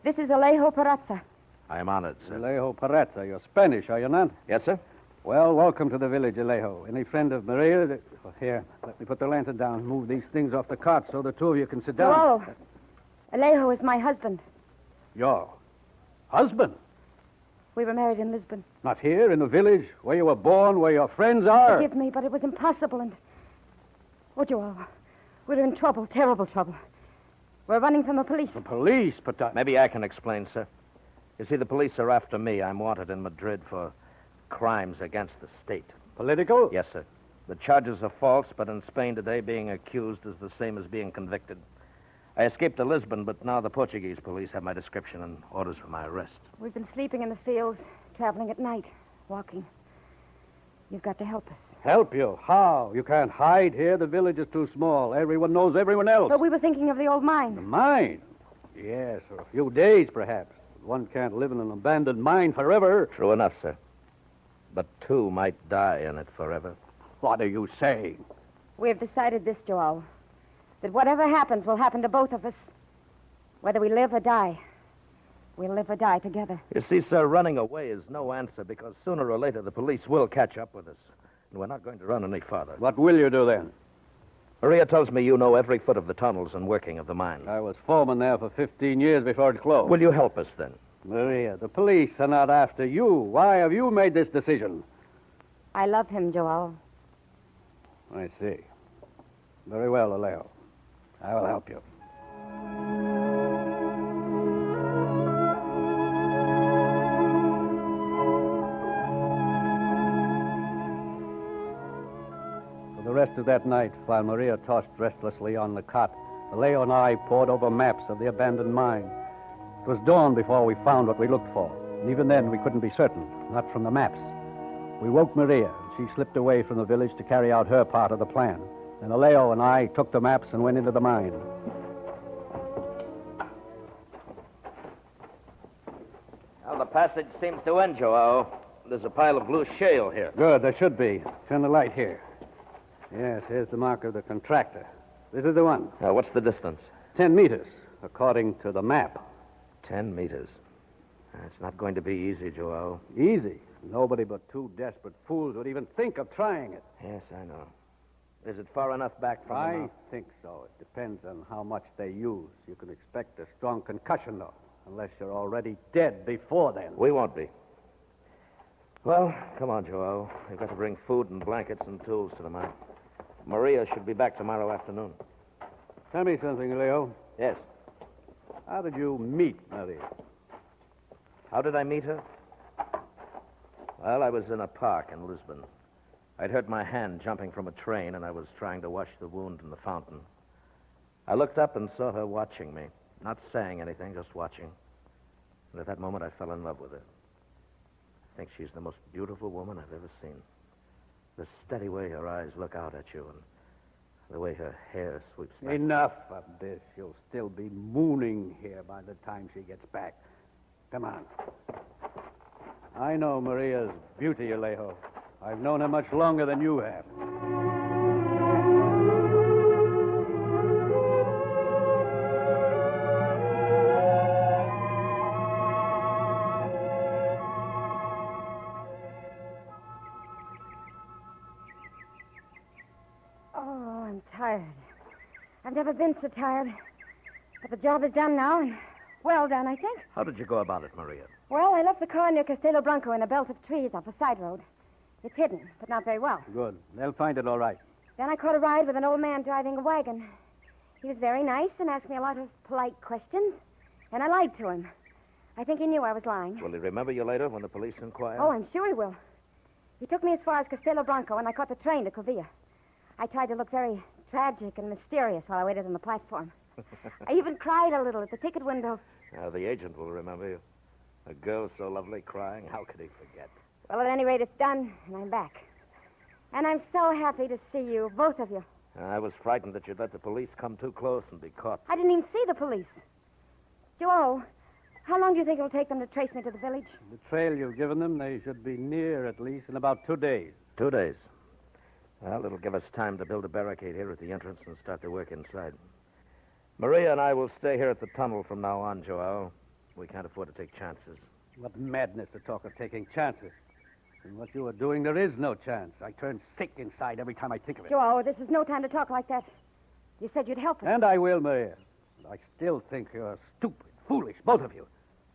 this is Alejo Perazza. I am honored, sir. Alejo Perazza. You're Spanish, are you not? Yes, sir. Well, welcome to the village, Alejo. Any friend of Maria? Here, let me put the lantern down. Move these things off the cart so the two of you can sit down. Joel, Alejo is my husband. Your husband? We were married in Lisbon. Not here, in the village, where you were born, where your friends are? Forgive me, but it was impossible, and... Oh, Joel, we're in trouble, terrible trouble. We're running from the police. The police? But Maybe I can explain, sir. You see, the police are after me. I'm wanted in Madrid for crimes against the state. Political? Yes, sir. The charges are false, but in Spain today, being accused is the same as being convicted. I escaped to Lisbon, but now the Portuguese police have my description and orders for my arrest. We've been sleeping in the fields, traveling at night, walking. You've got to help us. Help you? How? You can't hide here. The village is too small. Everyone knows everyone else. But we were thinking of the old mine. The mine? Yes, for a few days, perhaps. One can't live in an abandoned mine forever. True enough, sir. But two might die in it forever. What are you saying? We have decided this, Joel, that whatever happens will happen to both of us. Whether we live or die, we'll live or die together. You see, sir, running away is no answer because sooner or later the police will catch up with us. And we're not going to run any farther. What will you do then? Maria tells me you know every foot of the tunnels and working of the mine. I was foreman there for 15 years before it closed. Will you help us then? Maria, the police are not after you. Why have you made this decision? I love him, Joel. I see. Very well, Alejo. I will help you. For the rest of that night, while Maria tossed restlessly on the cot, Alejo and I pored over maps of the abandoned mine. It was dawn before we found what we looked for. And even then, we couldn't be certain, not from the maps. We woke Maria. She slipped away from the village to carry out her part of the plan. And Alejo and I took the maps and went into the mine. Well, the passage seems to end, Joao. There's a pile of loose shale here. Good, there should be. Turn the light here. Yes, here's the mark of the contractor. This is the one. Now, what's the distance? 10 meters, according to the map. 10 meters. It's not going to be easy, Joao. Easy? Nobody but two desperate fools would even think of trying it. Yes, I know. Is it far enough back from the I mouth? think so. It depends on how much they use. You can expect a strong concussion, though, unless you're already dead before then. We won't be. Well, come on, Joao. We've got to bring food and blankets and tools to the mine. Maria should be back tomorrow afternoon. Tell me something, Leo. Yes. How did you meet Maria? How did I meet her? Well, I was in a park in Lisbon. I'd hurt my hand jumping from a train, and I was trying to wash the wound in the fountain. I looked up and saw her watching me, not saying anything, just watching. And at that moment, I fell in love with her. I think she's the most beautiful woman I've ever seen. The steady way her eyes look out at you, and the way her hair sweeps back. Enough of this. You'll still be mooning here by the time she gets back. Come on. I know Maria's beauty, Alejo. I've known her much longer than you have. Oh, I'm tired. I've never been so tired. But the job is done now, and well done, I think. How did you go about it, Maria? Well, I left the car near Castelo Blanco in a belt of trees off a side road. It's hidden, but not very well. Good. They'll find it all right. Then I caught a ride with an old man driving a wagon. He was very nice and asked me a lot of polite questions, and I lied to him. I think he knew I was lying. Will he remember you later when the police inquire? Oh, I'm sure he will. He took me as far as Castelo Blanco, and I caught the train to Covilla. I tried to look very tragic and mysterious while I waited on the platform. I even cried a little at the ticket window. Now, the agent will remember you. A girl so lovely crying, how could he forget? Well, at any rate, it's done, and I'm back. And I'm so happy to see you, both of you. I was frightened that you'd let the police come too close and be caught. I didn't even see the police. Joe, how long do you think it'll take them to trace me to the village? The trail you've given them, they should be near at least in about 2 days. 2 days. Well, it'll give us time to build a barricade here at the entrance and start the work inside. Maria and I will stay here at the tunnel from now on, Joao. We can't afford to take chances. What madness to talk of taking chances. In what you are doing, there is no chance. I turn sick inside every time I think of it. Joe, this is no time to talk like that. You said you'd help us. And I will, Maria. But I still think you're stupid, foolish, both of you.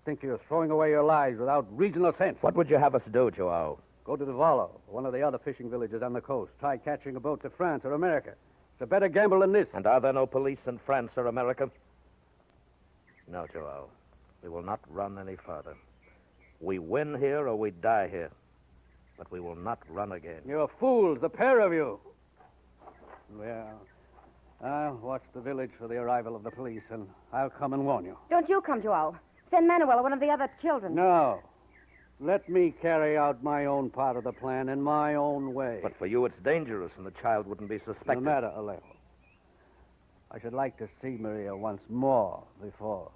Think you're throwing away your lives without reason or sense. What would you have us do, Joao? Go to the Vallo, one of the other fishing villages on the coast. Try catching a boat to France or America. It's a better gamble than this. And are there no police in France or America? No, Joao. We will not run any farther. We win here or we die here. but we will not run again. You're fools, the pair of you. Well, I'll watch the village for the arrival of the police, and I'll come and warn you. Don't you come, Joao. Send Manuel or one of the other children. No. Let me carry out my own part of the plan in my own way. But for you, it's dangerous, and the child wouldn't be suspected. No matter, Alejo. I should like to see Maria once more before.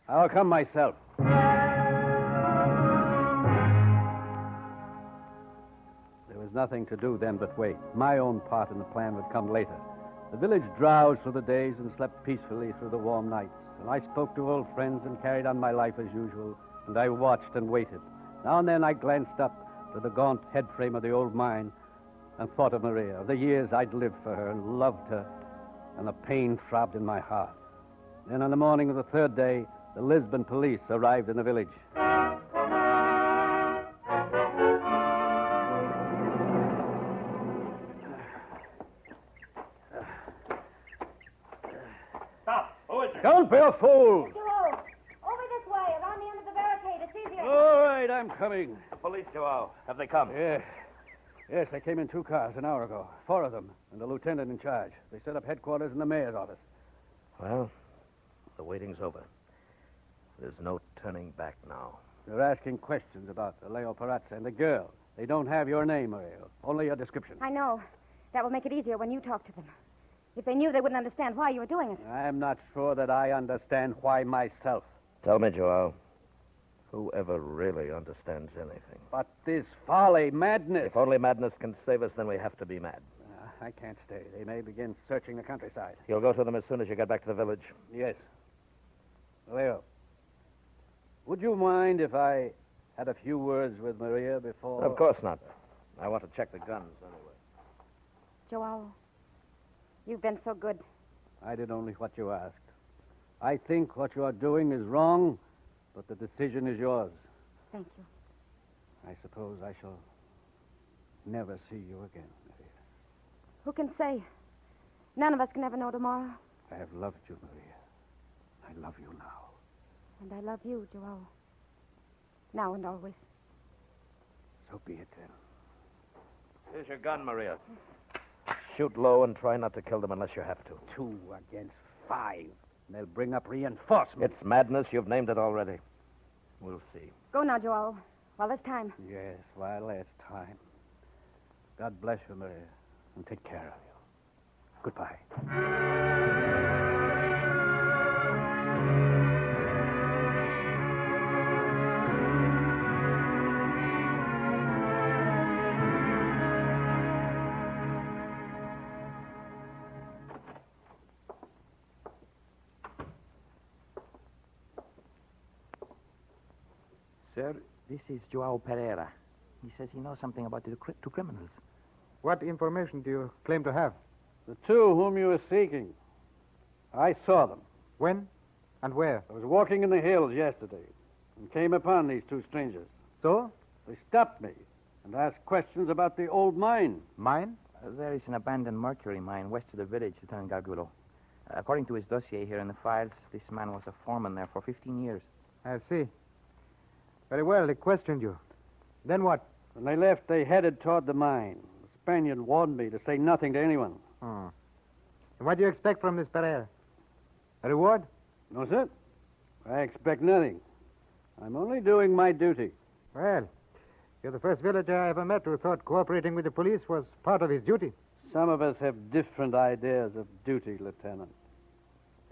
I'll come myself. There was nothing to do then but wait. My own part in the plan would come later. The village drowsed for the days and slept peacefully through the warm nights. And I spoke to old friends and carried on my life as usual. And I watched and waited. Now and then I glanced up to the gaunt head frame of the old mine and thought of Maria, of the years I'd lived for her and loved her, and the pain throbbed in my heart. Then on the morning of the third day, the Lisbon police arrived in the village. Stop. Who is it? Don't be a fool! Joao, over this way, around the end of the barricade. It's easier. All right, I'm coming. The police, Joao. Have they come? Yes, they came in 2 cars an hour ago. 4 of them, and the lieutenant in charge. They set up headquarters in the mayor's office. Well, the waiting's over. There's no turning back now. They're asking questions about Leo Perazza and the girl. They don't have your name, Maria. Only your description. I know. That will make it easier when you talk to them. If they knew, they wouldn't understand why you were doing it. I'm not sure that I understand why myself. Tell me, Joao, who ever really understands anything? But this folly, madness... If only madness can save us, then we have to be mad. I can't stay. They may begin searching the countryside. You'll go to them as soon as you get back to the village. Yes. Leo, would you mind if I had a few words with Maria before... Of course not. I want to check the guns anyway. Joao, you've been so good. I did only what you asked. I think what you are doing is wrong, but the decision is yours. Thank you. I suppose I shall never see you again, Maria. Who can say? None of us can ever know tomorrow. I have loved you, Maria. I love you now. And I love you, Joao. Now and always. So be it then. Here's your gun, Maria. Shoot low and try not to kill them unless you have to. 2 against 5. They'll bring up reinforcements. It's madness. You've named it already. We'll see. Go now, Joao. While there's time. Yes, while there's time. God bless you, Maria, and take care of you. Goodbye. Sir, this is Joao Pereira. He says he knows something about the 2 criminals. What information do you claim to have? The 2 whom you were seeking. I saw them. When and where? I was walking in the hills yesterday and came upon these 2 strangers. So? They stopped me and asked questions about the old mine. Mine? There is an abandoned mercury mine west of the village, Lieutenant Gargulo. According to his dossier here in the files, this man was a foreman there for 15 years. I see. Very well, they questioned you. Then what? When they left, they headed toward the mine. The Spaniard warned me to say nothing to anyone. And what do you expect from this Pereira? A reward? No, sir. I expect nothing. I'm only doing my duty. Well, you're the first villager I ever met who thought cooperating with the police was part of his duty. Some of us have different ideas of duty, Lieutenant.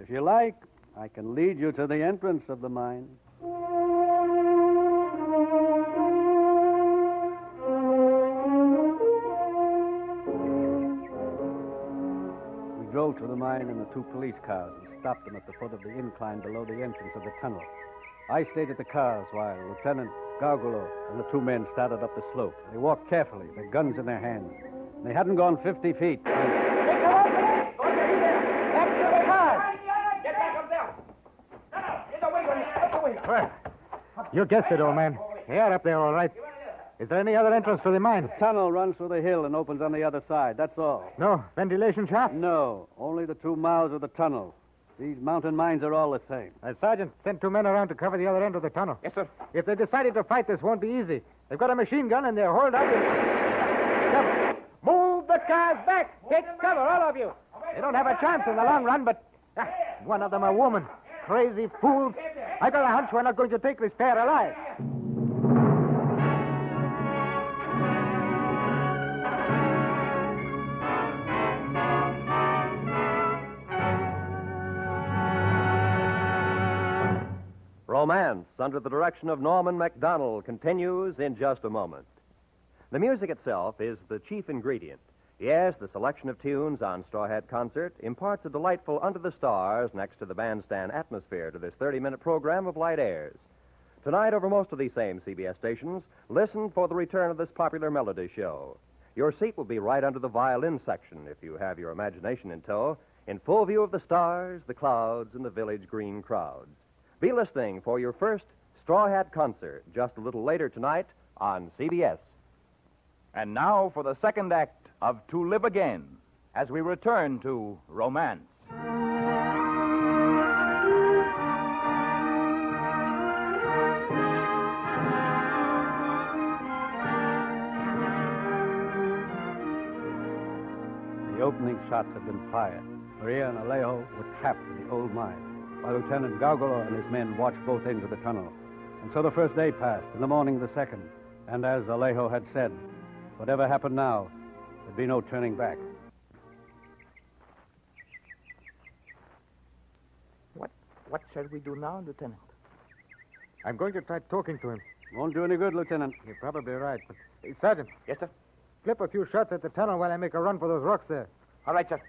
If you like, I can lead you to the entrance of the mine. We drove to the mine in the 2 police cars and stopped them at the foot of the incline below the entrance of the tunnel. I stayed at the cars while Lieutenant Gargulo and the 2 men started up the slope. They walked carefully, their guns in their hands. They hadn't gone 50 feet. Well, you guessed it, old man. You're up there, all right. Is there any other entrance to the mine? The tunnel runs through the hill and opens on the other side. That's all. No ventilation shaft? No, only the 2 mouths of the tunnel. These mountain mines are all the same. Sergeant, send 2 men around to cover the other end of the tunnel. Yes, sir. If they decided to fight, this won't be easy. They've got a machine gun and they're holed up in cover. Move the cars back. Take cover, all of you. They don't have a chance in the long run, but one of them a woman. Crazy fools. I got a hunch we're not going to take this pair alive. Romance, under the direction of Norman MacDonald, continues in just a moment. The music itself is the chief ingredient. Yes, the selection of tunes on Straw Hat Concert imparts a delightful under the stars next to the bandstand atmosphere to this 30-minute program of light airs. Tonight, over most of these same CBS stations, listen for the return of this popular melody show. Your seat will be right under the violin section, if you have your imagination in tow, in full view of the stars, the clouds, and the village green crowds. Be listening for your first Straw Hat Concert just a little later tonight on CBS. And now for the second act of To Live Again, as we return to Romance. The opening shots had been fired. Maria and Alejo were trapped in the old mine, while Lieutenant Gargolo and his men watched both ends of the tunnel. And so the first day passed, and the morning of the second. And as Alejo had said, whatever happened now, there'd be no turning back. What shall we do now, Lieutenant? I'm going to try talking to him. Won't do any good, Lieutenant. You're probably right, but... Sergeant. Yes, sir? Clip a few shots at the tunnel while I make a run for those rocks there. All right, sir.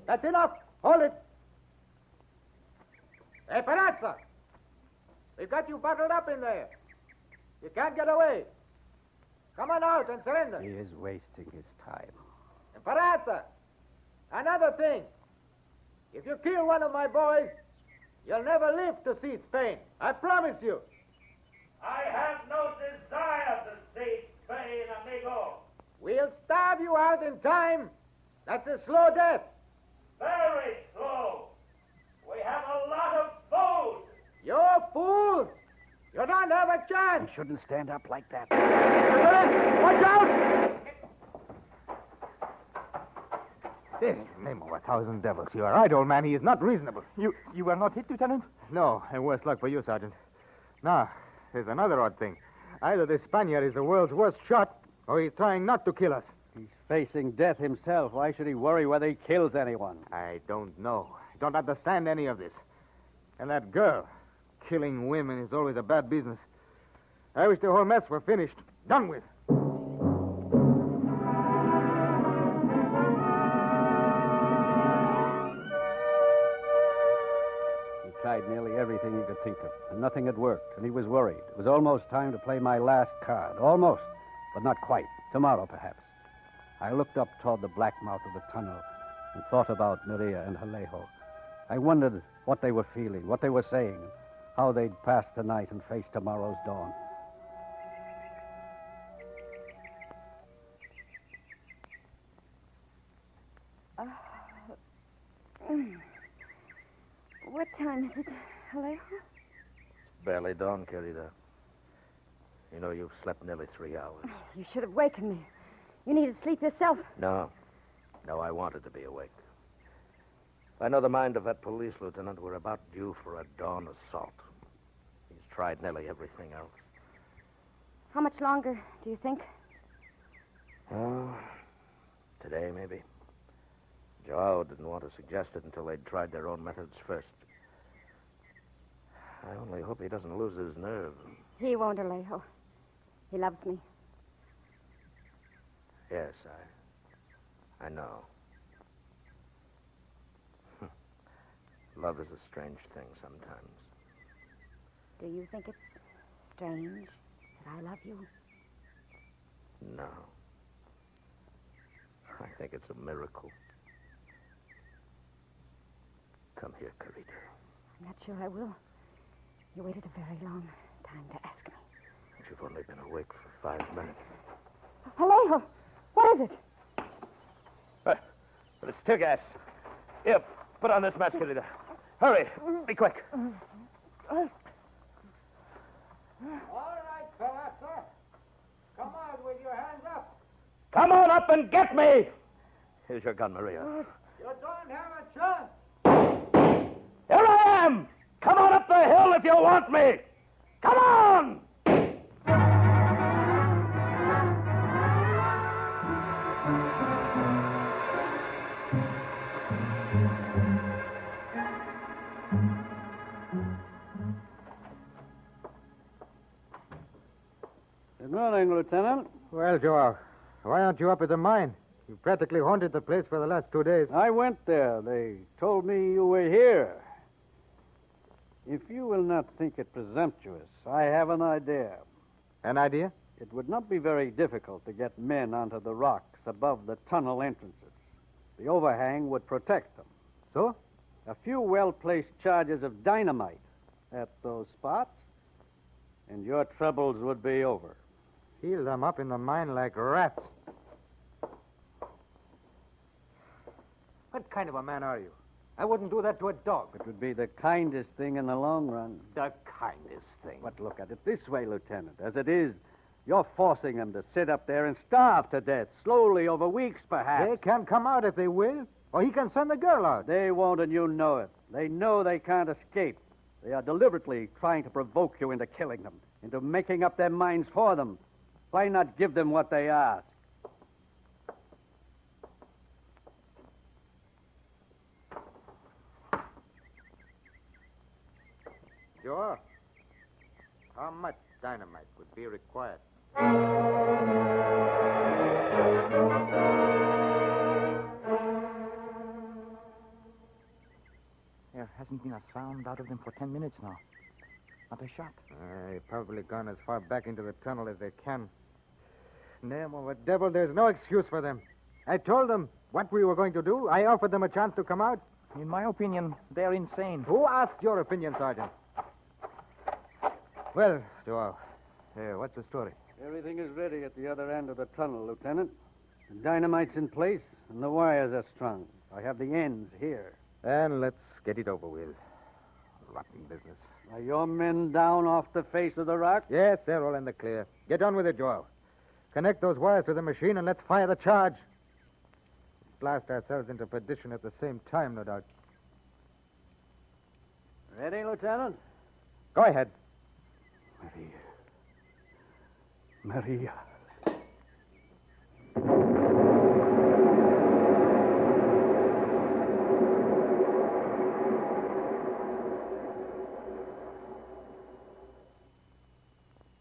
That's enough. Hold it. Hey, Perazza! We've got you bottled up in there. You can't get away. Come on out and surrender. He is wasting his time. And Perazza, another thing. If you kill one of my boys, you'll never live to see Spain. I promise you. I have no desire to see Spain, amigo. We'll starve you out in time. That's a slow death. Very slow. We have a lot of food. You're fools. You don't have a chance. You shouldn't stand up like that. Watch out! Name of 1,000 devils. You are right, old man. He is not reasonable. You are not hit, Lieutenant? No, and worse luck for you, Sergeant. Now, there's another odd thing. Either this Spaniard is the world's worst shot, or he's trying not to kill us. He's facing death himself. Why should he worry whether he kills anyone? I don't know. I don't understand any of this. And that girl, killing women is always a bad business. I wish the whole mess were finished. Done with. He tried nearly everything he could think of, and nothing had worked, and he was worried. It was almost time to play my last card. Almost, but not quite. Tomorrow, perhaps. I looked up toward the black mouth of the tunnel and thought about Maria and Alejo. I wondered what they were feeling, what they were saying, how they'd pass the night and face tomorrow's dawn. What time is it, Alejo? Barely dawn, querida. You know, you've slept nearly 3 hours. You should have wakened me. You needed sleep yourself. No, I wanted to be awake. If I know the mind of that police lieutenant, we're about due for a dawn assault. He's tried nearly everything else. How much longer, do you think? Oh, today, maybe. Joao didn't want to suggest it until they'd tried their own methods first. I only hope he doesn't lose his nerve. He won't, Alejo. He loves me. Yes, I know. Love is a strange thing sometimes. Do you think it's strange that I love you? No. I think it's a miracle. Come here, Carita. I'm not sure I will. You waited a very long time to ask me. You've only been awake for 5 minutes. Alejo, what is it? It's tear gas. Here, put on this mask, Rita. Hurry. Be quick. All right, fella, sir. Come on with your hands up. Come on up and get me! Here's your gun, Maria. You don't have a chance. Here I am! Come on up the hill if you want me! Come on! Good morning, Lieutenant. Well, Joe, why aren't you up at the mine? You practically haunted the place for the last 2 days. I went there. They told me you were here. If you will not think it presumptuous, I have an idea. An idea? It would not be very difficult to get men onto the rocks above the tunnel entrances. The overhang would protect them. So? A few well-placed charges of dynamite at those spots, and your troubles would be over. Heal them up in the mine like rats. What kind of a man are you? I wouldn't do that to a dog. It would be the kindest thing in the long run. The kindest thing. But look at it this way, Lieutenant. As it is, you're forcing them to sit up there and starve to death, slowly over weeks, perhaps. They can come out if they will, or he can send the girl out. They won't, and you know it. They know they can't escape. They are deliberately trying to provoke you into killing them, into making up their minds for them. Why not give them what they ask? Joe, how much dynamite would be required? There hasn't been a sound out of them for 10 minutes now. Not a shot. They've probably gone as far back into the tunnel as they can. Name of a devil, there's no excuse for them. I told them what we were going to do. I offered them a chance to come out. In my opinion, they're insane. Who asked your opinion, Sergeant? Well, Joe, what's the story? Everything is ready at the other end of the tunnel, Lieutenant. The dynamite's in place, and the wires are strung. I have the ends here. Then let's get it over with. Rotten business. Are your men down off the face of the rock? Yes, they're all in the clear. Get on with it, Joe. Connect those wires to the machine and let's fire the charge. Blast ourselves into perdition at the same time, no doubt. Ready, Lieutenant? Go ahead. Maria.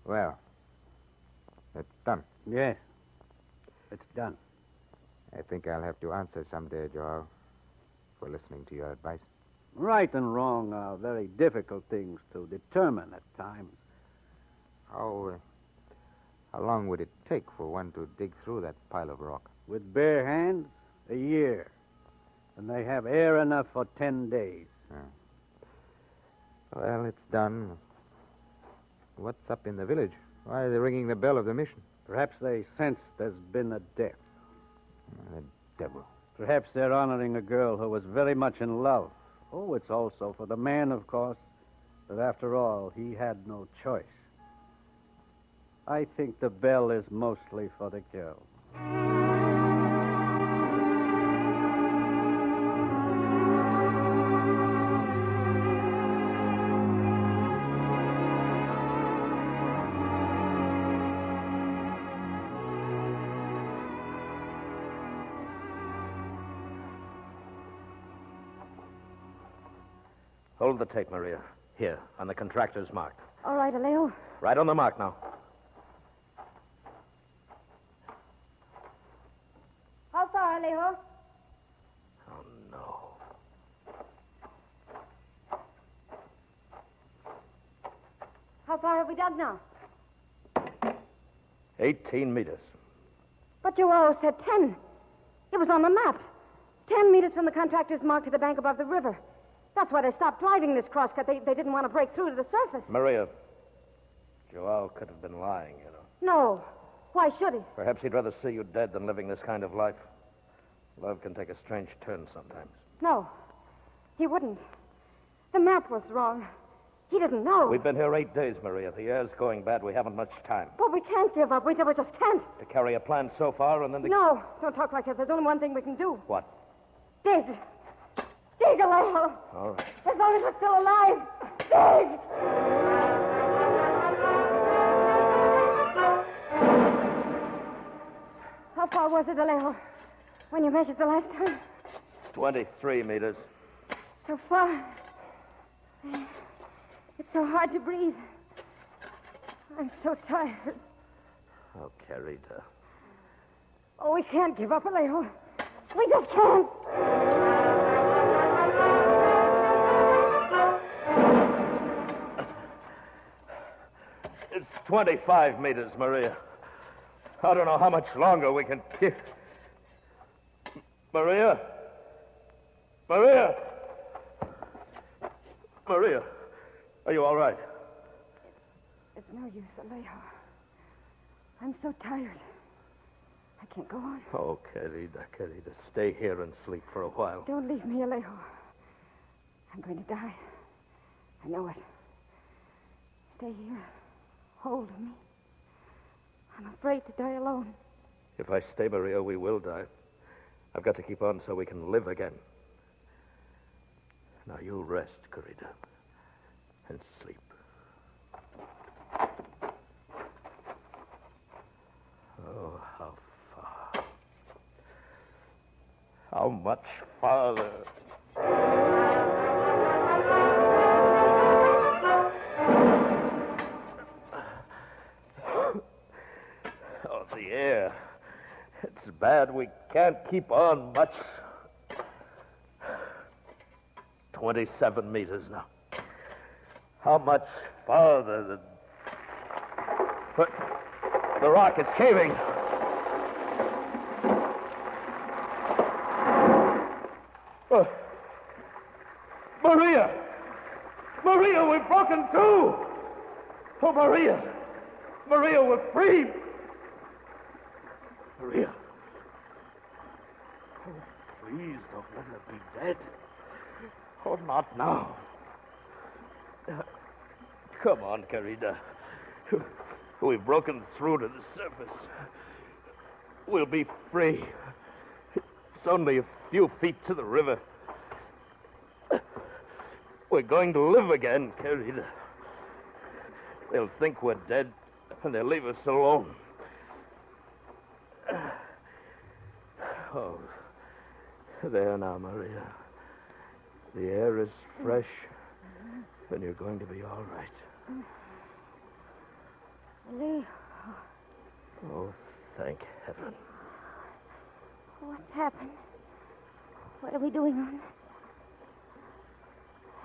Well, it's done. Yes, it's done. I think I'll have to answer someday, Joe, for listening to your advice. Right and wrong are very difficult things to determine at times. How long would it take for one to dig through that pile of rock? With bare hands, a year. And they have air enough for 10 days. Well, it's done. What's up in the village? Why are they ringing the bell of the mission? Perhaps they sense there's been a death. The devil. Perhaps they're honoring a girl who was very much in love. Oh, it's also for the man, of course. But after all, he had no choice. I think the bell is mostly for the girl. Hold the tape, Maria. Here, on the contractor's mark. All right, Alejo. Right on the mark now. How far, Alejo? Oh, no. How far have we dug now? 18 meters. But Joao said 10. It was on the map. 10 meters from the contractor's mark to the bank above the river. That's why they stopped driving this crosscut. They didn't want to break through to the surface. Maria, Joao could have been lying, you know. No. Why should he? Perhaps he'd rather see you dead than living this kind of life. Love can take a strange turn sometimes. No, he wouldn't. The map was wrong. He didn't know. We've been here 8 days, Maria. The air's going bad. We haven't much time. But we can't give up. We just can't. To carry a plan so far and then to... No, don't talk like that. There's only one thing we can do. What? Dig. Dig, Alejo. All right. As long as we're still alive. Dig! How far was it, Alejo, when you measured the last time? 23 meters. So far. It's so hard to breathe. I'm so tired. Oh, Carita. Oh, we can't give up, Alejo. We just can't. It's 25 meters, Maria. I don't know how much longer we can keep. Maria? Maria? Maria, are you all right? It's no use, Alejo. I'm so tired. I can't go on. Oh, Querida, stay here and sleep for a while. Don't leave me, Alejo. I'm going to die. I know it. Stay here. Hold me. I'm afraid to die alone. If I stay, Maria, we will die. I've got to keep on so we can live again. Now you rest, Querida, and sleep. Oh, how far. How much farther. Oh, the air. It's bad. We can't keep on much. 27 meters now. How much farther than... But the rock is caving. Oh. Maria! Maria, we're broken through! Oh, Maria! Maria, we're free! Maria. Oh, please don't let her be dead. Oh, not now. Come on, Querida. We've broken through to the surface. We'll be free. It's only a few feet to the river. We're going to live again, Querida. They'll think we're dead, and they'll leave us alone. Oh, there now, Maria. The air is fresh, and you're going to be all right. Alejo. Oh, thank heaven. What's happened? What are we doing on?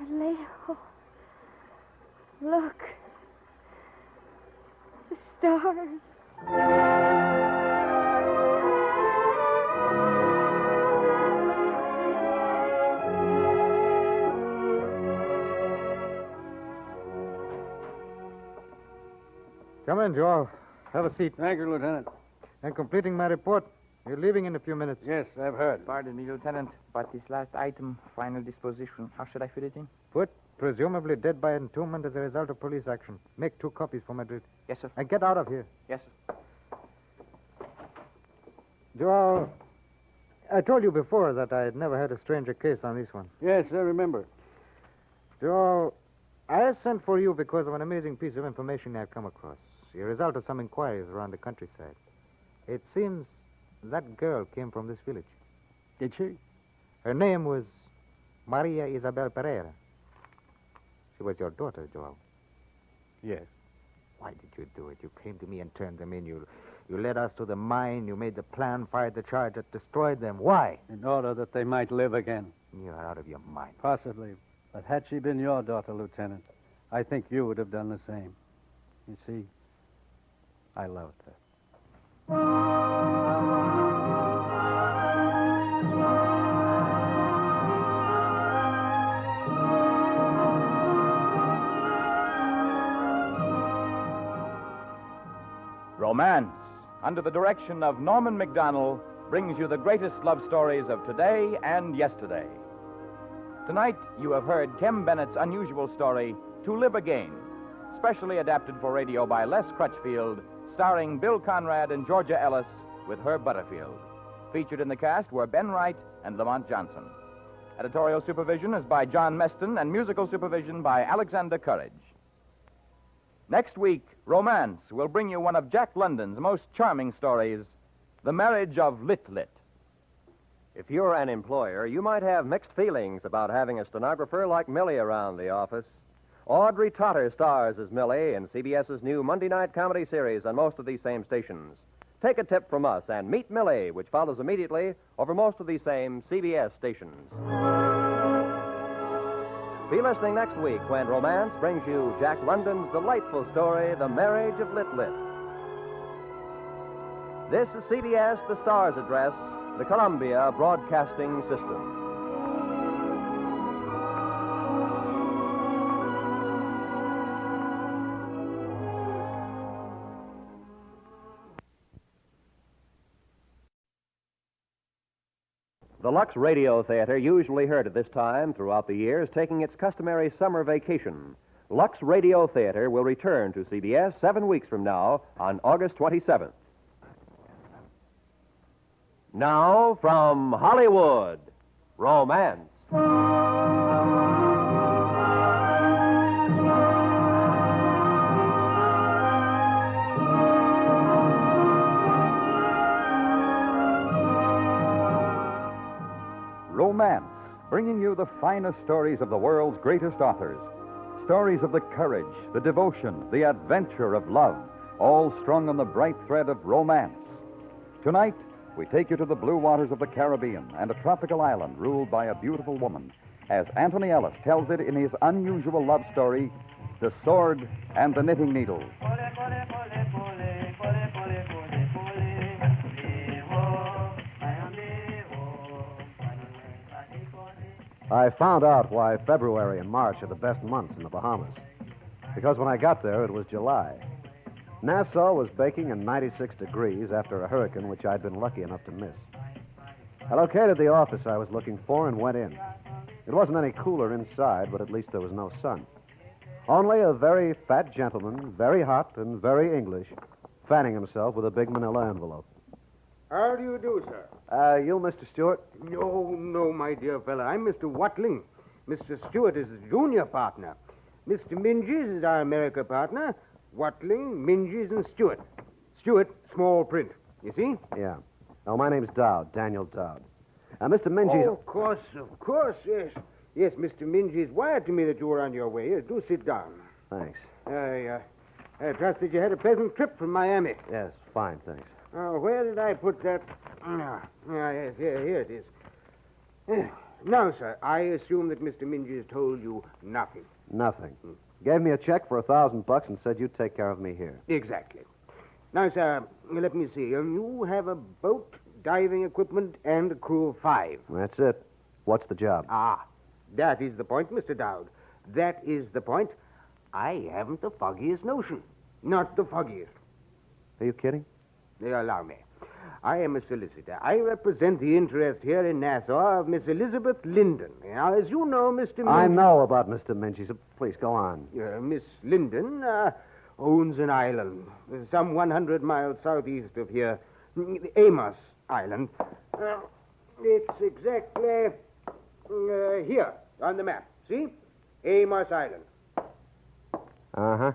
Alejo. Look. The stars. Come in, Joel. Have a seat. Thank you, Lieutenant. And completing my report, you're leaving in a few minutes. Yes, I've heard. Pardon me, Lieutenant, but this last item, final disposition, how should I fit it in? Put presumably dead by entombment as a result of police action. Make 2 copies for Madrid. Yes, sir. And get out of here. Yes, sir. Joel, I told you before that I had never had a stranger case on this one. Yes, I remember. Joel, I sent for you because of an amazing piece of information I've come across. A result of some inquiries around the countryside. It seems that girl came from this village. Did she? Her name was Maria Isabel Pereira. She was your daughter, Joel. Yes. Why did you do it? You came to me and turned them in. You led us to the mine. You made the plan, fired the charge that destroyed them. Why? In order that they might live again. You're out of your mind. Possibly. But had she been your daughter, Lieutenant, I think you would have done the same. You see, I loved her. Romance, under the direction of Norman MacDonald, brings you the greatest love stories of today and yesterday. Tonight, you have heard Kem Bennett's unusual story, To Live Again, specially adapted for radio by Les Crutchfield, starring Bill Conrad and Georgia Ellis with Herb Butterfield. Featured in the cast were Ben Wright and Lamont Johnson. Editorial supervision is by John Meston and musical supervision by Alexander Courage. Next week, Romance will bring you one of Jack London's most charming stories, The Marriage of Lit Lit. If you're an employer, you might have mixed feelings about having a stenographer like Millie around the office. Audrey Totter stars as Millie in CBS's new Monday night comedy series on most of these same stations. Take a tip from us and meet Millie, which follows immediately over most of these same CBS stations. Be listening next week when Romance brings you Jack London's delightful story, The Marriage of Lit Lit. This is CBS, the Star's address, the Columbia Broadcasting System. The Lux Radio Theater, usually heard at this time throughout the year, is taking its customary summer vacation. Lux Radio Theater will return to CBS 7 weeks from now on August 27th. Now, from Hollywood, Romance. Romance, bringing you the finest stories of the world's greatest authors. Stories of the courage, the devotion, the adventure of love, all strung on the bright thread of romance. Tonight, we take you to the blue waters of the Caribbean and a tropical island ruled by a beautiful woman, as Anthony Ellis tells it in his unusual love story, The Sword and the Knitting Needle. I found out why February and March are the best months in the Bahamas. Because when I got there, it was July. Nassau was baking in 96 degrees after a hurricane which I'd been lucky enough to miss. I located the office I was looking for and went in. It wasn't any cooler inside, but at least there was no sun. Only a very fat gentleman, very hot and very English, fanning himself with a big manila envelope. How do you do, sir? You, Mr. Stewart? No, my dear fellow. I'm Mr. Watling. Mr. Stewart is the junior partner. Mr. Minges is our America partner. Watling, Minges, and Stewart. Stewart, small print. You see? Yeah. Oh, my name's Dowd, Daniel Dowd. Mr. Minges... Oh, of course, yes. Yes, Mr. Minges wired to me that you were on your way. Yes, do sit down. Thanks. I trust that you had a pleasant trip from Miami. Yes, fine, thanks. Where did I put that? Yes, here it is. Now, sir, I assume that Mr. Minges told you nothing. Nothing. Gave me a check for $1,000 and said you'd take care of me here. Exactly. Now, sir, let me see. You have a boat, diving equipment, and a crew of 5. That's it. What's the job? That is the point, Mr. Dowd. That is the point. I haven't the foggiest notion. Not the foggiest. Are you kidding? Allow me. I am a solicitor. I represent the interest here in Nassau of Miss Elizabeth Linden. Now, as you know, Mr. Minges... I know about Mr. Minges. Please, go on. Miss Linden owns an island some 100 miles southeast of here, Amos Island. It's exactly here on the map. See? Amos Island. Uh-huh.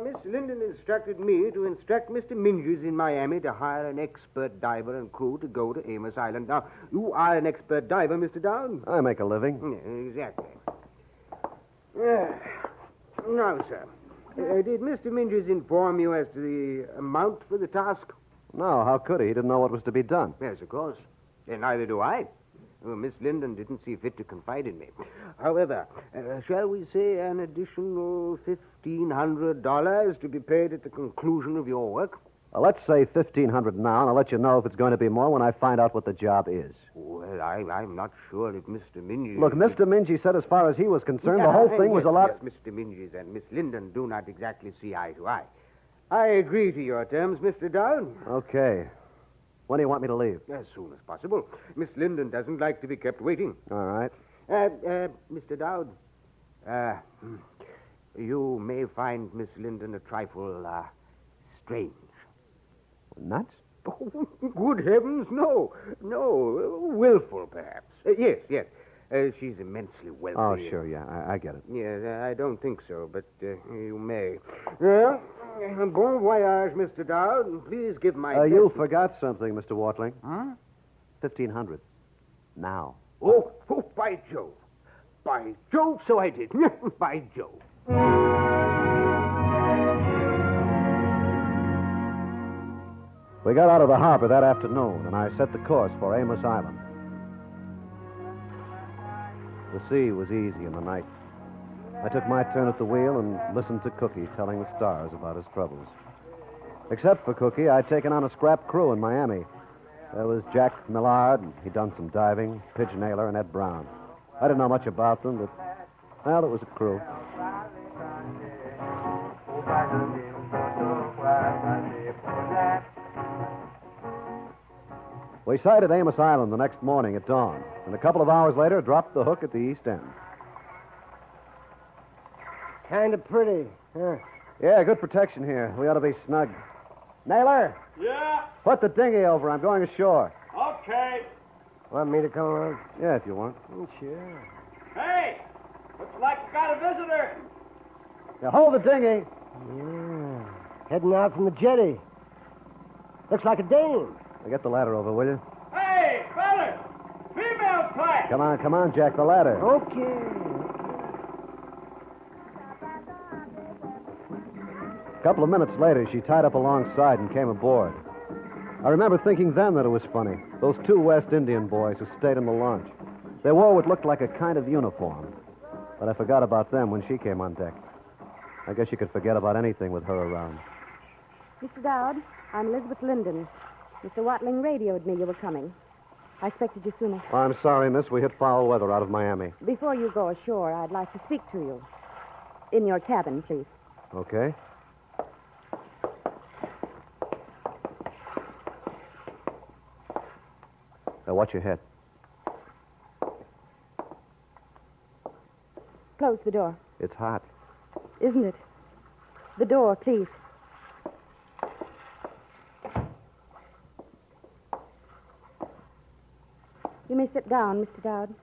Miss Linden instructed me to instruct Mr. Minges in Miami to hire an expert diver and crew to go to Amos Island. Now, you are an expert diver, Mr. Dowd? I make a living. Exactly. Now, sir, did Mr. Minges inform you as to the amount for the task? No, how could he? He didn't know what was to be done. Yes, of course. And neither do I. Miss Linden didn't see fit to confide in me. However, shall we say an additional $1,500 to be paid at the conclusion of your work? Let's say $1,500 now, and I'll let you know if it's going to be more when I find out what the job is. Well, I'm not sure if Mr. Minges... Look, Mr. Minges said as far as he was concerned, the whole thing was a lot... Yes, Mr. Minges and Miss Linden do not exactly see eye to eye. I agree to your terms, Mr. Dowd. Okay. When do you want me to leave? As soon as possible. Miss Linden doesn't like to be kept waiting. All right. Mr. Dowd, you may find Miss Linden a trifle, strange. Nuts? Oh, good heavens, no. No, willful, perhaps. Yes. She's immensely wealthy. Oh, sure, yeah, I get it. Yes, I don't think so, but you may. Well, bon voyage, Mr. Dowd. Please give my You best- forgot something, Mr. Watling. Huh? 1,500. Now. Oh, by Jove. By Jove, so I did. By Jove. We got out of the harbor that afternoon, and I set the course for Amos Island. The sea was easy in the night. I took my turn at the wheel and listened to Cookie telling the stars about his troubles. Except for Cookie, I'd taken on a scrap crew in Miami. There was Jack Millard, and he'd done some diving, Pidge Naylor, and Ed Brown. I didn't know much about them, but, well, it was a crew. We sighted Amos Island the next morning at dawn, and a couple of hours later dropped the hook at the east end. Kind of pretty, huh? Yeah, good protection here. We ought to be snug. Naylor, Yeah, put the dinghy over. I'm going ashore. okay. Want me to come along? Yeah, if you want. Sure. Hey, looks like we got a visitor. Now, hold the dinghy. Yeah. Heading out from the jetty. Looks like a dame. Now, get the ladder over, will you? Hey, fellas, female type. Come on, Jack, the ladder. Okay. A couple of minutes later, she tied up alongside and came aboard. I remember thinking then that it was funny. Those two West Indian boys who stayed in the launch. They wore what looked like a kind of uniform. But I forgot about them when she came on deck. I guess you could forget about anything with her around. Mr. Dowd, I'm Elizabeth Linden. Mr. Watling radioed me you were coming. I expected you sooner. Oh, I'm sorry, miss. We hit foul weather out of Miami. Before you go ashore, I'd like to speak to you. In your cabin, please. Okay. Now, watch your head. Close the door. It's hot. Isn't it? The door, please. You may sit down, Mr. Dowd.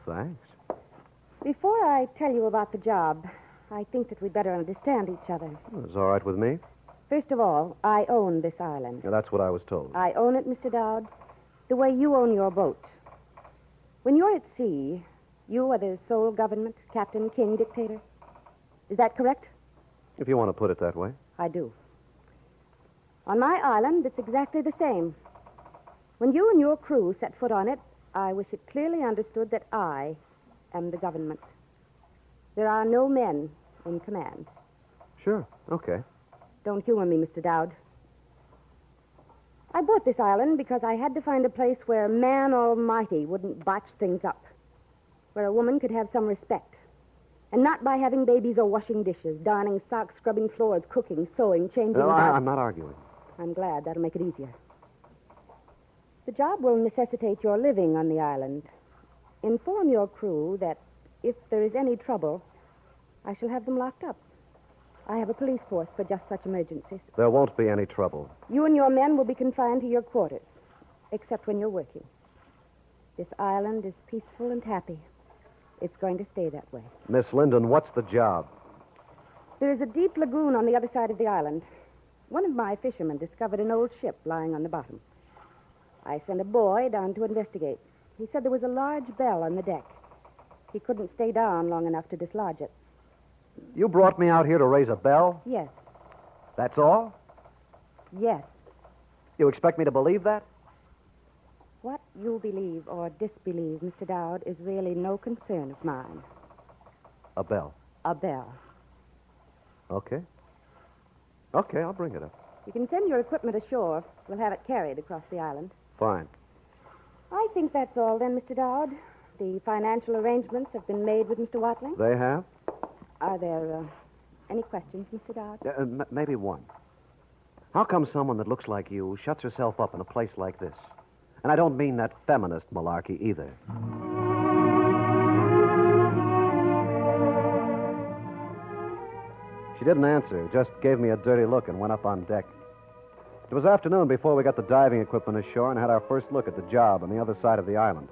Thanks. Before I tell you about the job, I think that we'd better understand each other. It's all right with me. First of all, I own this island. Yeah, that's what I was told. I own it, Mr. Dowd, the way you own your boat. When you're at sea, you are the sole government, captain, king, dictator. Is that correct? If you want to put it that way. I do. On my island, it's exactly the same. When you and your crew set foot on it, I wish it clearly understood that I am the government. There are no men in command. Sure. Okay. Don't humor me, Mr. Dowd. I bought this island because I had to find a place where man almighty wouldn't botch things up, where a woman could have some respect, and not by having babies or washing dishes, darning socks, scrubbing floors, cooking, sewing, changing... No, I'm not arguing. I'm glad. That'll make it easier. The job will necessitate your living on the island. Inform your crew that if there is any trouble, I shall have them locked up. I have a police force for just such emergencies. There won't be any trouble. You and your men will be confined to your quarters, except when you're working. This island is peaceful and happy. It's going to stay that way. Miss Linden, what's the job? There is a deep lagoon on the other side of the island. One of my fishermen discovered an old ship lying on the bottom. I sent a boy down to investigate. He said there was a large bell on the deck. He couldn't stay down long enough to dislodge it. You brought me out here to raise a bell? Yes. That's all? Yes. You expect me to believe that? What you believe or disbelieve, Mr. Dowd, is really no concern of mine. A bell. A bell. Okay. Okay, I'll bring it up. You can send your equipment ashore. We'll have it carried across the island. Fine. I think that's all then, Mr. Dowd. The financial arrangements have been made with Mr. Watling. They have? Are there any questions, Mr. Dowd? Maybe one. How come someone that looks like you shuts herself up in a place like this? And I don't mean that feminist malarkey either. She didn't answer, just gave me a dirty look and went up on deck. It was afternoon before we got the diving equipment ashore and had our first look at the job on the other side of the island.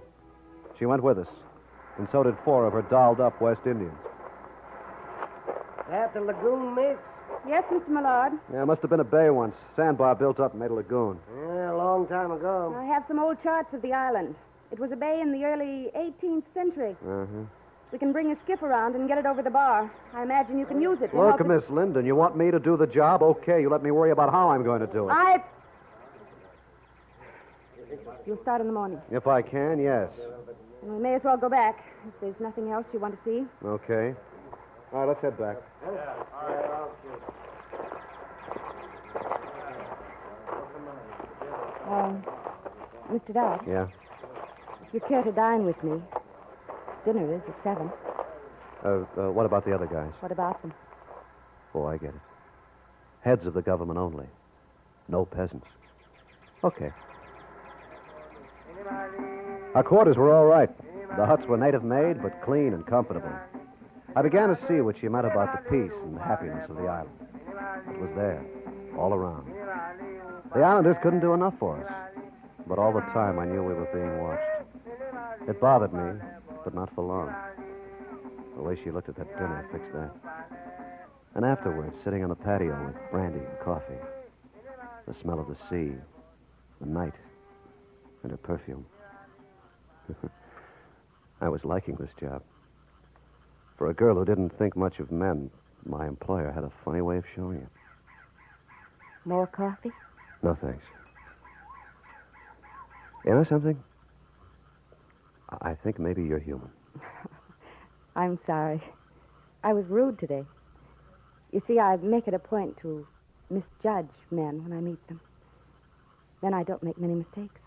She went with us, and so did 4 of her dolled-up West Indians. That the lagoon, miss? Yes, Mr. Millard. Yeah, it must have been a bay once. Sandbar built up and made a lagoon. Yeah, a long time ago. I have some old charts of the island. It was a bay in the early 18th century. Uh-huh. We can bring a skiff around and get it over the bar. I imagine you can use it to Look, help Miss Linden, you want me to do the job? Okay, you let me worry about how I'm going to do it. You'll start in the morning. If I can, yes. And we may as well go back if there's nothing else you want to see. Okay. All right, let's head back. Mr. Dowd, Yeah? if you care to dine with me, dinner is at 7. What about the other guys? What about them? Oh, I get it. Heads of the government only. No peasants. Okay. Our quarters were all right. The huts were native-made, but clean and comfortable. I began to see what she meant about the peace and the happiness of the island. It was there, all around. The islanders couldn't do enough for us. But all the time, I knew we were being watched. It bothered me, but not for long. The way she looked at that dinner fixed that. And afterwards, sitting on the patio with brandy and coffee, the smell of the sea, the night, and her perfume. I was liking this job. For a girl who didn't think much of men, my employer had a funny way of showing it. More coffee? No, thanks. You know something? I think maybe you're human. I'm sorry. I was rude today. You see, I make it a point to misjudge men when I meet them. Then I don't make many mistakes.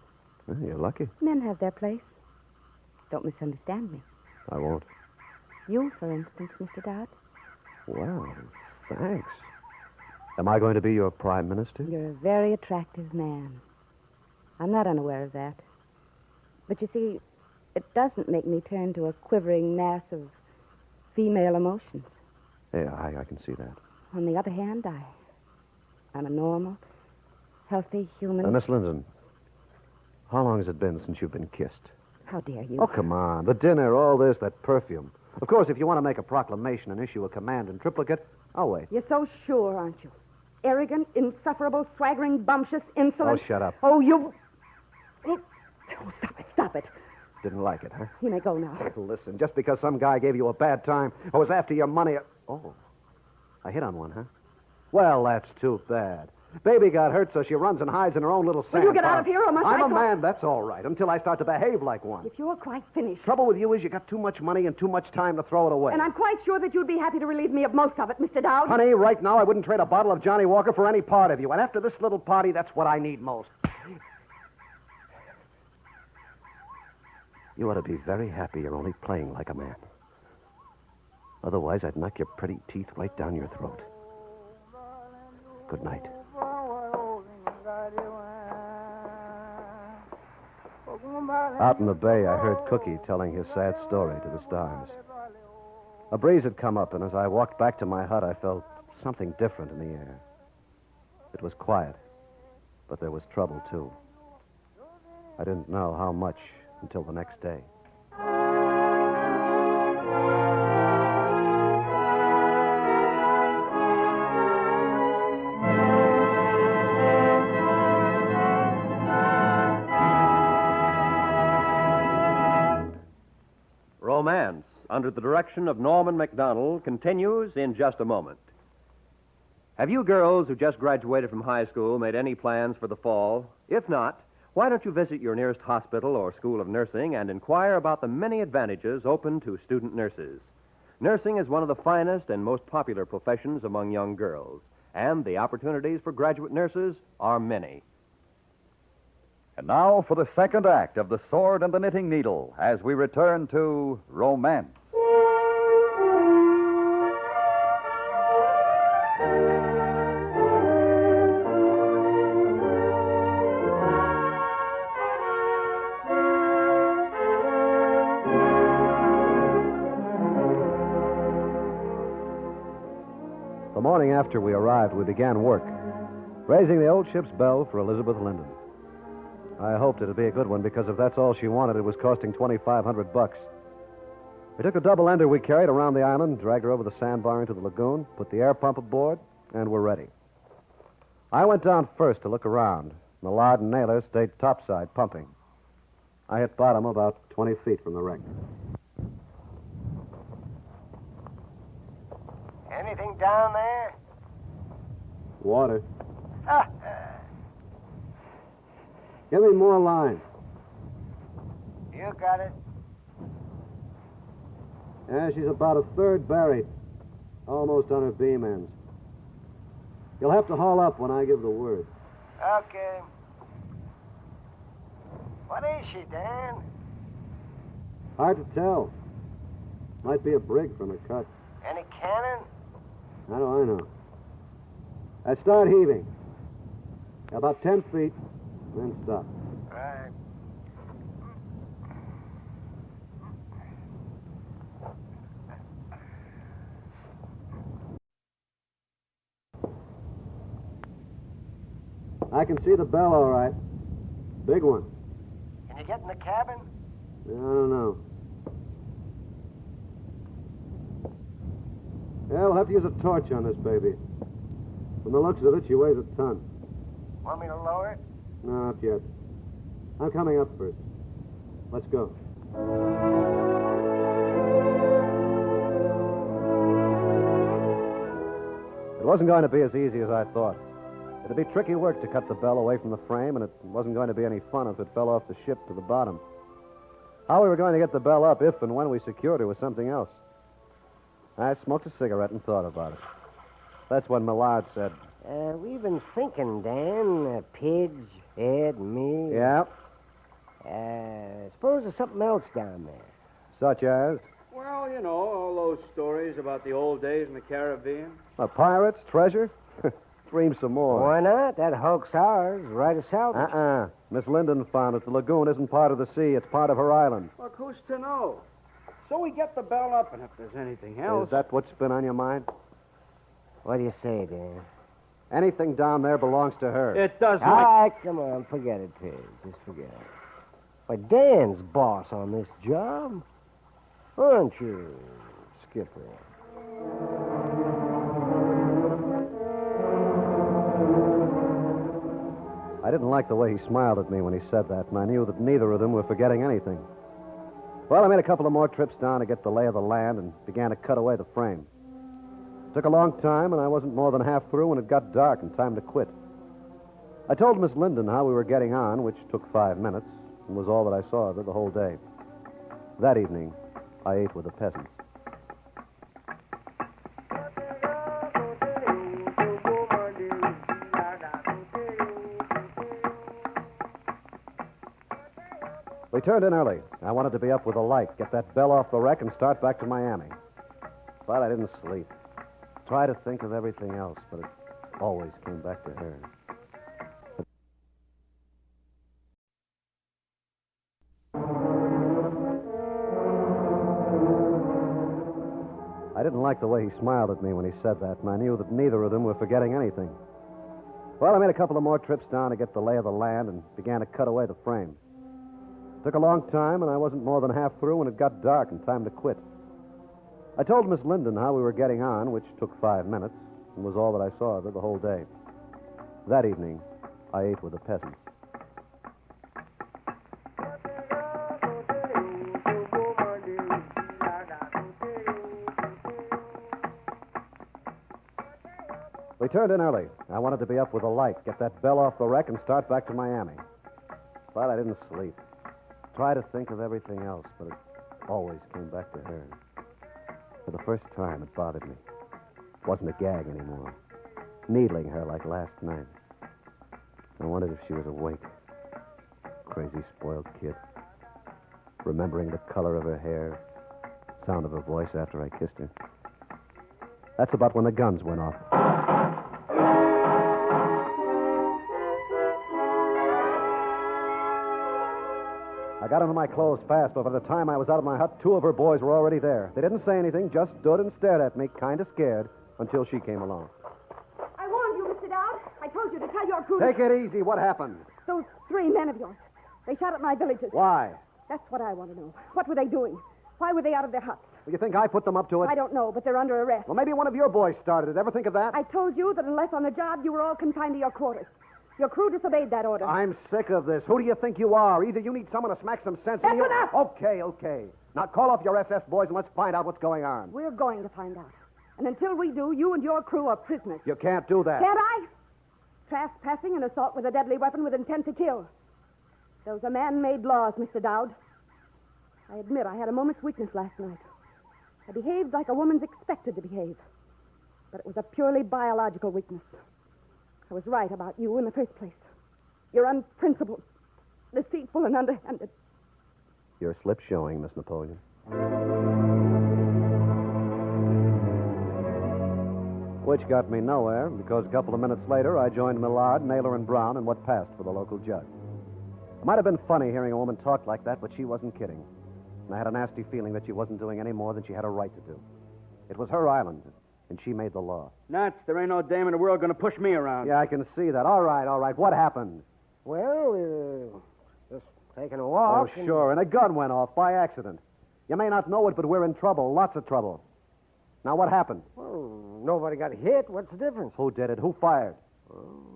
Well, you're lucky. Men have their place. Don't misunderstand me. I won't. You, for instance, Mr. Dowd. Well, thanks. Am I going to be your prime minister? You're a very attractive man. I'm not unaware of that. But you see, it doesn't make me turn to a quivering mass of female emotions. Yeah, I can see that. On the other hand, I'm a normal, healthy human. Miss Linden, how long has it been since you've been kissed? How dare you? Oh, come on. The dinner, all this, that perfume. Of course, if you want to make a proclamation and issue a command in triplicate, I'll wait. You're so sure, aren't you? Arrogant, insufferable, swaggering, bumptious, insolent. Oh, shut up. Oh, you... Oh, stop it. Didn't like it, huh? You may go now. Listen, just because some guy gave you a bad time or was after your money... Oh, I hit on one, huh? Well, that's too bad. Baby got hurt, so she runs and hides in her own little sand Will you get pond. out of here, or must I'm I a man, that's all right, until I start to behave like one. If you're quite finished... Trouble with you is you got too much money and too much time to throw it away. And I'm quite sure that you'd be happy to relieve me of most of it, Mr. Dowd. Honey, right now I wouldn't trade a bottle of Johnny Walker for any part of you. And after this little party, that's what I need most. You ought to be very happy you're only playing like a man. Otherwise, I'd knock your pretty teeth right down your throat. Good night. Out in the bay, I heard Cookie telling his sad story to the stars. A breeze had come up, and as I walked back to my hut, I felt something different in the air. It was quiet, but there was trouble, too. I didn't know how much until the next day. Romance, under the direction of Norman MacDonald, continues in just a moment. Have you girls who just graduated from high school made any plans for the fall? If not, why don't you visit your nearest hospital or school of nursing and inquire about the many advantages open to student nurses? Nursing is one of the finest and most popular professions among young girls, and the opportunities for graduate nurses are many. And now for the second act of The Sword and the Knitting Needle as we return to romance. morning after we arrived, we began work, raising the old ship's bell for Elizabeth Linden. I hoped it'd be a good one because if that's all she wanted, it was costing $2,500. We took a double ender we carried around the island, dragged her over the sandbar into the lagoon, put the air pump aboard, and we're ready. I went down first to look around. Millard and Naylor stayed topside, pumping. I hit bottom about 20 feet from the wreck. Anything down there? Water. Give me more line. You got it. Yeah, she's about a third buried. Almost on her beam ends. You'll have to haul up when I give the word. Okay. What is she, Dan? Hard to tell. Might be a brig from her cut. Any cannon? How do I know? I start heaving. About 10 feet, then stop. Right. I can see the bell all right. Big one. Can you get in the cabin? I don't know. Yeah, we'll have to use a torch on this baby. From the looks of it, she weighs a ton. Want me to lower it? No, not yet. I'm coming up first. Let's go. It wasn't going to be as easy as I thought. It'd be tricky work to cut the bell away from the frame, and it wasn't going to be any fun if it fell off the ship to the bottom. How we were going to get the bell up if and when we secured her was something else. I smoked a cigarette and thought about it. That's when Millard said, We've been thinking, Dan. Pidge, Ed, and me. Yeah? Suppose there's something else down there. Such as? Well, you know, all those stories about the old days in the Caribbean. Pirates, treasure? Dream some more. Why not? That hulk's ours, right of salvage. Miss Linden found it. The lagoon isn't part of the sea. It's part of her island. Look, who's to know? So we get the bell up, and if there's anything else... Is that what's been on your mind? What do you say, Dan? Anything down there belongs to her. It doesn't... All right, come on. Forget it, Pidge. Just forget it. But Dan's boss on this job. Aren't you, Skipper? I didn't like the way he smiled at me when he said that, and I knew that neither of them were forgetting anything. Well, I made a couple of more trips down to get the lay of the land and began to cut away the frame. It took a long time, and I wasn't more than half through when it got dark and time to quit. I told Miss Linden how we were getting on, which took 5 minutes, and was all that I saw of her the whole day. That evening, I ate with the peasants. We turned in early. I wanted to be up with a light, get that bell off the wreck, and start back to Miami. But I didn't sleep. Tried to think of everything else, but it always came back to her. I didn't like the way he smiled at me when he said that, and I knew that neither of them were forgetting anything. Well, I made a couple of more trips down to get the lay of the land and began to cut away the frame. Took a long time, and I wasn't more than half through when it got dark and time to quit. I told Miss Linden how we were getting on, which took 5 minutes, and was all that I saw of her the whole day. That evening, I ate with the peasants. We turned in early. I wanted to be up with a light, get that bell off the wreck, and start back to Miami. But I didn't sleep. Tried to think of everything else, but it always came back to her. For the first time, it bothered me. It wasn't a gag anymore. Needling her like last night. I wondered if she was awake. Crazy, spoiled kid. Remembering the color of her hair, sound of her voice after I kissed her. That's about when the guns went off. I got into my clothes fast, but by the time I was out of my hut, 2 of her boys were already there. They didn't say anything, just stood and stared at me, kind of scared, until she came along. your crew. Take it easy. What happened? Those 3 men of yours. They shot at my villages. Why? That's what I want to know. What were they doing? Why were they out of their huts? You think I put them up to it? I don't know, but they're under arrest. Well, maybe one of your boys started it. Ever think of that? I told you that unless on the job, you were all confined to your quarters. Your crew disobeyed that order. I'm sick of this. Who do you think you are? Either you need someone to smack some sense That's into you... enough! Okay. Now call off your SS boys and let's find out what's going on. We're going to find out. And until we do, you and your crew are prisoners. You can't do that. Can't I? Trespassing and assault with a deadly weapon with intent to kill. Those are man-made laws, Mr. Dowd. I admit I had a moment's weakness last night. I behaved like a woman's expected to behave. But it was a purely biological weakness. I was right about you in the first place. You're unprincipled, deceitful, and underhanded. Your slip's showing, Miss Napoleon. Which got me nowhere, because a couple of minutes later, I joined Millard, Naylor, and Brown in what passed for the local judge. It might have been funny hearing a woman talk like that, but she wasn't kidding. And I had a nasty feeling that she wasn't doing any more than she had a right to do. It was her island, and she made the law. Nuts. There ain't no dame in the world going to push me around. Yeah, I can see that. All right. What happened? Well, we were just taking a walk. Oh, sure, and a gun went off by accident. You may not know it, but we're in trouble, lots of trouble. Now, what happened? Well, nobody got hit. What's the difference? Who did it? Who fired?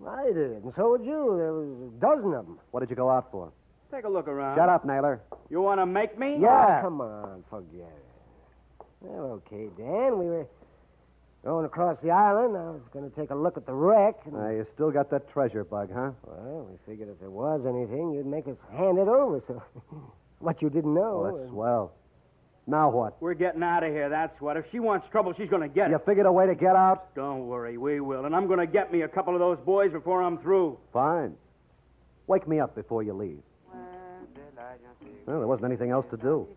I did, and so did you. There was a dozen of them. What did you go out for? Take a look around. Shut up, Naylor. You want to make me? Yeah. Oh, come on, forget it. Well, okay, Dan. We were going across the island. I was going to take a look at the wreck. And... You still got that treasure bug, huh? Well, we figured if there was anything, you'd make us hand it over. So, what you didn't know. Well, that's swell. Now what? We're getting out of here, that's what. If she wants trouble, she's going to get it. You figured a way to get out? Don't worry, we will. And I'm going to get me a couple of those boys before I'm through. Fine. Wake me up before you leave. Well, there wasn't anything else to do.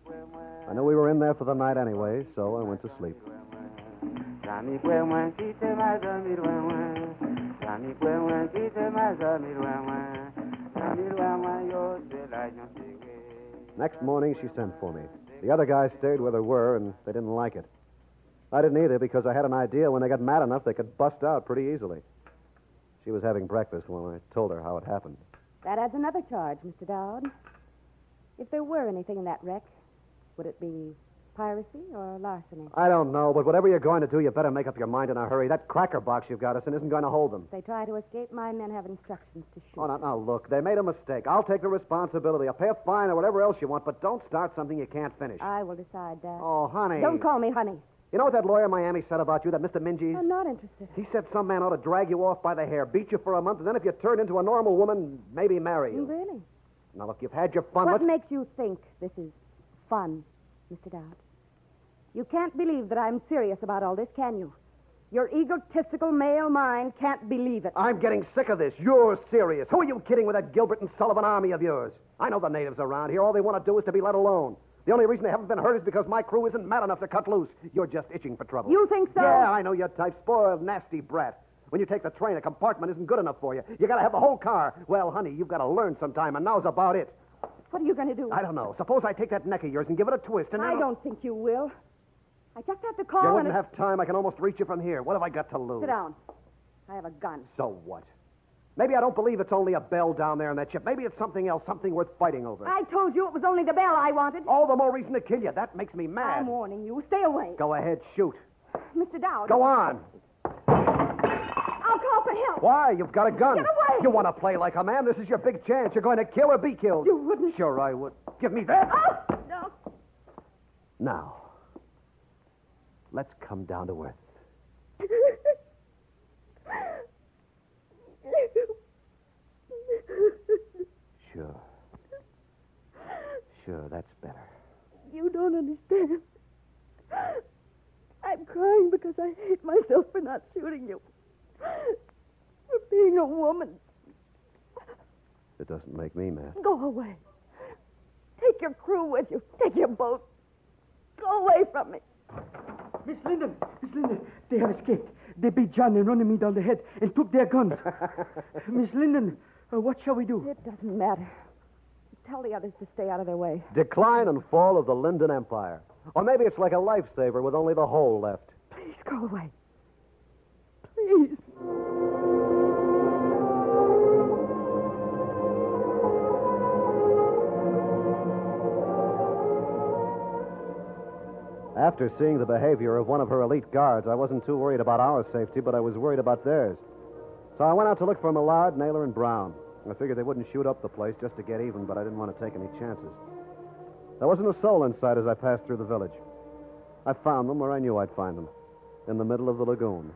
I knew we were in there for the night anyway, so I went to sleep. Next morning, she sent for me. The other guys stayed where they were, and they didn't like it. I didn't either, because I had an idea when they got mad enough, they could bust out pretty easily. She was having breakfast when I told her how it happened. That adds another charge, Mr. Dowd. If there were anything in that wreck, would it be piracy or larceny? I don't know, but whatever you're going to do, you better make up your mind in a hurry. That cracker box you've got us in isn't going to hold them. If they try to escape, my men have instructions to shoot. Oh, now, look, they made a mistake. I'll take the responsibility. I'll pay a fine or whatever else you want, but don't start something you can't finish. I will decide that. Oh, honey. Don't call me honey. You know what that lawyer in Miami said about you, that Mr. Minges? I'm not interested. He said some man ought to drag you off by the hair, beat you for a month, and then if you turn into a normal woman, maybe marry you. Really? Now, look, you've had your fun. What makes you think this is fun, Mr. Dowd? You can't believe that I'm serious about all this, can you? Your egotistical male mind can't believe it. I'm getting sick of this. You're serious. Who are you kidding with that Gilbert and Sullivan army of yours? I know the natives around here. All they want to do is to be let alone. The only reason they haven't been hurt is because my crew isn't mad enough to cut loose. You're just itching for trouble. You think so? Yeah, I know your type. Spoiled, nasty brat. When you take the train, a compartment isn't good enough for you. You got to have the whole car. Well, honey, you've got to learn sometime, and now's about it. What are you going to do? I don't know. Suppose I take that neck of yours and give it a twist, and then... I don't think you will. I just have to call You and... wouldn't have time. I can almost reach you from here. What have I got to lose? Sit down. I have a gun. So what? Maybe I don't believe it's only a bell down there in that ship. Maybe it's something else, something worth fighting over. I told you it was only the bell I wanted. All the more reason to kill you. That makes me mad. I'm warning you. Stay away. Go ahead, shoot. Mr. Dowd. Go on. I'll call for help. Why? You've got a gun. Get away. You want to play like a man? This is your big chance. You're going to kill or be killed. You wouldn't. Sure I would. Give me that. Oh, no. Now, let's come down to earth. Sure, that's better. You don't understand. I'm crying because I hate myself for not shooting you. For being a woman. It doesn't make me mad. Go away. Take your crew with you. Take your boat. Go away from me. Miss Linden, they have escaped. They beat John and running me down the head and took their guns. Miss Linden, what shall we do? It doesn't matter. Tell the others to stay out of their way. Decline and fall of the Linden Empire. Or maybe it's like a lifesaver with only the hole left. Please go away. Please. After seeing the behavior of one of her elite guards, I wasn't too worried about our safety, but I was worried about theirs. So I went out to look for Millard, Naylor, and Brown. I figured they wouldn't shoot up the place just to get even, but I didn't want to take any chances. There wasn't a soul in sight as I passed through the village. I found them where I knew I'd find them, in the middle of the lagoon.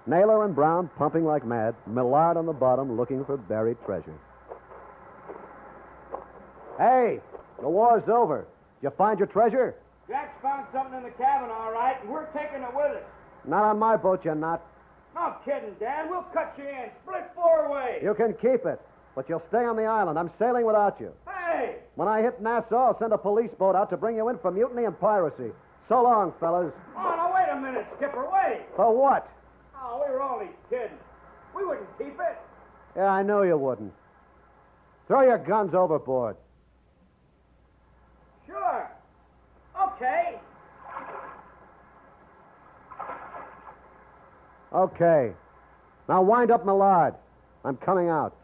Naylor and Brown pumping like mad, Millard on the bottom looking for buried treasure. Hey, the war's over. Did you find your treasure? Jack's found something in the cabin, all right, and we're taking it with us. Not on my boat, you're not. No kidding, Dan. We'll cut you in. Split 4 ways. You can keep it, but you'll stay on the island. I'm sailing without you. Hey! When I hit Nassau, I'll send a police boat out to bring you in for mutiny and piracy. So long, fellas. Oh, now, wait a minute, Skipper. Wait. For what? Oh, we were only kidding. We wouldn't keep it. Yeah, I know you wouldn't. Throw your guns overboard. Sure. Okay. Okay. Now wind up Millard. I'm coming out.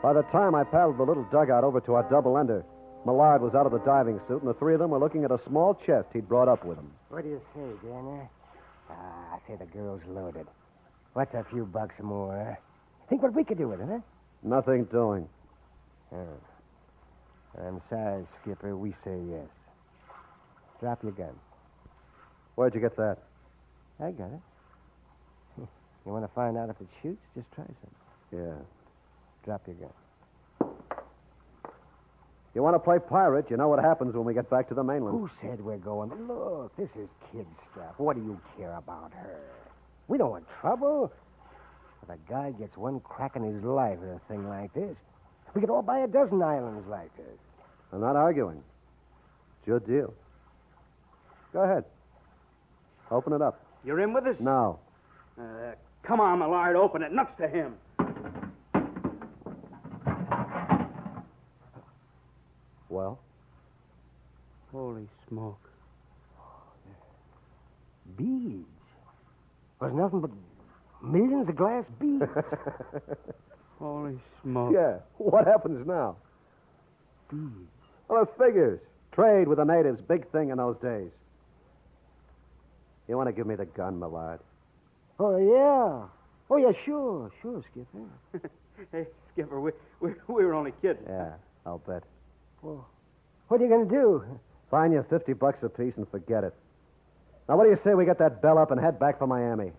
By the time I paddled the little dugout over to our double-ender, Millard was out of the diving suit, and the three of them were looking at a small chest he'd brought up with him. What do you say, Danner? I say the girl's loaded. What's a few bucks more, huh? Think what we could do with it, huh? Nothing doing. Oh. I'm sorry, Skipper. We say yes. Drop your gun. Where'd you get that? I got it. You want to find out if it shoots? Just try some. Yeah. Drop your gun. You want to play pirate, you know what happens when we get back to the mainland. Who said we're going? Look, this is kid stuff. What do you care about her? We don't want trouble. If a guy gets one crack in his life at a thing like this, we could all buy a dozen islands like this. I'm not arguing. It's your deal. Go ahead. Open it up. You're in with us? No. Come on, Millard, open it. Nuts to him. Well? Holy smoke. Beads. Was nothing but millions of glass beads. Holy smoke. Yeah. What happens now? Beads. Well, it figures. Trade with the natives, big thing in those days. You want to give me the gun, Millard? Oh, yeah. Oh, yeah, sure, Skipper. Hey, Skipper, we were only kidding. Yeah, I'll bet. Well, what are you going to do? Fine you $50 apiece and forget it. Now, what do you say we get that bell up and head back for Miami?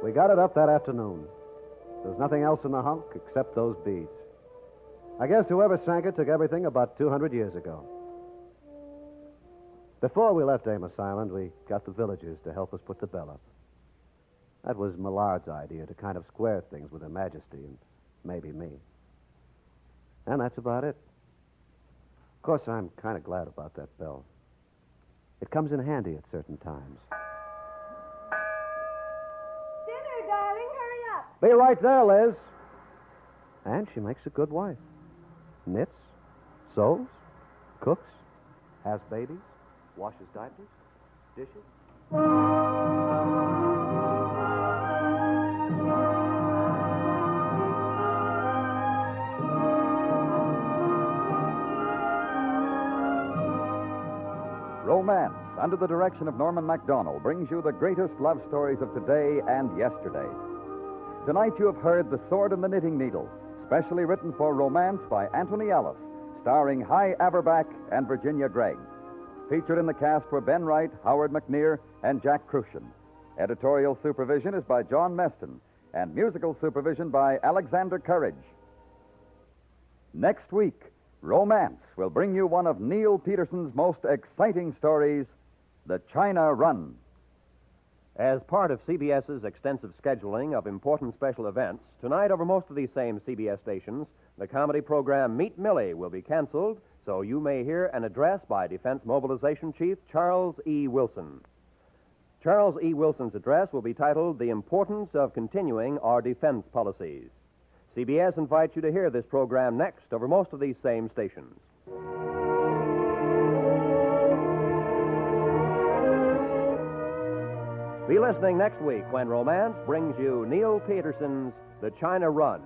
We got it up that afternoon. There's nothing else in the hunk except those beads. I guess whoever sank it took everything about 200 years ago. Before we left Amos Island, we got the villagers to help us put the bell up. That was Millard's idea, to kind of square things with Her Majesty and maybe me. And that's about it. Of course, I'm kind of glad about that bell. It comes in handy at certain times. Dinner, darling, hurry up. Be right there, Liz. And she makes a good wife. Knits, sews, cooks, has babies, washes diapers, dishes. Romance, under the direction of Norman MacDonald, brings you the greatest love stories of today and yesterday. Tonight you have heard The Sword and the Knitting Needle, specially written for romance by Anthony Ellis, starring Hy Averback and Virginia Gregg. Featured in the cast were Ben Wright, Howard McNear, and Jack Crucian. Editorial supervision is by John Meston, and musical supervision by Alexander Courage. Next week, Romance will bring you one of Neil Peterson's most exciting stories, The China Run. As part of CBS's extensive scheduling of important special events, tonight over most of these same CBS stations, the comedy program Meet Millie will be canceled, so you may hear an address by Defense Mobilization Chief Charles E. Wilson. Charles E. Wilson's address will be titled The Importance of Continuing Our Defense Policies. CBS invites you to hear this program next over most of these same stations. Be listening next week when Romance brings you Neil Peterson's The China Run.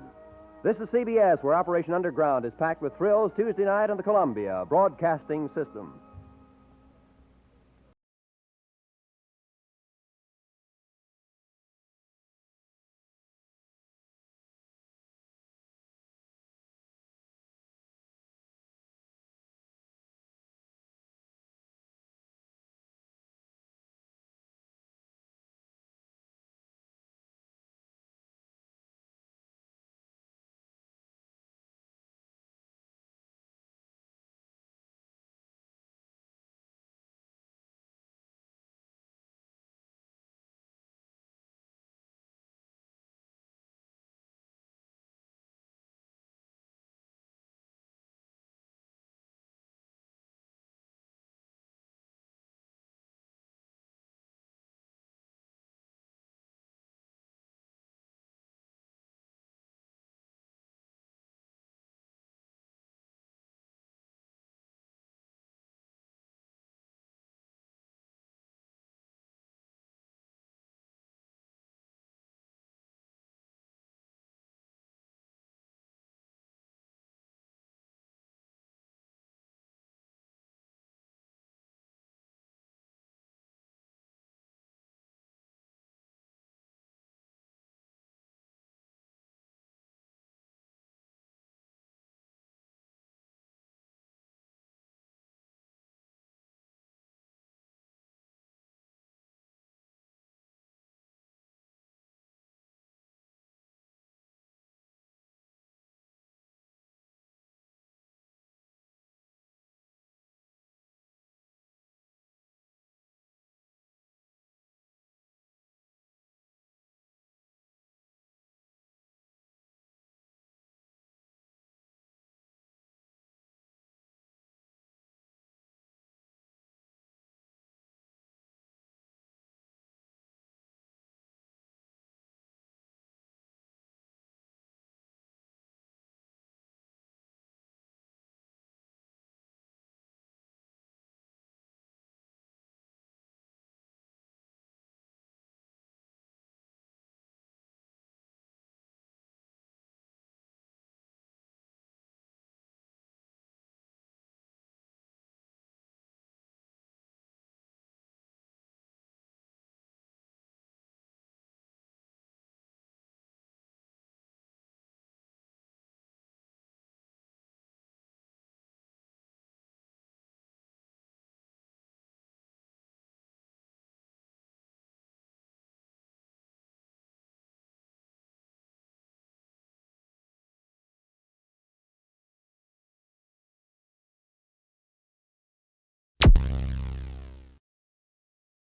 This is CBS, where Operation Underground is packed with thrills Tuesday night on the Columbia Broadcasting System.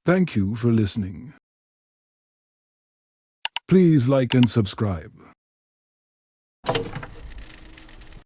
Thank you for listening. Please like and subscribe.